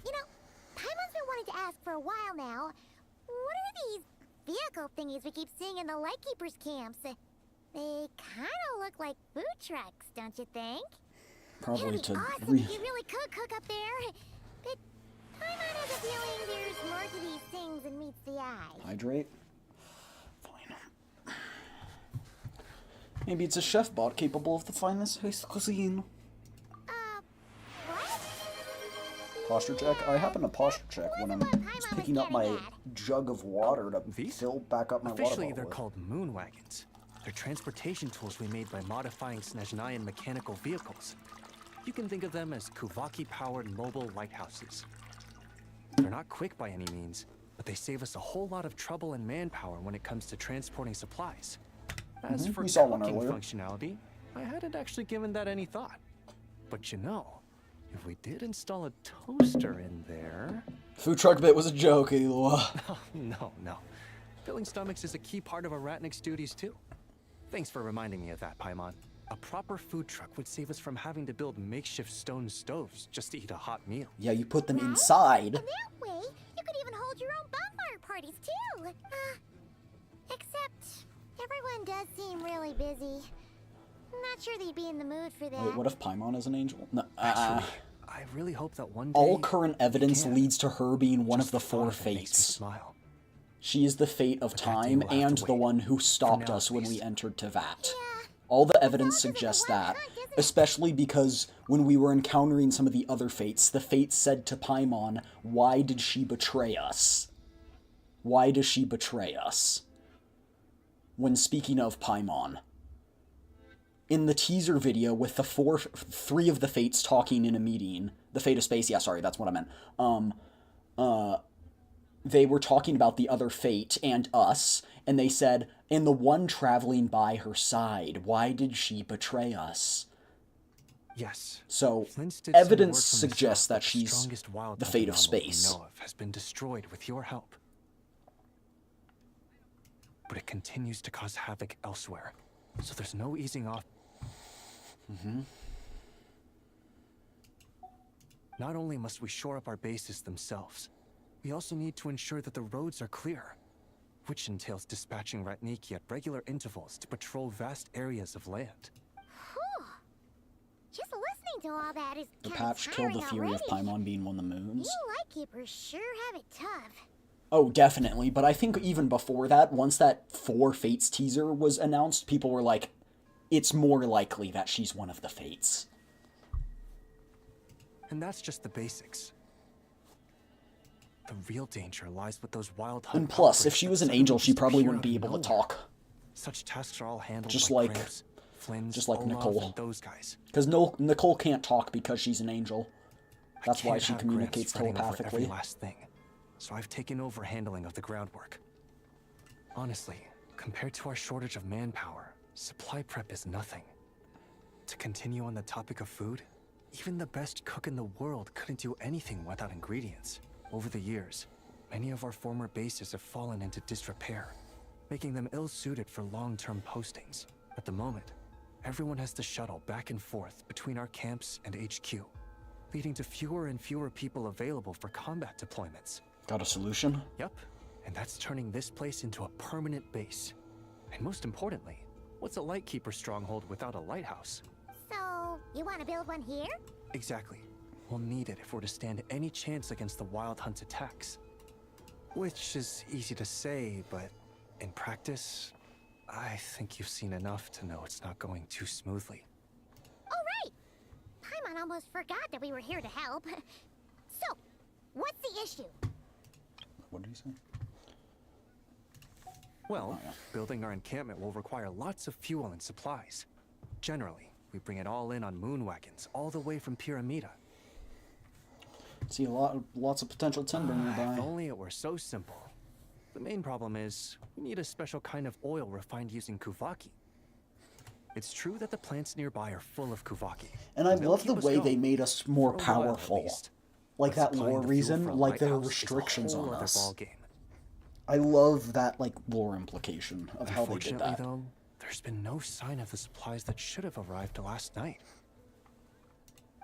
You know, Paimon's been wanting to ask for a while now. What are these vehicle thingies we keep seeing in the Lightkeepers' camps? They kind of look like food trucks, don't you think? Probably It'd be to awesome if you really could cook up there. But Paimon has a feeling there's more to these things than meets the eye. Hydrate? Fine. Maybe it's a chef bot capable of the finest cuisine. What? Posture check? I happen to posture check when I'm picking up my jug of water to fill back up my water Officially, bottle they're with. called moon wagons. They're transportation tools we made by modifying Snezhnayan mechanical vehicles. You can think of them as Kuvaki-powered mobile lighthouses. They're not quick by any means, but they save us a whole lot of trouble and manpower when it comes to transporting supplies. As for we saw one cooking earlier. functionality, I hadn't actually given that any thought. But you know, if we did install a toaster in there... Food truck bit was a joke, Eloa. Oh, no. Filling stomachs is a key part of Aratnik's duties too. Thanks for reminding me of that, Paimon. A proper food truck would save us from having to build makeshift stone stoves just to eat a hot meal. Yeah, you put them inside. And that way, you could even hold your own bonfire parties too. Except, everyone does seem really busy. I'm not sure they'd be in the mood for that. Wait, what if Paimon is an angel? No, Actually, I really hope that one day... all current evidence leads to her being one of the four fates. Smile. She is the fate of time will have and to the wait. one who stopped now, us at when we least. entered Tevat. All the evidence suggests that, especially because when we were encountering some of the other fates, the fates said to Paimon, why did she betray us? Why does she betray us? When speaking of Paimon. In the teaser video with the three of the fates talking in a meeting, the fate of space, yeah, sorry, that's what I meant. They were talking about the other fate and us, and they said, and the one traveling by her side, why did she betray us? Yes. So, Flint's did some evidence word from suggests the that she's strongest wild the fate of Pokemon we space. know of has been destroyed with your help. But it continues to cause havoc elsewhere, so there's no easing off. Not only must we shore up our bases themselves, we also need to ensure that the roads are clear, which entails dispatching Ratniki at regular intervals to patrol vast areas of land. Whew. Just listening to all that is The kind of patch killed the tiring theory of already. Paimon being one of the moons. You Lightkeepers sure have it tough. Oh, definitely, but I think even before that, once that Four Fates teaser was announced, people were like, it's more likely that she's one of the Fates. And that's just the basics. The real danger lies with those wild And plus, if she was an angel, she probably wouldn't be able to talk. Such tasks are all handled Just by like- Gramps, Flynn's, just like Olaf, Nicole. and those guys. Because Nicole can't talk because she's an angel. That's why Can't she have communicates Gramps fretting over telepathically. every last thing, so I've taken over handling of the groundwork. Honestly, compared to our shortage of manpower, supply prep is nothing. To continue on the topic of food, even the best cook in the world couldn't do anything without ingredients. Over the years, many of our former bases have fallen into disrepair, making them ill-suited for long-term postings. At the moment, everyone has to shuttle back and forth between our camps and HQ, leading to fewer and fewer people available for combat deployments. Got a solution? Yep, and that's turning this place into a permanent base. And most importantly, what's a Lightkeeper stronghold without a lighthouse? So, you want to build one here? Exactly. We'll need it if we're to stand any chance against the Wild Hunt's attacks. Which is easy to say, but in practice, I think you've seen enough to know it's not going too smoothly. Oh, right! Paimon almost forgot that we were here to help. So, what's the issue? What did he say? Well, building our encampment will require lots of fuel and supplies. Generally, we bring it all in on moon wagons, all the way from Pyramida. See lots of potential timber nearby. If only it were so simple. The main problem is, we need a special kind of oil refined using Kuvaki. It's true that the plants nearby are full of Kuvaki. And I love the way they made us more powerful. Like that lore reason, like there are restrictions on us. I love that, like, lore implication of how they did that. Though, there's been no sign of the supplies that should have arrived last night.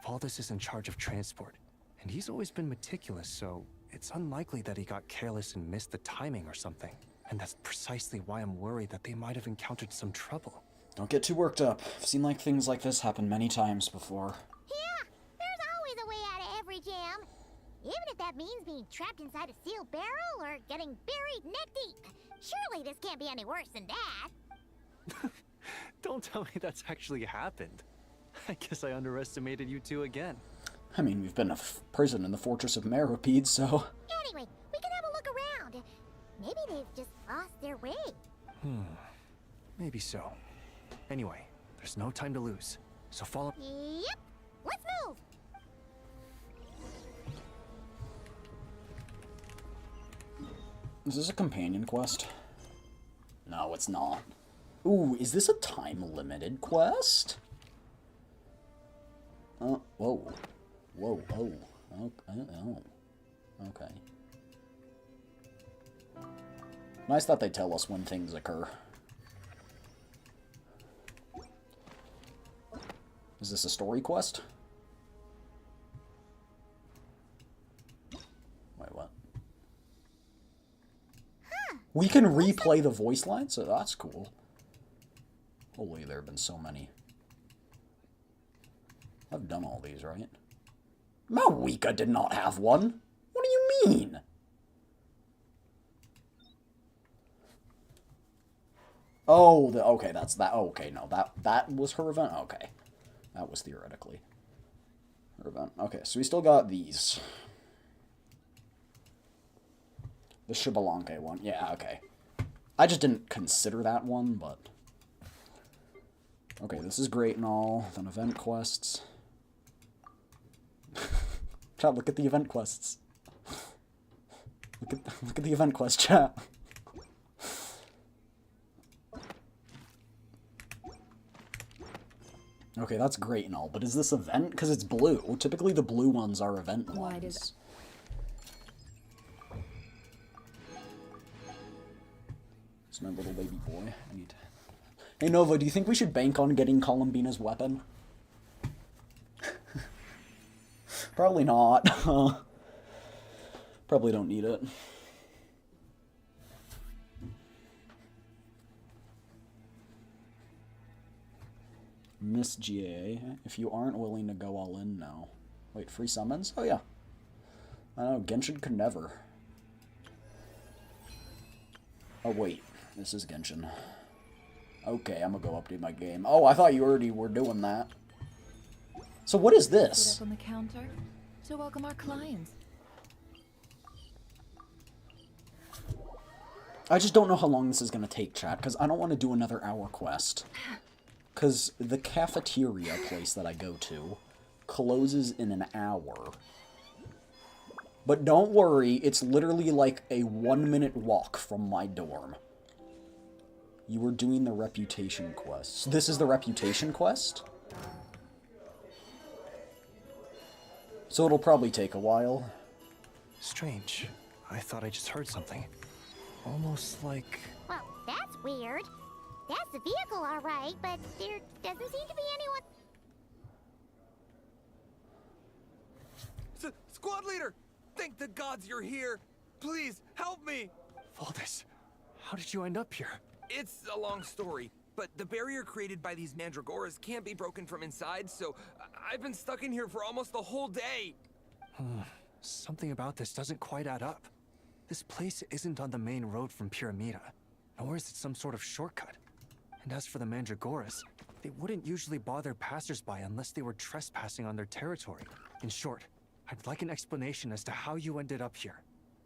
Valdis is in charge of transport, and he's always been meticulous, so it's unlikely that he got careless and missed the timing or something. And that's precisely why I'm worried that they might have encountered some trouble. Don't get too worked up. I've seen like things like this happen many times before. Yeah, there's always a way out of every jam. Even if that means being trapped inside a sealed barrel or getting buried neck deep. Surely this can't be any worse than that. Don't tell me that's actually happened. I guess I underestimated you two again. I mean, we've been in a prison in the Fortress of Meropide, so... Anyway, we can have a look around. Maybe they've just lost their way. Maybe so. Anyway, there's no time to lose, so follow... Yep, let's move! Is this a companion quest? No, it's not. Ooh, is this a time-limited quest? Whoa. Whoa, oh. Okay. Nice that they tell us when things occur. Is this a story quest? Wait, what? We can replay the voice lines? So that's cool. Holy, there have been so many. I've done all these, right? Mawika did not have one. What do you mean? Oh, okay, that's that. Okay, no, that was her event. Okay, that was theoretically her event. Okay, so we still got these. The Shibalanke one. Yeah, okay. I just didn't consider that one, but... Okay, this is great and all. Then event quests. Chat, look at the event quests. Look at the event quest, chat. Okay, that's great and all, but is this event? Because it's blue. Typically the blue ones are event ones. It's my little baby boy. I need to... Hey Nova, do you think we should bank on getting Columbina's weapon? Probably not. Probably don't need it. Miss GA, if you aren't willing to go all in now. Wait, free summons? Oh yeah. I know, Genshin could never. Oh wait, this is Genshin. Okay, I'm gonna go update my game. Oh, I thought you already were doing that. So what is this? Sit up on the counter to welcome our clients. I just don't know how long this is gonna take, chat, because I don't want to do another hour quest. Because the cafeteria place that I go to closes in an hour. But don't worry, it's literally like a 1-minute walk from my dorm. You were doing the reputation quest. So this is the reputation quest? So it'll probably take a while. Strange. I thought I just heard something. Almost like... Well, that's weird. That's the vehicle, all right, but there doesn't seem to be anyone... Squad leader! Thank the gods you're here! Please, help me! Valdis, how did you end up here? It's a long story, but the barrier created by these mandragoras can't be broken from inside, so I've been stuck in here for almost the whole day. Something about this doesn't quite add up. This place isn't on the main road from Pyramida, nor is it some sort of shortcut. And as for the Mandragoras, they wouldn't usually bother passersby unless they were trespassing on their territory. In short, I'd like an explanation as to how you ended up here,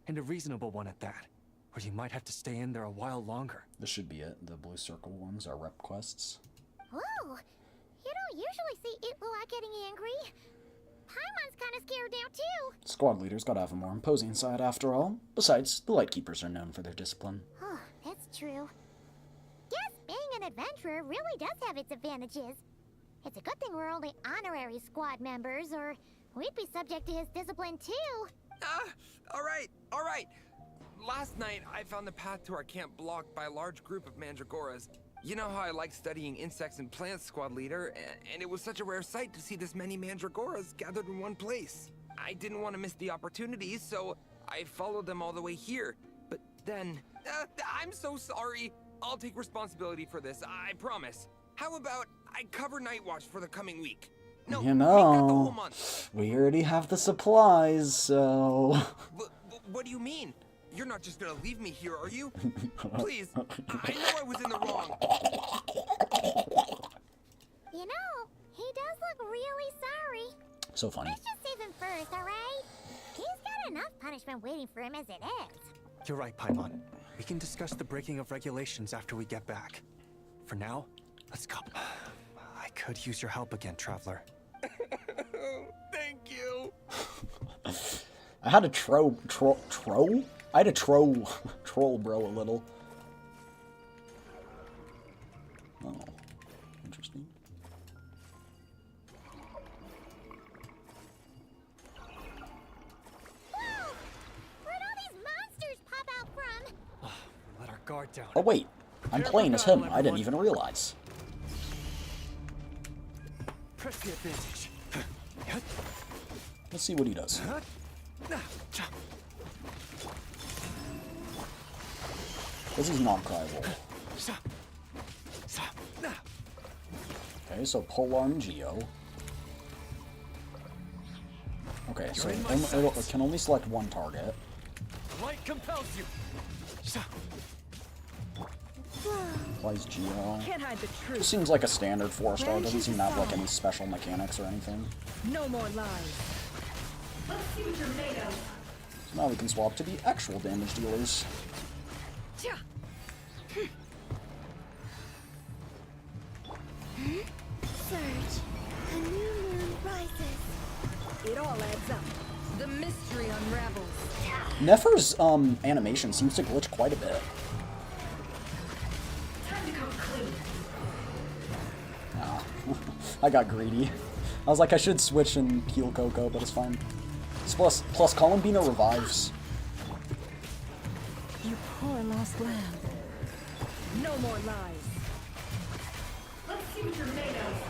and a reasonable one at that, or you might have to stay in there a while longer. This should be it. The blue circle ones are rep quests. Whoa! You don't usually see Itwala getting angry. Paimon's kind of scared now, too. Squad leaders gotta have a more imposing side after all. Besides, the Lightkeepers are known for their discipline. Oh, that's true. Guess being an adventurer really does have its advantages. It's a good thing we're only honorary squad members, or we'd be subject to his discipline, too. All right. Last night, I found the path to our camp blocked by a large group of Mandragoras. You know how I like studying insects and plants, Squad Leader, and it was such a rare sight to see this many Mandragoras gathered in one place. I didn't want to miss the opportunity, so I followed them all the way here. But then... I'm so sorry. I'll take responsibility for this, I promise. How about I cover Night Watch for the coming week? No, you make that the whole know, month. we already have the supplies, so... What do you mean? You're not just gonna leave me here, are you? Please, I know I was in the wrong. You know, he does look really sorry. So funny. Let's just save him first, alright? He's got enough punishment waiting for him as it is. You're right, Paimon. We can discuss the breaking of regulations after we get back. For now, let's go. I could use your help again, Traveler. Thank you. I had to I had to troll bro a little. Oh, interesting. Whoa! Where'd all these monsters pop out from? Let our guard down. Oh wait, I'm playing as him. I didn't even realize. Press the advantage. Let's see what he does. This is not Crywolf. Okay, so Polearm Geo. Okay, so it can only select one target. Light compels you. Applies Geo. Can't hide the truth. This seems like a standard 4-star. Doesn't seem to have like any special mechanics or anything. No more lies. Let's see what you're made of. So now we can swap to the actual damage dealers. Surge. A new moon rises. It all adds up. The mystery unravels. Nefer's animation seems to glitch quite a bit. Time to come clean. Ah, I got greedy. I was like, I should switch and heal Coco, but it's fine. Plus Columbina revives. You poor lost lamb. No more lies. Let's see what you're made of.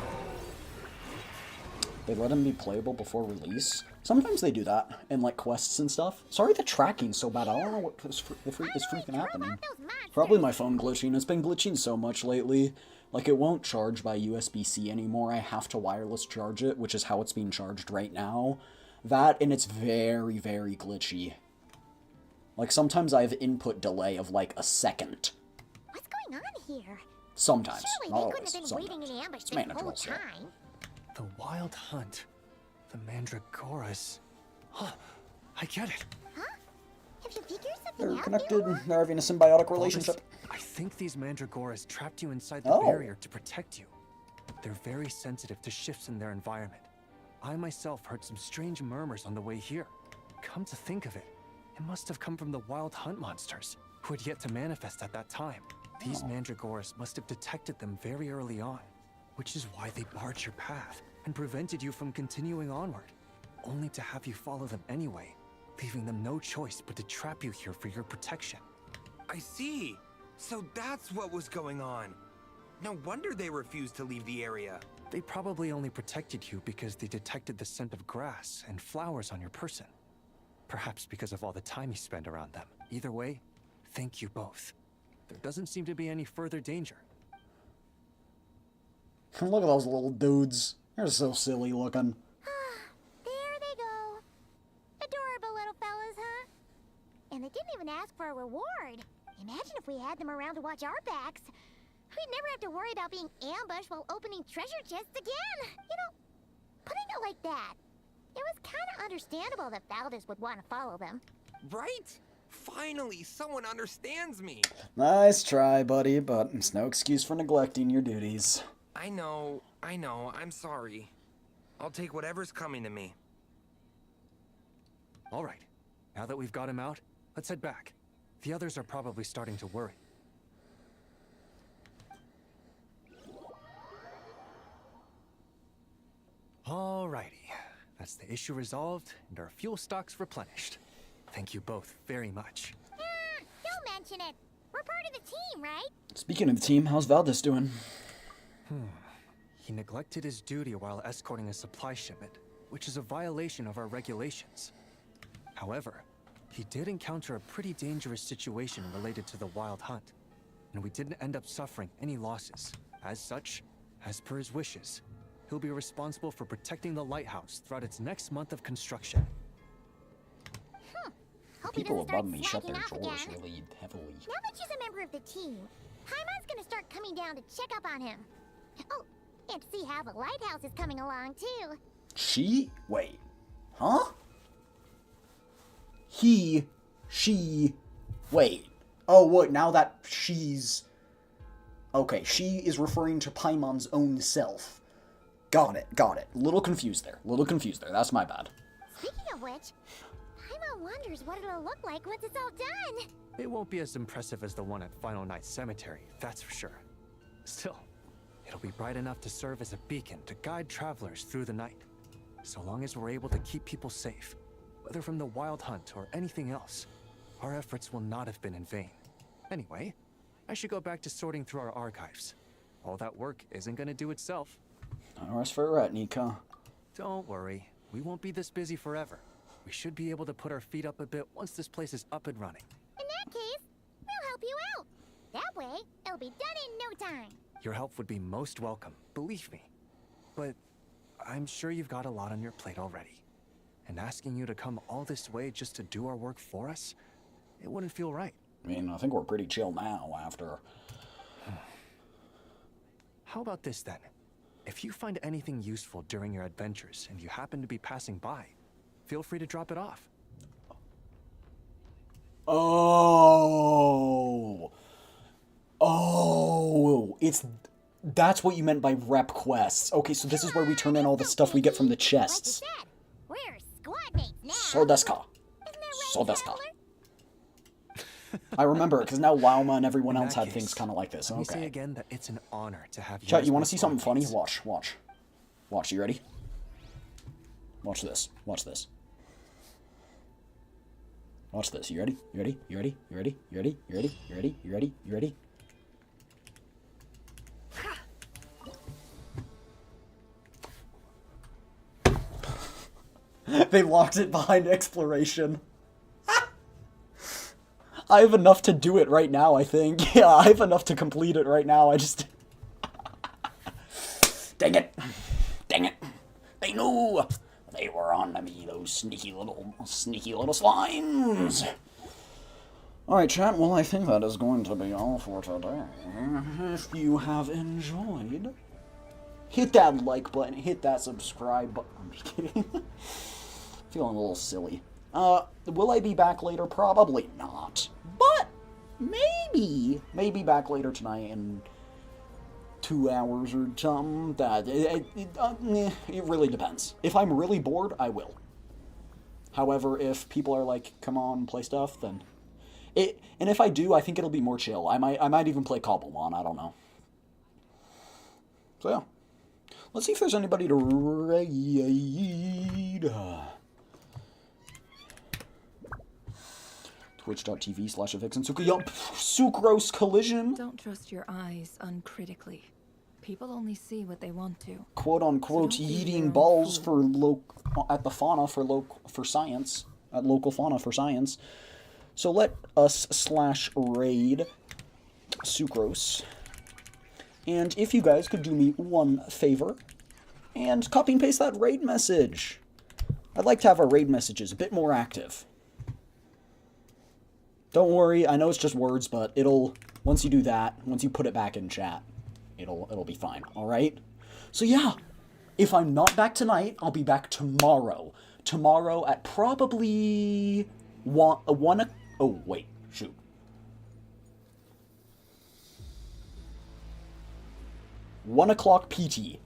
They let him be playable before release. Sometimes they do that in like quests and stuff. Sorry, the tracking's so bad. I don't know what is freaking happening. Probably my phone glitching. It's been glitching so much lately. Like, it won't charge by USB-C anymore. I have to wireless charge it, which is how it's being charged right now. That, and it's very, very glitchy. Like, sometimes I have input delay of like a second. What's going on here? Sometimes. Surely Not they always. couldn't have been Sometimes. waiting in ambush It's this whole manageable still. time. The Wild Hunt. The Mandragoras. Huh, I get it. Huh? Have you figured something They're out? connected. They're having a symbiotic relationship. I think these Mandragoras trapped you inside the Oh. barrier to protect you. They're very sensitive to shifts in their environment. I myself heard some strange murmurs on the way here. Come to think of it, it must have come from the Wild Hunt monsters, who had yet to manifest at that time. These Mandragoras must have detected them very early on, which is why they barred your path and prevented you from continuing onward, only to have you follow them anyway, leaving them no choice but to trap you here for your protection. I see. So that's what was going on. No wonder they refused to leave the area. They probably only protected you because they detected the scent of grass and flowers on your person. Perhaps because of all the time you spend around them. Either way, thank you both. There doesn't seem to be any further danger. Look at those little dudes. They're so silly looking. There they go. Adorable little fellas, huh? And they didn't even ask for a reward. Imagine if we had them around to watch our backs. We'd never have to worry about being ambushed while opening treasure chests again. You know, putting it like that, it was kind of understandable that Valdez would want to follow them. Right? Finally, someone understands me. Nice try, buddy, but it's no excuse for neglecting your duties. I know, I'm sorry. I'll take whatever's coming to me. All right, now that we've got him out, let's head back. The others are probably starting to worry. Alrighty, that's the issue resolved and our fuel stocks replenished. Thank you both very much. Don't mention it. We're part of the team, right? Speaking of the team, how's Valdez doing? He neglected his duty while escorting a supply shipment, which is a violation of our regulations. However, he did encounter a pretty dangerous situation related to the wild hunt, and we didn't end up suffering any losses. As such, as per his wishes, he'll be responsible for protecting the lighthouse throughout its next month of construction. People above me shut their drawers really heavily. Now that she's a member of the team, Paimon's gonna start coming down to check up on him. Oh, and to see how the lighthouse is coming along, too. She? Wait. Huh? He, she, wait. Oh, wait, now that she's... Okay, she is referring to Paimon's own self. Got it. Little confused there. That's my bad. Speaking of which, Paimon wonders what it'll look like once it's all done. It won't be as impressive as the one at Final Night Cemetery, that's for sure. Still, it'll be bright enough to serve as a beacon to guide travelers through the night. So long as we're able to keep people safe, whether from the wild hunt or anything else, our efforts will not have been in vain. Anyway, I should go back to sorting through our archives. All that work isn't gonna do itself. No rest for a rat, Nika. Don't worry, we won't be this busy forever. We should be able to put our feet up a bit once this place is up and running. In that case, we'll help you out. That way, it'll be done in no time. Your help would be most welcome, believe me. But I'm sure you've got a lot on your plate already. And asking you to come all this way just to do our work for us, it wouldn't feel right. I mean, I think we're pretty chill now after... How about this then? If you find anything useful during your adventures and you happen to be passing by, feel free to drop it off. That's what you meant by rep quests. Okay, so this is where we turn in all the stuff we get from the chests. We're squad mates now. So desu ka. I remember, because now Lauma and everyone else had things kind of like this. Let me say Okay. again that it's an honor to have you. Chat, as you my want to see something squad funny? mates. Watch, you ready? Watch this. Watch this. You ready? You ready? They locked it behind exploration. I have enough to do it right now, I think. Yeah, I have enough to complete it right now. I just... Dang it. They knew. They were on to me, those sneaky little slimes. Alright, chat, well, I think that is going to be all for today. If you have enjoyed, hit that like button, hit that subscribe button. I'm just kidding. Feeling a little silly. Will I be back later? Probably not. But maybe back later tonight in 2 hours or something. It really depends. If I'm really bored, I will. However, if people are like, come on, play stuff, then and if I do, I think it'll be more chill. I might even play Cobblemon, I don't know. So yeah. Let's see if there's anybody to raid. Twitch.tv/Avixen Sucrose Collision. Don't trust your eyes uncritically. People only see what they want to. Quote unquote eating balls for at the fauna for science. At local fauna for science. So let us /raid Sucrose. And if you guys could do me one favor, And copy and paste that raid message. I'd like to have our raid messages a bit more active. Don't worry, I know it's just words, but it'll, once you do that, once you put it back in chat, it'll be fine, alright? So yeah, if I'm not back tonight, I'll be back tomorrow. Tomorrow at probably oh wait, shoot. One o'clock PT.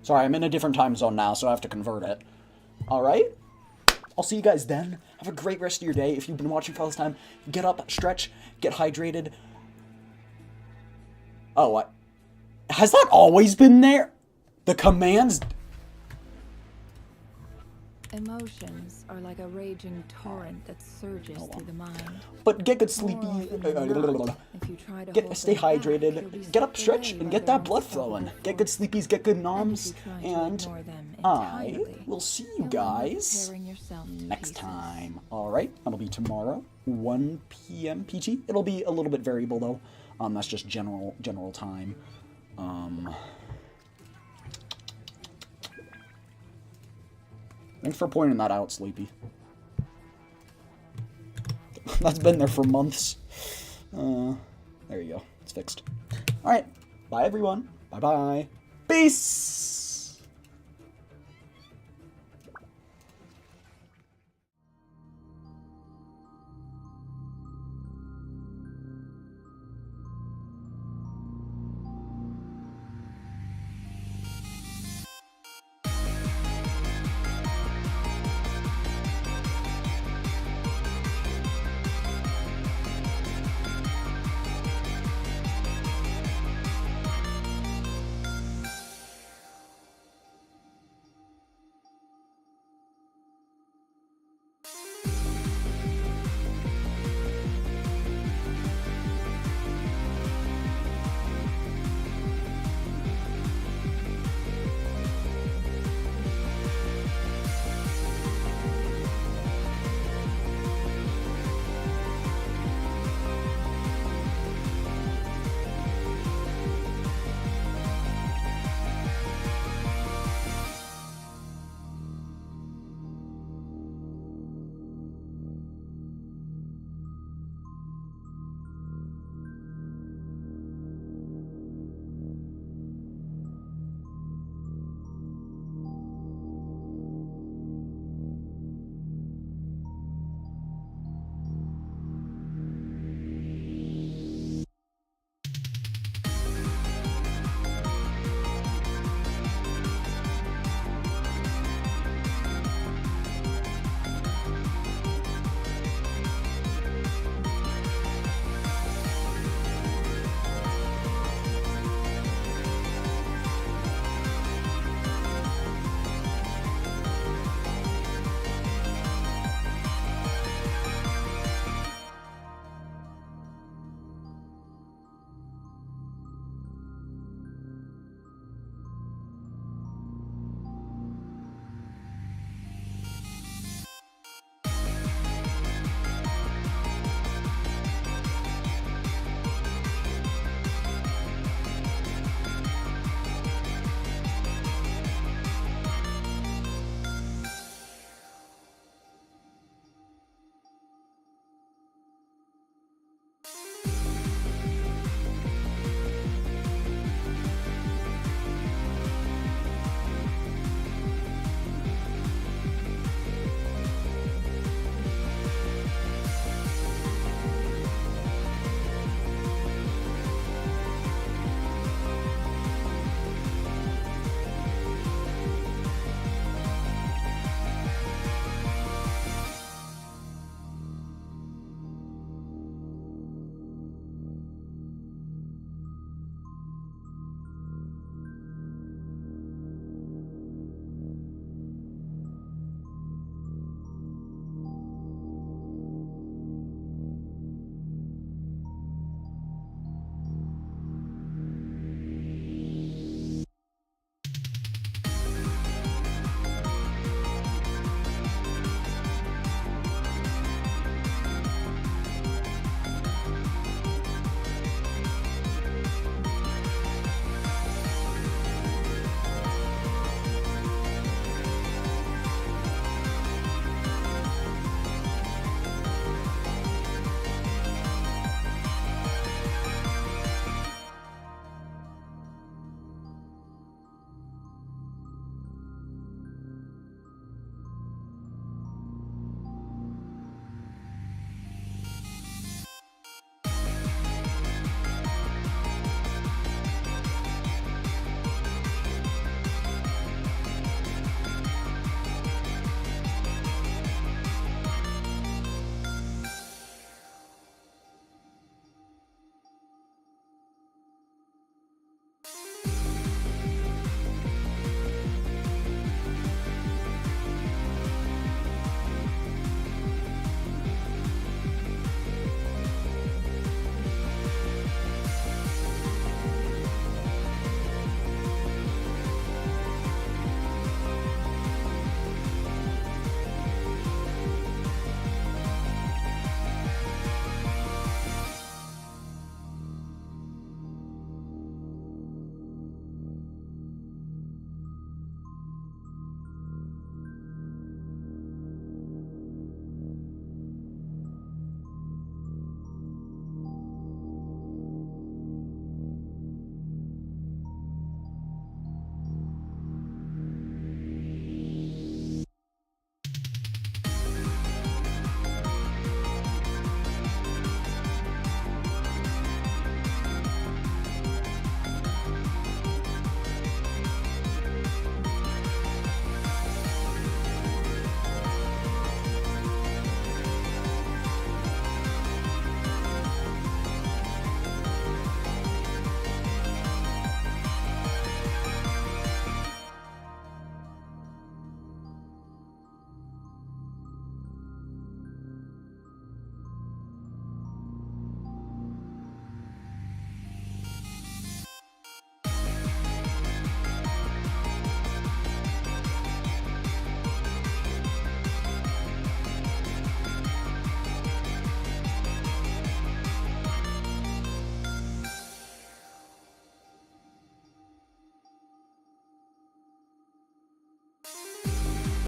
Sorry, I'm in a different time zone now, so I have to convert it. Alright? I'll see you guys then. Have a great rest of your day. If you've been watching for all this time, get up, stretch, get hydrated. Oh, has that always been there? The commands... Emotions are like a raging torrent that surges through the mind. But get good sleepy... Stay hydrated, get up, stretch, and get that blood flowing. Get good sleepies, get good noms, and I will see you guys next time. Alright, that'll be tomorrow, 1 p.m. PT. It'll be a little bit variable, though. That's just general time. Thanks for pointing that out, Sleepy. That's been there for months. There you go. It's fixed. Alright. Bye, everyone. Bye-bye. Peace!